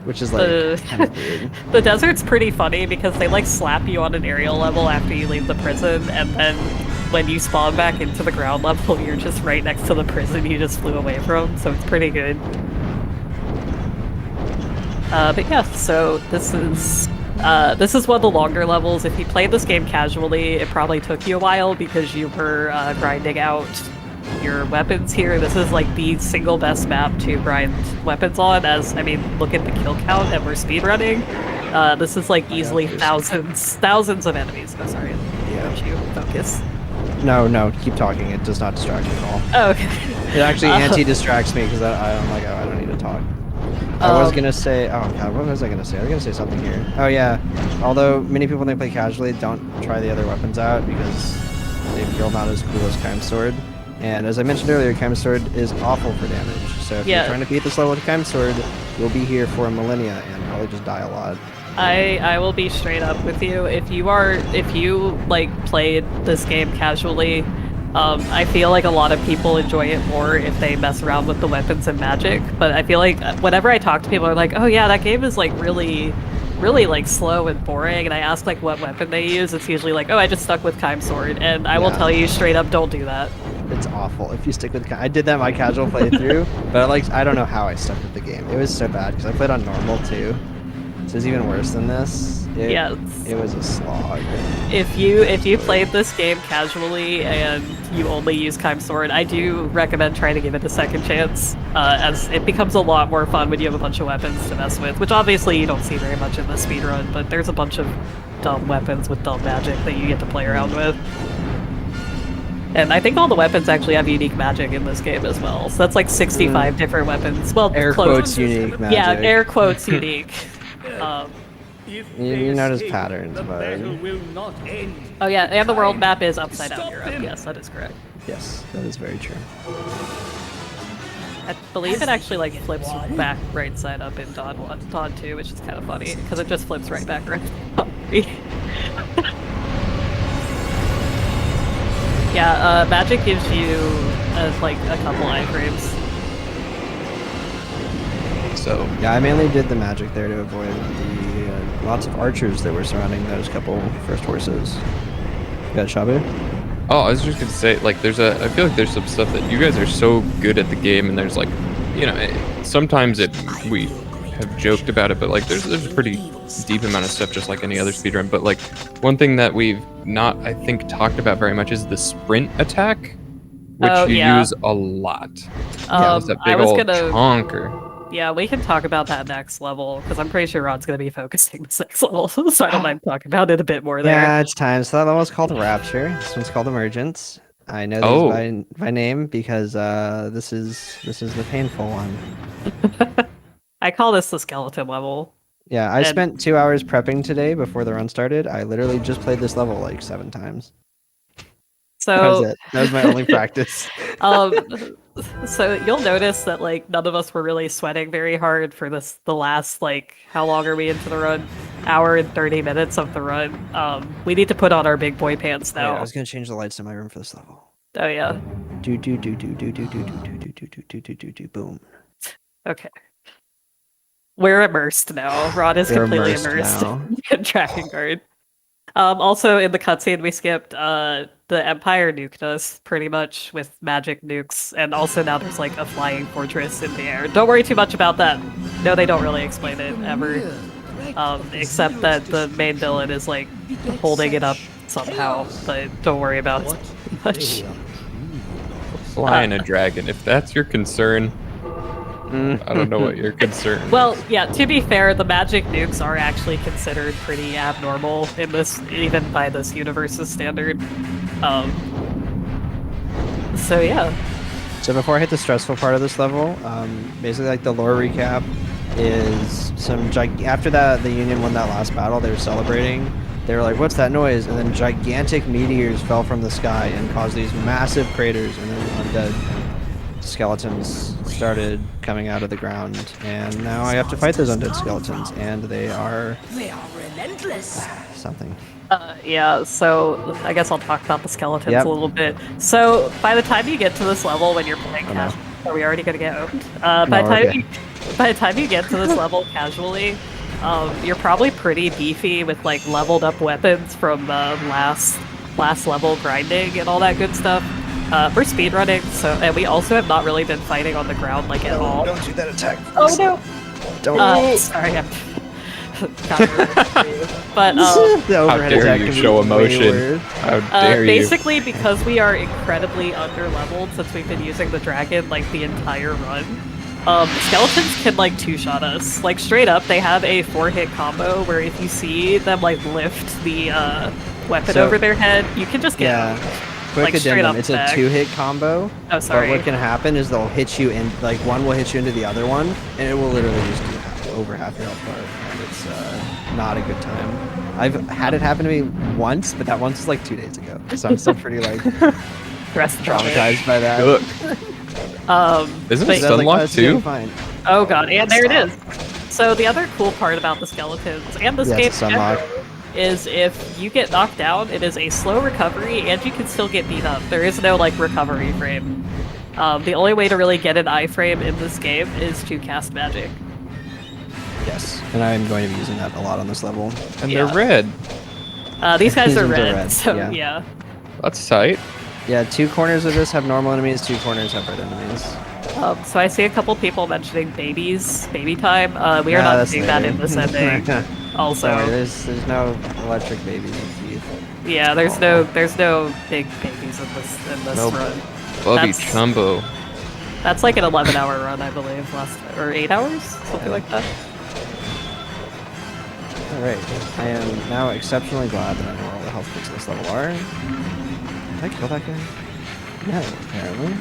which is like kind of weird. The desert's pretty funny because they like slap you on an aerial level after you leave the prison, and then when you spawn back into the ground level, you're just right next to the prison you just flew away from, so it's pretty good. But yeah, so this is one of the longer levels. If you played this game casually, it probably took you a while because you were grinding out your weapons here. This is like the single best map to grind weapons on, as, I mean, look at the kill count and we're speedrunning. This is like easily thousands of enemies. Oh, sorry. Yeah. You focus. No, keep talking. It does not distract me at all. Oh, okay. It actually anti-distracts me because I'm like, oh, I don't need to talk. I was gonna say, oh god, what was I gonna say? I was gonna say something here. Oh yeah, although many people when they play casually don't try the other weapons out because they feel not as cool as Keim's Sword. And as I mentioned earlier, Keim's Sword is awful for damage. So if you're trying to beat this level with Keim's Sword, you'll be here for a millennia and probably just die a lot. I will be straight up with you. If you like played this game casually, I feel like a lot of people enjoy it more if they mess around with the weapons and magic, but I feel like whenever I talk to people, are like, oh yeah, that game is like really like slow and boring, and I ask like what weapon they use, it's usually like, oh, I just stuck with Keim's Sword, and I will tell you straight up, don't do that. It's awful if you stick with I did that in my casual playthrough, but I don't know how I stuck with the game. It was so bad because I played on normal too, so it's even worse than this. It was a slog. If you played this game casually and you only use Keim's Sword, I do recommend trying to give it a second chance, as it becomes a lot more fun when you have a bunch of weapons to mess with, which obviously you don't see very much in the speedrun, but there's a bunch of dumb weapons with dumb magic that you get to play around with. And I think all the weapons actually have unique magic in this game as well, so that's like 65 different weapons. Well, air quotes unique magic. Yeah, air quotes unique. You notice patterns, but... Oh yeah, and the world map is upside down Europe. Yes, that is correct. Yes, that is very true. I believe it actually like flips back right side up in Dawn 2, which is kind of funny because it just flips right back right. Yeah, magic gives you like a couple iframes. So yeah, I mainly did the magic there to avoid the lots of archers that were surrounding those couple first horses. You got Shabu? Oh, I was just gonna say, like, I feel like there's some stuff that you guys are so good at the game, and there's like, you know, sometimes we have joked about it, but like there's a pretty deep amount of stuff just like any other speedrun. But like one thing that we've not, I think, talked about very much is the sprint attack, which you use a lot. That was a big old chonker. Yeah, we can talk about that next level, because I'm pretty sure Rod's going to be focusing this next level, so I don't mind talking about it a bit more there. Yeah, it's time. So that level's called Rapture. This one's called Emergence. I know these by name because this is the painful one. I call this the skeleton level. Yeah, I spent 2 hours prepping today before the run started. I literally just played this level like 7 times. So that was it. That was my only practice. So you'll notice that like none of us were really sweating very hard for the last like, how long are we into the run? Hour and 30 minutes of the run. We need to put on our big boy pants now. I was gonna change the lights in my room for this level. Oh yeah. Boom. Okay. We're immersed now. Rod is completely immersed in Drakengard. Also in the cutscene we skipped, the Empire nuked us pretty much with magic nukes, and also now there's like a flying fortress in the air. Don't worry too much about that. No, they don't really explain it ever. Except that the main villain is like holding it up somehow, but don't worry about it too much. Flying a dragon, if that's your concern. I don't know what your concern. Well, yeah, to be fair, the magic nukes are actually considered pretty abnormal in this, even by this universe's standard. So yeah. So before I hit the stressful part of this level, basically like the lore recap is after that the Union won that last battle, they were celebrating. They were like, "What's that noise?" And then gigantic meteors fell from the sky and caused these massive craters, and then undead skeletons started coming out of the ground, and now I have to fight those undead skeletons, and they are relentless. Something. Yeah, so I guess I'll talk about the skeletons a little bit. So by the time you get to this level, when you're playing casually, are we already gonna get owned? By the time you get to this level casually, you're probably pretty beefy with like leveled up weapons from last level grinding and all that good stuff. We're speedrunning, and we also have not really been fighting on the ground like at all. Don't do that attack. Oh no! Don't. Sorry, I'm. But how dare you show emotion? How dare you? Basically, because we are incredibly underleveled since we've been using the dragon like the entire run. Skeletons can like two-shot us. Like straight up, they have a 4-hit combo where if you see them like lift the weapon over their head, you can just get Quick addendum, it's a 2-hit combo. Oh, sorry. But what can happen is they'll hit you in, like one will hit you into the other one, and it will literally just do over half your health bar. And it's not a good time. I've had it happen to me once, but that once was like 2 days ago. So I'm still pretty like traumatized by that. Isn't it stun lock too? Oh god, and there it is. So the other cool part about the skeletons and this game is if you get knocked down, it is a slow recovery and you can still get beat up. There is no like recovery frame. The only way to really get an iframe in this game is to cast magic. Yes, and I'm going to be using that a lot on this level. And they're red. These guys are red, so yeah. That's tight. Yeah, 2 corners of this have normal enemies, 2 corners have red enemies. So I see a couple people mentioning baby time. We are not doing that in this ending. Also, sorry, there's no electric babies in Keith. Yeah, there's no big babies in this run. Bubby Chumbo. That's like an 11-hour run, I believe, or 8 hours, something like that. All right, I am now exceptionally glad that I know where all the health kits in this level are. Did I kill that guy? No, apparently.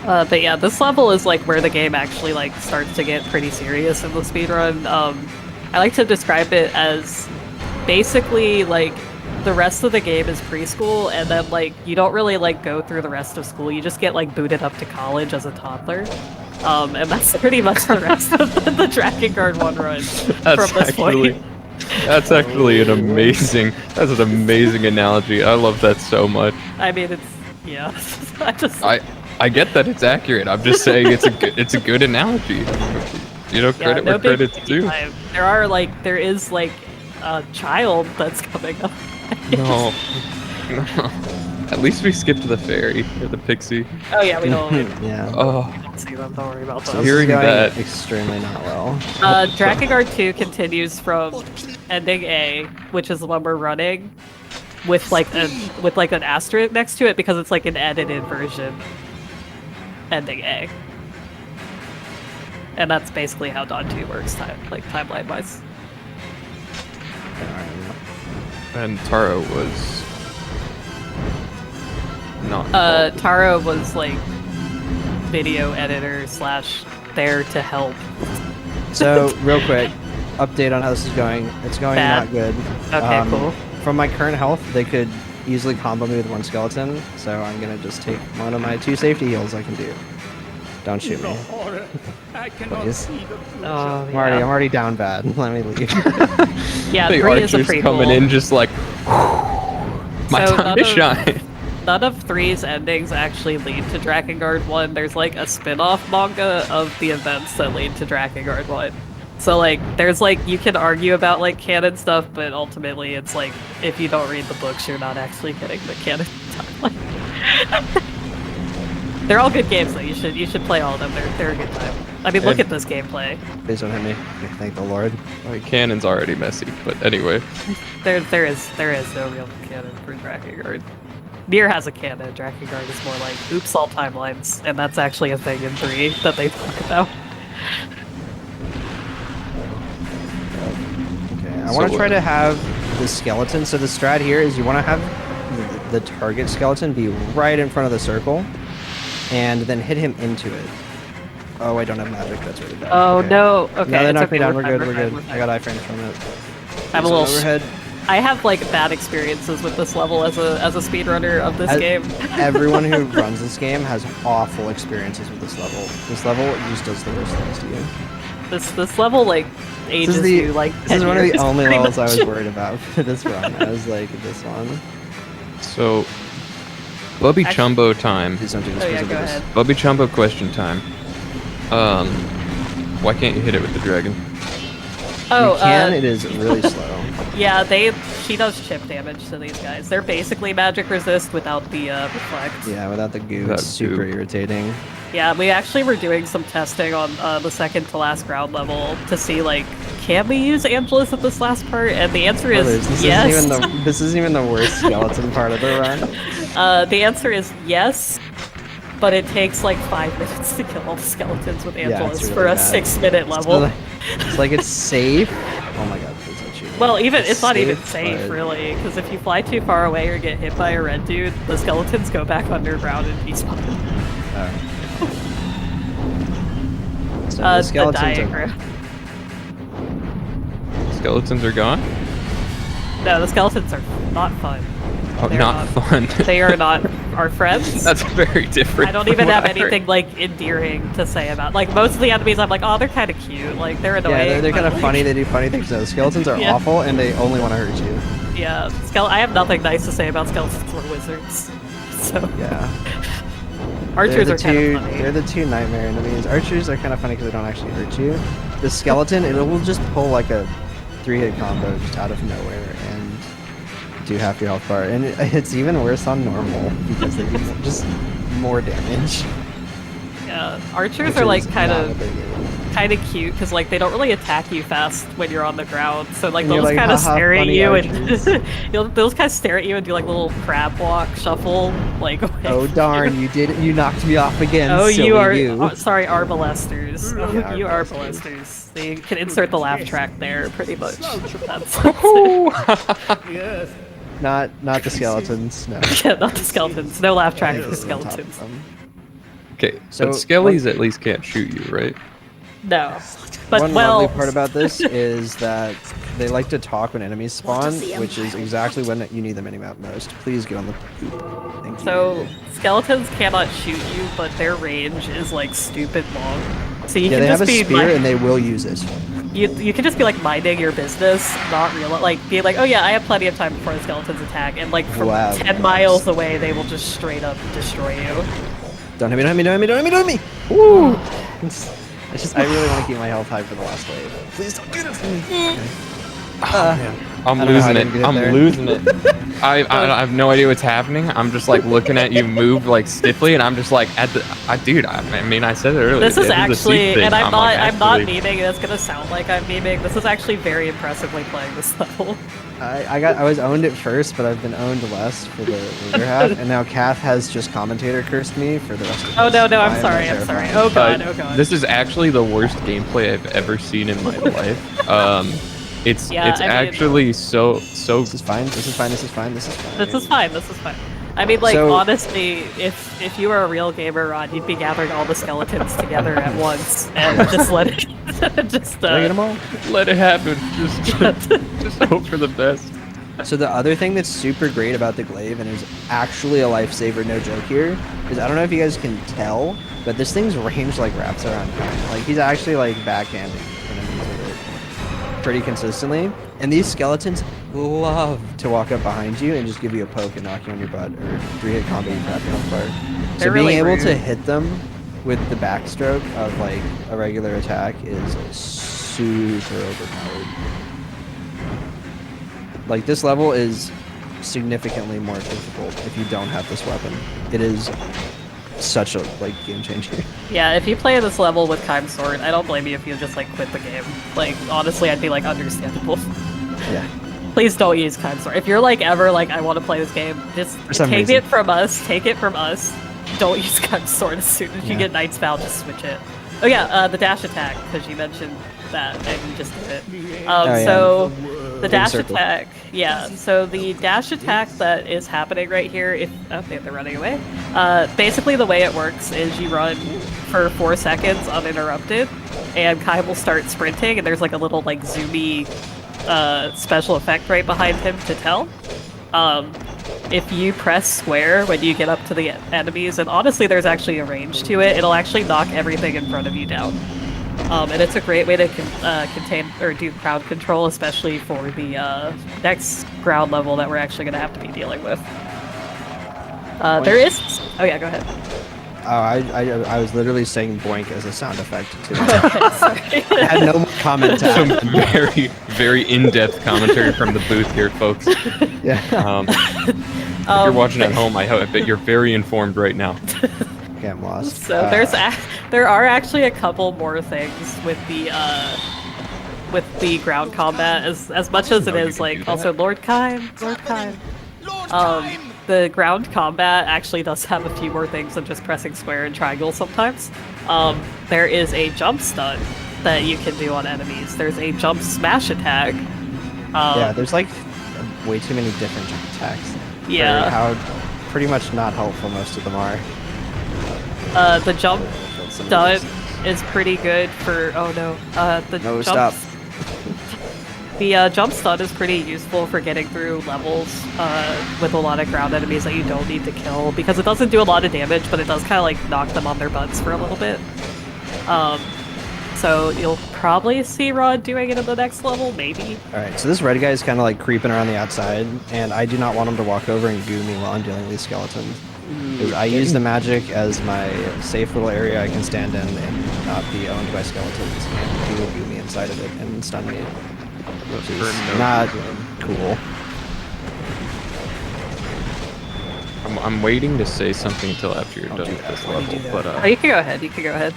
But yeah, this level is like where the game actually like starts to get pretty serious in the speedrun. I like to describe it as basically like the rest of the game is preschool, and then like you don't really like go through the rest of school. You just get like booted up to college as a toddler. And that's pretty much the rest of the Drakengard 1 run from this point. That's actually an amazing analogy. I love that so much. I mean, it's yeah. I get that it's accurate. I'm just saying it's a good analogy. You know, credit where credit's due. There is like a child that's coming up. No. At least we skipped the fairy or the pixie. Oh yeah, we don't. Yeah. Oh. We don't see them. Don't worry about So those. hearing that extremely not well. Drakengard 2 continues from ending A, which is the one we're running, with like an asterisk next to it because it's like an edited version. ending A. And that's basically how Dawn 2 works, timeline-wise. And Taro was not. Taro was like video editor / there to help. So real quick, update on how this is going. It's going Bad. not good. Okay, cool. From my current health, they could easily combo me with one skeleton, so I'm gonna just take one of my 2 safety heals I can do. Don't shoot me. Please. Oh, I'm already down bad. Let me leave. Yeah, the 3 is a archers pretty coming cool. in just like my So time to shine. None of 3's endings actually lead to Drakengard 1. There's like a spin-off manga of the events that lead to Drakengard 1. So like, there's like, you can argue about like canon stuff, but ultimately it's like, if you don't read the books, you're not actually getting the canon timeline. They're all good games though. You should play all of them. They're a good time. I mean, look at this gameplay. Please don't hit me. Thank the Lord. My canon's already messy, but anyway. There is no real canon for Drakengard. NieR has a canon. Drakengard is more like oops all timelines, and that's actually a thing in 3 that they talk about. Okay, I want to try to have the skeleton. So the strat here is you want to have the target skeleton be right in front of the circle, and then hit him into it. Oh, I don't have magic. That's really bad. Oh okay. no. Okay. No, they it's knocked me okay. down. We're We're fine, good. we're I fine. got iframes from it. I'm a There's little. an overhead. I have like bad experiences with this level as a speedrunner of this game. Everyone who runs this game has awful experiences with this level. This level just does the worst things to you. This level like ages you like. This is one of the only pretty levels I was much. worried about for this run. I was like, this one. So, Bubby Chumbo time. Please don't do this. Oh Please yeah, don't do go this. ahead. Bubby Chumbo question time. Why can't you hit it with the dragon? Oh, You can. It is really slow. Yeah, she does chip damage to these guys. They're basically magic resist without the reflect. Yeah, without the goo, Without it's super goo. irritating. Yeah, we actually were doing some testing on the second to last ground level to see like, can we use Angelus at this last part? And the answer is yes. This isn't even the worst skeleton part of the run. The answer is yes, but it takes like 5 minutes to kill all the skeletons with Yeah, it's Angelus really for a bad. 6-minute level. It's like it's safe. Oh my god, please don't shoot me. Well, it's not even safe, safe, but- really, because if you fly too far away or get hit by a red dude, the skeletons go back underground and despawn. So The skeletons are- diagram. Skeletons are gone? No, the skeletons are not fun. Oh, They're not fun. They are not our friends. That's very different. I don't from even what have I heard. anything like endearing to say about. Like most of the enemies, I'm like, oh, they're kind of cute. Like they're annoying. Yeah, they're but, kind of like, funny. They do funny things. No, skeletons are Yeah. awful, and they only want to hurt you. Yeah, I have nothing nice to say about skeletons or wizards. So Yeah. archers They're are the kind two, of funny. They're the two nightmare enemies. Archers are kind of funny because they don't actually hurt you. The skeleton, it will just pull like a 3-hit combo just out of nowhere and do half your health bar. And it's even worse on normal because they do just more damage. Yeah, archers Which are like is kind not of a big deal. cute because like they don't really attack you fast when you're on the ground. So like And they'll you're just like, kind of "Haha, stare at funny you archers." and they'll just kind of stare at you and do like little crab walk shuffle like. away Oh from darn, you did it. You knocked me off again. Oh, silly you are you. sorry, arbalesters. Oh, Yeah, you are arbalesters. balesters. They can insert the laugh track there, pretty much. That's Yes. Not the skeletons. No. yeah, not the skeletons. No laugh track for Just on top of skeletons. them. Okay, So, but skellies at least can't shoot you, right? No, but One well, lovely part about this is that they like to talk when enemies spawn, which is exactly when you need them any-map most. Please get on the poop. Thank you. so skeletons cannot shoot you, but their range is like stupid long. So you Yeah, can they just have a be spear and they will use it. you can just be like minding your business, not real like be like, oh yeah, I have plenty of time before the skeletons attack, and like from Wow, 10 miles away they will just straight up destroy you. Don't hit me, don't hit me, don't hit me, don't hit me, don't hit me! Woo! It's just, I really want to keep my health high for the last wave. Please don't do this to me. Oh, man. I'm I don't know how I losing it. didn't get I'm there. losing it. I have no idea what's happening. I'm just like looking at you move like stiffly, and I'm just like dude. I mean, I said it earlier. This is it a seat actually, thing. and I'm not actually- memeing. It's gonna sound like I'm memeing. This is actually very impressively playing this level. I was owned at first, but I've been owned less for the later half, and now Kath has just commentator cursed me for the rest of Oh this. no, I I'm am sorry. terrified. Oh god, oh god. This is actually the worst gameplay I've ever seen in my life. It's Yeah, I mean- actually so. This is fine. This is fine. This is fine. This is fine. This is fine. This is fine. I mean, like, So- honestly, if you were a real gamer, Ron, you'd be gathering all the skeletons together at once and just let it, just Did I get them all? Let it happen. Just hope for the best. So the other thing that's super great about the glaive, and is actually a lifesaver, no joke here, is I don't know if you guys can tell, but this thing's range like wraps around kind. Like he's actually like backhanding enemies with it pretty consistently. And these skeletons love to walk up behind you and just give you a poke and knock you on your butt, or 3-hit combo you grab you off guard. So They're being really able rude. to hit them with the backstroke of like a regular attack is super overpowered. Like this level is significantly more difficult if you don't have this weapon. It is such a like game changer. Yeah, if you play this level with Kind Sword, I don't blame you if you just like quit the game. Like honestly, I'd be like understandable. Yeah. Please don't use Kind Sword. If you're like ever like I want to play this game, just For some take reason. it from us. Take it from us. Don't use Kind Sword as soon as you Yeah. get Knight's Vow. Just switch it. Oh yeah, the dash attack because you mentioned that and you just did it. yeah. So the Big dash circle. attack, yeah. So the dash attack that is happening right here, if okay, they're running away. Basically, the way it works is you run for 4 seconds uninterrupted, and Kai will start sprinting, and there's like a little like zoomy special effect right behind him to tell. If you press square when you get up to the enemies, and honestly, there's actually a range to it. It'll actually knock everything in front of you down. And it's a great way to contain or do crowd control, especially for the next ground level that we're actually going to have to be dealing with. There is... Oh yeah, go ahead. Oh, I was literally saying boink as a sound effect too. Okay, sorry. I had no more comment to Some add. very, very in-depth commentary from the booth here, folks. Yeah. If you're watching at home, I bet you're very informed right now. Okay, I'm lost. So there are actually a couple more things with the ground combat, as much as it is like also Lord Kime. The ground combat actually does have a few more things than just pressing square and triangle sometimes. There is a jump stun that you can do on enemies. There's a jump smash attack. Yeah, there's like way too many different attacks. Yeah. For how pretty much not helpful most of them are. The jump stun is pretty good for. Oh no. The No, jump. stop. The jump stun is pretty useful for getting through levels with a lot of ground enemies that you don't need to kill, because it doesn't do a lot of damage, but it does kind of like knock them on their butts for a little bit. So you'll probably see Rod doing it in the next level, maybe. Alright, so this red guy is kind of like creeping around the outside, and I do not want him to walk over and goo me while I'm dealing with these skeletons. Because I use the magic as my safe little area I can stand in and not be owned by skeletons, and he will goo me inside of it and stun me. Which is not cool. I'm waiting to say something until after you're done with this level, but Oh, you can go ahead. You can go ahead.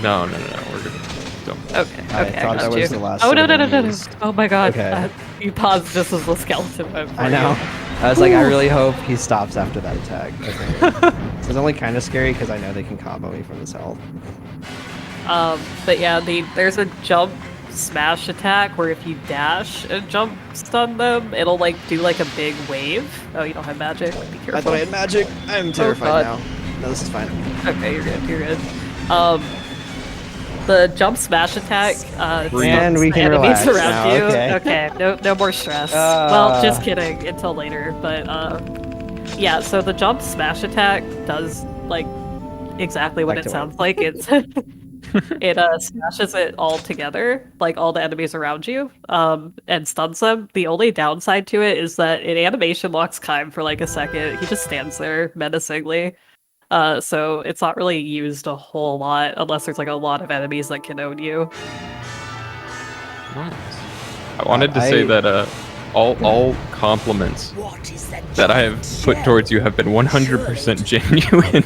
no, we're gonna don't. Okay. I Okay. thought got that you. was the last Oh no set no of no no! enemies. Oh my God! Okay. You paused just as the skeleton went for I you. know. I was like, I really hope he stops after that attack. Okay. This is only kind of scary because I know they can combo me from this health. But yeah, there's a jump smash attack where if you dash and jump stun them, it'll like do like a big wave. Oh, you don't have magic? Be careful. I thought I had magic. I'm terrified now. No, this is fine. Okay, you're good. You're good. The jump smash attack. And we the can enemies relax around now, you. okay. No more stress. Well, just kidding. Until later. But yeah. So the jump smash attack does like exactly what Back it to sounds like. It's it smashes it all together, like all the enemies around you, and stuns them. The only downside to it is that it animation locks Kime for like a second. He just stands there menacingly. So it's not really used a whole lot unless there's like a lot of enemies that can own you. Nice. I wanted to say that all compliments that I have put towards you have been 100% genuine.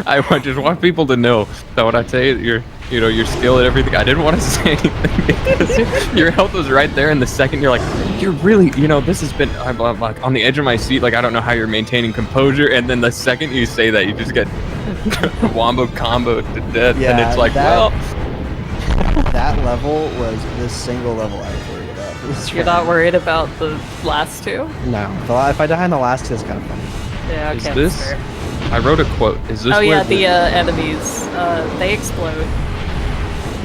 I just want people to know that when I say your skill and everything, I didn't want to say anything because your health was right there. And the second you're like, you're really, this has been, I'm like on the edge of my seat. Like, I don't know how you're maintaining composure. And then the second you say that, you just get wombo combo to death. Yeah, and it's like, well. That level was the single level I was worried about. You're not worried about the last two? No. If I die in the last two, it's kind of funny. Yeah, okay. Is this? I wrote a quote. Is this? Oh yeah, where the enemies, they explode.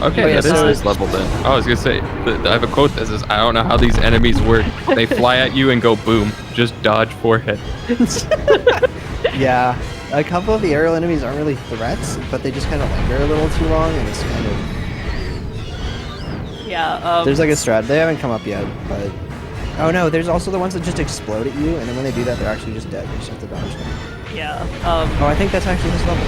Okay, that is this level then. Oh, I was gonna say, I have a quote that says, "I don't know how these enemies work. They fly at you and go boom. Just dodge forehead." Yeah, a couple of the aerial enemies aren't really threats, but they just kind of linger a little too long, and it's kind of. Yeah. There's like a strat. They haven't come up yet, but. Oh no, there's also the ones that just explode at you, and then when they do that, they're actually just dead. You just have to dodge them. Yeah. Oh, I think that's actually this level.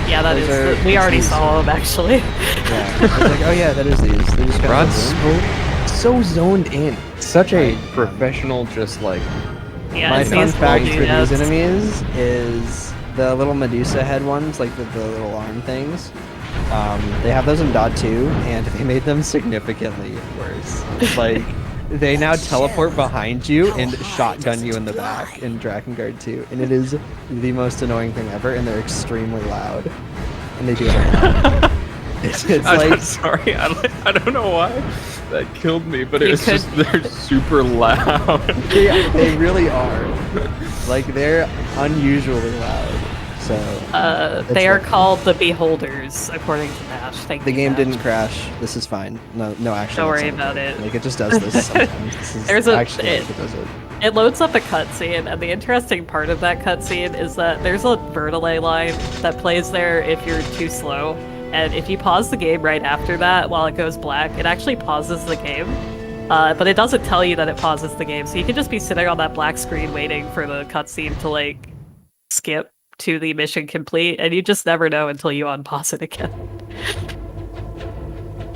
Yeah, that is. We already saw them actually. Yeah. I was like, oh yeah, that is these. They just kind Rod's so zoned in. Such a professional, just like. Yeah. My fun fact for these enemies is the little Medusa head ones, like the little arm things. They have those in Dot 2, and they made them significantly worse. Like. They now teleport behind you and shotgun you in the back in Drakengard 2, and it is the most annoying thing ever, and they're extremely loud, and they do it a lot. It's I'm like... sorry, I don't know why that killed me, but it was just, they're super loud. Yeah, they really are. Like, they're unusually loud. So they are called the Beholders, according to Nash. Thank the you, game Nash. didn't crash. This is fine. No action. Don't worry about it. Like, it just does this sometimes. This is actually like it does it. It loads up a cutscene, and the interesting part of that cutscene is that there's a Vertile line that plays there if you're too slow, and if you pause the game right after that while it goes black, it actually pauses the game. But it doesn't tell you that it pauses the game, so you can just be sitting on that black screen waiting for the cutscene to like skip to the mission complete, and you just never know until you unpause it again.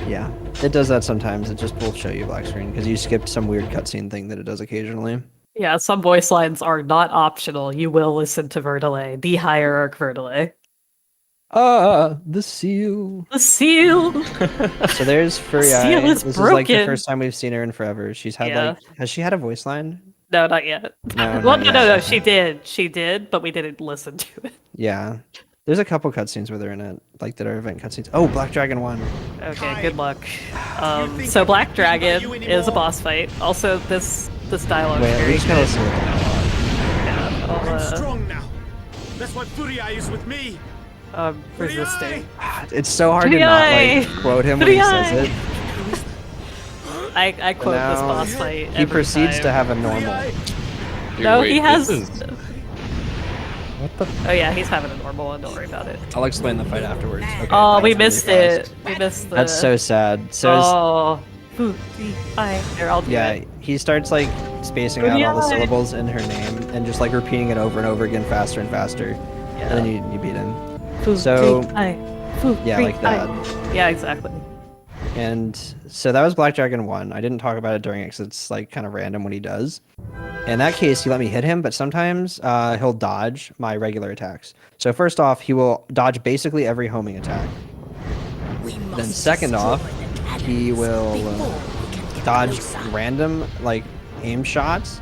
Yeah, it does that sometimes. It just will show you black screen because you skipped some weird cutscene thing that it does occasionally. Yeah, some voice lines are not optional. You will listen to Vertile, the hierarch Vertile. The seal. The seal. So there's Fury. Seal is this broken. is like the first time we've seen her in forever. She's had like, has she had a voice line? No, not yet. No, well, not no, yet. she did. She did, but we didn't listen to it. Yeah. There's a couple cutscenes where they're in it, like that are event cutscenes. Oh, Black Dragon 1. Okay, good luck. So Black Dragon is a boss fight. Also, this dialogue is Wait, very we just gotta good. listen to it. Yeah, I'm strong now. That's why Furia is with me. Resisting. It's so hard to not like quote him when he says it. I quote this boss fight He every proceeds time. to have a normal. No, wait, he has. What the? Oh yeah, he's having a normal one. Don't worry about it. I'll explain the fight afterwards. Okay, Oh, we that's missed really it. fast. We missed the. That's so sad. So Oh. Here, I'll do yeah, it. he starts like spacing out all the syllables in her name and just like repeating it over and over again, faster and faster. Yeah. And then you beat him. So yeah, like that. Yeah, exactly. And so that was Black Dragon 1. I didn't talk about it during it because it's like kind of random what he does. In that case, he let me hit him, but sometimes he'll dodge my regular attacks. So first off, he will dodge basically every homing attack. Then second off, he will dodge random like aim shots,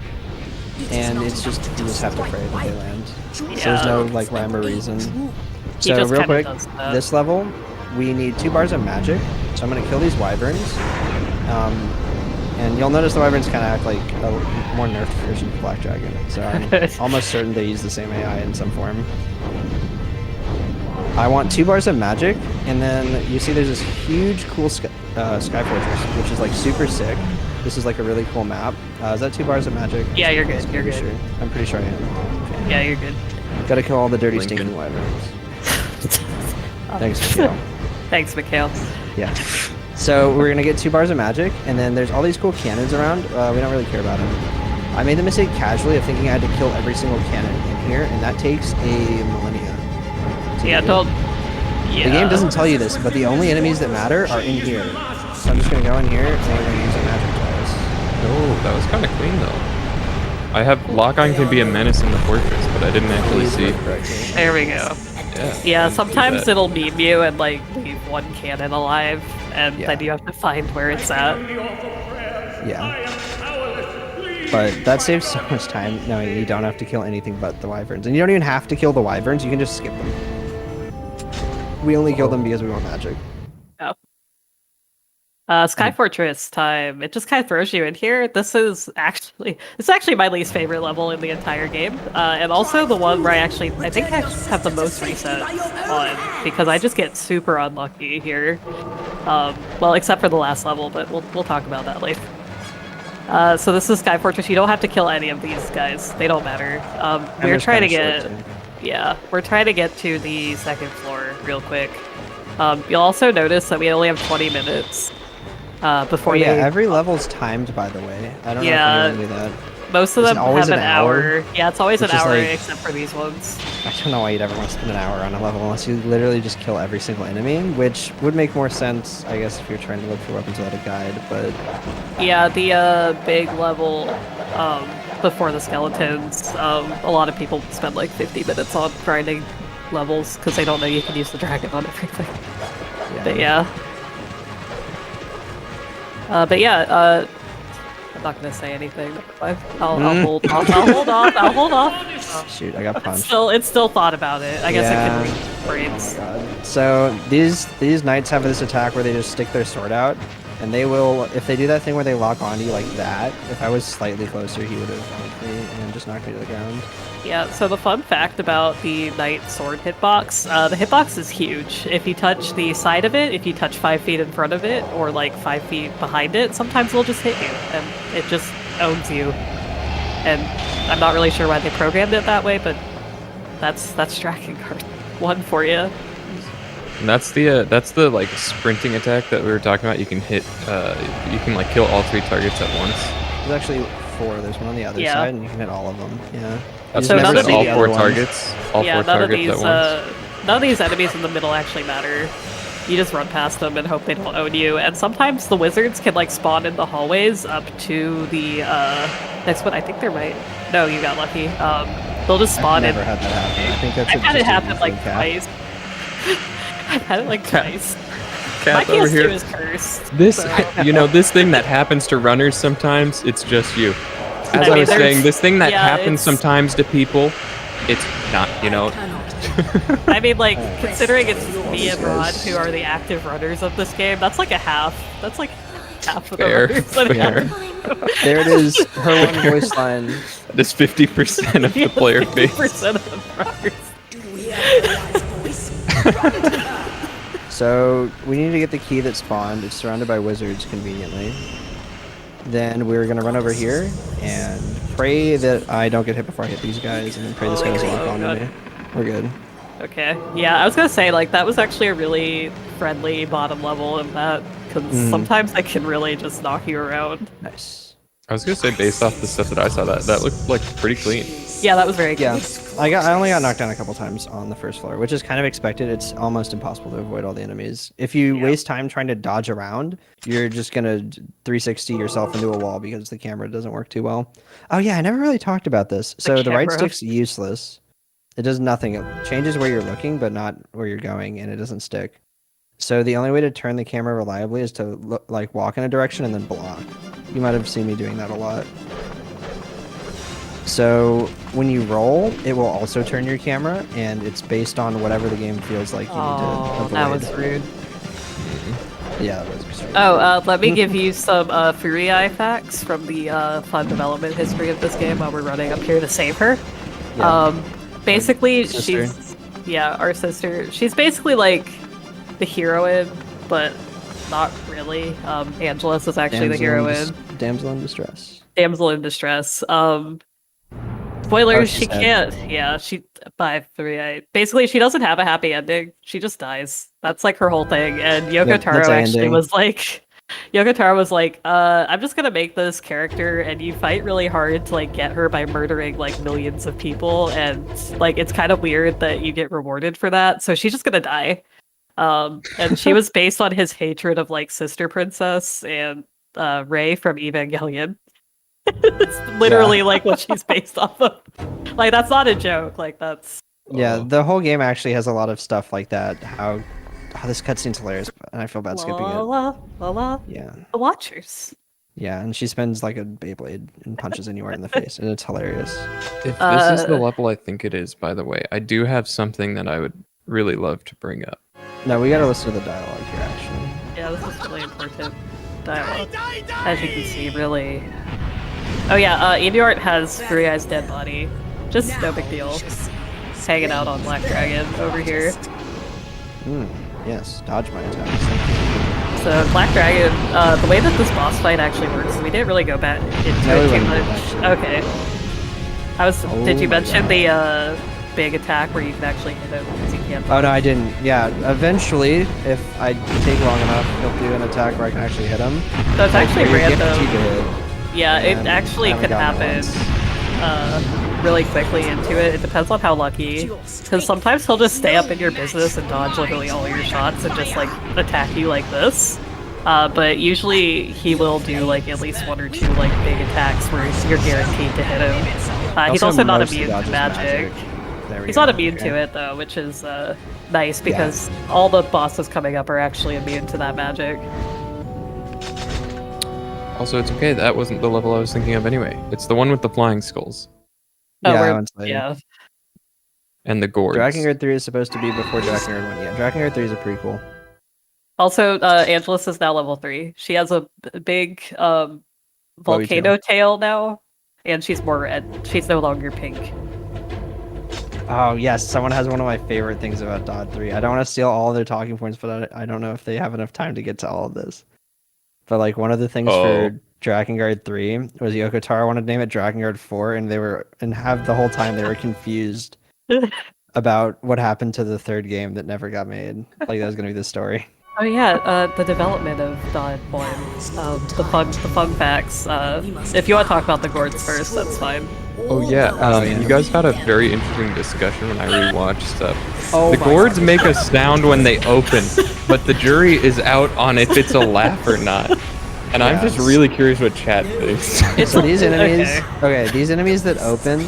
and it's just you just have to pray that they land. So there's no like rhyme or reason. So real quick, this level, we need 2 bars of magic. So I'm gonna kill these wyverns. And you'll notice the wyverns kind of act like a more nerfed version of Black Dragon. So I'm almost certain they use the same AI in some form. I want 2 bars of magic, and then you see there's this huge cool Sky Fortress, which is like super sick. This is like a really cool map. Is that 2 bars of magic? Yeah, you're good. You're good. Sure. I'm pretty sure I am. Okay. Yeah, you're good. Gotta kill all the dirty stinking wyverns. Thanks, Mikhail. Thanks, Mikhail. Yeah. So we're gonna get 2 bars of magic, and then there's all these cool cannons around. We don't really care about them. I made the mistake casually of thinking I had to kill every single cannon in here, and that takes a millennia. Yeah, don't. Yeah. The game doesn't tell you this, but the only enemies that matter are in here. So I'm just gonna go in here, and we're gonna use a magic twice. Oh, that was kind of clean though. I have lock-on can be a menace in the fortress, but I didn't actually see. There we go. Yeah, sometimes it'll meme you and like leave one cannon alive, and then you have to find where it's at. Yeah. But that saves so much time knowing you don't have to kill anything but the wyverns. And you don't even have to kill the wyverns, you can just skip them. We only kill them because we want magic. Sky Fortress time. It just kind of throws you in here. This is actually my least favorite level in the entire game, and also the one where I think I have the most resets on because I just get super unlucky here. Well, except for the last level, but we'll talk about that later. So this is Sky Fortress. You don't have to kill any of these guys. They don't matter. We're trying to get to the second floor real quick. You'll also notice that we only have 20 minutes. Before every level's timed, by the way. I don't know if anyone knew that. Most of them have an hour. Yeah, it's always an hour, like, except for these ones. I don't know why you'd ever want to spend an hour on a level unless you literally just kill every single enemy, which would make more sense, I guess, if you're trying to look for weapons without a guide, but... Yeah, the big level before the skeletons, a lot of people spend like 50 minutes on grinding levels because they don't know you can use the dragon on everything. But yeah, I'm not gonna say anything. I'll hold off. I'll hold off. Shoot, I got punched. It's still thought about it. I guess it could reach brains. Oh my God. So these knights have this attack where they just stick their sword out, and they will, if they do that thing where they lock onto you like that, if I was slightly closer, he would have hit me and just knocked me to the ground. Yeah, so the fun fact about the knight sword hitbox, the hitbox is huge. If you touch the side of it, if you touch 5 feet in front of it, or like 5 feet behind it, sometimes it'll just hit you, and it just owns you. And I'm not really sure why they programmed it that way, but that's Drakengard 1 for you. And that's the like sprinting attack that we were talking about. You can hit, you can like kill all 3 targets at once. There's actually 4. There's one on the other side, and you can hit all of them. Yeah. So none of all 4 targets. All 4 targets at once. None of these enemies in the middle actually matter. You just run past them and hope they don't own you. And sometimes the wizards can like spawn in the hallways up to the next one. I think they're right. No, you got lucky. They'll just spawn I've never had that happen. I think that's I've had it happen like twice. I've had it like twice. Cat My over PS2 here. is cursed. This, you know, this thing that happens to runners sometimes, it's just you. As I was saying, this thing that happens sometimes to people, it's not, you know. I mean, like, considering it's me and Rod who are the active runners of this game, that's like a half. That's like half of the runners. Fair. There it is. Her one voice line. That is 50% of the player base. 50% of the runners. So we need to get the key that spawned. It's surrounded by wizards conveniently. Then we're gonna run over here and pray that I don't get hit before I hit these guys, and then pray this guy doesn't lock onto me. We're good. Okay. Yeah, I was gonna say, like, that was actually a really friendly bottom level in that, because sometimes I can really just knock you around. Nice. I was gonna say, based off the stuff that I saw, that looked like pretty clean. Yeah, that was very clean. Yeah, I only got knocked down a couple times on the first floor, which is kind of expected. It's almost impossible to avoid all the enemies. If you waste time trying to dodge around, you're just gonna 360 yourself into a wall because the camera doesn't work too well. Oh yeah, I never really talked about this. So the right stick's useless. It does nothing. It changes where you're looking, but not where you're going, and it doesn't stick. So the only way to turn the camera reliably is to like walk in a direction and then block. You might have seen me doing that a lot. So when you roll, it will also turn your camera, and it's based on whatever the game feels like you need to avoid. That was rude. Yeah, that was extremely rude. Let me give you some Furii facts from the fun development history of this game while we're running up here to save her. Yeah. Basically, she's our sister. She's basically like the heroine, but not really. Angelus is actually the heroine. Damsel in distress. Damsel in distress. Spoilers, she can't. Yeah, by 3. Basically, she doesn't have a happy ending. She just dies. That's like her whole thing. And Yoko Taro actually was like, I'm just gonna make this character, and you fight really hard to like get her by murdering like millions of people, and like it's kind of weird that you get rewarded for that. So she's just gonna die. And she was based on his hatred of like Sister Princess and Rei from Evangelion. It's literally like what she's based off of. Like that's not a joke. Like that's. Yeah, the whole game actually has a lot of stuff like that. How this cutscene's hilarious, and I feel bad skipping it. Yeah. The Watchers. Yeah, and she spins like a Beyblade and punches anywhere in the face, and it's hilarious. If this is the level I think it is, by the way, I do have something that I would really love to bring up. No, we gotta listen to the dialogue here, actually. Yeah, this is really important dialogue. As you can see, really. Oh yeah, Idiart has Furiai's dead body. Just no big deal. Hanging out on Black Dragon over here. Yes, dodge my attacks. Thank you. So Black Dragon, the way that this boss fight actually works, we didn't really go back into it too much. Okay. Did you mention the big attack where you can actually hit him because you can't? Oh no, I didn't. Yeah, eventually, if I take long enough, he'll do an attack where I can actually hit him. So it's actually random. Guaranteed to hit. Yeah, it actually could happen really quickly into it. It depends on how lucky. Because sometimes he'll just stay up in your business and dodge literally all your shots and just like attack you like this. But usually he will do like at least 1 or 2 like big attacks where you're guaranteed to hit him. He's also not immune to magic. He's not immune to it though, which is nice because all the bosses coming up are actually immune to that magic. Also, it's okay, that wasn't the level I was thinking of anyway. It's the one with the flying skulls. Oh, yeah, yeah. And the gourds. DrakenGard 3 is supposed to be before DrakenGard 1. Yeah, DrakenGard 3 is a prequel. Also, Angelus is now level 3. She has a big volcano tail now, and she's more red. She's no longer pink. Oh yes, someone has one of my favorite things about Dod 3. I don't want to steal all of their talking points, but I don't know if they have enough time to get to all of this. But like one of the things for Drakengard 3 was Yokotaro wanted to name it Drakengard 4, and the whole time they were confused about what happened to the third game that never got made. Like that was gonna be the story. Oh yeah, the development of Dod 1. The fun facts. If you want to talk about the gourds first, that's fine. Oh yeah, you guys had a very interesting discussion when I rewatched stuff. Oh the gourds make a sound when they open, but the jury is out on if it's a laugh or not. And I'm just really curious what chat thinks. So these enemies, these enemies that open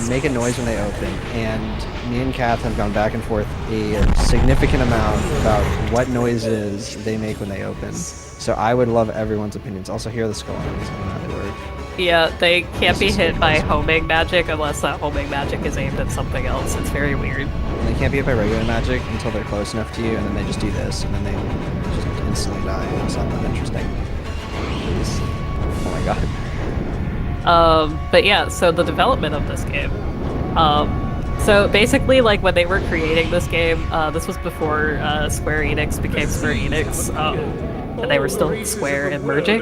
make a noise when they open, and me and Kath have gone back and forth a significant amount about what noises they make when they open. So I would love everyone's opinions. Also, here are the skull enemies. I don't know how they work. Yeah, they can't be hit by homing magic unless that homing magic is aimed at something else. It's very weird. And they can't be hit by regular magic until they're close enough to you, and then they just do this, and then they just instantly die. It's not that interesting. Please. Oh my god. But yeah, so the development of this game. So basically, like when they were creating this game, this was before Square Enix became Square Enix. And they were still Square and merging.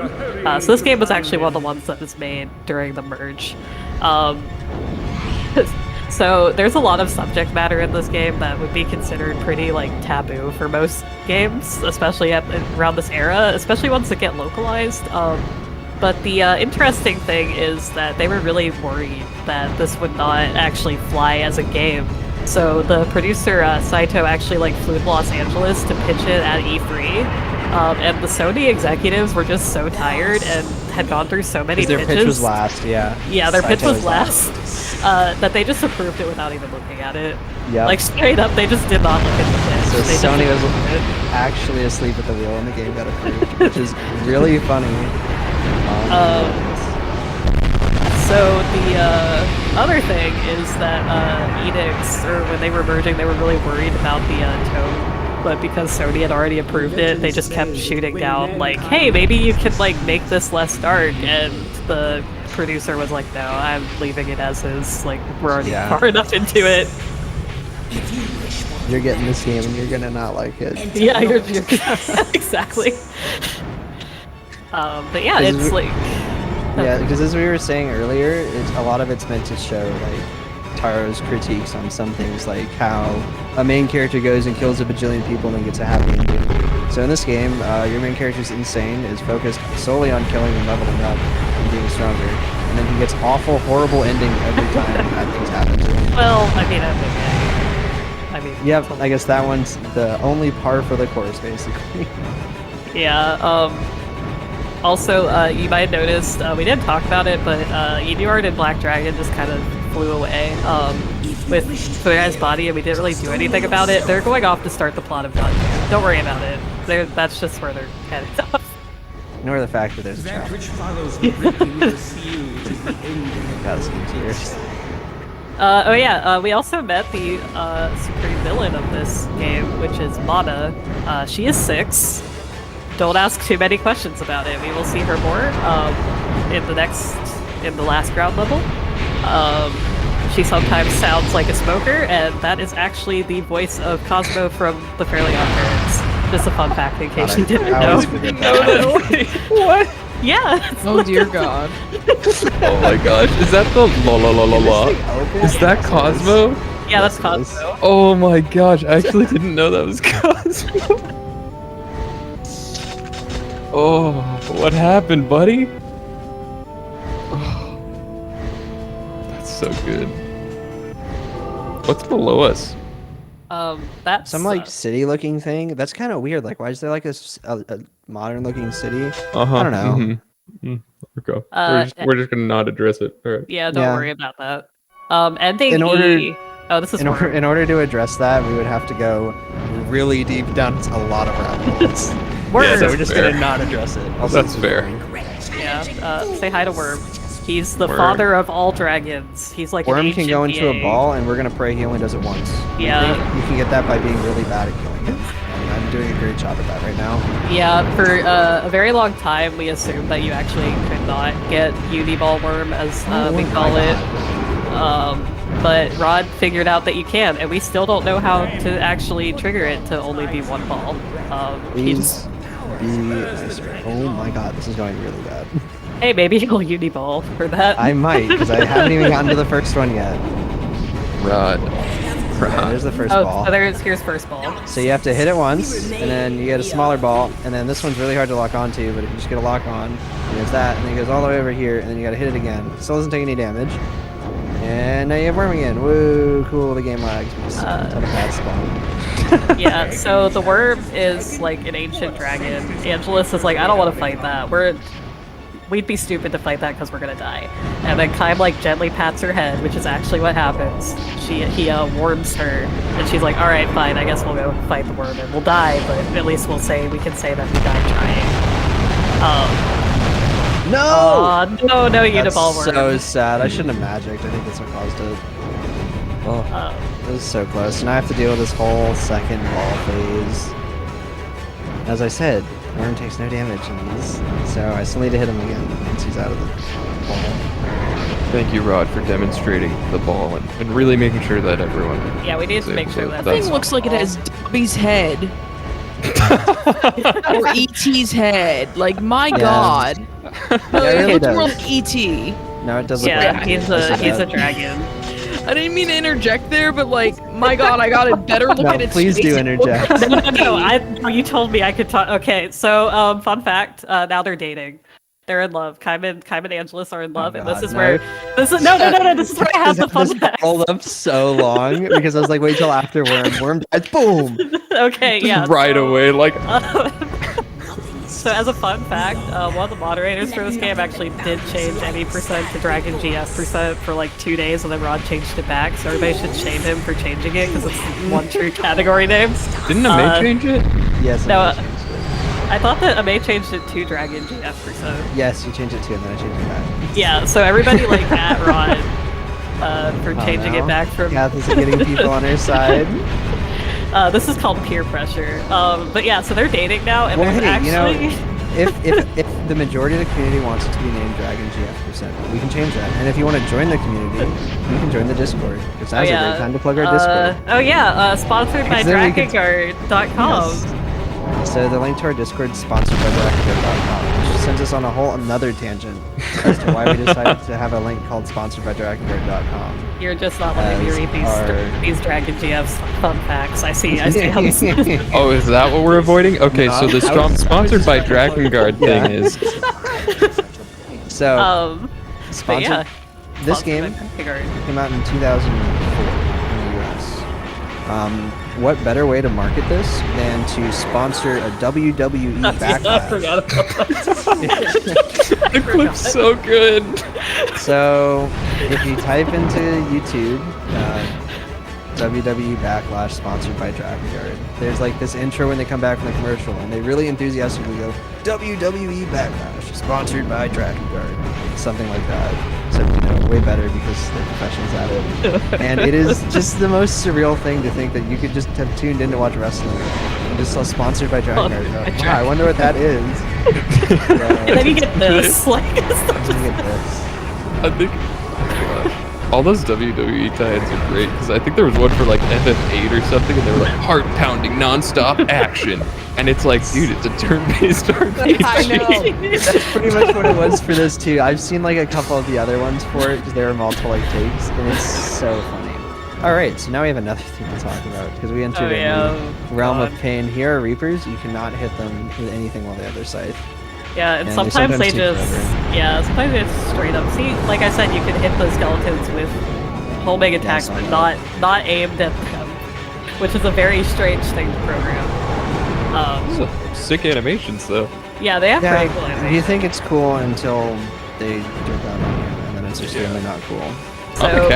So this game was actually one of the ones that was made during the merge. So there's a lot of subject matter in this game that would be considered pretty like taboo for most games, especially around this era, especially ones that get localized. But the interesting thing is that they were really worried that this would not actually fly as a game. So the producer Saito actually like flew to Los Angeles to pitch it at E3. And the Sony executives were just so tired and had gone through so many pitches. Their pitch was last, yeah. Yeah, their pitch was last. That they just approved it without even looking at it. Yeah. Like straight up, they just did not look at the pitch. So Sony was actually asleep at the wheel when the game got approved, which is really funny. So the other thing is that Enix, or when they were merging, they were really worried about the tone. But because Sony had already approved it, they just kept shooting down, like, hey, maybe you could, like, make this less dark, and the producer was like, no, I'm leaving it as is, like, we're already far enough into it. You're getting this game and you're gonna not like it. Yeah, you're exactly. But yeah, it's like... Yeah, because as we were saying earlier, a lot of it's meant to show, like, Taro's critiques on some things, like how a main character goes and kills a bajillion people and then gets a happy ending. So in this game, your main character's insane, is focused solely on killing and leveling up and being stronger, and then he gets awful, horrible ending every time bad things happen to him. Well, I mean, yep, I guess that one's the only par for the course, basically. Yeah, Also, you might have noticed, we didn't talk about it, but Enuard and Black Dragon just kind of flew away with Furai's body, and we didn't really do anything about it. They're going off to start the plot of Dot. Don't worry about it. That's just where they're headed off. Ignore the fact that there's a trap. Which follows the breaking of the seal is the ending. Got some tears. Oh yeah, we also met the supreme villain of this game, which is Mana. She is 6. Don't ask too many questions about it. We will see her more in the last ground level. She sometimes sounds like a smoker, and that is actually the voice of Cosmo from The Fairly Odd Parents. Just a fun fact in case you didn't know. What? Yeah. Oh dear God. Oh my gosh, is that the la la la la la? Is that Cosmo? Yeah, that's Cosmo. Oh my gosh, I actually didn't know that was Cosmo. Oh, what happened, buddy? Oh, that's so good. What's below us? That's some like city-looking thing. That's kind of weird. Like, why is there like a modern-looking city? I don't know. Okay. We're just gonna not address it. All right. Yeah, don't worry about that. Ending In order- Oh, this is in order to address that, we would have to go really deep down a lot of rabbit holes. Worm. So we're just gonna not address it. That's fair. Yeah. Say hi to Worm. He's the father of all dragons. He's like Worm an can go into ancient a ball, and we're gonna pray he only does it once. Yeah. You can get that by being really bad at killing it. And I'm doing a great job at that right now. Yeah, for a very long time, we assumed that you actually could not get Uniball Worm, as we call it. But Rod figured out that you can, and we still don't know how to actually trigger it to only be one ball. Please be nicer. Oh my god, this is going really bad. Hey, maybe you'll Uniball for that. I might, because I haven't even gotten to the first one yet. Rod. Yeah, there's the first ball. So here's first ball. So you have to hit it once, and then you get a smaller ball, and then this one's really hard to lock onto, but if you just get a lock on, there's that, and then it goes all the way over here, and then you gotta hit it again. Still doesn't take any damage. And now you have Worm again. Woo, cool, the game lags. Ton of bad spawn. Yeah, so the Worm is like an ancient dragon. Angelus is like, I don't want to fight that. We'd be stupid to fight that because we're gonna die. And then Kaim like gently pats her head, which is actually what happens. He warms her, and she's like, all right, fine, I guess we'll go fight the Worm, and we'll die, but at least we can say that we died trying. No! No, Uniball Worm. So sad. I shouldn't have magicked. I think that's what caused it. Oh, it was so close. Now I have to deal with this whole second ball phase. As I said, Worm takes no damage in these, so I still need to hit him again once he's out of the ball. Thank you, Rod, for demonstrating the ball and really making sure that everyone. Yeah, we need to make sure that thing looks like it has Dobby's head. Or E.T.'s head. Like, my god. No, Yeah, it it really looks more does. like E.T. No, it does look Yeah, like he's a dragon. I didn't mean to interject there, but like, my god, I got a better look No, at its please face. do interject. No, you told me I could talk. Okay, so fun fact, now they're dating. They're in love. Kaim and Angelus are in love, and this is where this is no. This is where I have the fun fact. Rolled up so long because I was like, wait till after Worm dies. Boom. Okay, yeah. Right away, like. So as a fun fact, one of the moderators for this game actually did change any percent to Dragon GF percent for like 2 days, and then Rod changed it back. So everybody should shame him for changing it because it's one true category name. Didn't Amay change it? Yes. No. I thought that Amay changed it to Dragon GF percent. Yes, you changed it too, and then I changed it back. Yeah, so everybody like at Rod for changing it back from. Kath is getting people on her side. This is called peer pressure. But yeah, so they're dating now, and Well, there's hey, actually. if the majority of the community wants it to be named Dragon GF percent, we can change that. And if you want to join the community, you can join the Discord. Because now's a great time to plug our Discord. Oh yeah, sponsored by Drakengard.com. Yes. So the link to our Discord is sponsored by Drakengard.com, which sends us on a whole another tangent as to why we decided to have a link called sponsored by Drakengard.com. You're just not letting me read these Dragon GF's fun facts. I see how this is. Oh, is that what we're avoiding? Okay, so the sponsored by Drakengard thing is. So, sponsored. Yeah, This game came out in 2004 in the US. What better way to market this than to sponsor a WWE Backlash? I forgot about that. The clip's so good. So, if you type into YouTube, WWE Backlash sponsored by Drakengard, there's like this intro when they come back from the commercial, and they really enthusiastically go, WWE Backlash sponsored by Drakengard, something like that. So, way better because they're professionals at it. And it is just the most surreal thing to think that you could just have tuned in to watch wrestling and just saw sponsored by Drakengard. Wow, I wonder what that is. And then you get this. Like, you get this. I think all those WWE tie-ins are great because I think there was one for like FF8 or something, and they were like heart-pounding non-stop action, and it's like, dude, it's a turn-based RPG. I know. That's pretty much what it was for this too. I've seen like a couple of the other ones for it because there were multiple like takes, and it's so funny. All right, so now we have another thing to talk about because we entered a new realm of pain. Here are Reapers. You cannot hit them with anything while they have their scythe. Yeah, and sometimes they just, sometimes it's straight up. See, like I said, you can hit the skeletons with homing attacks, but not aimed at them, which is a very strange thing to program. So, sick animations, though. Yeah, they have pretty cool animations. You think it's cool until they jerk out on you, and then it's just really not cool. So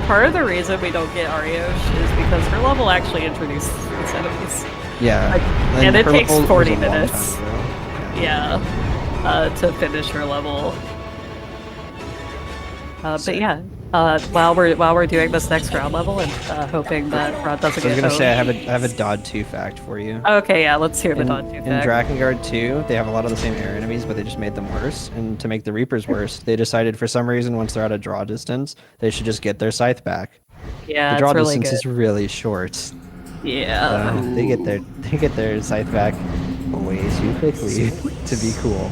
part of the reason we don't get Ariosh is because her level actually introduces these enemies. Yeah, and it takes 40 minutes. Yeah, to finish her level. But yeah, while we're doing this next ground level and hoping that Rod doesn't get. I was gonna say I have a Dodd 2 fact for you. Okay, yeah, let's hear the Dodd 2 fact. In Drakengard 2, they have a lot of the same air enemies, but they just made them worse. And to make the Reapers worse, they decided for some reason once they're out of draw distance, they should just get their scythe back. Yeah, the draw really distance good. is really short. Yeah. They get their scythe back way too quickly to be cool.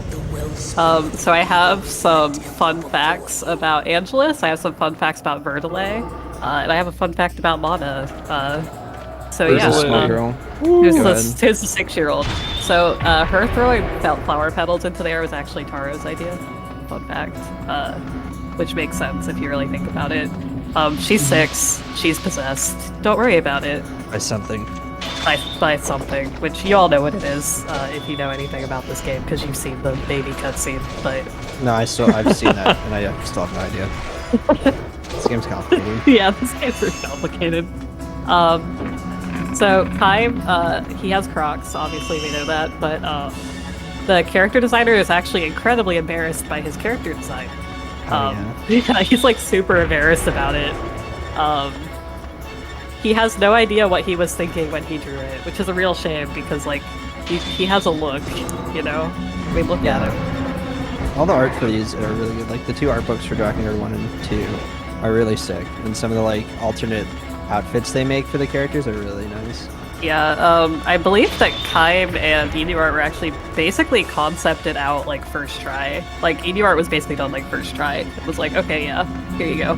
So I have some fun facts about Angelus. I have some fun facts about Verdelay, and I have a fun fact about Mana. Where's this small girl? Who's the 6-year-old? So her throwing flower petals into the air was actually Taro's idea. Fun fact, which makes sense if you really think about it. She's 6. She's possessed. Don't worry about it. By something. By something, which you all know what it is if you know anything about this game because you've seen the baby cutscene. But no, I've seen that, and I still have no idea. This game's complicated. Yeah, this game's pretty complicated. So Kaim, he has Crocs. Obviously, we know that, but the character designer is actually incredibly embarrassed by his character design. Yeah, he's like super embarrassed about it. He has no idea what he was thinking when he drew it, which is a real shame because like he has a look, you know. I mean, look at him. All the art for these are really good. Like the 2 art books for Drakengard 1 and 2 are really sick, and some of the like alternate outfits they make for the characters are really nice. Yeah, I believe that Kaim and NieR were actually basically concepted out like first try. Like NieR was basically done like first try. It was like, okay, yeah, here you go.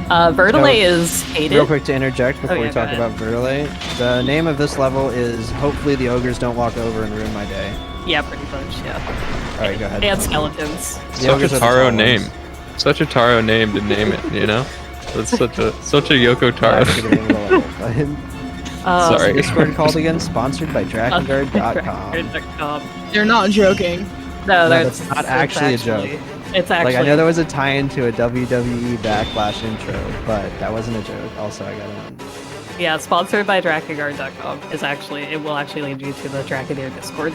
Verdelay is hated. Real quick to interject before we talk go about Verdelay, the name of this level is Hopefully the Ogres Don't Walk Over and Ruin My Day. Yeah, pretty much, yeah. Alright, go ahead. And skeletons. Such a Taro name. Such a Taro name to name it, you know? That's such a Yoko Taro. Sorry. Discord called again, sponsored by Drakengard.com. They're not joking. No, that's not actually a joke. It's actually. Like, I know there was a tie-in to a WWE Backlash intro, but that wasn't a joke. Also, I got it on. Yeah, sponsored by Drakengard.com is actually, it will actually lead you to the DrakeNieR Discord.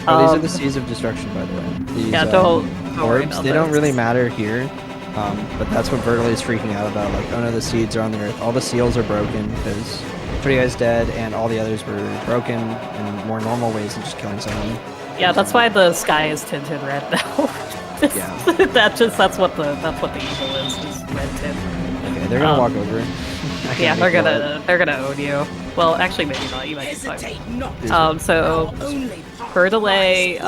Oh, these are the Seas of Destruction, by the way. These, yeah, don't worry orbs, about they don't those. really matter here, but that's what Verdelay is freaking out about. Like, oh no, the seeds are on the earth. All the seals are broken because Pretty Guy's dead, and all the others were broken in more normal ways than just killing someone. Yeah, that's why the sky is tinted red now. Yeah. that's what the evil is red tint. Okay, they're gonna walk over. Yeah, they're gonna own you. Well, actually, maybe not. You might be fine. So Verdelay,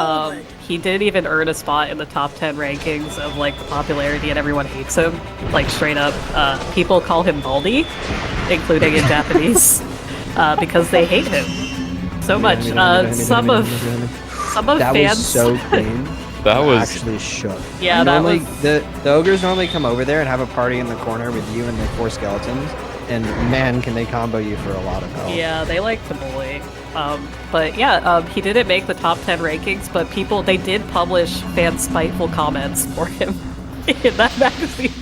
he didn't even earn a spot in the top 10 rankings of like popularity, and everyone hates him. Like straight up, people call him Baldy, including in Japanese, because they hate him so much. Some of that fans. Was so clean. That was actually shook. Yeah, normally, the ogres normally come over there and have a party in the corner with you and the 4 skeletons, and man, can they combo you for a lot of health. Yeah, they like to bully. But yeah, he didn't make the top 10 rankings, but they did publish fan spiteful comments for him in that magazine.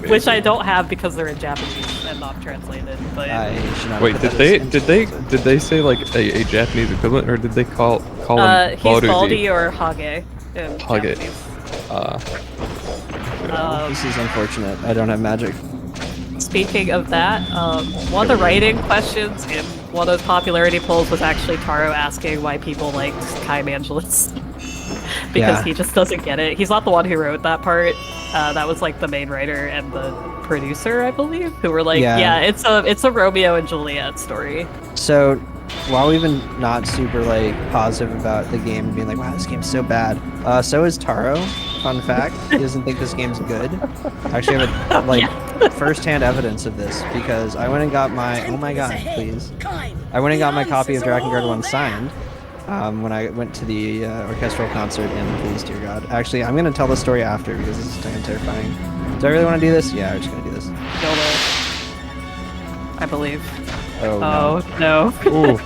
Which I don't have because they're in Japanese and not translated. But wait, did they say like a Japanese equivalent, or did they call him he's Baldi or Hage in Hage. This is unfortunate. I don't have magic. Speaking of that, one of the writing questions in one of those popularity polls was actually Taro asking why people liked Kai Mangelis. Because he just doesn't get it. He's not the one who wrote that part. That was like the main writer and the producer, I believe, who were like, yeah, it's a Romeo and Juliet story. So while we've been not super like positive about the game and being like, wow, this game's so bad, so is Taro. Fun fact, he doesn't think this game's good. Actually, I have like first-hand evidence of this because I went and got my I went and got my copy of Drakengard 1 signed when I went to the orchestral concert in Please Dear God. Actually, I'm gonna tell the story after because this is terrifying. Do I really want to do this? Yeah, I'm just gonna do this. YOLO. I believe. Oh no. Ooh.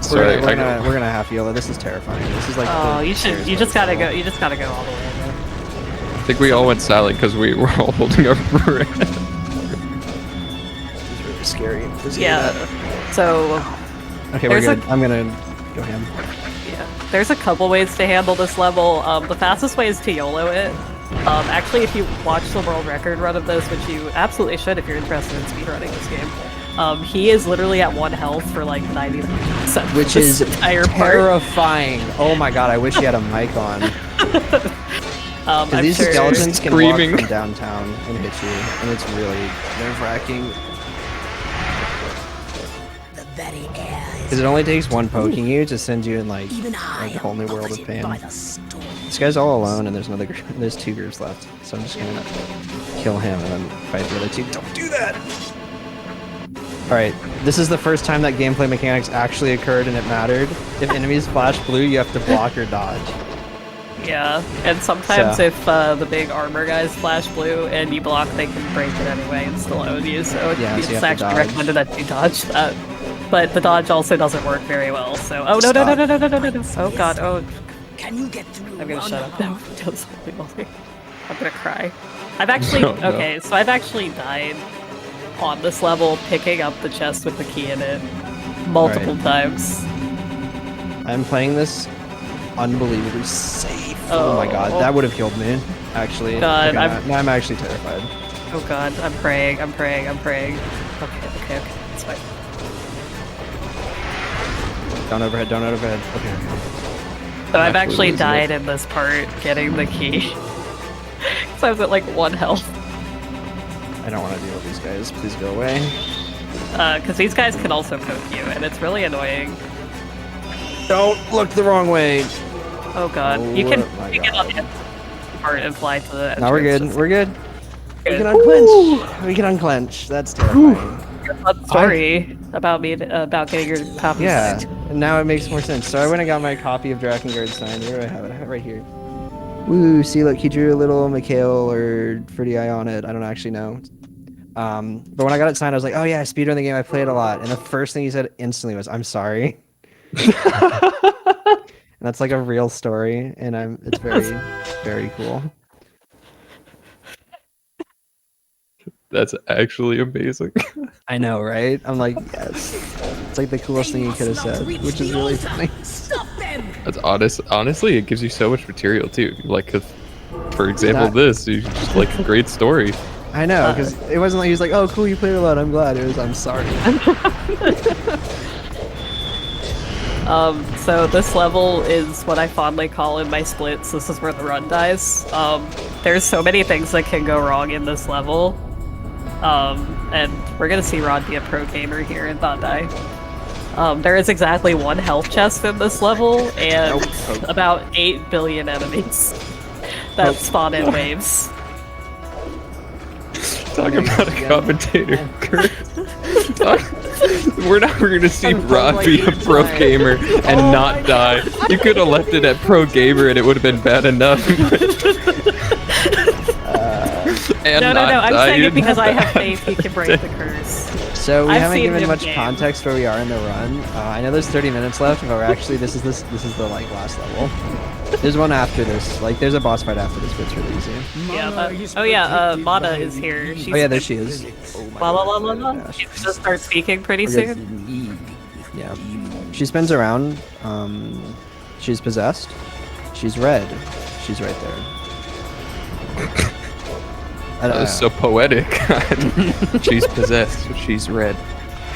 Sorry, we're gonna have YOLO. This is terrifying. This is like. Oh, you just gotta go. You just gotta go all the way. I think we all went silent because we were all holding our breath. This is really scary. Yeah. So. Okay, we're good. I'm gonna go ham. Yeah. There's a couple ways to handle this level. The fastest way is to YOLO it. Actually, if you watch the world record run of this, which you absolutely should if you're interested in speedrunning this game, he is literally at 1 health for like 90%. Which is terrifying. Oh my god, I wish he had a mic on. These skeletons can walk from downtown and hit you, and it's really nerve-wracking. Because it only takes one poking you to send you in like a whole new world of pain. This guy's all alone, and there's 2 groups left, so I'm just gonna kill him and then fight the other 2. Don't do that! Alright, this is the first time that gameplay mechanics actually occurred and it mattered. If enemies flash blue, you have to block or dodge. Yeah, and sometimes if the big armor guys flash blue and you block, they can break it anyway and still own you, so it's actually recommended that you dodge that. But the dodge also doesn't work very well, so... Oh, no. Oh, God, oh. Can you get through? I'm gonna shut up now. I'm gonna cry. I've actually... Okay, so I've actually died on this level picking up the chest with the key in it multiple times. I'm playing this unbelievably safe. Oh my god, that would have killed me, actually. God, I'm actually terrified. Oh god, I'm praying. Okay, it's fine. Don't overhead. Okay. So I've actually died in this part getting the key. So I was at like 1 health. I don't want to deal with these guys. Please go away. Because these guys can also poke you, and it's really annoying. Don't look the wrong way. Oh god. You can get on the part and fly to the entrance. Now we're good. We're good. We can unclench. We can unclench. That's terrifying. Sorry about getting your copy. Yeah, and now it makes more sense. So I went and got my copy of Drakengard signed. Where do I have it? I have it right here. Woo, see, look, he drew a little Mikhail or Fruity Eye on it. I don't actually know. But when I got it signed, I was like, oh yeah, I speedrun the game. I played a lot. And the first thing he said instantly was, I'm sorry. And that's like a real story. And it's very, very cool. That's actually amazing. I know, right? I'm like, yes. It's like the coolest thing you could have said, which is really funny. That's honest. Honestly, it gives you so much material too. Like, for example, this you just like a great story. I know, because it wasn't like he was like, "Oh, cool, you played a lot. I'm glad." It was, "I'm sorry." So this level is what I fondly call in my splits. This is where the run dies. There's so many things that can go wrong in this level. And we're gonna see Rod be a pro gamer here and not die. There is exactly 1 health chest in this level, and about 8 billion enemies that spawn in waves. Talk about a commentator, Kurt. We're never gonna see Rod be a pro gamer and not die. You could have left it at pro gamer and it would have been bad enough. and no, not I'm die. saying You it because didn't I have have faith he can break the curse. So we I've haven't seen given him much game. context where we are in the run. I know there's 30 minutes left, but we're actually this is the like last level. There's one after this. Like there's a boss fight after this, but it's really easy. Yeah, Mana is here. She's Oh yeah, there she is. La la la la la. She's gonna start speaking pretty soon. Yeah. She spins around. She's possessed. She's red. She's right there. That was so poetic. She's possessed. She's red.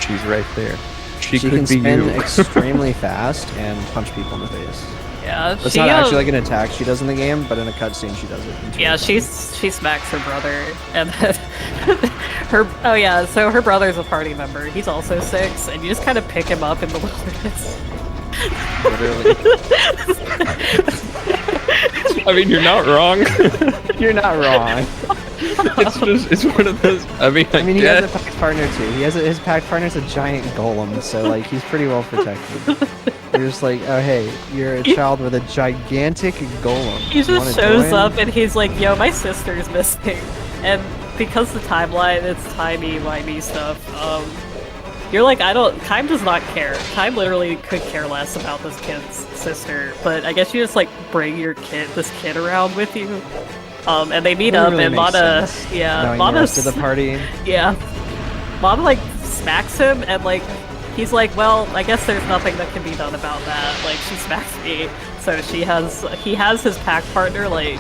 She's right there. She could can be spin you. extremely fast and punch people in the face. Yeah, That's not actually like an attack she does in the game, but in a cutscene she does it. Yeah, she smacks her brother, and then so her brother's a party member. He's also 6, and you just kind of pick him up in the wilderness. Literally. I mean, you're not wrong. You're not wrong. It's one of those. I mean, he has a pack partner too. His pack partner's a giant golem, so like he's pretty well protected. You're just like, oh hey, you're a child with a gigantic golem. He You wanna just shows join? up and he's like, yo, my sister's missing. And because the timeline, it's timey-wimey stuff, you're like, Time does not care. Time literally could care less about this kid's sister, but I guess you just like bring this kid around with you. And they meet up really and makes Mana, sense, yeah, knowing the Mana rest of the party. Yeah. Mana like smacks him and like he's like, well, I guess there's nothing that can be done about that. Like she smacks me. So he has his pack partner like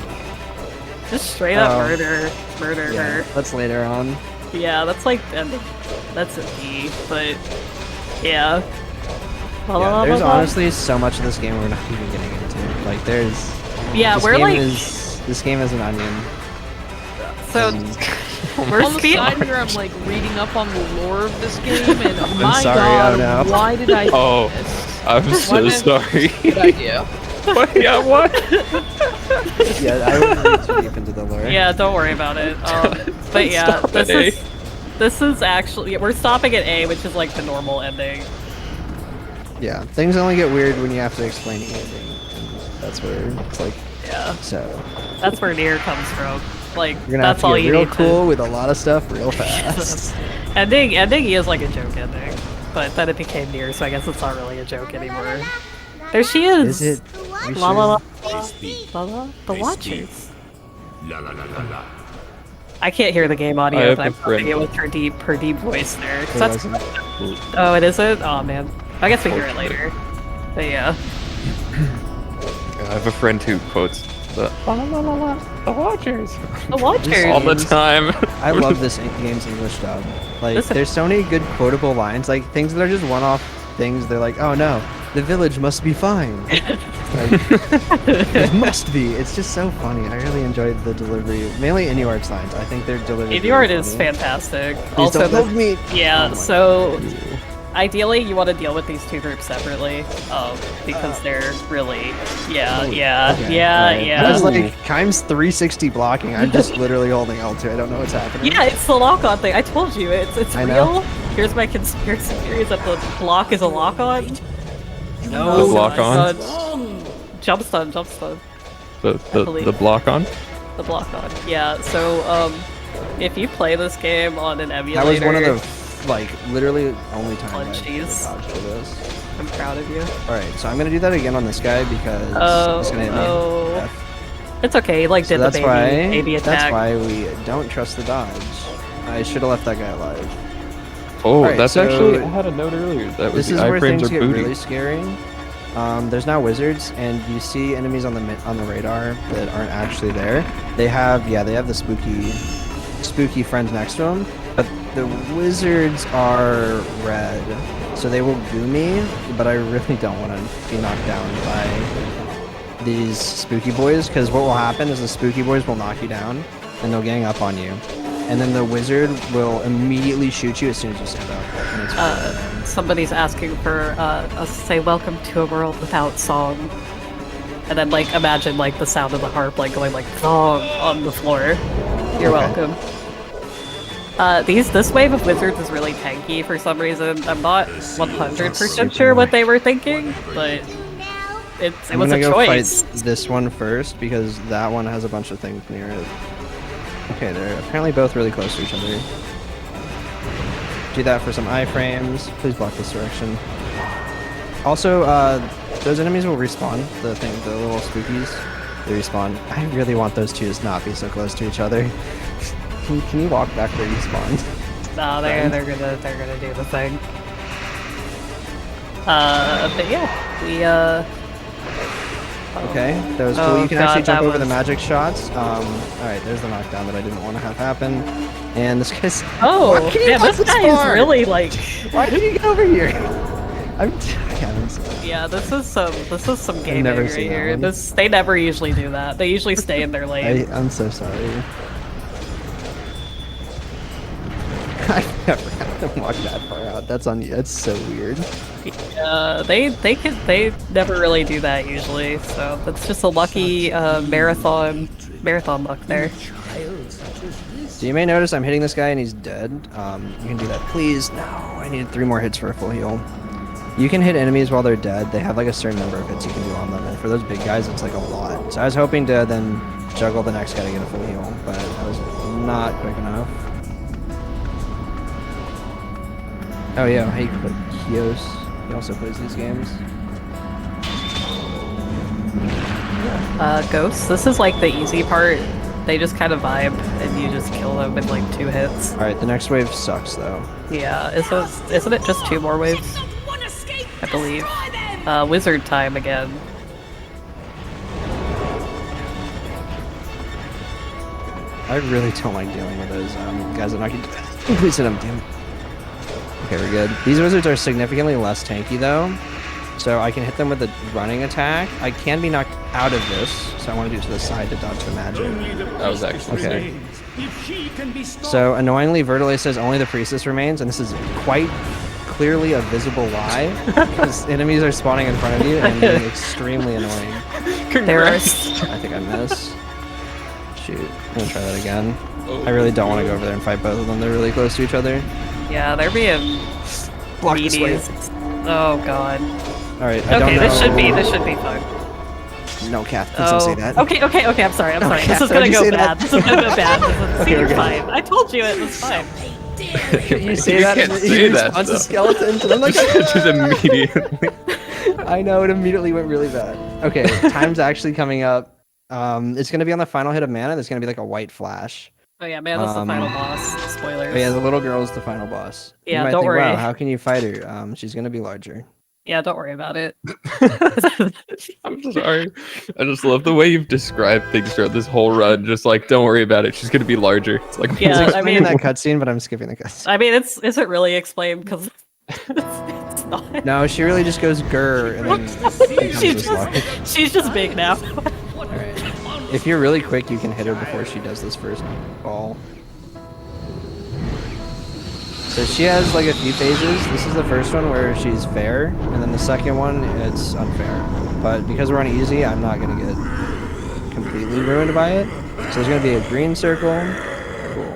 just straight up murder her. That's later on. Yeah, that's like that's a D, but yeah. Yeah, there's honestly so much of this game we're not even getting into. Like there's this game is an onion. So we're on the side here, I'm like reading up on the lore of this game, and my sorry, god, oh no. why did I do this? I'm so sorry. Good idea. Yeah, what? Yeah, I wouldn't read too deep into the lore. Yeah, don't worry about it. But yeah, this is actually we're stopping at A, which is like the normal ending. Yeah, things only get weird when you have to explain anything. That's where it's like. Yeah. So. That's where NieR comes from. Like You're gonna that's have all to get you real need cool with a lot of stuff real fast. Ending is like a joke ending, but then it became NieR, so I guess it's not really a joke anymore. There she is. Is it? La la la la la. The Watchers. La la la la la. I can't hear the game I audio have if I'm a friend. putting it with her deep voice there. 'Cause It that's... wasn't. Oh, it isn't? Oh man. I guess we hear it later. But yeah. I have a friend who quotes the la la la la the Watchers. The Watchers. All the time. I love this game's English dub. Like, Listen. there's so many good quotable lines, like things that are just one-off things. They're like, oh no, the village must be fine. Like, it must be. It's just so funny. I really enjoyed the delivery, mainly NieR's lines. I think their delivery. NieR is fantastic. Please don't the- love me. Yeah, Oh my so God. ideally you want to deal with these two groups separately, because they're really, Okay, yeah. I was like, Keim's 360 blocking. I'm just literally holding L2. I don't know what's happening. Yeah, it's the lock-on thing. I told you, it's I real. know. Here's my conspiracy theory: is that the block is a lock-on. The block on? Jump stun. The block on? The block on. Yeah. So if you play this game on an emulator, That was one of the, like, literally only time I Munchies. dodged for this. I'm proud of you. Alright, so I'm gonna do that again on this guy because he's gonna hit me. Oh. It's okay. He like So did that's the why, baby attack. That's why we don't trust the dodge. I should have left that guy alive. Oh, Alright, that's so actually. I had a note earlier. That was this the is where iframes things are get booty. really scary. There's now wizards, and you see enemies on the radar that aren't actually there. They have the spooky friends next to them, but the wizards are red, so they will goo me. But I really don't want to be knocked down by these spooky boys, because what will happen is the spooky boys will knock you down, and they'll gang up on you, and then the wizard will immediately shoot you as soon as you stand up. And it's really bad. Somebody's asking for us to say welcome to a world without song, and then like imagine like the sound of the harp like going like thong on the floor. You're Okay. welcome. This wave of wizards is really tanky for some reason. I'm not 100% sure what they were thinking, but it I'm was a gonna go choice. fight this one first because that one has a bunch of things near it. Okay, they're apparently both really close to each other. Do that for some iframes. Please block this direction. Also, those enemies will respawn. The little spookies, they respawn. I really want those two to not be so close to each other. Can you walk back where you spawned? No, they're gonna do the thing. But yeah, we Okay, that was cool. You can actually jump over the magic shots. Alright, there's the knockdown that I didn't want to have happen. And this guy's... Oh, yeah, this guy is really like... Why did you get over here? Yeah, this is some gaming never right seen that here. one. They never usually do that. They usually stay in their lane. I'm so sorry. I never had them walk that far out. That's on you. That's so weird. Yeah, they never really do that usually. So that's just a lucky marathon luck there. So you may notice I'm hitting this guy and he's dead. You can do that, please. No, I needed 3 more hits for a full heal. You can hit enemies while they're dead. They have like a certain number of hits you can do on them, and for those big guys, it's like a lot. So I was hoping to then juggle the next guy to get a full heal, but I was not quick enough. Oh yeah, hey, Kios. He also plays these games. Ghosts. This is like the easy part. They just kind of vibe, and you just kill them in like 2 hits. All right, the next wave sucks though. Yeah, isn't it just 2 more waves? I believe. Wizard time again. I really don't like dealing with those guys that knock you. Please hit him, damn it. Okay, we're good. These wizards are significantly less tanky though, so I can hit them with a running attack. I can be knocked out of this, so I want to do it to the side to dodge the magic. That was actually okay. So annoyingly, Vertile says only the priestess remains, and this is quite clearly a visible lie, because enemies are spawning in front of you and being extremely annoying. Congrats. I think I missed. Shoot, I'm gonna try that again. I really don't want to go over there and fight both of them. They're really close to each other. Yeah, they're being meaties. Oh god. Alright, I don't Okay, know. this should be fun. No, Kath, please don't say that. Okay, I'm sorry. No, This Kath, is gonna don't you go say bad. that. This is gonna go bad. Okay, You're okay. fine. I told you it was fine. You say that and he responds to skeletons, and I'm like, just immediately. I know, it immediately went really bad. Okay, time's actually coming up. It's gonna be on the final hit of mana. There's gonna be like a white flash. Oh yeah, man, that's the final boss. Spoilers. Oh yeah, the little girl is the final boss. Yeah, you might don't think, worry. Wow, how can you fight her? She's gonna be larger. Yeah, don't worry about it. I'm sorry. I just love the way you've described things throughout this whole run. Just like, don't worry about it. She's gonna be larger. It's like, Yeah, I mean that cutscene, but I'm skipping the cutscene. I mean, is it really explained? Because it's not. No, she really just goes grr and then she's just big now. Alright. If you're really quick, you can hit her before she does this first ball. So she has like a few phases. This is the first one where she's fair, and then the second one, it's unfair. But because we're on easy, I'm not gonna get completely ruined by it. So there's gonna be a green circle. Cool.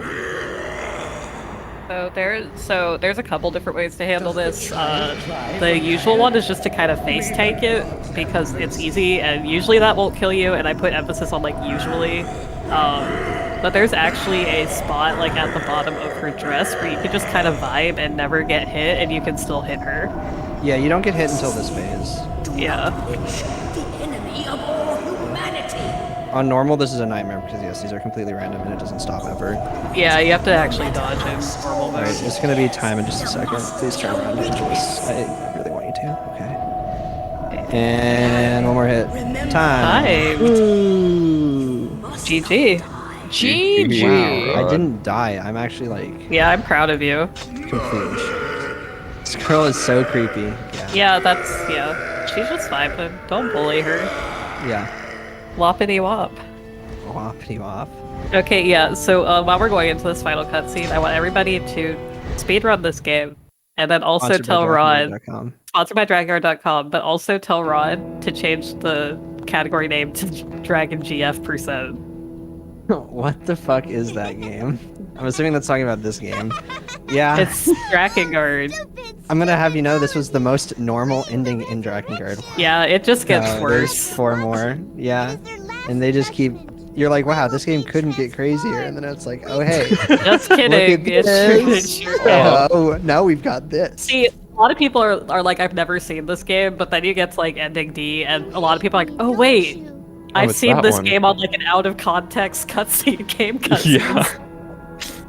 So there's a couple different ways to handle this. The usual one is just to kind of face tank it because it's easy, and usually that won't kill you. And I put emphasis on like usually. But there's actually a spot like at the bottom of her dress where you can just kind of vibe and never get hit, and you can still hit her. Yeah, you don't get hit until this phase. Yeah. On normal, this is a nightmare because yes, these are completely random and it doesn't stop ever. Yeah, you have to actually dodge in normal mode. Alright, it's gonna be time in just a second. Please turn around, Angelus. I really want you to. Okay. And one more hit. Time. Ooh. GG. GG. Wow, I didn't die. I'm actually like. Yeah, I'm proud of you. Completely shocked. This girl is so creepy. Yeah, she's just vibing. Don't bully her. Yeah. Whoppity wop. Whoppity wop. Okay, yeah, so while we're going into this final cutscene, I want everybody to speedrun this game, and then also Sponsored by tell Rod, DrakeNieR.com. sponsored by DrakeNieR.com, but also tell Rod to change the category name to DragonGF%. What the fuck is that game? I'm assuming that's talking about this game. Yeah. It's Drakengard. I'm gonna have you know this was the most normal ending in Drakengard. Yeah, it just gets worse. There's 4 more. Yeah. And they just keep you're like, wow, this game couldn't get crazier, and then it's like, oh hey, Just look kidding. at It's true. It this. sure can. Oh, now we've got this. See, a lot of people are like, I've never seen this game, but then you get to like ending D, and a lot of people are like, oh wait, I've it's seen that this one. game on like an out of context cutscene game cutscene. Yeah.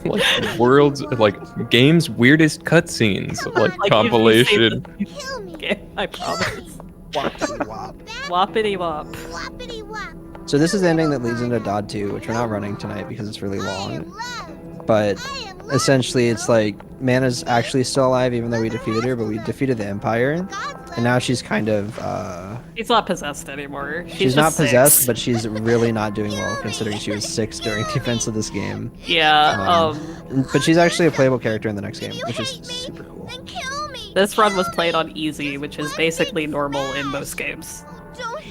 Like world's like game's weirdest cutscenes, like Like, compilation. you've seen this game, I promise. Whoppity wop. Whoppity wop. So this is the ending that leads into Dodd 2, which we're not running tonight because it's really long. But essentially it's like Mana's actually still alive even though we defeated her, but we defeated the Empire. And now she's kind of She's not possessed anymore. she's not just possessed, 6. but she's really not doing well considering she was 6 during the events of this game. Yeah, But she's actually a playable character in the next game, which is super cool. this run was played on easy, which is basically normal in most games.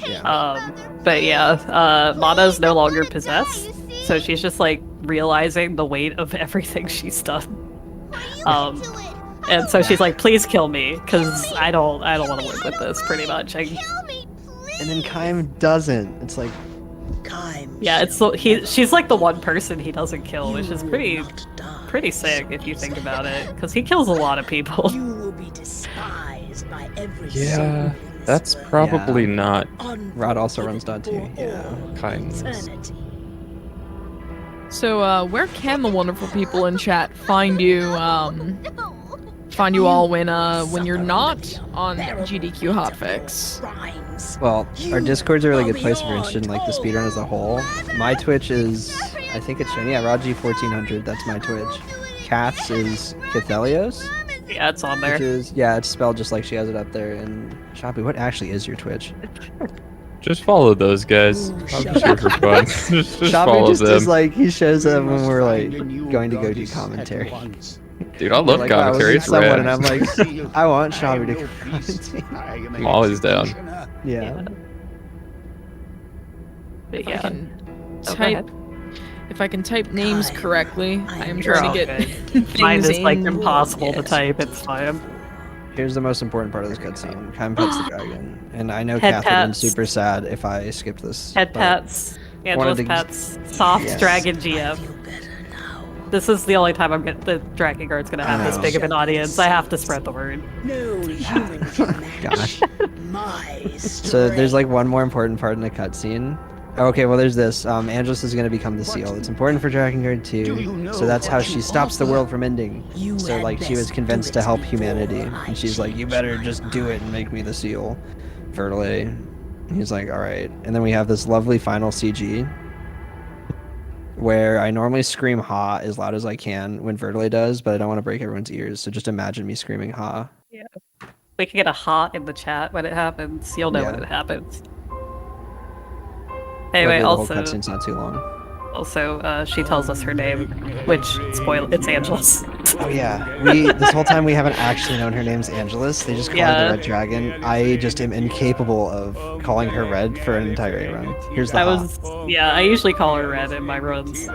Yeah. But yeah, Mana's no longer possessed, so she's just like realizing the weight of everything she's done. And so she's like, "Please kill me, because I don't want to work with this." Pretty much. And then Kaim doesn't. It's like, Yeah, she's like the one person he doesn't kill, which is pretty sick if you think about it, because he kills a lot of people. Yeah, that's probably not Rod also runs Dodd 2. Yeah. kindness. So, where can the wonderful people in chat find you? Find you all when you're not on GDQ hotfix? Well, our Discord's a really good place if you're interested in like the speedrun as a whole. My Twitch is, I think it's shown, yeah, Rodg1400, that's my Twitch. Kath's is Kithelios. Yeah, it's on there. Which is, yeah, it's spelled just like she has it up there. And Shoppy, what actually is your Twitch? Just follow those guys. I'm just here for fun. just Shoppy follow just them. is like, he shows up when we're like going to go do commentary. Dude, I love Like, wow, commentary. this It's is someone, rad. and I'm like, I want Shoppy to commentate. I'm always down. Yeah. But If I yeah. can Oh, go type, ahead. if I can type names correctly, I am You're trying all to get good. Mine things is like in. impossible to Yes. type. It's fine. Here's the most important part of this cutscene. Kaim pets the dragon. And I know Head Kath would have been pats. super sad if I skipped this. Head but pets, Angela's to- pets, soft Yes. dragon GF. This is the only time the Drakengard's gonna have this know. big of an audience. I have to spread the word. Gosh. So there's like one more important part in the cutscene. Okay, well there's this. Angelus is going to become the seal. It's important for Drakengard 2, so that's how she stops the world from ending. So like she was convinced to help humanity, and she's like, you better just do it and make me the seal. Vertile. He's like, all right. And then we have this lovely final CG where I normally scream ha as loud as I can when Vertile does, but I don't want to break everyone's ears, so just imagine me screaming ha. Yeah. We can get a hot in the chat when it happens. You'll know when Yeah. it happens. Luckily, Anyway, the whole also, cutscene's not too long. she tells us her name, which it's Angelus. Oh yeah, this whole time we haven't actually known her name's Angelus. They just call her Yeah. the Red Dragon. I just am incapable of calling her Red for an entire A run. Here's the I usually call her Red in my runs,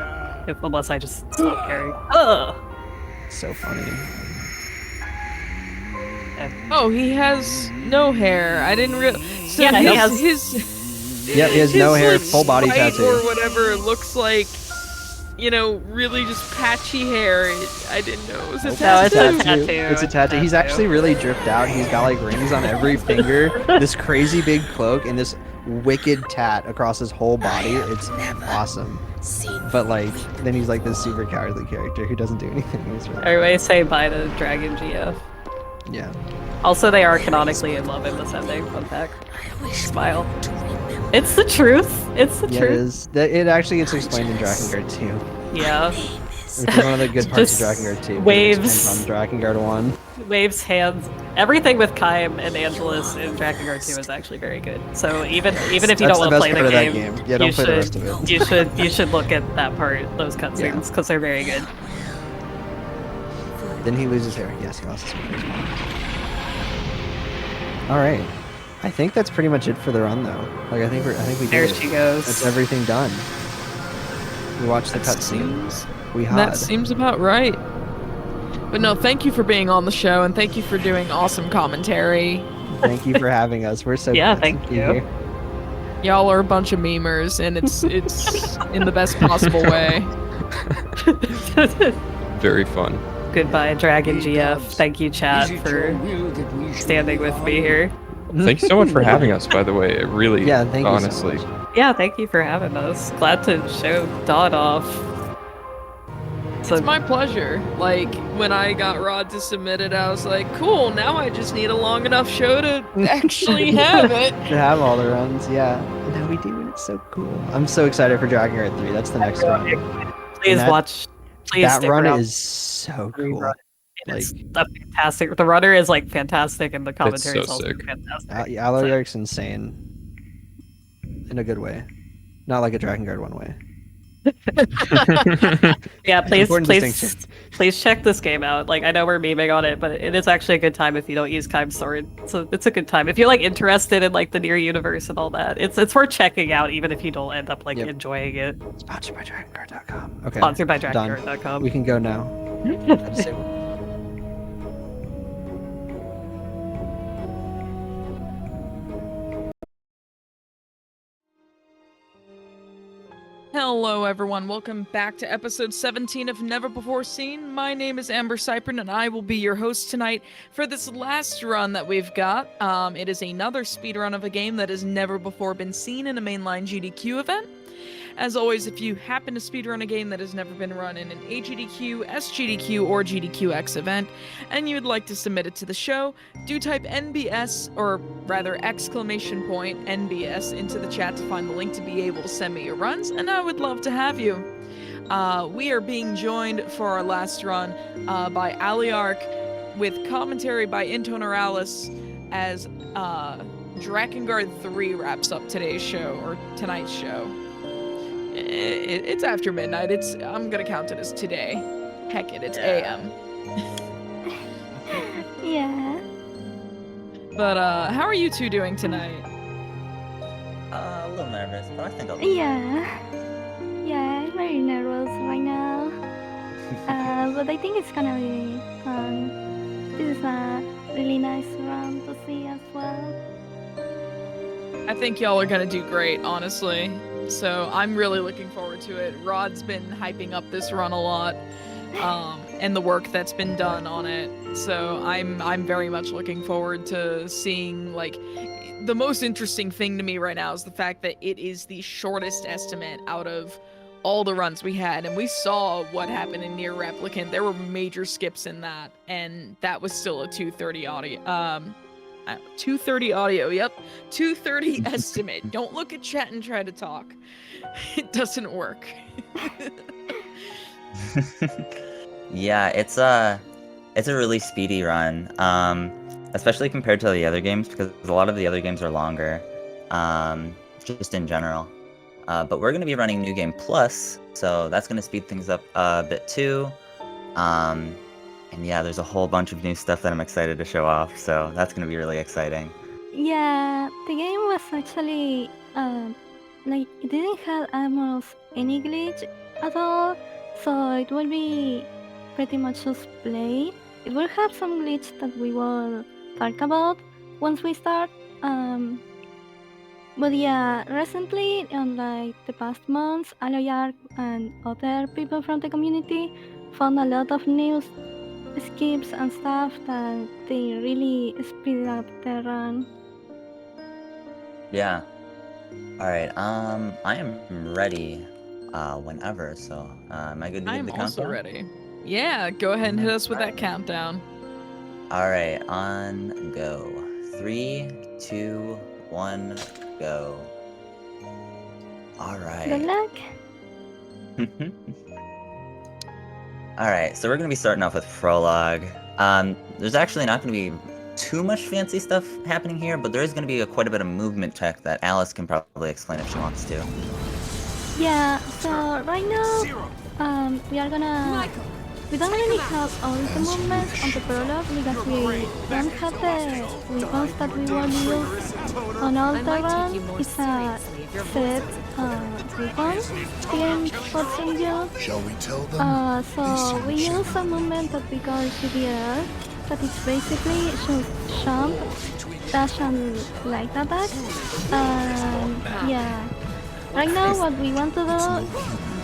unless I just stop caring. Ugh. So funny. Oh, he has no hair. I didn't real. So Yeah, he his, has- his. Yep, he has no his, hair, like, full body stripe tattoo. or whatever looks like, really just patchy hair. I didn't know it was a Nope, tattoo. It's a tattoo. He's actually really dripped out. He's got like rings on every finger, this crazy big cloak, and this wicked tat across his whole body. It's awesome. But like, then he's like this super cowardly character who doesn't do anything. He's really... Everybody say bye to Dragon GF. Yeah. Also, they are canonically in love in this ending. Fun fact. Smile. It's the truth. It's the Yeah, it truth. is. It actually gets explained in Drakengard 2. Yeah. Which is one of the good parts of Just Drakengard 2. waves. On Drakengard 1. Waves, hands. Everything with Kaim and Angelus in Drakengard 2 is actually very good. So even if you That's don't the want to best play part the of that game, game. Yeah, don't play the rest of it. you should look at that part, those cutscenes, because they're very good. Then he loses hair. Yes, he lost his hair. All right. I think that's pretty much it for the run, though. Like I think we did There it. she goes. That's everything done. We watched the cutscene. We had. That seems about right. But no, thank you for being on the show, and thank you for doing awesome commentary. Thank you for having us. We're so Yeah, glad thank to be you. here. Y'all are a bunch of memers, and it's in the best possible way. Very fun. Goodbye, Dragon GF. Thank you, chat, for standing with me here. Thank you so much for having us, by the way. It really, Yeah, thank you so honestly. much. Yeah, thank you for having us. Glad to show Dodd off. It's my pleasure. Like, when I got Rod to submit it, I was like, cool, now I just need a long enough show to actually have it. To have all the runs, yeah. And now we do, and it's so cool. I'm so excited for Drakengard 3. That's the next run. Please watch. Please that stick run around. is so cool. It's a fantastic. The runner is like fantastic, and the commentary so is also sick. fantastic. Alariarch's insane. In a good way. Not like a Drakengard one way. Yeah, please, Important please, distinction. please check this game out. Like, I know we're memeing on it, but it is actually a good time if you don't use Kime Sword. So it's a good time if you're like interested in like the NieR universe and all that. It's worth checking out, even if you don't end up like enjoying it. Sponsored by Drakengard.com. Okay. Sponsored by done. DrakeNieR.com. We can go now. Hello everyone, welcome back to episode 17 of Never Before Seen. My name is AmberCyprian and I will be your host tonight for this last run that we've got. It is another speedrun of a game that has never before been seen in a mainline GDQ event. As always, if you happen to speedrun a game that has never been run in an AGDQ, SGDQ, or GDQx event, and you would like to submit it to the show, do type NBS, or rather !NBS into the chat to find the link to be able to send me your runs, and I would love to have you. We are being joined for our last run by Aliarch, with commentary by Intoneralis as Drakengard 3 wraps up today's show, or tonight's show. It's after midnight. I'm gonna count it as today. Heck it, it's AM. Yeah. But how are you two doing tonight? A little nervous, but I think I'll be Yeah. Yeah, I'm very nervous right now. But I think it's gonna be fun. This is a really nice round to see as well. I think y'all are gonna do great, honestly. So I'm really looking forward to it. Rod's been hyping up this run a lot, and the work that's been done on it. So I'm very much looking forward to seeing, like, the most interesting thing to me right now is the fact that it is the shortest estimate out of all the runs we had, and we saw what happened in NieR Replicant. There were major skips in that, and that was still a 230 audio. 230 audio, yep. 230 estimate. Don't look at chat and try to talk. It doesn't work. Yeah, it's a really speedy run, especially compared to the other games, because a lot of the other games are longer, just in general. But we're going to be running New Game Plus, so that's going to speed things up a bit too. And yeah, there's a whole bunch of new stuff that I'm excited to show off, so that's going to be really exciting. Yeah, the game was actually like it didn't have almost any glitch at all, so it will be pretty much just play. It will have some glitch that we will talk about once we start. But yeah, recently, in like the past months, Aliarch and other people from the community found a lot of new skips and stuff that they really speed up the run. Yeah. Alright, I am ready whenever, so am I good to give I'm the also countdown? ready. Yeah, go ahead and hit us with that countdown. Alright, on go. 3, 2, 1, go. Alright. Good luck. Alright, so we're going to be starting off with Prologue. There's actually not going to be too much fancy stuff happening here, but there is going to be quite a bit of movement tech that Alice can probably explain if she wants to. Yeah, so right now, we are gonna... We don't really have all the movements on the prologue because we don't have the weapons that we will use on all the run. It's a set weapon here in Fortune View. Shall we tell them? So we use a movement that we call GDR, that it's basically just jump dash and light attack. Yeah. Right now, what we want to do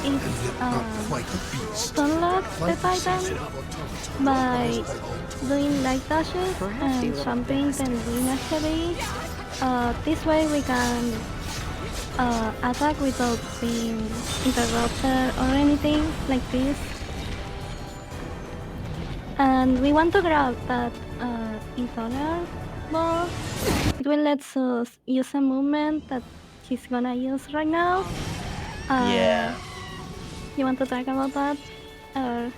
is unlock the Titan by doing light dashes and jumping and doing a heavy. This way we can attack without being interrupted or anything like this. And we want to grab that Ether ball. It will let us use a movement that he's gonna use right now. Yeah. You want to talk about that? Or...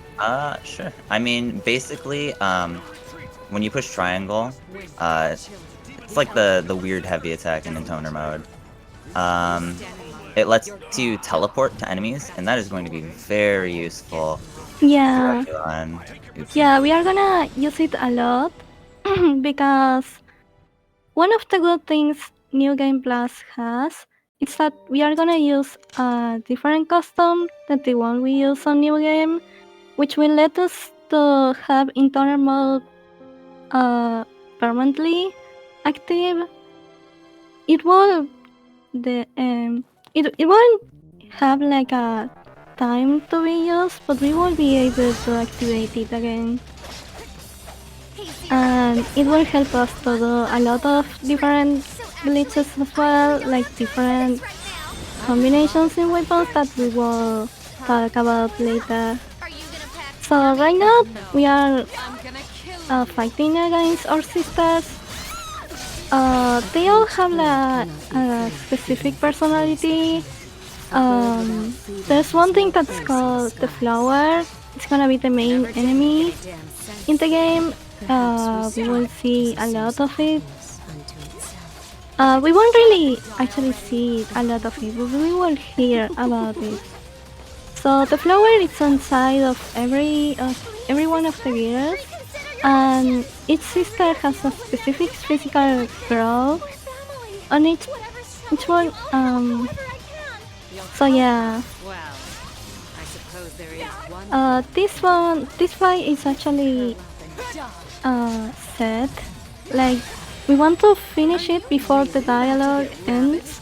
Sure. I mean, basically, when you push triangle, it's like the weird heavy attack in Intoner mode. It lets you teleport to enemies, and that is going to be very useful. Yeah. Yeah, we are gonna use it a lot because one of the good things New Game Plus has is that we are gonna use a different custom than the one we use on New Game, which will let us to have internal mode permanently active. It will it won't have like a time to be used, but we will be able to activate it again. And it will help us to do a lot of different glitches as well, like different combinations in weapons that we will talk about later. So right now we are fighting against our sisters. They all have a specific personality. There's one thing that's called the flower. It's gonna be the main enemy in the game. We will see a lot of it. We won't really actually see a lot of it, but we will hear about it. So the flower is inside of every one of the gears, and each sister has a specific physical growth on each one. So yeah. This fight is actually set. Like, we want to finish it before the dialogue ends,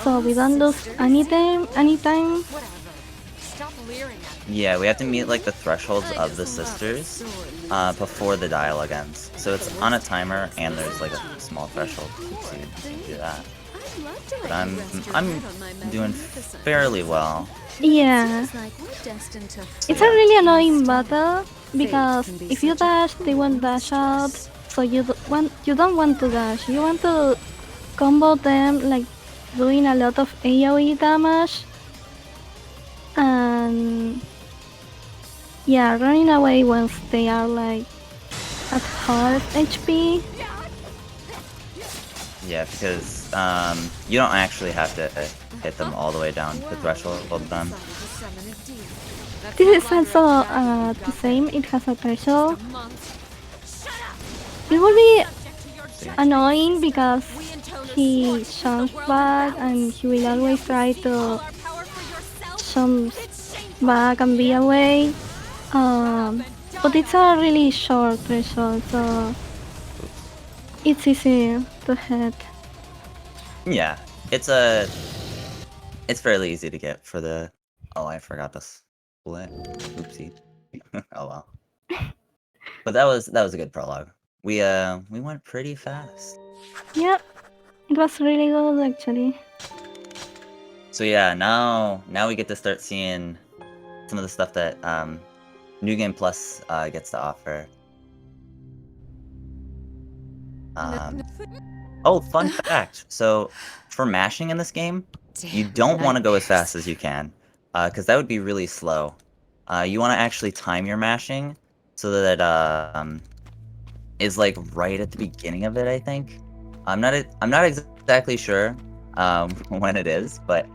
so we don't lose any time. Yeah, we have to meet like the thresholds of the sisters before the dialogue ends. So it's on a timer, and there's like a small threshold to do that. But I'm doing fairly well. Yeah. It's a really annoying battle because if you dash, they won't dash out. So you don't want to dash. You want to combo them, like doing a lot of AoE damage. And yeah, running away once they are like at half HP. Yeah, because you don't actually have to hit them all the way down the threshold of them. This is also the same. It has a threshold. It will be annoying because he jumps back and he will always try to jump back and be away. But it's a really short threshold, so it's easy to hit. Yeah, it's fairly easy to get for the. Oh, I forgot to split. Oopsie. Oh well. But that was a good prologue. We went pretty fast. Yep, it was really good actually. So yeah, now we get to start seeing some of the stuff that New Game Plus gets to offer. Oh, fun fact. So for mashing in this game, you don't want to go as fast as you can, because that would be really slow. You want to actually time your mashing so that is like right at the beginning of it, I think. I'm not exactly sure when it is, but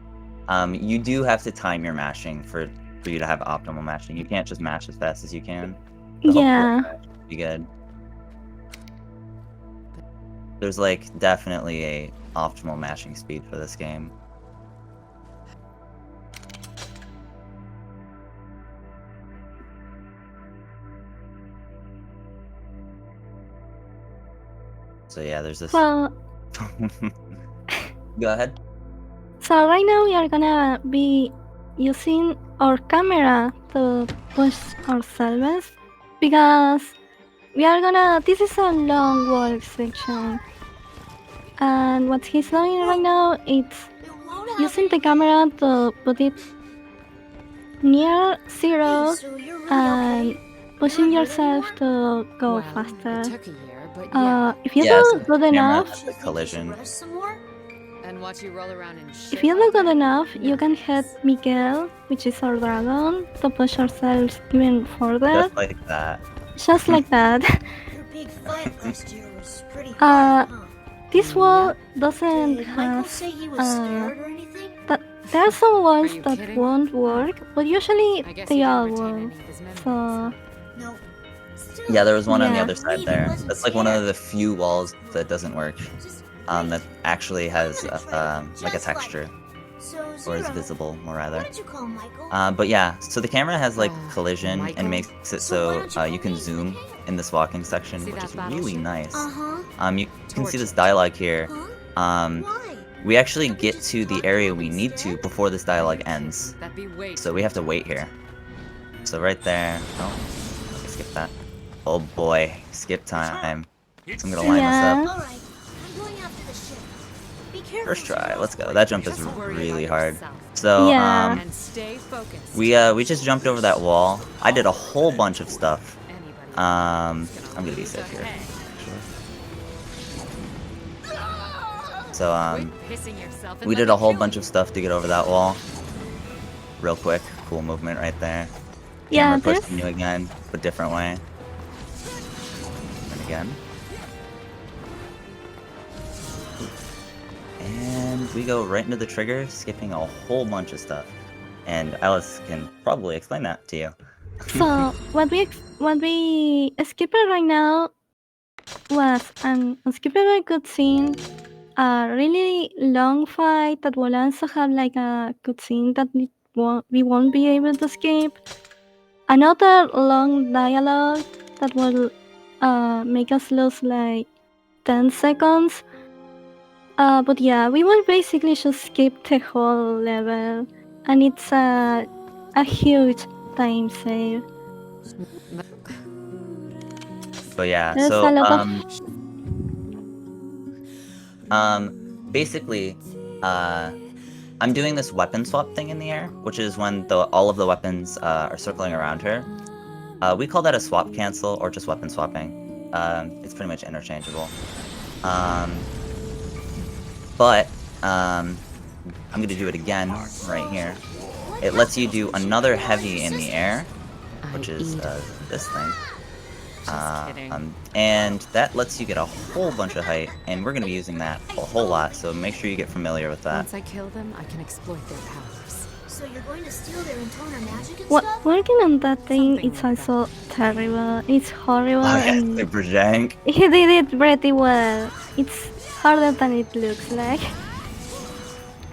you do have to time your mashing for you to have optimal mashing. You can't just mash as fast as you can. So yeah. Be good. There's like definitely a optimal mashing speed for this game. So yeah, there's this. Well, Go ahead. so right now we are gonna be using our camera to push ourselves because we are gonna. This is a long wall section, and what he's doing right now is using the camera to put it near zero and pushing yourself to go faster. If you Yeah, do so the good camera enough, has the collision. And watch you roll around in if you do good enough, you can hit Miguel, which is our dragon, to push ourselves even further. Just like that. Just like that. Your big fight last year was pretty hard, huh? This wall doesn't Did Michael have. say he was scared or anything? There are some walls that won't work, but usually they all will. So. Yeah, there was one on the Yeah. other side there. That's like one of the few walls that doesn't work. That actually has like a texture, or is visible, more rather. But yeah, so the camera has like collision and makes it so you can zoom in this walking section, which is really nice. You can see this dialogue here. We actually get to the area we need to before this dialogue ends. So we have to wait here. So right there. Oh, okay, skip that. Oh boy, skip time. So I'm gonna line this up. First try, let's go. That jump is really hard. So we just jumped over that wall. I did a whole bunch of stuff. I'm gonna be safe here. So we did a whole bunch of stuff to get over that wall. Real quick, cool movement right there. Yeah, Camera pushing you again, but different way. And again. And we go right into the trigger, skipping a whole bunch of stuff. And Alice can probably explain that to you. So what we skipped right now was an unskippable cutscene, a really long fight that will also have like a cutscene that we won't be able to skip. Another long dialogue that will make us lose like 10 seconds. But yeah, we will basically just skip the whole level, and it's a huge time save. But yeah, There's so a lot basically, I'm doing this weapon swap thing in the air, which is when all of the weapons are circling around her. We call that a swap cancel or just weapon swapping. It's pretty much interchangeable. But I'm gonna do it again right here. It lets you do another heavy in the air, which is this thing. And that lets you get a whole bunch of height, and we're gonna be using that a whole lot, so make sure you get familiar with that. Once I kill them, I can exploit their powers. So you're going to steal their encounter magic and What stuff? working on that thing is also terrible. It's horrible. Oh yeah, And super jank. he did it pretty well. It's harder than it looks like.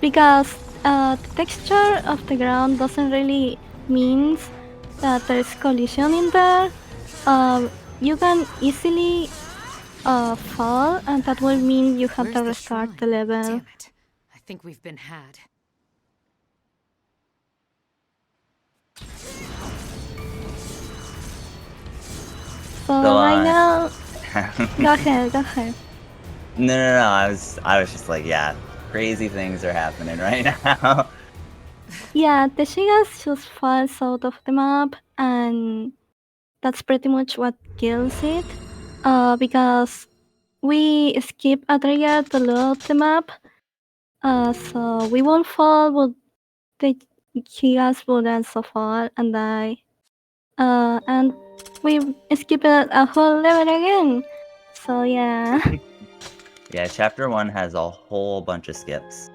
Because the texture of the ground doesn't really mean that there's collision in there. You can easily fall, and that will mean you have to restart the level. Damn it. I think we've been had. So right now, go ahead. No. I was just like, yeah, crazy things are happening right now. Yeah, the Shigas just falls out of the map, and that's pretty much what kills it. Because we skip a trigger to load the map, so we won't fall, but the Shigas will also fall and die. And we skip a whole level again. So yeah. Yeah, chapter 1 has a whole bunch of skips.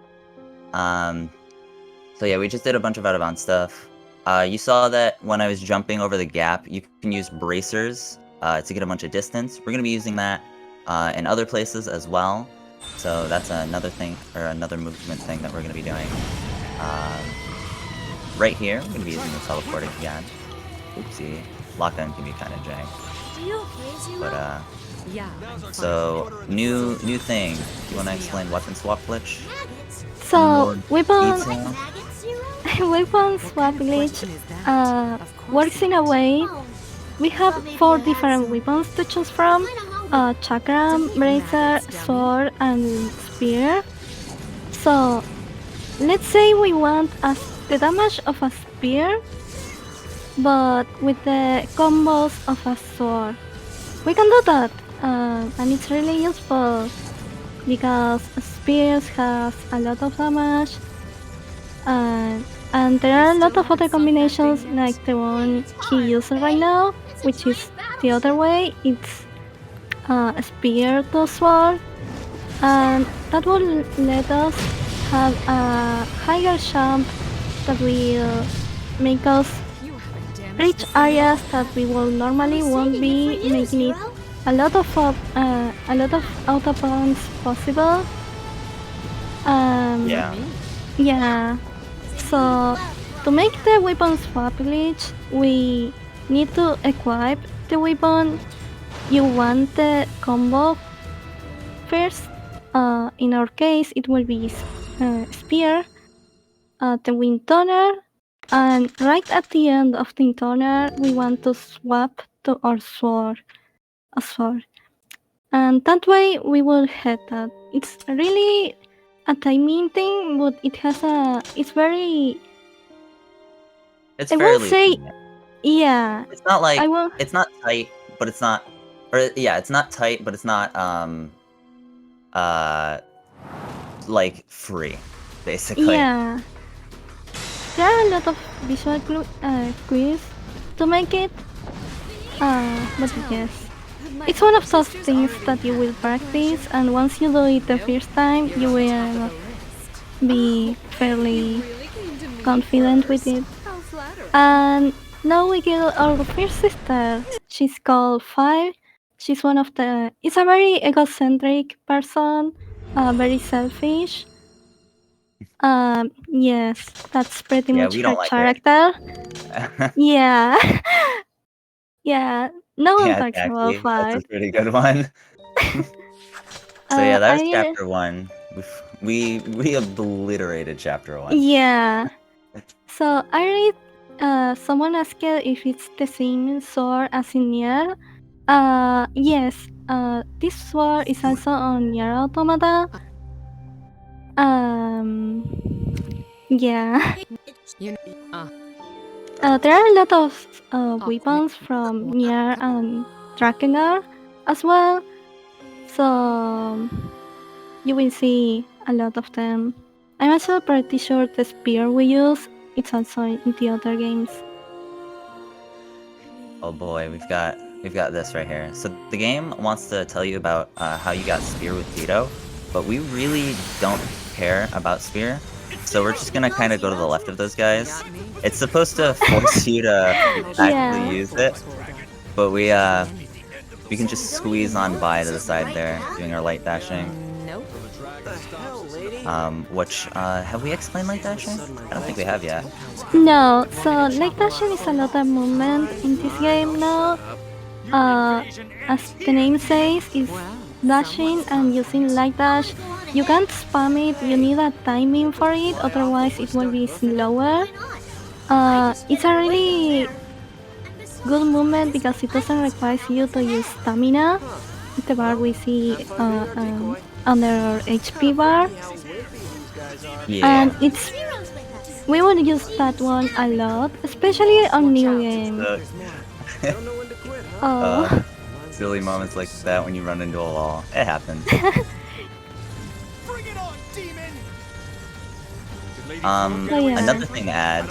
So yeah, we just did a bunch of out-of-bounds stuff. You saw that when I was jumping over the gap, you can use bracers to get a bunch of distance. We're going to be using that in other places as well. So that's another thing, or another movement thing that we're going to be doing. Right here, we're going to be using the teleporting again. Oopsie. Lock-on can be kind of jank. Are you okay, Zero? But So new thing. You want to explain weapon swap glitch? So weapon Detail? weapon swap glitch works in a way. We have 4 different weapons to choose from: chakram, bracer, sword, and spear. So let's say we want the damage of a spear, but with the combos of a sword. We can do that, and it's really useful because spears has a lot of damage, and there are a lot of other combinations like the one he uses right now, which is the other way. It's spear to sword, and that will let us have a higher jump that will make us reach areas that we will normally won't be, making it a lot of auto bounds possible. Yeah. So to make the weapon swap glitch, we need to equip the weapon you want the combo first. In our case, it will be spear, the wind toner, and right at the end of the toner, we want to swap to our sword, a sword, and that way we will hit that. It's really a timing thing, but it has a. It's very. It's I will fairly. say, yeah. It's not like I will. it's not tight, but it's not. Or yeah, it's not tight, but it's not like free, basically. Yeah. There are a lot of visual clues to make it, but yes. It's one of those things that you will practice, and once you do it the first time, you will be fairly confident with it. And now we get our first sister. She's called Five. She's one of the. It's a very egocentric person, very selfish. Yes, that's pretty much we her don't like character. Yeah. Yeah, no one Yeah, talks about Jackie, that's a 5. pretty good one. So yeah, that was I chapter 1. We obliterated chapter 1. Yeah. So I read someone asked if it's the same sword as in NieR. Yes. This sword is also on NieR Automata. Yeah. There are a lot of weapons from NieR and Drakengard as well. So you will see a lot of them. I'm also pretty sure the spear we use it's also in the other games. Oh boy, we've got this right here. So the game wants to tell you about how you got spear with Tito, but we really don't care about spear. So we're just gonna kind of go to the left of those guys. It's supposed to force you to actually use it, but we can just squeeze on by to the side there, doing our light dashing. Which have we explained light dashing? I don't think we have yet. No, so light dashing is another movement in this game now. As the name says, is dashing and using light dash. You can't spam it, you need a timing for it, otherwise it will be slower. It's a really good movement because it doesn't require you to use stamina. The bar we see under our HP bar. And we will use that one a lot, especially on new games. Silly moments like that when you run into a wall. It happens. Another thing to add.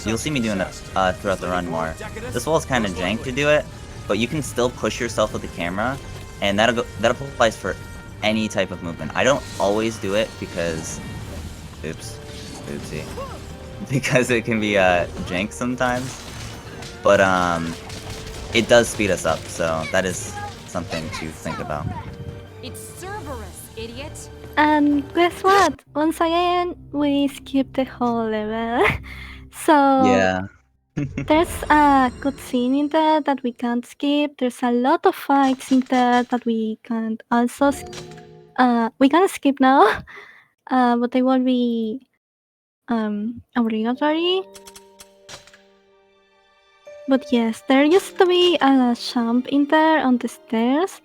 You'll see me doing it throughout the run more. This wall is kind of jank to do it, but you can still push yourself with the camera, and that applies for any type of movement. I don't always do it because, oopsie, because it can be jank sometimes. But it does speed us up, so that is something to think about. It's Cerberus, idiot. And guess what? Once again, we skipped the whole level. So yeah, There's a cutscene in there that we can't skip. There's a lot of fights in there that we can't also we can skip now, but they won't be obligatory. But yes, there used to be a jump in there on the stairs.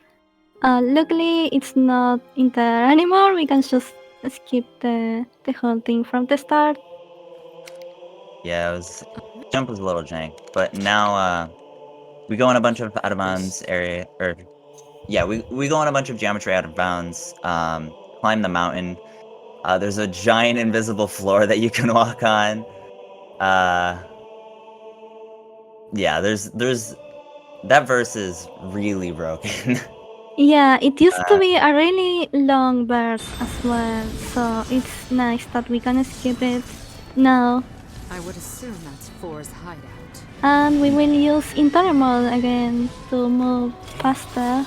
Luckily, it's not in there anymore. We can just skip the whole thing from the start. Yeah, jump was a little jank, but now we go in a bunch of out of bounds area, or yeah, we go on a bunch of geometry out of bounds. Climb the mountain. There's a giant invisible floor that you can walk on. Yeah, there's that verse is really broken. Yeah, it used to be a really long verse as well, so it's nice that we can skip it now. I would assume that's Floor's hideout. And we will use intermal again to move faster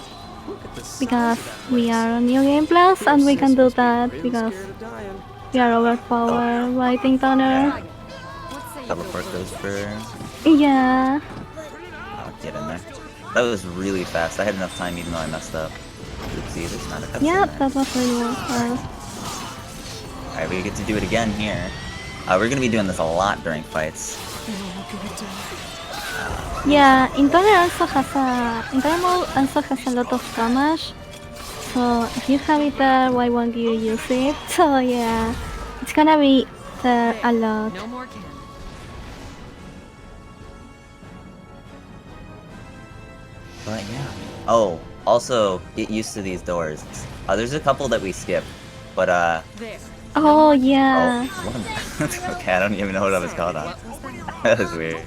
because we are on New Game Plus and we can do that because we are overpowered by Toner. Teleport goes for. Yeah. I'll get in there. That was really fast. I had enough time even though I messed up. Oopsie, there's not a cutscene Yeah, there. that was really fast. Alright, we get to do it again here. We're gonna be doing this a lot during fights. Yeah, intermal also has a lot of damage. So if you have it there, why won't you use it? So yeah, it's gonna be there a lot. No more cannon. But yeah. Oh, also get used to these doors. There's a couple that we skip, but Oh yeah. okay, I don't even know what I was called on. That was weird.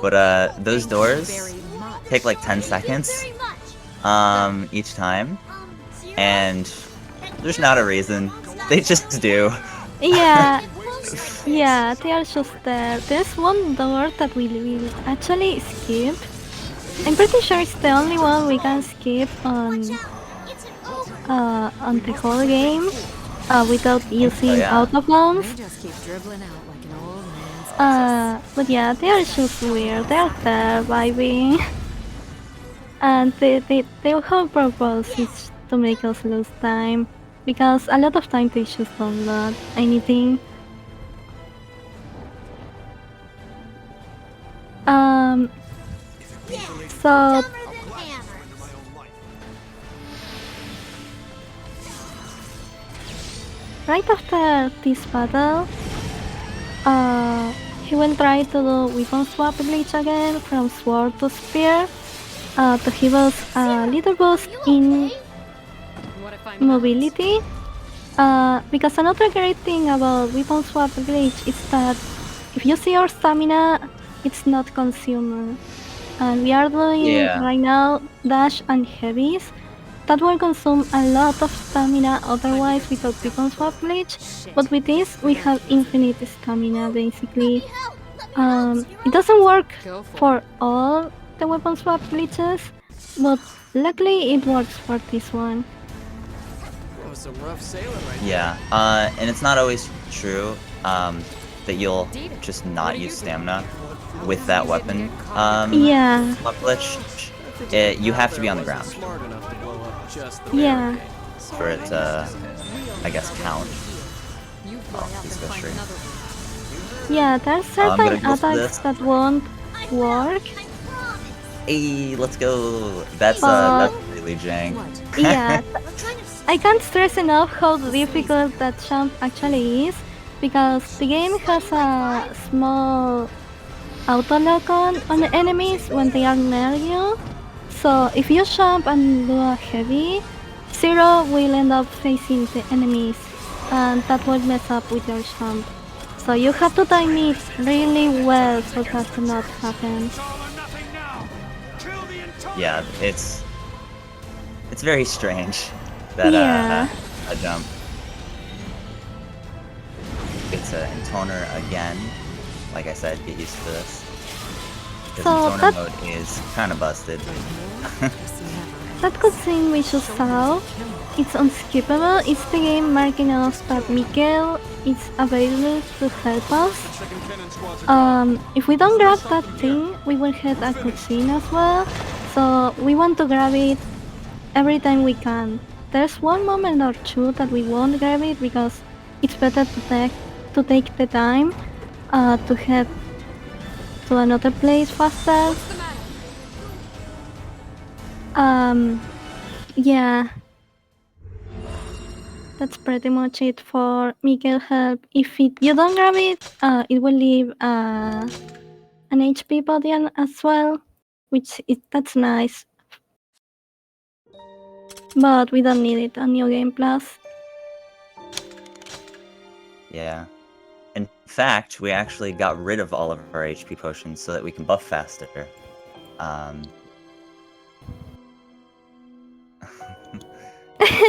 But those doors take like 10 seconds each time, and there's not a reason. They just do. Yeah. Yeah, they are just there. There's one door that we will actually skip. I'm pretty sure it's the only one we can skip on the whole game without using autobounds. But yeah, they are just weird. They are there vibing, and their whole purpose is to make us lose time because a lot of time they just don't load anything. So right after this battle, he will try to do weapon swap glitch again from sword to spear to give us a little boost in mobility. Because another great thing about weapon swap glitch is that if you see your stamina, it's not consumer. And we are doing right now dash and heavies. That will consume a lot of stamina otherwise without weapon swap glitch. But with this, we have infinite stamina basically. It doesn't work for all the weapon swap glitches, but luckily it works for this one. Yeah, and it's not always true that you'll just not use stamina with that weapon. Yeah. Glitch, you have to be on the ground. Yeah. For it to, I guess, count. Oh, he's go straight. Yeah, there's certain attacks that won't work. Hey, let's go. That's really jank. Yeah. I can't stress enough how difficult that jump actually is, because the game has a small auto-lock on the enemies when they are near you. So if you jump and do a heavy, Zero will end up facing the enemies, and that will mess up with your jump. So you have to time it really well for that to not happen. Yeah, it's very strange that a jump. It's a toner again. Like I said, get used to this. Because toner mode is kind of busted. That cutscene we just saw, it's unskippable. It's the game marking us that Mikkel it's available to help us. If we don't grab that thing, we will hit a cutscene as well. So we want to grab it every time we can. There's one moment or two that we won't grab it because it's better to take the time to head to another place faster. Yeah. That's pretty much it for Miguel help. If you don't grab it, it will leave an HP body as well, that's nice. But we don't need it on New Game Plus. Yeah. In fact, we actually got rid of all of our HP potions so that we can buff faster.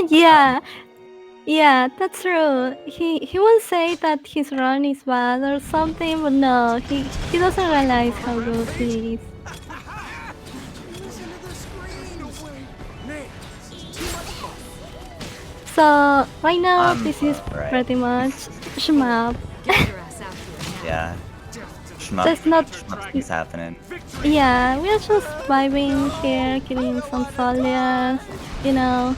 Yeah. Yeah, that's true. He will say that his run is bad or something, but no, he doesn't realize how good he is. So right now this is pretty much shmup. Yeah. That's not Shmup is happening. Yeah, we are just vibing here, killing some soldiers, you know.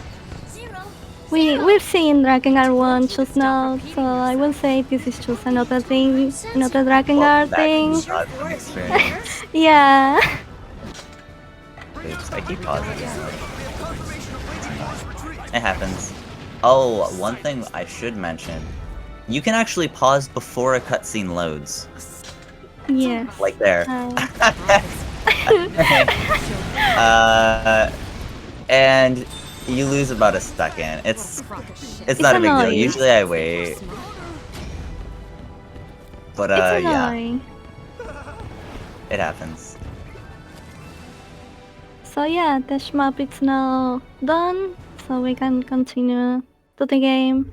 We've seen Drakengard 1 just now, so I will say this is just another thing, another Drakengard thing. Yeah. Oops, I keep pausing. It happens. Oh, one thing I should mention. You can actually pause before a cutscene loads. Yes. Like there. And you lose about a second. It's not a big deal. Usually I wait. But yeah. It happens. So yeah, the shmup is now done, so we can continue to the game.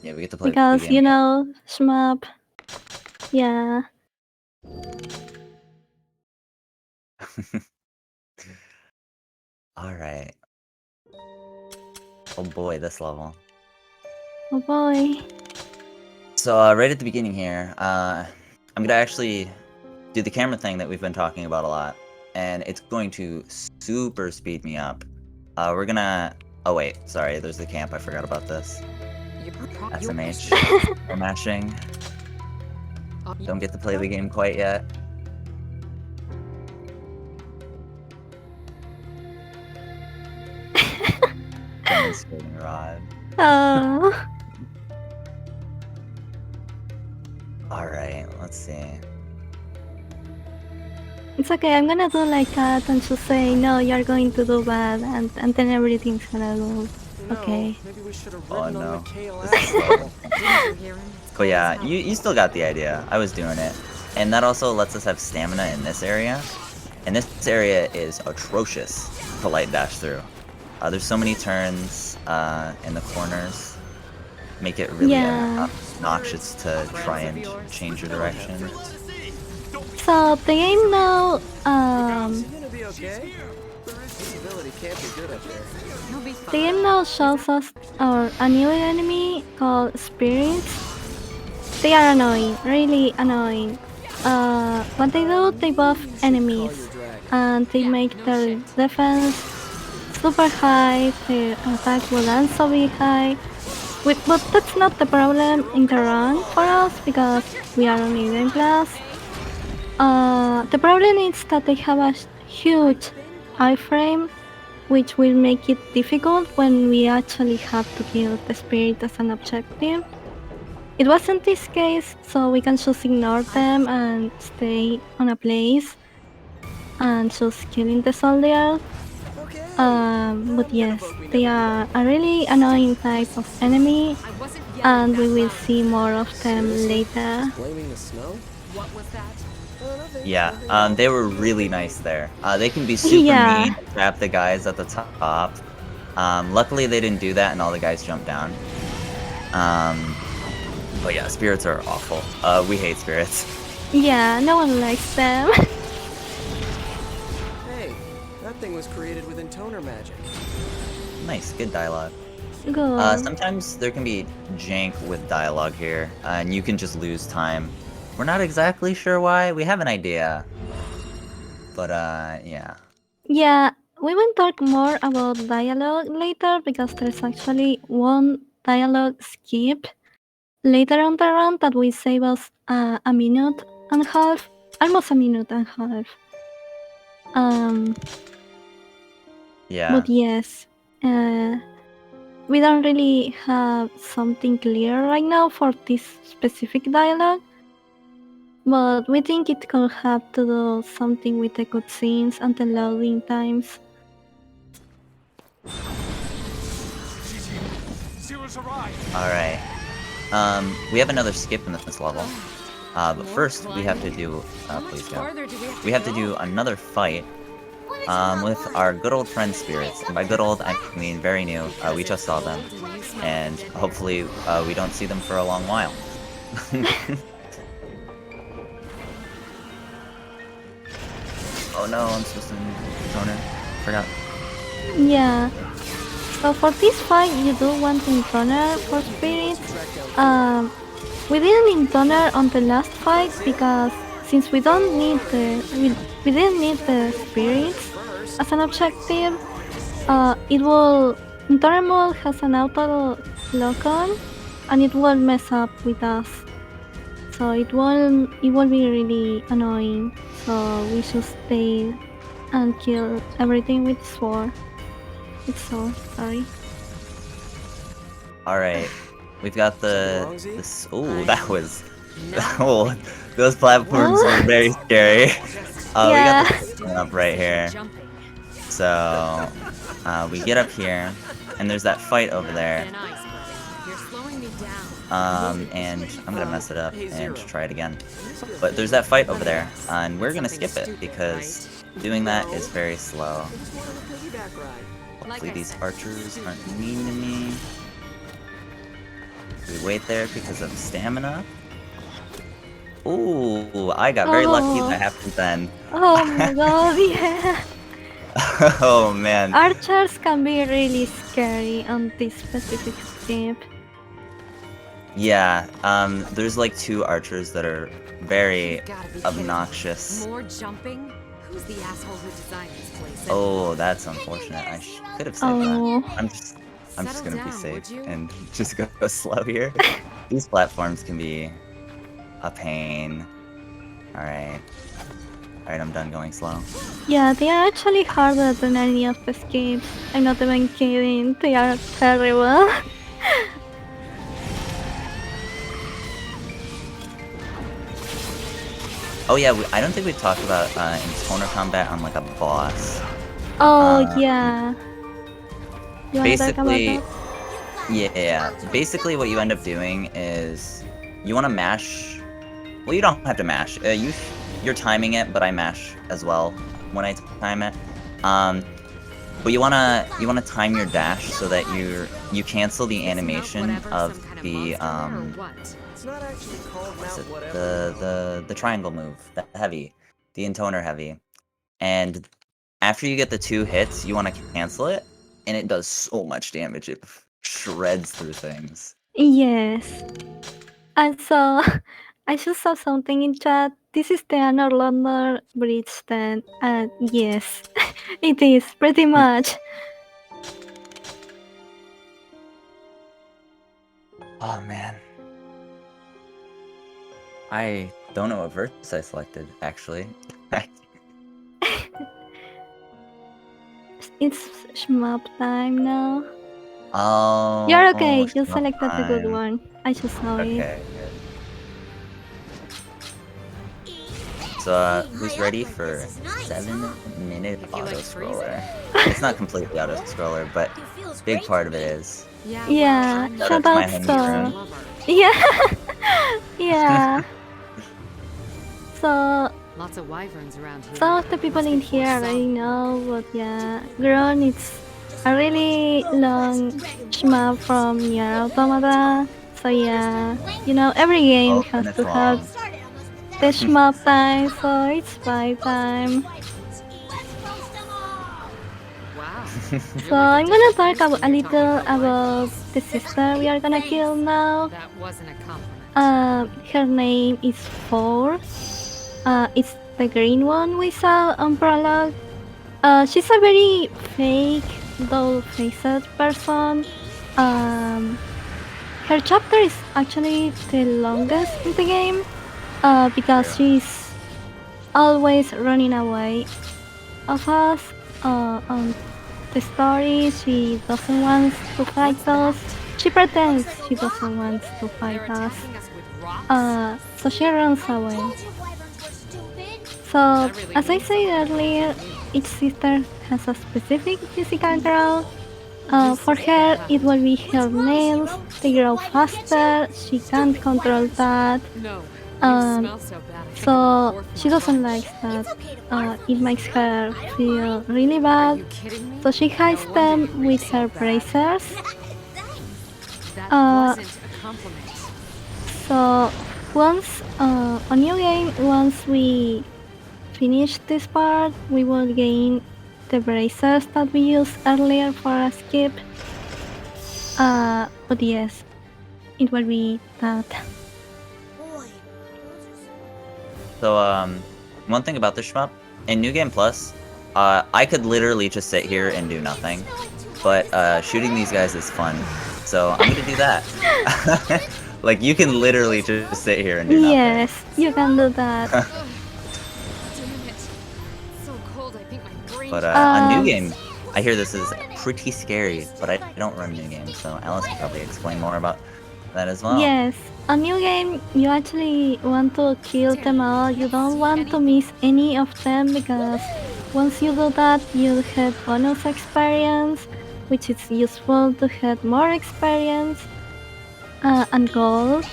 Yeah, we get to play because the game. you know, shmup. Yeah. Alright. Oh boy, this level. Oh boy. So right at the beginning here, I'm gonna actually do the camera thing that we've been talking about a lot, and it's going to super speed me up. We're gonna... Oh wait, sorry, there's the camp, I forgot about this. SMH, we're mashing. Don't get to play the game quite yet. Demonstrating rod. Oh. Alright, let's see. It's okay, I'm gonna do like that and just say, no, you're going to do bad, and then everything's gonna go okay. Oh no. This is slow. But yeah, you still got the idea. I was doing it. And that also lets us have stamina in this area. And this area is atrocious to light dash through. There's so many turns in the corners. Make it really obnoxious to try and change your direction. So the game now, the game now shows us a new enemy called spirits. They are annoying, really annoying. What they do, they buff enemies, and they make their defense super high, their attack will also be high. But that's not the problem in the run for us, because we are on New Game Plus. The problem is that they have a huge iframe, which will make it difficult when we actually have to kill the spirit as an objective. It wasn't this case, so we can just ignore them and stay on a place and just killing the soldier. But yes, they are a really annoying type of enemy, and we will see more of them later. Yeah, they were really nice there. They can be super mean, trap the guys at the top. Luckily they didn't do that and all the guys jumped down. But yeah, spirits are awful. We hate spirits. Yeah, no one likes them. Hey, that thing was created with intoner magic. Nice, good dialogue. Good. Sometimes there can be jank with dialogue here, and you can just lose time. We're not exactly sure why. We have an idea. But, yeah. Yeah, we will talk more about dialogue later because there's actually one dialogue skip later on the run that will save us a minute and a half, almost a minute and a half. Yeah. But yes, we don't really have something clear right now for this specific dialogue. But we think it could have to do something with the cutscenes and the loading times. Alright. We have another skip in this level. But first, we have to do... please go. We have to do another fight with our good old friend spirits. And by good old, I mean very new. We just saw them. And hopefully, we don't see them for a long while. Oh no, I'm supposed to toner. Forgot. Yeah. So for this fight, you do want to encounter for spirits. We didn't encounter on the last fight because since we don't need the we didn't need the spirits as an objective, it will encounter mode has an auto lock on, and it will mess up with us. So it will be really annoying. So we should stay and kill everything with sword. It's so sorry. Alright. We've got this. Oh, that was. Oh, those platforms were very scary. We got this one up right here. So, we get up here, and there's that fight over there. And I'm gonna mess it up and try it again. But there's that fight over there, and we're gonna skip it because doing that is very slow. Hopefully these archers aren't mean to me. We wait there because of stamina. Ooh, I got very lucky that happened then. Oh my god, yeah. Oh man. Archers can be really scary on this specific skip. Yeah, there's like 2 archers that are very obnoxious. More jumping? Who's the asshole who designed this place? Oh, that's unfortunate. I could have saved that. I'm just gonna be safe and just go slow here. These platforms can be a pain. Alright. Alright, I'm done going slow. Yeah, they are actually harder than any of the skips. I'm not even kidding. They are terrible. Oh yeah, I don't think we've talked about encounter combat on like a boss. Oh yeah. You wanna talk about Basically, that? yeah. Basically, what you end up doing is you want to mash. Well, you don't have to mash. You're timing it, but I mash as well when I time it. But you wanna time your dash so that you cancel the animation of the what's it, the triangle move, the heavy, the encounter heavy, and after you get the 2 hits, you want to cancel it, and it does so much damage. It shreds through things. Yes. And so I just saw something in chat. This is the Anor London bridge then. And yes, it is pretty much. Oh man. I don't know what verse I selected, actually. It's shmup time now. Oh. You're okay, you shmup selected the good time. one. I just saw it. Okay, good. So, who's ready for 7-minute auto-scroller? It's not completely auto-scroller, but big part of it is. Yeah, shout my out homie to... Rune. Yeah. Yeah. So... Lots of wyverns around here. Some of the people in here already know, but yeah, Grown is a really long shmup from NieR Automata. So yeah, you know, every game has to have the shmup time, so it's 5 time. Wow. So I'm gonna talk a little about the sister we are gonna kill now. That wasn't a compliment. Her name is Four. It's the green one we saw on prologue. She's a very fake, doll-faced person. Her chapter is actually the longest in the game because she's always running away of us. On the story, she doesn't want to fight us. She pretends she doesn't want to fight us. So she runs away. So, as I said earlier, each sister has a specific physical growth. For her, it will be her nails. They grow faster. She can't control that. So she doesn't like that. It makes her feel really bad. So she hides them with her bracers. So once on new game, once we finish this part, we will gain the bracers that we used earlier for a skip. But yes, it will be that. So, one thing about this shmup, in New Game Plus, I could literally just sit here and do nothing, but shooting these guys is fun, so I'm gonna do that. Like, you can literally just sit here and do nothing. Yes, you can do that. But on New Game, I hear this is pretty scary, but I don't run New Game, so Alice can probably explain more about that as well. Yes, a new game, you actually want to kill them all. You don't want to miss any of them because once you do that, you'll have bonus experience, which is useful to have more experience, and gold,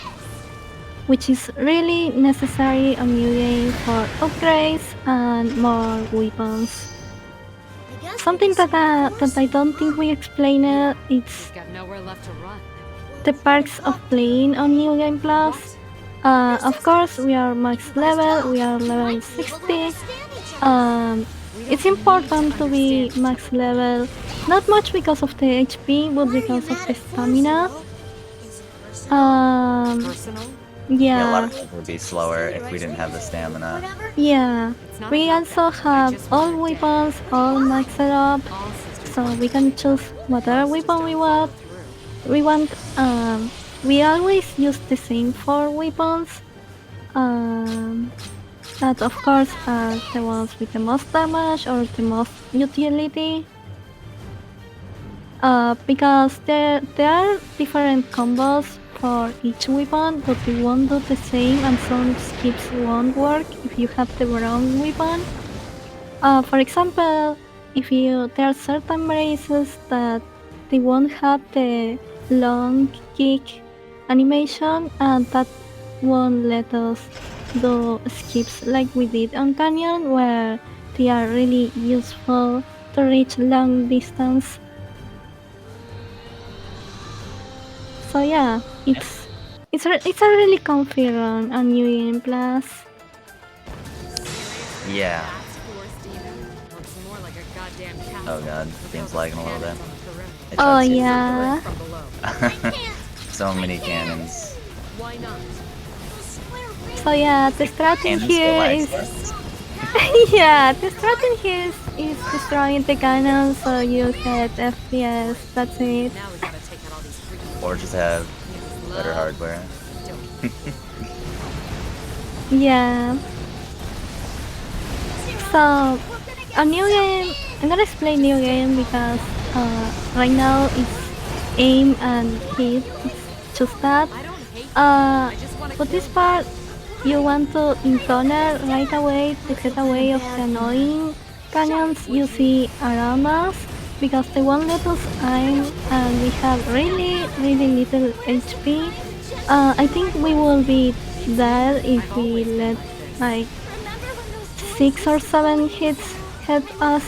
which is really necessary on new game for upgrades and more weapons. Something that I don't think we explained is the perks of playing on New Game Plus. Of course, we are max level, we are level 60. It's important to be max level, not much because of the HP, but because of the stamina. Yeah, a lot of things would be slower if we didn't have the stamina. Yeah, we also have all weapons all maxed up, so we can choose whatever weapon we want. We always use the same 4 weapons. That of course are the ones with the most damage or the most utility. Because there are different combos for each weapon, but they won't do the same, and some skips won't work if you have the wrong weapon. For example, there are certain braces that they won't have the long kick animation, and that won't let us do skips like we did on Canyon, where they are really useful to reach long distance. So yeah, it's a really comfy run on New Game Plus. Yeah. Oh god, seems lagging a little bit. Oh yeah. So many cannons. So yeah, the strategy here is yeah, the strategy here is destroying the cannon so you get FPS. That's it. Or just have better hardware. Yeah. So a new game. I'm gonna explain new game because right now it's aim and hit. It's just that. For this part, you want to encounter right away to get away of the annoying cannons you see around us, because they won't let us aim and we have really little HP. I think we will be dead if we let like 6 or 7 hits hit us.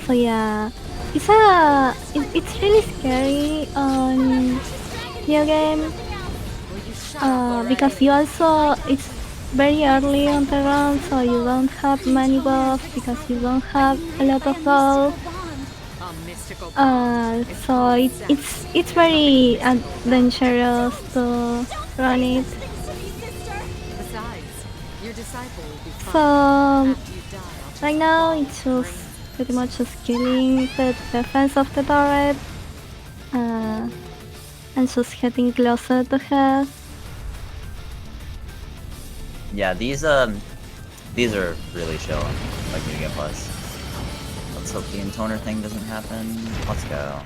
So yeah, it's really scary on new game because it's very early on the run, so you don't have many buffs because you don't have a lot of gold. So it's very adventurous to run it. So right now it's just pretty much just killing the defense of the turret and just getting closer to her. Yeah, these are really chill, like New Game Plus. Let's hope the intoner thing doesn't happen. Let's go.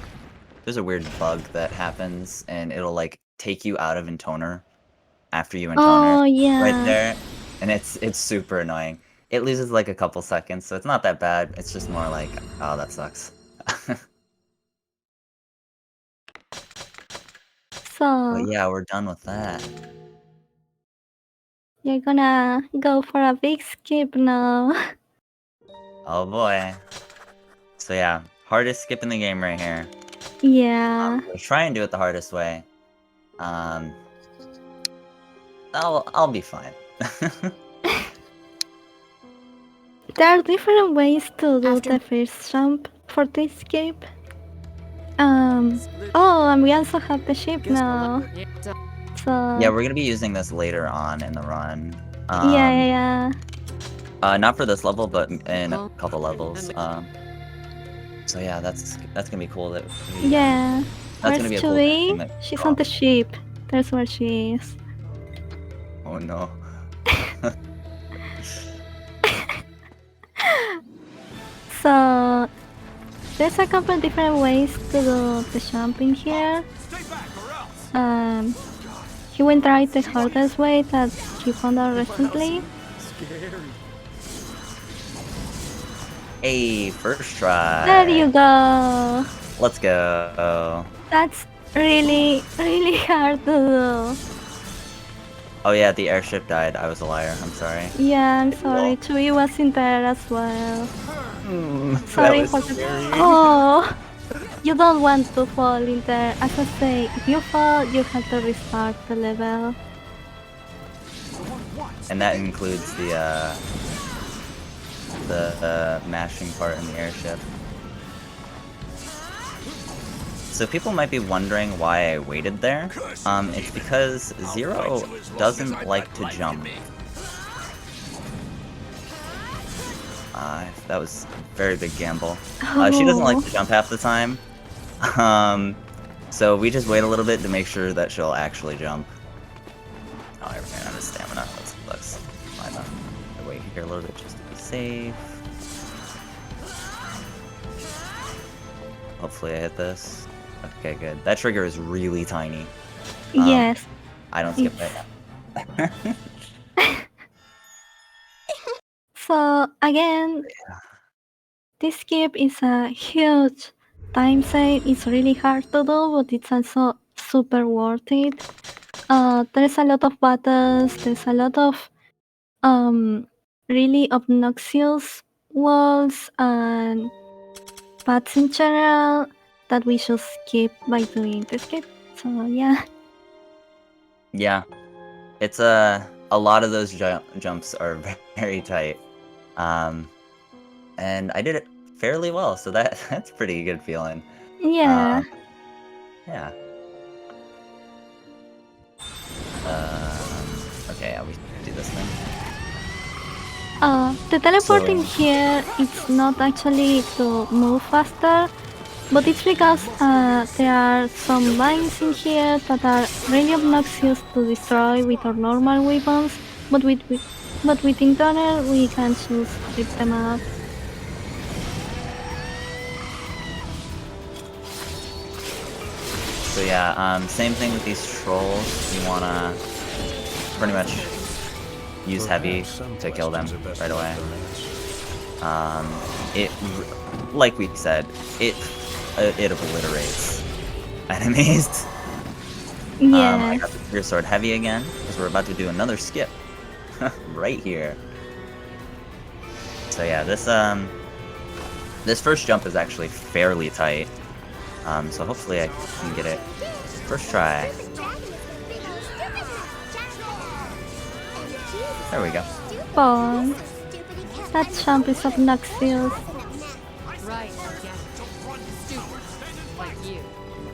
There's a weird bug that happens, and it'll like take you out of intoner after you intoner right there, and it's super annoying. It loses like a couple seconds, so it's not that bad. It's just more like, oh, that sucks. But yeah, we're done with that. You're gonna go for a big skip now. Oh boy. So yeah, hardest skip in the game right here. Yeah. We'll try and do it the hardest way. I'll be fine. There are different ways to do the first jump for this skip. Oh, and we also have the ship now. So Yeah, we're gonna be using this later on in the run. yeah. Not for this level, but in a couple levels. So yeah, that's gonna be cool. Yeah. That's gonna be a cool thing. Chewie? She's on the ship. That's where she is. Oh no. So there's a couple different ways to do the jumping here. He went right the hardest way that he found out recently. Hey, first try. There you go. Let's go. That's really hard to do. Oh yeah, the airship died. I was a liar. I'm sorry. Yeah, I'm sorry. Chewie was in there as well. Sorry that was for the. scary. Oh, you don't want to fall in there. As I say, if you fall, you have to restart the level. And that includes the mashing part in the airship. So people might be wondering why I waited there. It's because Zero doesn't like to jump. That was a very big gamble. She doesn't like to jump half the time. So we just wait a little bit to make sure that she'll actually jump. Oh, I ran out of stamina. Let's fine. I wait here a little bit just to be safe. Hopefully I hit this. Okay, good. That trigger is really tiny. Yes. I don't skip it. So again, this skip is a huge time save. It's really hard to do, but it's also super worth it. There's a lot of battles. There's a lot of really obnoxious walls and paths in general that we should skip by doing the skip. So yeah. Yeah, it's a lot of those jumps are very tight, and I did it fairly well, so that's a pretty good feeling. Yeah. Yeah. Okay, yeah, we do this thing. The teleporting here it's not actually to move faster, but it's because there are some mines in here that are really obnoxious to destroy with our normal weapons, but with Intoner we can just rip them up. So yeah, same thing with these trolls. You wanna pretty much use heavy to kill them right away. Like we said, it obliterates enemies. Yeah. I got the Spear Sword heavy again because we're about to do another skip right here. So yeah, this first jump is actually fairly tight. So hopefully I can get it first try. There we go. Oh, that jump is obnoxious.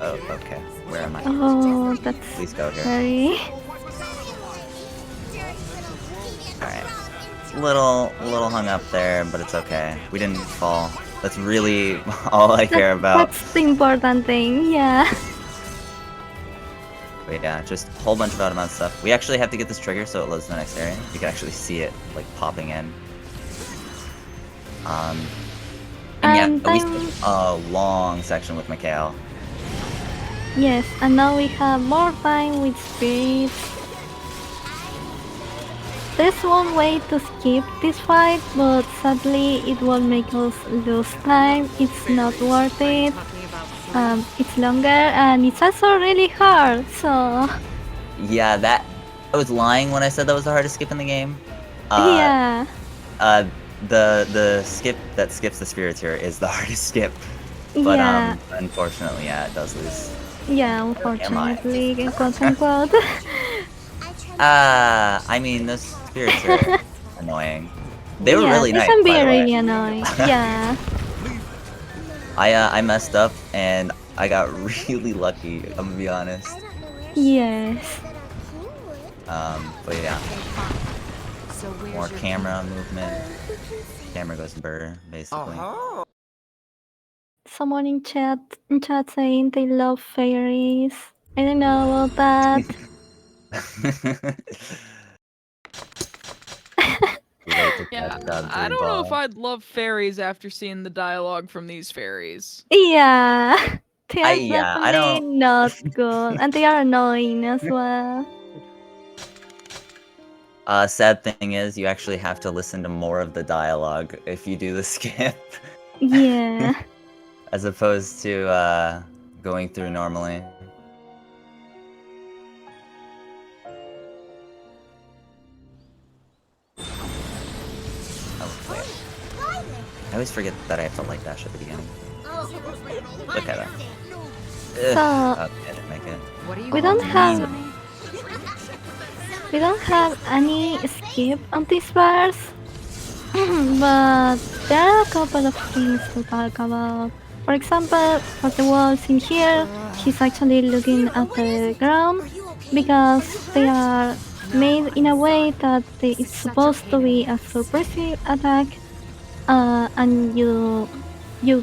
Oh, okay. Where am I? Oh, that's Please go here. very... Alright. Little hung up there, but it's okay. We didn't fall. That's really all I care about. That's the important thing, yeah. But yeah, just a whole bunch of out-of-bounds stuff. We actually have to get this trigger so it loads the next area. You can actually see it, like, popping in. And yeah, we still have a long section with Mikhail. Yes, and now we have more time with spirits. There's one way to skip this fight, but sadly it will make us lose time. It's not worth it. It's longer and it's also really hard, so... Yeah, I was lying when I said that was the hardest skip in the game. Yeah. The skip that skips the spirits here is the hardest skip. But Yeah. Unfortunately, yeah, it does lose. Yeah, unfortunately, quote unquote. I mean, those spirits are annoying. They were really nice, They can be by the way. really annoying. Yeah. I messed up and I got really lucky, I'm gonna be honest. Yes. But yeah. More camera movement. Camera goes burr, basically. Someone in chat saying they love fairies. I don't know about that. Yeah, I don't know if I'd love fairies after seeing the dialogue from these fairies. Yeah. They are yeah, I definitely don't- not good. And they are annoying as well. Sad thing is, you actually have to listen to more of the dialogue if you do the skip. Yeah. As opposed to, going through normally. Oh, wait. I always forget that I have to light dash at the beginning. Look at that. So, Okay, I didn't make it. we don't have any skip on these bars. But there are a couple of things to talk about. For example, for the walls in here, he's actually looking at the ground because they are made in a way that it's supposed to be a suppressive attack, and you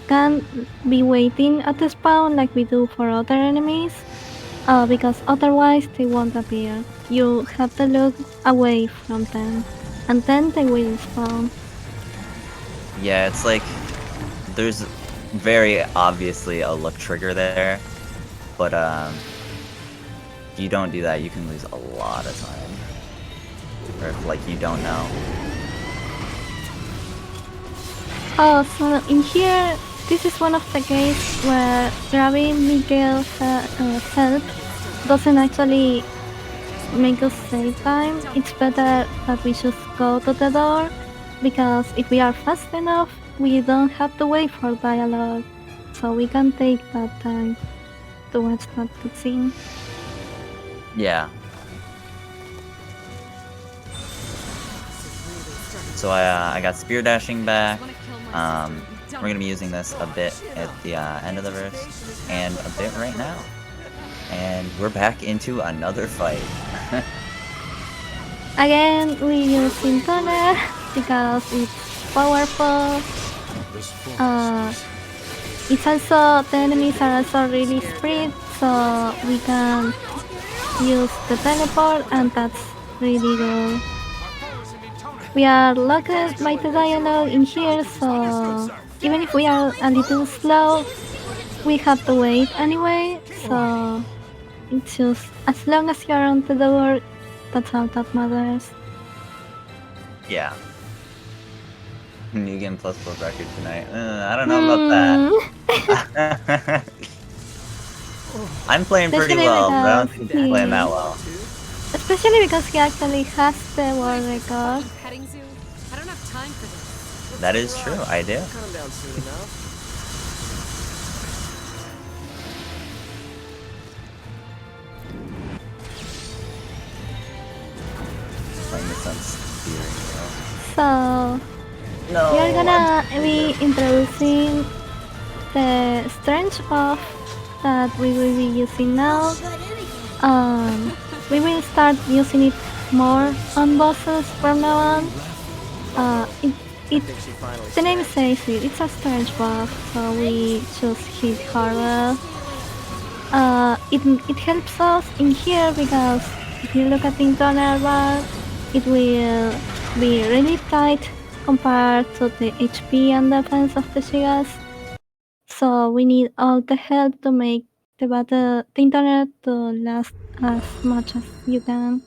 can't be waiting at the spawn like we do for other enemies, because otherwise they won't appear. You have to look away from them, and then they will spawn. Yeah, it's like there's very obviously a look trigger there, but if you don't do that, you can lose a lot of time. Or if like you don't know. Oh, so in here, this is one of the cases where grabbing Miguel's help doesn't actually make us save time. It's better that we just go to the door, because if we are fast enough, we don't have to wait for dialogue, so we can take that time to watch that cutscene. Yeah. So I got spear dashing back. We're gonna be using this a bit at the end of the verse, and a bit right now. And we're back into another fight. Again, we use Toner because it's powerful. It's also, the enemies are also really spread, so we can use the teleport, and that's really good. We are locked by the dialogue in here, so even if we are a little slow, we have to wait anyway, so it's just, as long as you're on the door, that's all that matters. Yeah. New game plus record tonight. I don't know about that. I'm playing pretty Especially well, but I don't because think I'm playing that well. Especially because he actually has the world record. That is true, I do. Playing this on steering wheel. So, No, we are gonna be introducing the strength buff that we will be using now. We will start using it more on bosses from now on. The name says it, it's a strange buff, so we just hit harder. It helps us in here because if you look at the internal bar, it will be really tight compared to the HP and defense of the Shigas. So we need all the help to make the internet to last as much as you can.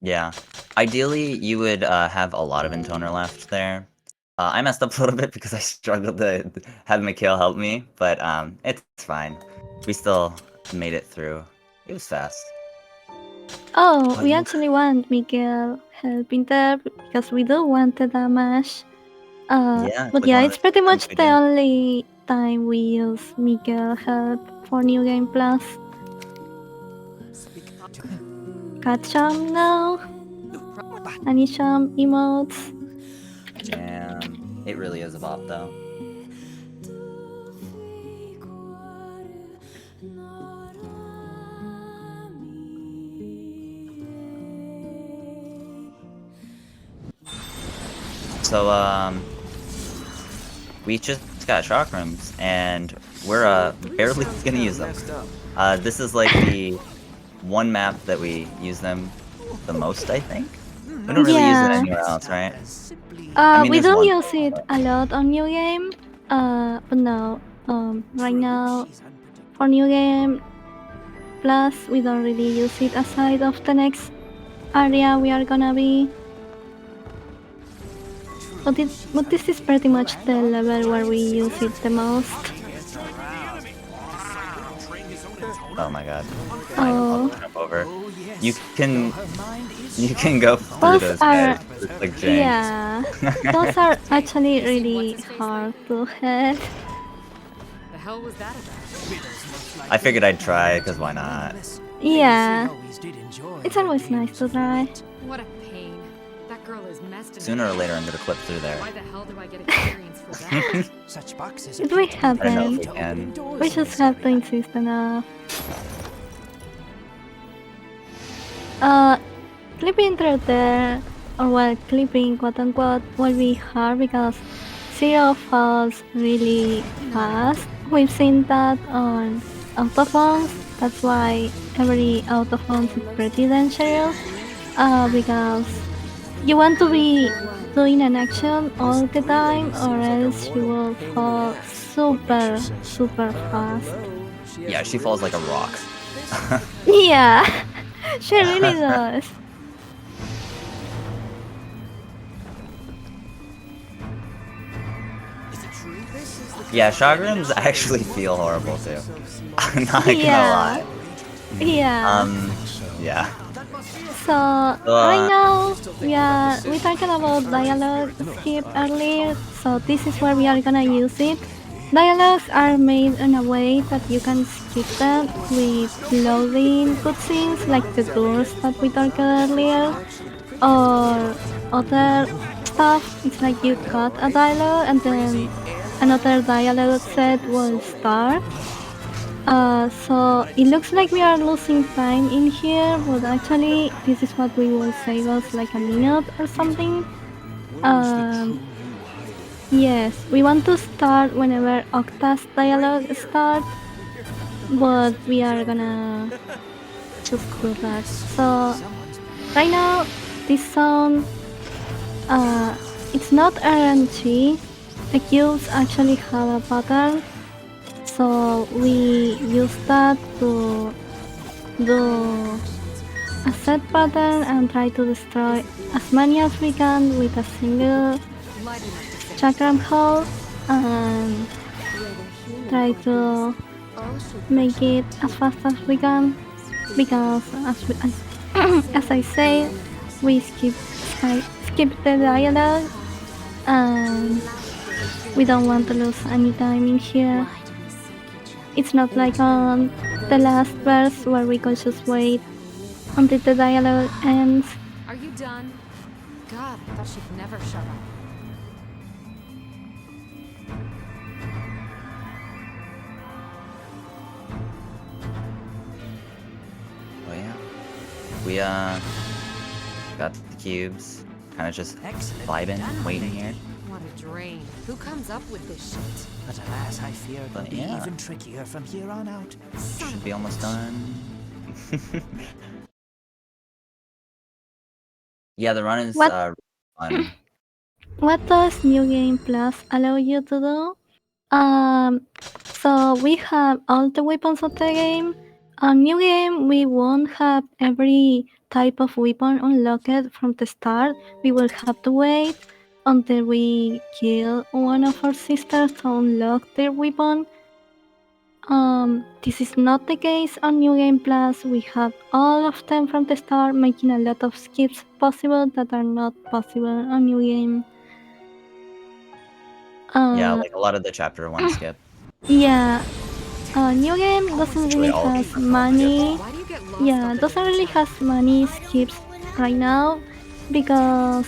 Yeah. Ideally, you would have a lot of intoner left there. I messed up a little bit because I struggled to have Mikhail help me, but it's fine. We still made it through. It was fast. Oh, we actually want Miguel helping there because we do want the damage. Yeah, But with yeah, one of it's the pretty much systems we the do. only time we use Miguel help for New Game Plus. Catcham now. Anisham emotes. Damn. It really is a bop, though. So, we just got shock rooms, and we're barely gonna use them. This is like the one map that we use them the most, I think. We don't really use it anywhere else, right? I mean, We there's don't one, use it a lot on New Game. But no, right now for New Game Plus, we don't really use it aside of the next area we are gonna be. But this is pretty much the level where we use it the most. Oh my god. Oh. I'll jump over. You can go through Those those are, guys. It's like jank. yeah, those are actually really hard to hit. The hell was that about? I figured I'd try, because why not? Yeah, it's always nice to try. What a pain. That girl is messed in Sooner or later, I'm gonna clip through there. Why the hell do I get experience for that? Such boxes. It will I don't know happen. if we can. We just have to insist enough. Clipping through there, or well, clipping quote unquote, will be hard because Zero falls really fast. We've seen that on autophones, that's why every autophone is pretty dangerous. Because you want to be doing an action all the time, or else you will fall super fast. Yeah, she falls like a rock. Yeah, she really does. Yeah, Shagrams actually feel horrible too. I'm not gonna lie. Yeah. Yeah. So right now we're talking about dialogue skip earlier, so this is where we are gonna use it. Dialogues are made in a way that you can skip them with loading cutscenes like the doors that we talked earlier, or other stuff. It's like you cut a dialogue and then another dialogue set will start. So it looks like we are losing time in here, but actually this is what we will save us like a minute or something. Yes, we want to start whenever Octa's dialogue starts, but we are gonna just do that. So right now this zone, it's not RNG. The cubes actually have a pattern, so we use that to do a set pattern and try to destroy as many as we can with a single chakram hole, and try to make it as fast as we can, because as I say, we skip the dialogue and we don't want to lose any time in here. It's not like on the last verse where we could just wait until the dialogue ends. Are you done? God, I thought she'd never shut up. We got the cubes, kind of just vibing, waiting here. What a drain. Who comes up with this shit? But alas, I fear it'll But be yeah. even trickier from here on out. Should be almost done. Yeah, the run is What? fun. What does New Game Plus allow you to do? So we have all the weapons of the game. On New Game, we won't have every type of weapon unlocked from the start. We will have to wait until we kill one of our sisters to unlock their weapon. This is not the case on New Game Plus. We have all of them from the start, making a lot of skips possible that are not possible on New Game. Yeah, like a lot of the chapter 1 skip. Yeah. New Game doesn't really all of has them. many. Yeah, doesn't really has many skips right now because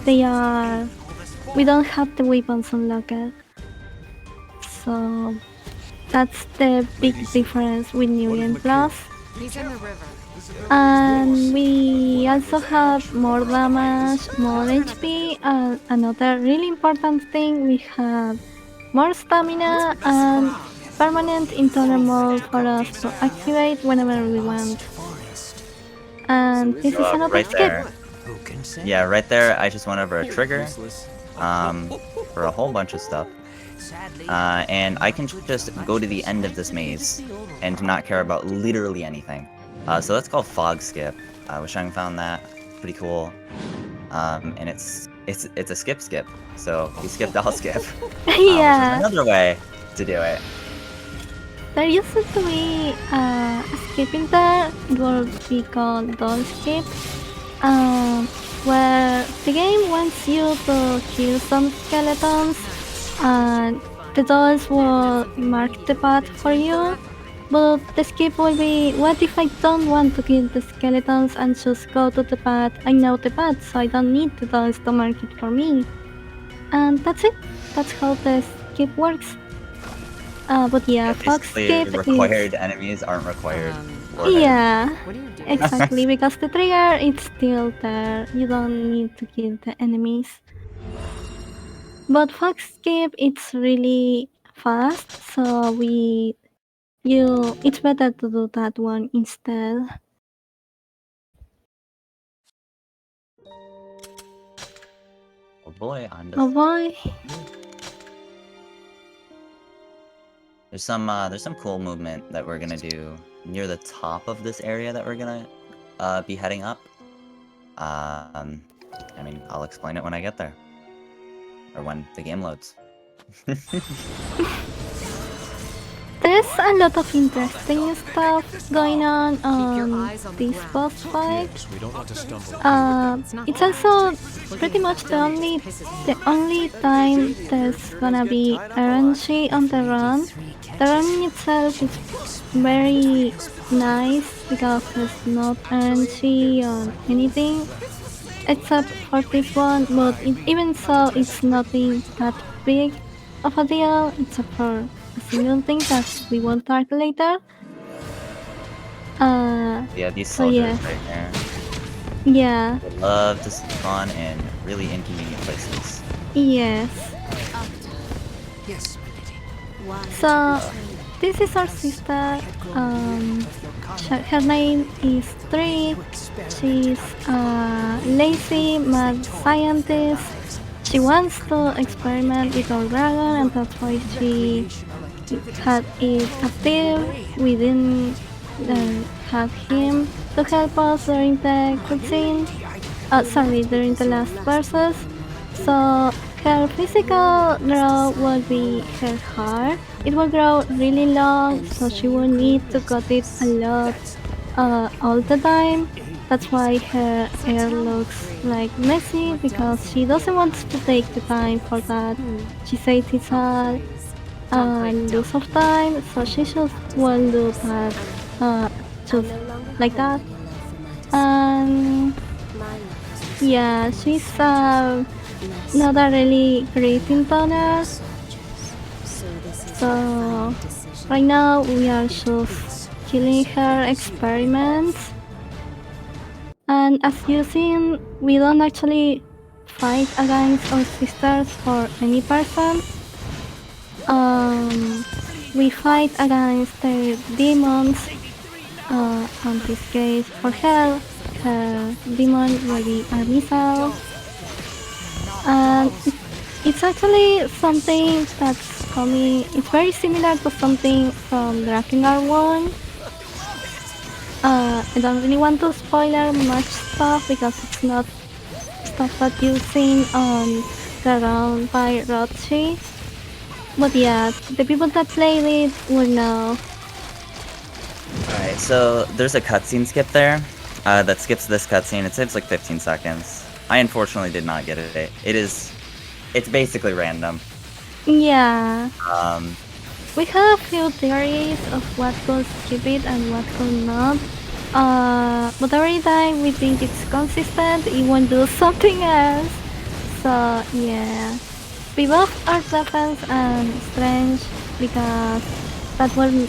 they are. We don't have the weapons unlocked. So that's the big difference with New Game Plus. He's in the river. And we also have more damage, more HP, and another really important thing, we have more stamina and permanent internal mode for us to activate whenever we want. And this is another right skip. there. Yeah, right there, I just went over a trigger for a whole bunch of stuff. And I can just go to the end of this maze and not care about literally anything. So that's called Fog Skip. Wishang found that pretty cool. And it's a skip. So we skipped all skip. Yeah. Another way to do it. There used to be a skip in there. It would be called Doll Skip, where the game wants you to kill some skeletons, and the dolls will mark the path for you. But the skip will be, what if I don't want to kill the skeletons and just go to the path? I know the path, so I don't need the dolls to mark it for me. And that's it. That's how the skip works. But yeah, Fox Skip required enemies aren't required. Yeah, exactly, because the trigger is still there. You don't need to kill the enemies. But Fox Skip, it's really fast, so it's better to do that one instead. Oh boy, Oh boy. There's some cool movement that we're gonna do near the top of this area that we're gonna be heading up. I mean, I'll explain it when I get there. Or when the game loads. There's a lot of interesting stuff going on this boss fight. It's also pretty much the only time there's gonna be RNG on the run. The run itself is very nice because there's not RNG or anything except for this one, but even so, it's nothing that big of a deal except for a single thing that we won't talk later. Yeah, these so soldiers yeah. right here. Yeah. They love to spawn in really inconvenient places. Yes. Yes. So this is our sister. Her name is Tree. She's a lazy mad scientist. She wants to experiment with our dragon, and that's why she had it appear. We didn't have him to help us during the cutscene. During the last verses. So her physical growth will be her hair. It will grow really long, so she will need to cut it a lot all the time. That's why her hair looks like messy, because she doesn't want to take the time for that. She says it's a loss of time, so she just will do that just like that. And yeah, she's not a really great intoner. So right now we are just killing her experiments. And as you've seen, we don't actually fight against our sisters for any person. We fight against their demons. In this case, for her demon will be a missile. And it's actually something that's coming. It's very similar to something from Drakengard 1. I don't really want to spoiler much stuff because it's not stuff that you've seen on the round by Rochi. But yeah, the people that played it will know. Alright, so there's a cutscene skip there that skips this cutscene. It saves like 15 seconds. I unfortunately did not get it. It's basically random. Yeah. We have a few theories of what could skip it and what could not. But every time we think it's consistent, it won't do something else. So yeah. We buff our defense and strength because that will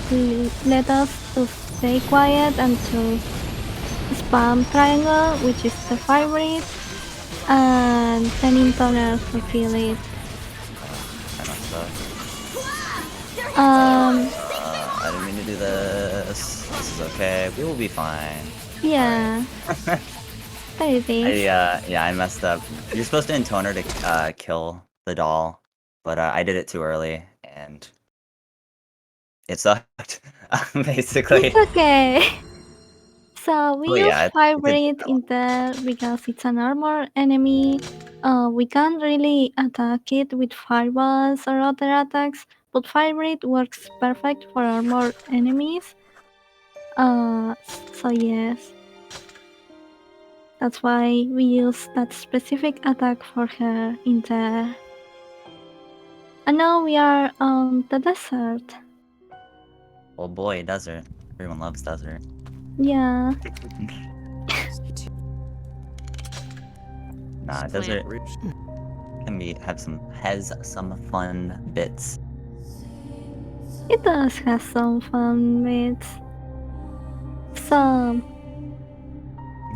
let us to stay quiet and to spam triangle, which is the fire rate, and sending toners to kill it. I didn't mean to do this. This is okay. We will be fine. Yeah. There it is. Yeah, I messed up. You're supposed to intoner to kill the doll, but I did it too early, and it sucked. Basically. It's okay. So we use yeah, fire rate in there because it's an armor enemy. We can't really attack it with fireballs or other attacks, but fire rate works perfect for armor enemies. So yes. That's why we use that specific attack for her in there. And now we are on the desert. Oh boy, desert. Everyone loves desert. Yeah. Nah, desert has some fun bits. It does have some fun bits.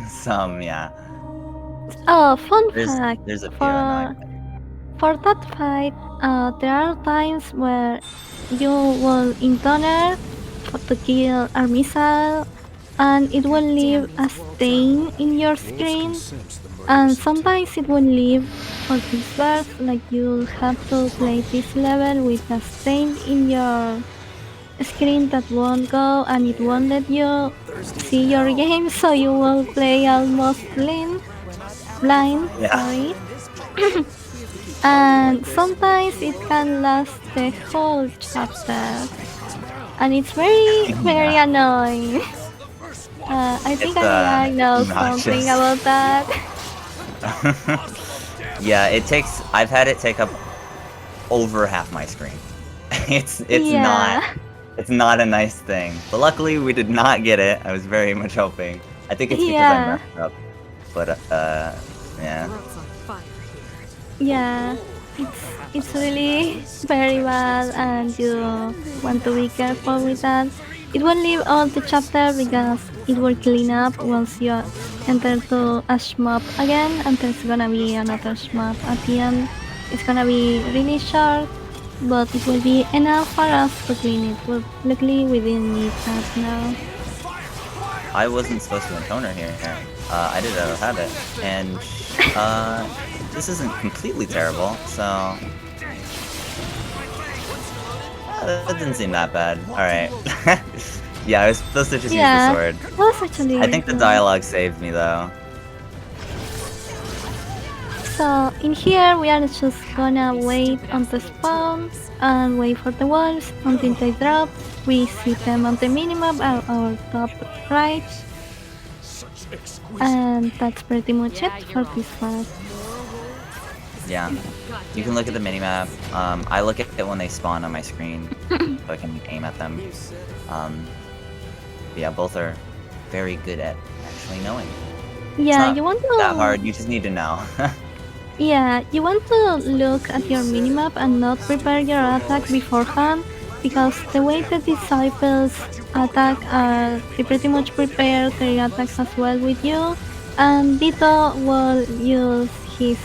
Some, yeah. Oh, fun fact. There's a few annoying. For that fight, there are times where you will intoner to kill a missile, and it will leave a stain in your screen. And sometimes it will leave for this verse, like you'll have to play this level with a stain in your screen that won't go, and it won't let you see your game, so you will play almost blind. Sorry. And sometimes it can last the whole chapter, and it's very annoying. I think I know something about that. Yeah, I've had it take up over half my screen. It's not a nice thing. But luckily we did not get it. I was very much hoping. I think it's because I messed up. But yeah. Yeah, it's really very bad, and you want to be careful with that. It won't leave all the chapter because it will clean up once you enter to a shmup again, and there's gonna be another shmup at the end. It's gonna be really short, but it will be enough for us to clean it. Well, luckily we didn't need that now. I wasn't supposed to intoner here. I did it out of habit, and this isn't completely terrible, so that didn't seem that bad. Alright. Yeah, I was supposed to just use the sword. That was actually I think the dialogue saved me though. So in here we are just gonna wait on the spawn and wait for the walls until they drop. We see them on the minimap at our top right. And that's pretty much it for this part. Yeah, you can look at the minimap. I look at it when they spawn on my screen, so I can aim at them. Yeah, both are very good at actually knowing. Yeah, you want to... that hard, you just need to know. Yeah, you want to look at your minimap and not prepare your attack beforehand, because the way the disciples attack, they pretty much prepare their attacks as well with you, And Vito will use his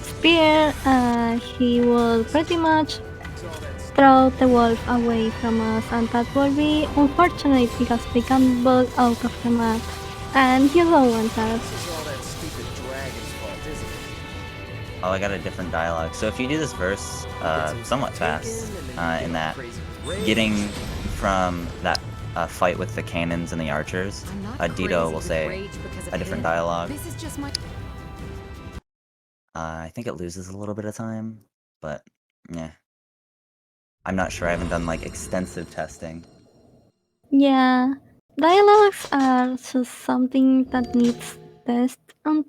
spear and he will pretty much throw the wolf away from us, and that will be unfortunate because they can bug out of the map. And you don't want that. Oh, I got a different dialogue. So if you do this verse somewhat fast, in that getting from that fight with the cannons and the archers, Dito will say a different dialogue. I think it loses a little bit of time, but yeah. I'm not sure, I haven't done like extensive testing. Yeah, dialogues are just something that needs test on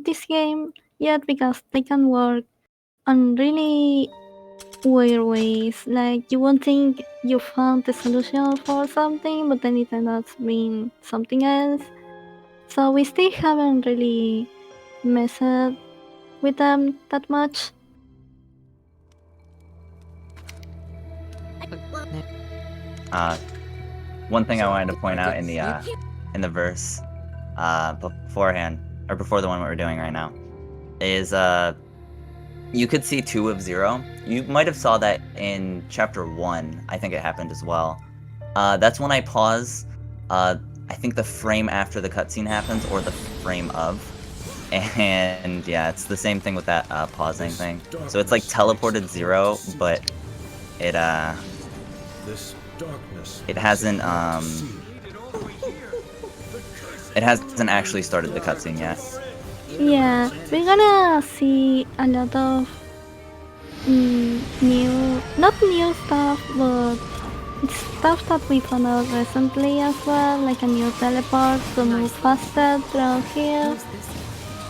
this game yet because they can work on really weird ways. Like you won't think you found the solution for something, but then it ends up being something else. So we still haven't really messed with them that much. One thing I wanted to point out in the verse beforehand, or before the one we're doing right now, is you could see 2 of 0. You might have saw that in chapter 1. I think it happened as well. That's when I pause. I think the frame after the cutscene happens, or the frame of. And yeah, it's the same thing with that pausing thing. So it's like teleported 0, but it hasn't actually started the cutscene yet. Yeah, we're gonna see a lot of not new stuff, but stuff that we found out recently as well, like a new teleport to move faster through here.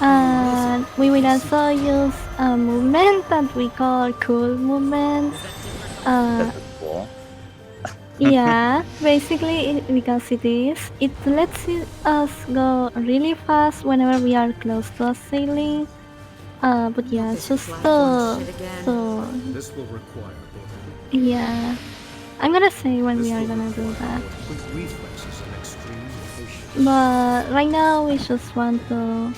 And we will also use a movement that we call cool movement. Cool. Yeah, basically because it lets us go really fast whenever we are close to a ceiling. But yeah, it's just so This will require yeah. I'm gonna say when we are gonna do that. reflexes and extreme patience. But right now we just want to.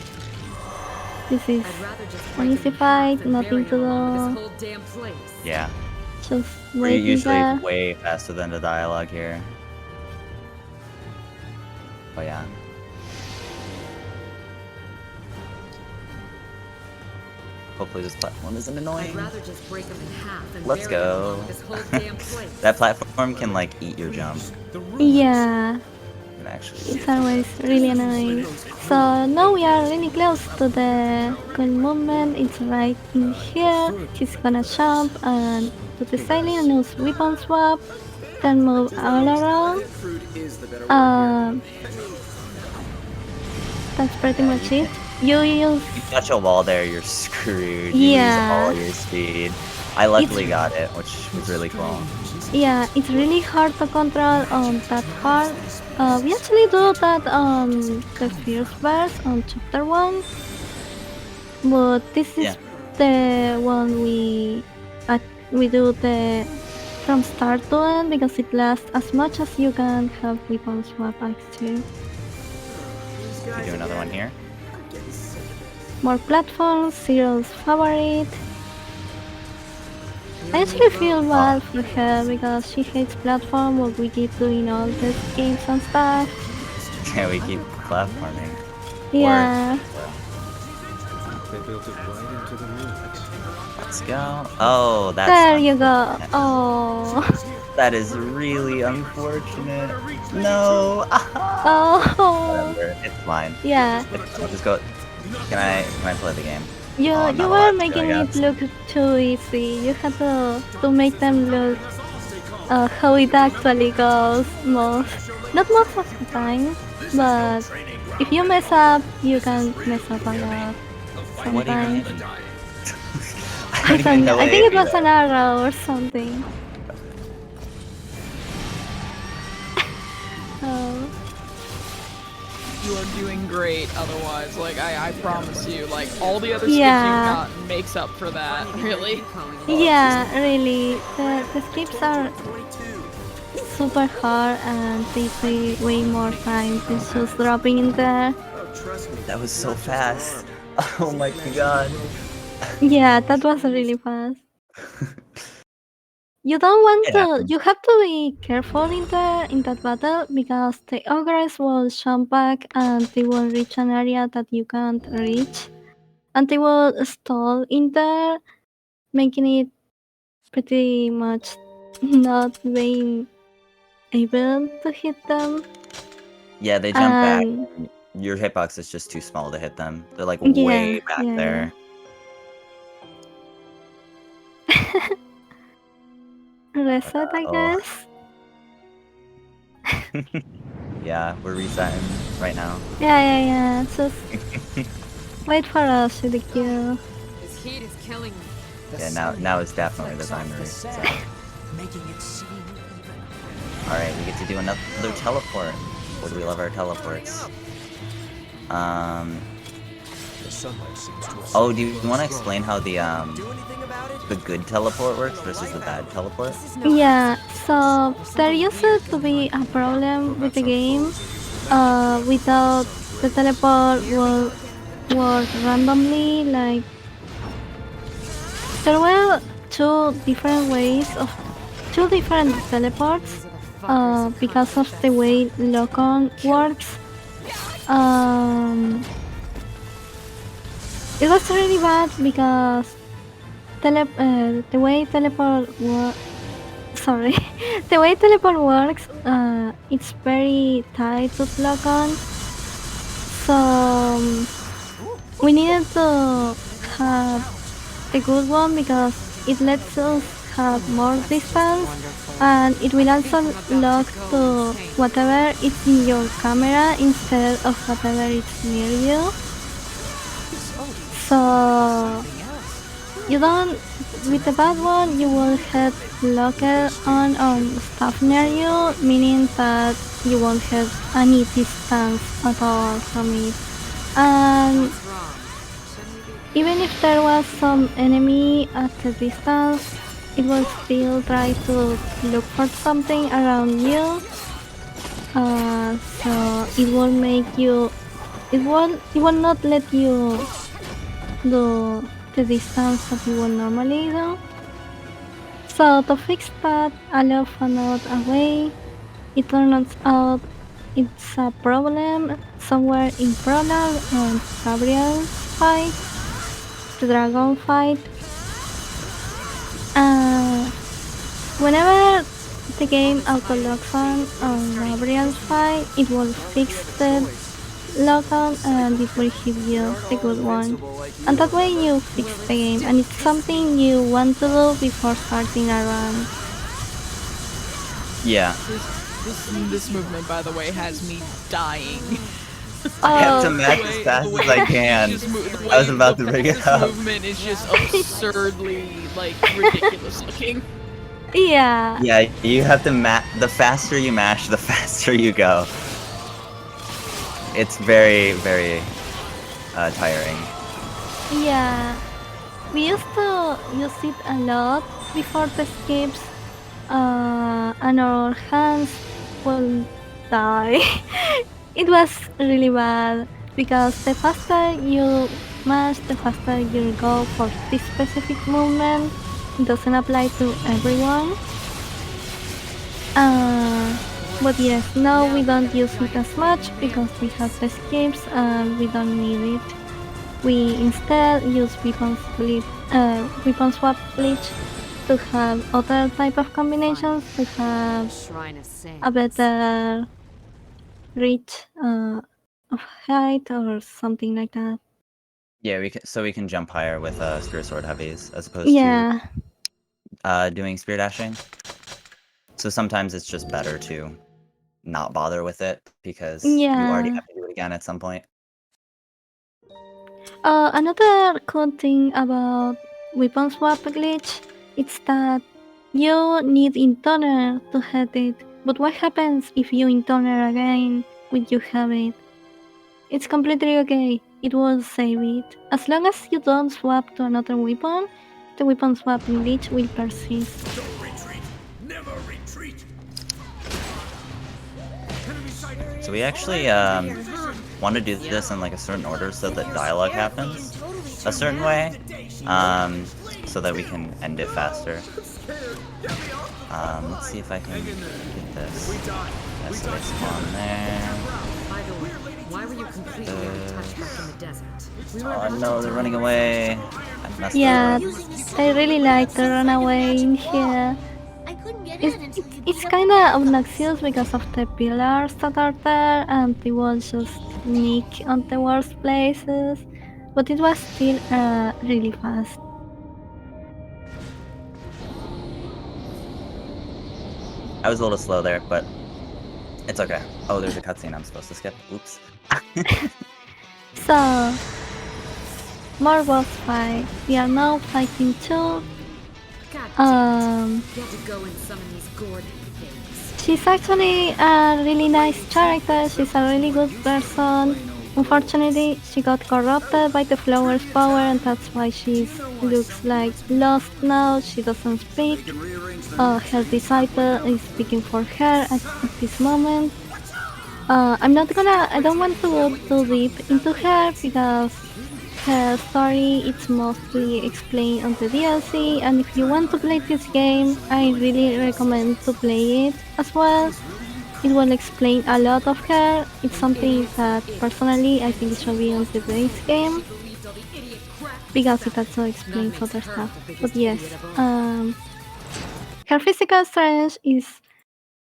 This is an easy fight, nothing to do. Yeah. Just We're waiting usually there. way faster than the dialogue here. Oh yeah. Hopefully this platform isn't annoying. Let's go. That platform can like eat your jump. Yeah. Actually, it's always really annoying. So now we are really close to the cool movement. It's right in here. He's gonna jump and to the ceiling and use weapon swap. Then move all around. That's pretty much it. You use. You touch a wall there, you're screwed. You Yeah. lose all your speed. I luckily got it, which was really cool. Yeah, it's really hard to control on that part. We actually do that on the first verse on chapter 1, but this is the one we do the from start to end because it lasts as much as you can have weapon swap actually. We do another one here. More platforms, Zero's favorite. I actually feel bad for her because she hates platform, but we keep doing all these games and stuff. Yeah, we keep platforming. Yeah. They built it right into the ruins. Let's go. Oh, that's There you go. Oh. that is really unfortunate. No. Oh. Whatever. It's fine. Yeah. I'll just go. Can I play the game? You were making it look too easy. You had to make them look how it actually goes most. Not most of the time, but if you mess up, you can mess up a lot. Sometimes. I think it was an arrow or something. Oh. You are doing great otherwise, like I promise you, like all the other skills you've got makes up for that, really. Yeah, really. The skips are super hard and they take way more time than just dropping in there. Trust me. That was so fast. Oh my god. Yeah, that was really fast. You don't want It to. happens. You have to be careful in that battle because the ogres will jump back and they will reach an area that you can't reach, and they will stall in there, making it pretty much not being able to hit them. Yeah, they jump back. And And your hitbox is just too small to hit them. They're like yeah, way back yeah. there. Reset, I Oh. guess. Yeah, we're resetting right now. Yeah. Just wait for us, GDQ. This heat is killing me. Yeah, now is definitely the time to reset. Making it seem even. Alright, we get to do another teleport. Or do we love our teleports? The sunlight seems to Oh, do you want to explain how the good teleport works versus the bad teleport? Yeah, so there used to be a problem with the game. Without the teleport will work randomly. Like there were two different teleports. Because of the way lock-on works. It was really bad because the way teleport works, it's very tight to lock-on. So we needed to have the good one because it lets us have more distance, and it will also lock to whatever is in your camera instead of whatever is near you. So you don't, with the bad one, you will have locked on stuff near you, meaning that you won't have any distance at all from it. And even if there was some enemy at a distance, it will still try to look for something around you. So it will make you. It will not let you do the distance that you would normally do. So to fix that, I love found away. It turns out it's a problem somewhere in Prologue and Gabriel's fight, the dragon fight. Whenever the game auto-locks on Gabriel's fight, it will fix the lock-on and it will give you the good one. And that way you fix the game, and it's something you want to do before starting a run. Yeah. This movement, by the way, has me dying. I have to match as fast as I can. I was about to bring it up. This movement is just absurdly, like, ridiculous looking. Yeah. Yeah, you have to the faster you mash, the faster you go. It's very, very tiring. Yeah. We used to use it a lot before the skips, and our hands will die. It was really bad because the faster you mash, the faster you go for this specific movement. It doesn't apply to everyone. But yes, now we don't use it as much because we have the skips and we don't need it. We instead use weapon swap glitch to have other type of combinations to have a better reach of height or something like that. Yeah, we can jump higher with Spirit Sword heavies as opposed Yeah. to doing spear dashing. So sometimes it's just better to not bother with it because you already have to do it again at some point. Another cool thing about weapon swap glitch is that you need Intoner to hit it, but what happens if you Intoner again when you have it? It's completely okay, it will save it. As long as you don't swap to another weapon, the weapon swap glitch will persist. Don't retreat! Never retreat! So we actually want to do this in like a certain order so that dialogue happens a certain way, so that we can end it faster. Let's see if I can get this. That's a nice spawn there. Why were you completely untouched back in the desert? Oh no, they're running away. I messed Yeah, up. I really like the runaway in here. It's kind of obnoxious because of the pillars that are there, and they will just sneak on the worst places, but it was still really fast. I was a little slow there, but it's okay. Oh, there's a cutscene I'm supposed to skip. Oops. So, more boss fight. We are now fighting 2. Get to go and summon these Gordon things. She's actually a really nice character. She's a really good person. Unfortunately, she got corrupted by the flower's power, and that's why she looks like lost now. She doesn't speak. Her disciple is speaking for her at this moment. I don't want to go too deep into her because her story is mostly explained on the DLC, and if you want to play this game, I really recommend to play it as well. It will explain a lot of her. It's something that personally I think should be on the base game because it also explains other stuff. But yes, her physical strength is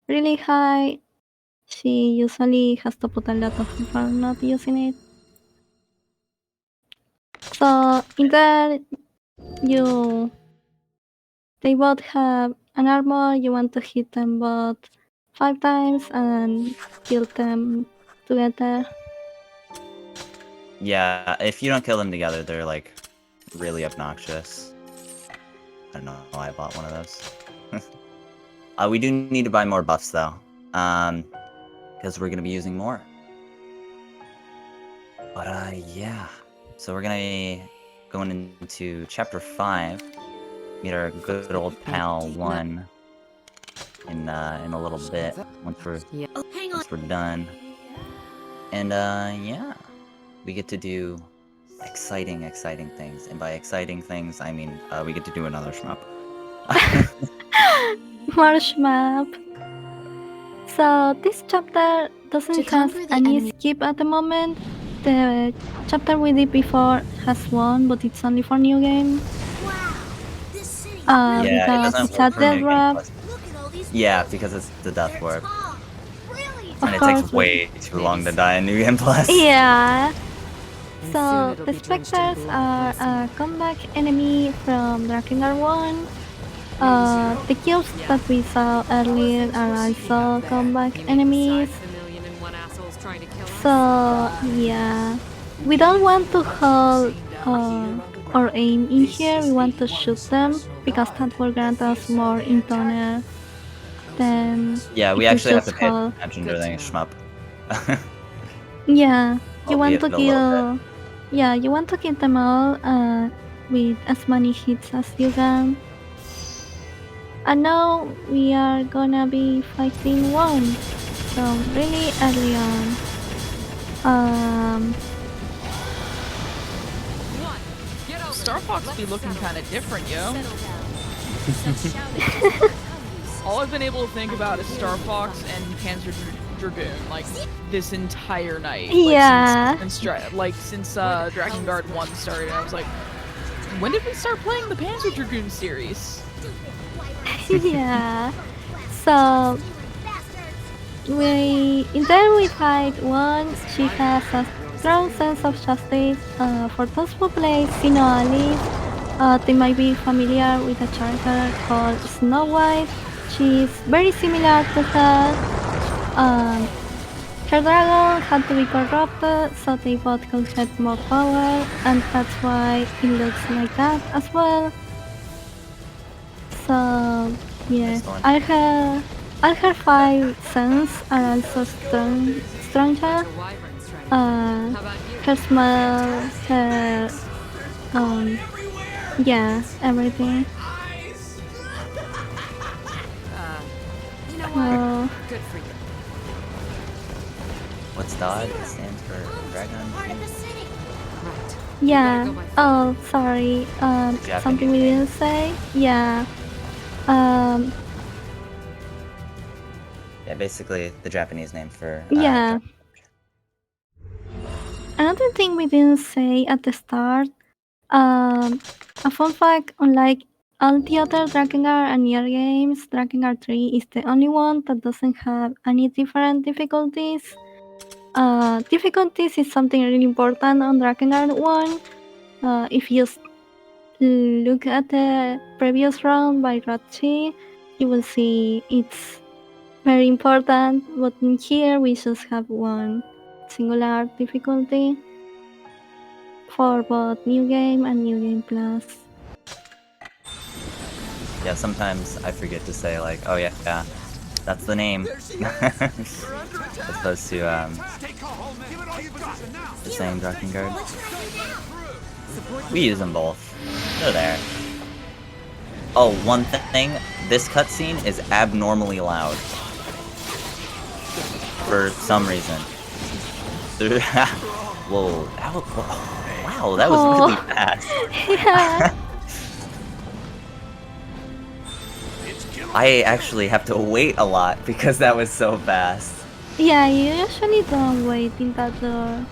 really high. She usually has to put a lot of effort not using it. So in there, they both have an armor. You want to hit them both 5 times and kill them together. Yeah, if you don't kill them together, they're like really obnoxious. I don't know why I bought one of those. We do need to buy more buffs though, because we're gonna be using more. But yeah, so we're gonna be going into chapter 5. Meet our good old pal 1 in a little bit once we're done. And yeah, we get to do exciting things, and by exciting things I mean we get to do another shmup. More shmup. So this chapter doesn't have any skip at the moment. The chapter we did before has one, but it's only for new game. Yeah, because it's a death wrap. Yeah, because it's the death warp. Of And it course, takes way too long to die in New Game Plus. Yeah. So the specters are a comeback enemy from Drakengard 1. The cubes that we saw earlier are also comeback enemies. So yeah, we don't want to hold or aim in here. We want to shoot them because that will grant us more intoner than Yeah, we if actually have to just pay hold. attention during a shmup. Yeah, you want Albeit to a little kill. Yeah, you want to kill them all with as many hits as you can. And now we are gonna be fighting 1, so really early on. Star Fox be looking kind of different, yo. All I've been able to think about is Star Fox and Panzer Dragoon, like this entire night. Yeah. Since Drakengard 1 started, I was like, when did we start playing the Panzer Dragoon series? Yeah. So we fight 1. She has a strong sense of justice. For those who play Sino Alice, they might be familiar with a character called Snow White. She's very similar to her. Her dragon had to be corrupted, so they both could get more power, and that's why it looks like that as well. So yeah, all her 5 sense are also stronger. Her smell, her yeah, everything. What's DOD stands for Dragon. Yeah. Oh, sorry. Something we didn't say. Yeah. Yeah, basically the Japanese name for. Yeah. Another thing we didn't say at the start. A fun fact: unlike all the other Drakengard and NieR games, Drakengard 3 is the only one that doesn't have any different difficulties. Difficulties is something really important on Drakengard 1. If you look at the previous round by Ratchi, you will see it's very important, but in here we just have one singular difficulty for both New Game and New Game Plus. Yeah, sometimes I forget to say like, oh yeah, that's the name. As opposed to the saying Drakengard. We use them both. They're there. Oh, one thing, this cutscene is abnormally loud. For some reason. Whoa, wow, that was really fast. Yeah. I actually have to wait a lot because that was so fast. Yeah, you usually don't wait in that door,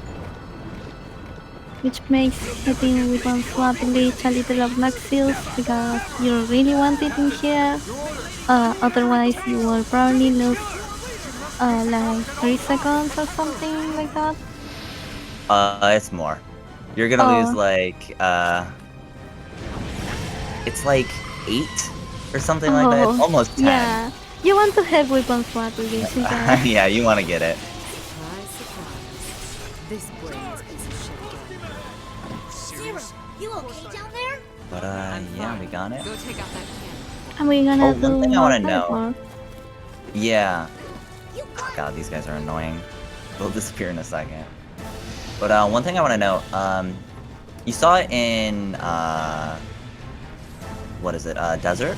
which makes hitting weapon swap glitch a little obnoxious because you really want it in here. Otherwise, you will probably lose like 3 seconds or something like that. It's more. You're gonna lose like it's like 8 or something like that. It's almost 10. Yeah, you want to have weapon swap glitch. Yeah, you want to get it. This brain's piece of shit again. Zero, you okay down there? But yeah, we got it. Go take out that can. And we're gonna do one thing I more want to know. teleport. Yeah. Oh, God, these guys are annoying. They'll disappear in a second. But one thing I want to know. You saw it in what is it? Desert.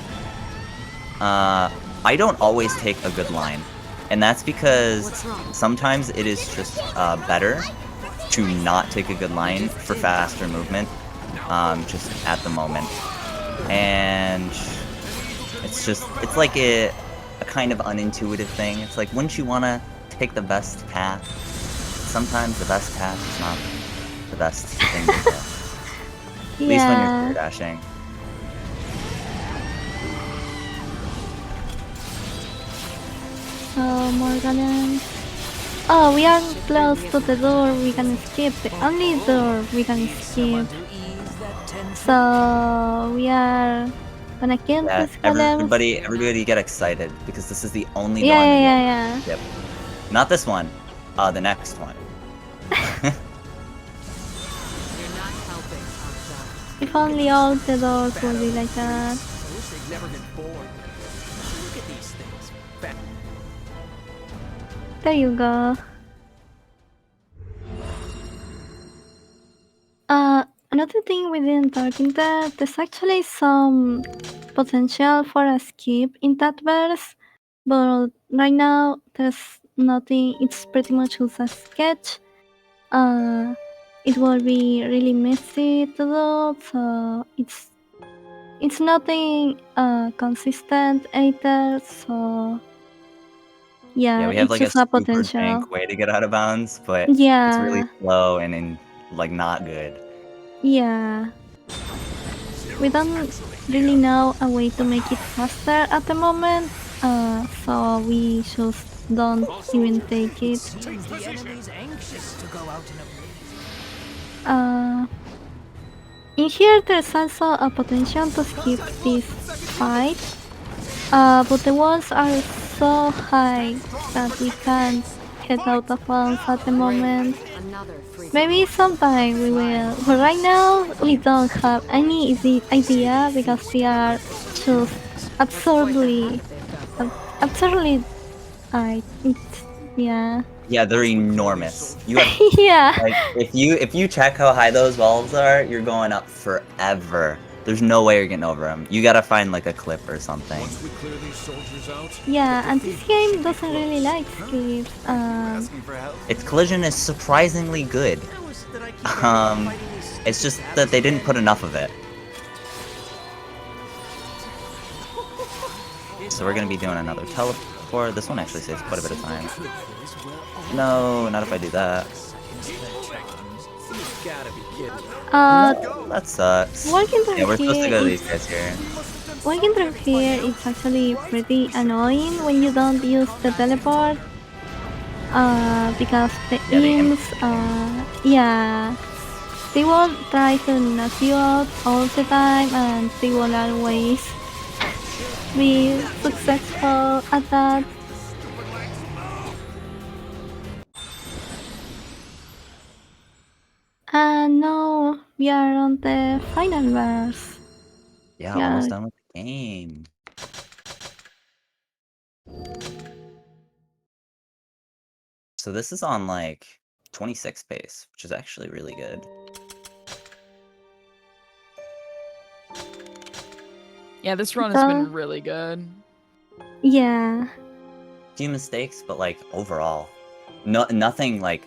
I don't always take a good line, and that's because sometimes it is just better to not take a good line for faster movement, just at the moment. And it's like a kind of unintuitive thing. It's like, wouldn't you want to take the best path? Sometimes the best path is not the best thing to do. At least when you're spear dashing. So Morgan. Oh, we are close to the door we can skip. The only door we can skip. So we are gonna kill this golem. Everybody get excited because this is the only door. Yeah. Yep. Not this one. The next one. If only all the doors would be like that. There you go. Another thing we didn't talk in that, there's actually some potential for a skip in that verse, but right now there's nothing. It's pretty much just a sketch. It will be really messy to do, so it's nothing consistent either. So yeah, we have like a just a super potential jank way to get out of bounds, but Yeah. it's really slow and like not good. Yeah. We don't really know a way to make it faster at the moment, so we just don't even take it. In here there's also a potential to skip this fight, but the walls are so high that we can't get out of bounds at the moment. Maybe sometime we will, but right now we don't have any idea because we are just absurdly high. Yeah. Yeah, they're enormous. You have Yeah. like if you check how high those walls are, you're going up forever There's no way you're getting over him. You gotta find like a clip or something. Once we clear these soldiers out, Yeah, and this game doesn't really like skips. Its collision is surprisingly good. It's just that they didn't put enough of it. So we're gonna be doing another teleport. This one actually saves quite a bit of time. No, not if I do that. No, that sucks. Walking through Yeah, we're supposed to go to here these guys here. walking through here is actually pretty annoying when you don't use the teleport. Because the imps, yeah, they will try to knock you out all the time, and they will always be successful at that. And now we are on the final verse. Yeah, almost done with the game. So this is on like 26 pace, which is actually really good. Yeah, this run has been really good. Yeah. Few mistakes, but like overall, nothing like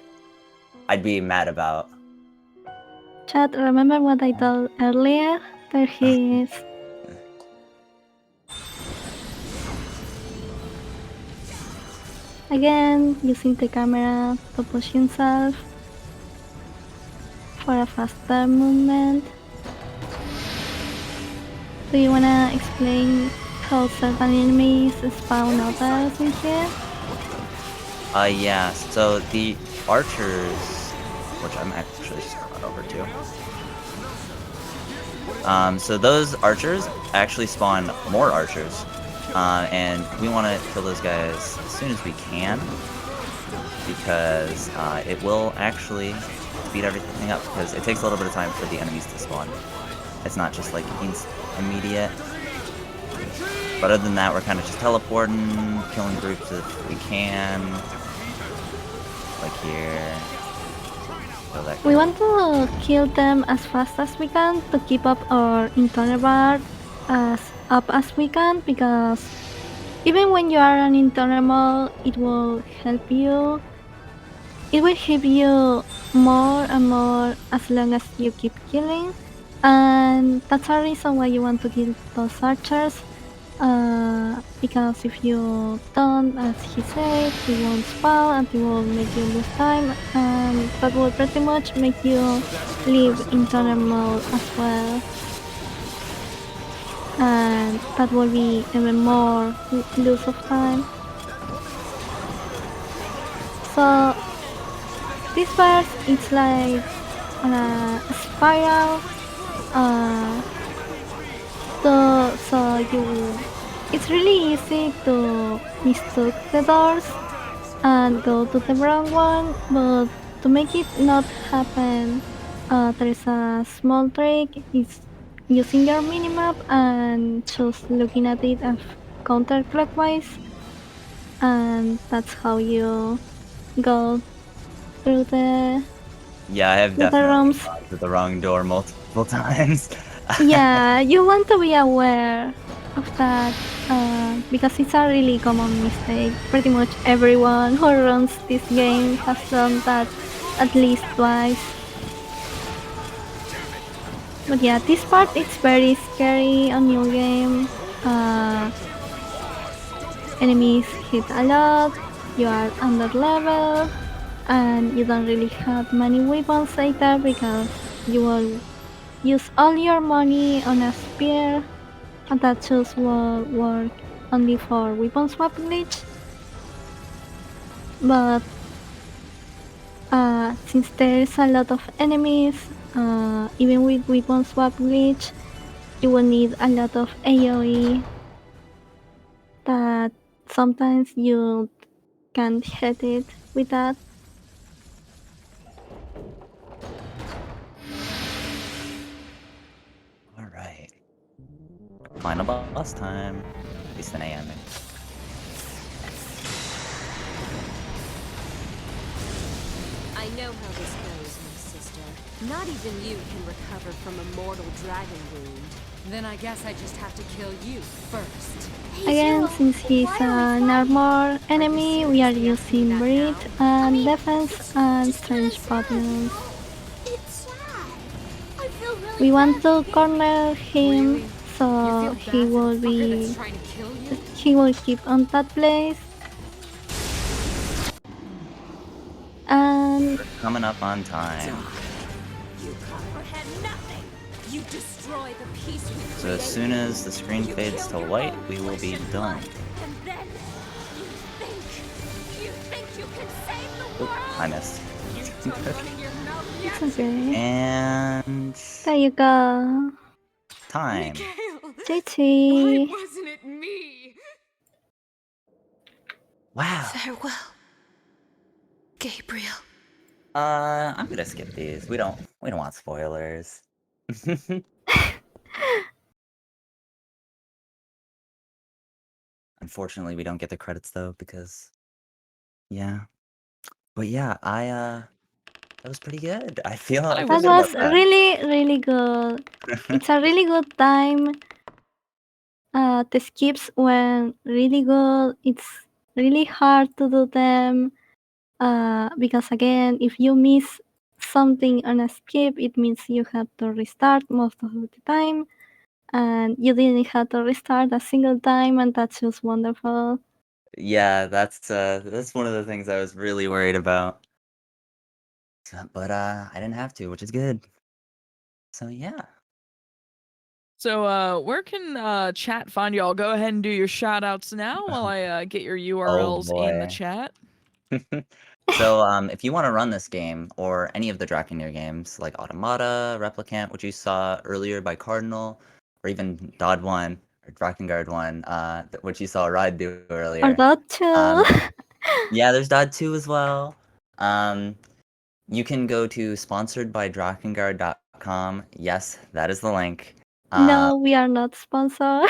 I'd be mad about. Chat, remember what I told earlier? There he is. Again, using the camera to push himself for a faster movement. Do you wanna explain how certain enemies spawn others in here? Yeah, so the archers, which I'm actually just going over to. So those archers actually spawn more archers. And we want to kill those guys as soon as we can, because it will actually speed everything up, because it takes a little bit of time for the enemies to spawn. It's not just like immediate. But other than that, we're kind of just teleporting, killing groups if we can. Like here. We want to kill them as fast as we can to keep up our internal bar as up as we can, because even when you are an internal, it will help you. It will help you more and more as long as you keep killing, and that's a reason why you want to kill those archers. Because if you don't, as he said, they won't spawn and they will make you lose time, and that will pretty much make you leave internal mode as well. And that will be even more loss of time. So this verse, it's like on a spiral. It's really easy to mistake the doors and go to the wrong one, but to make it not happen, there is a small trick. It's using your minimap and just looking at it as counterclockwise, and that's how you go through the Yeah, I have the definitely rooms. gone to the wrong door multiple times. Yeah, you want to be aware of that, because it's a really common mistake. Pretty much everyone who runs this game has done that at least twice. But yeah, this part is very scary on new game. Enemies hit a lot, you are under level, and you don't really have many weapons either, because you will use all your money on a spear, and that just will work only for weapon swap glitch. But since there's a lot of enemies, even with weapon swap glitch, you will need a lot of AoE that sometimes you can't hit it with that. Alright. Final boss time. At least in AM. I know how this goes, my sister. Not even you can recover from a mortal dragon wound. Then I guess I just have to kill you first. Again, since he's an armor enemy, we are using Breed and Defense and Strange Patterns. We want to corner him so he will keep on that place. And We're coming up on time. You comprehend nothing. You destroy the peace we So as soon as the screen fades to white, we will be done. and then you think you can save the world. I missed. it's okay. And There you go. time. GG. wasn't it me? Wow. Farewell, Gabriel. I'm gonna skip these. We don't want spoilers. Unfortunately, we don't get the credits though because yeah. But yeah, that was pretty good. I feel That good was about that. really good. It's a really good time. The skips went really good. It's really hard to do them because again, if you miss something on a skip, it means you have to restart most of the time, and you didn't have to restart a single time, and that's just wonderful. Yeah, that's one of the things I was really worried about. But I didn't have to, which is good. So yeah. So where can chat find y'all? Go ahead and do your shout outs now while I get your URLs in the boy. chat. So if you want to run this game or any of the DrakeNieR games like Automata, Replicant, which you saw earlier by Cardinal, or even Dodd 1 or Drakengard 1, which you saw Ride do earlier. Or that too. Yeah, there's Dodd 2 as well. You can go to sponsoredbydrakengard.com. Yes, that is the link. No, we are not sponsored.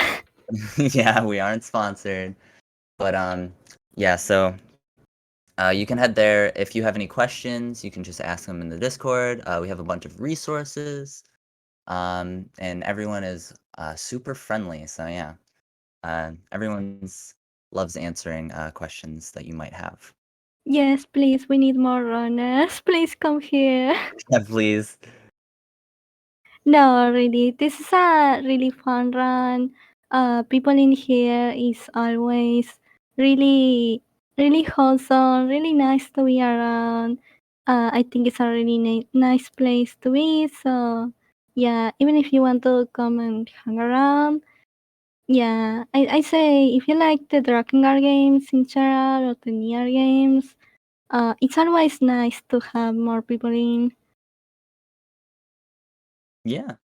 Yeah, we aren't sponsored. But yeah, so you can head there. If you have any questions, you can just ask them in the Discord. We have a bunch of resources. And everyone is super friendly. So yeah, everyone loves answering questions that you might have. Yes, please, we need more runners. Please come here. Yeah, please. No, really, this is a really fun run. People in here is always really wholesome, really nice to be around. I think it's a really nice place to be. So yeah, even if you want to come and hang around, yeah, I say if you like the Drakengard games in general or the NieR games, it's always nice to have more people in. Yeah.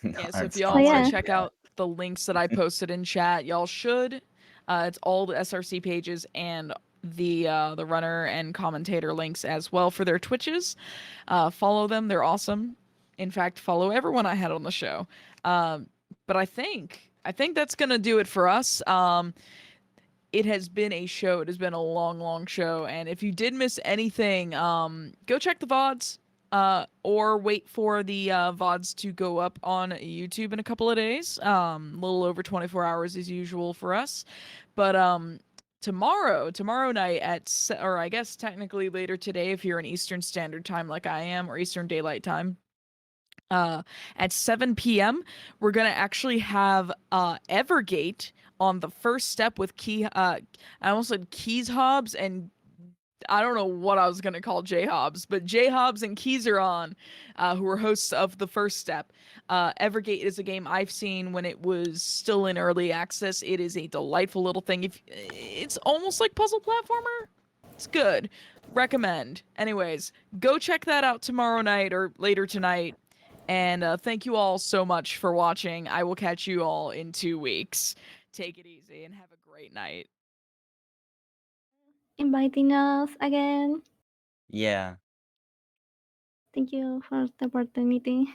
Yeah, so Aren't if y'all want sponsored. to check out the links that I posted in chat, y'all should. It's all the SRC pages and the runner and commentator links as well for their Twitches. Follow them; they're awesome. In fact, follow everyone I had on the show. But I think that's gonna do it for us. It has been a show. It has been a long show, and if you did miss anything, go check the VODs. Or wait for the VODs to go up on YouTube in a couple of days. A little over 24 hours as usual for us. But tomorrow night or I guess technically later today if you're in Eastern Standard Time like I am, or Eastern Daylight Time, at 7 p.m. we're gonna actually have Evergate on the first step with I almost said Keys Hobbs, and I don't know what I was going to call J Hobbs, but J Hobbs and Keys are on, who are hosts of the first step. Evergate is a game I've seen when it was still in early access. It is a delightful little thing. It's almost like puzzle platformer. It's good. Recommend. Anyways, go check that out tomorrow night or later tonight. And thank you all so much for watching. I will catch you all in 2 weeks. Take it easy and have a great night. Inviting us again. Yeah. Thank you for the opportunity.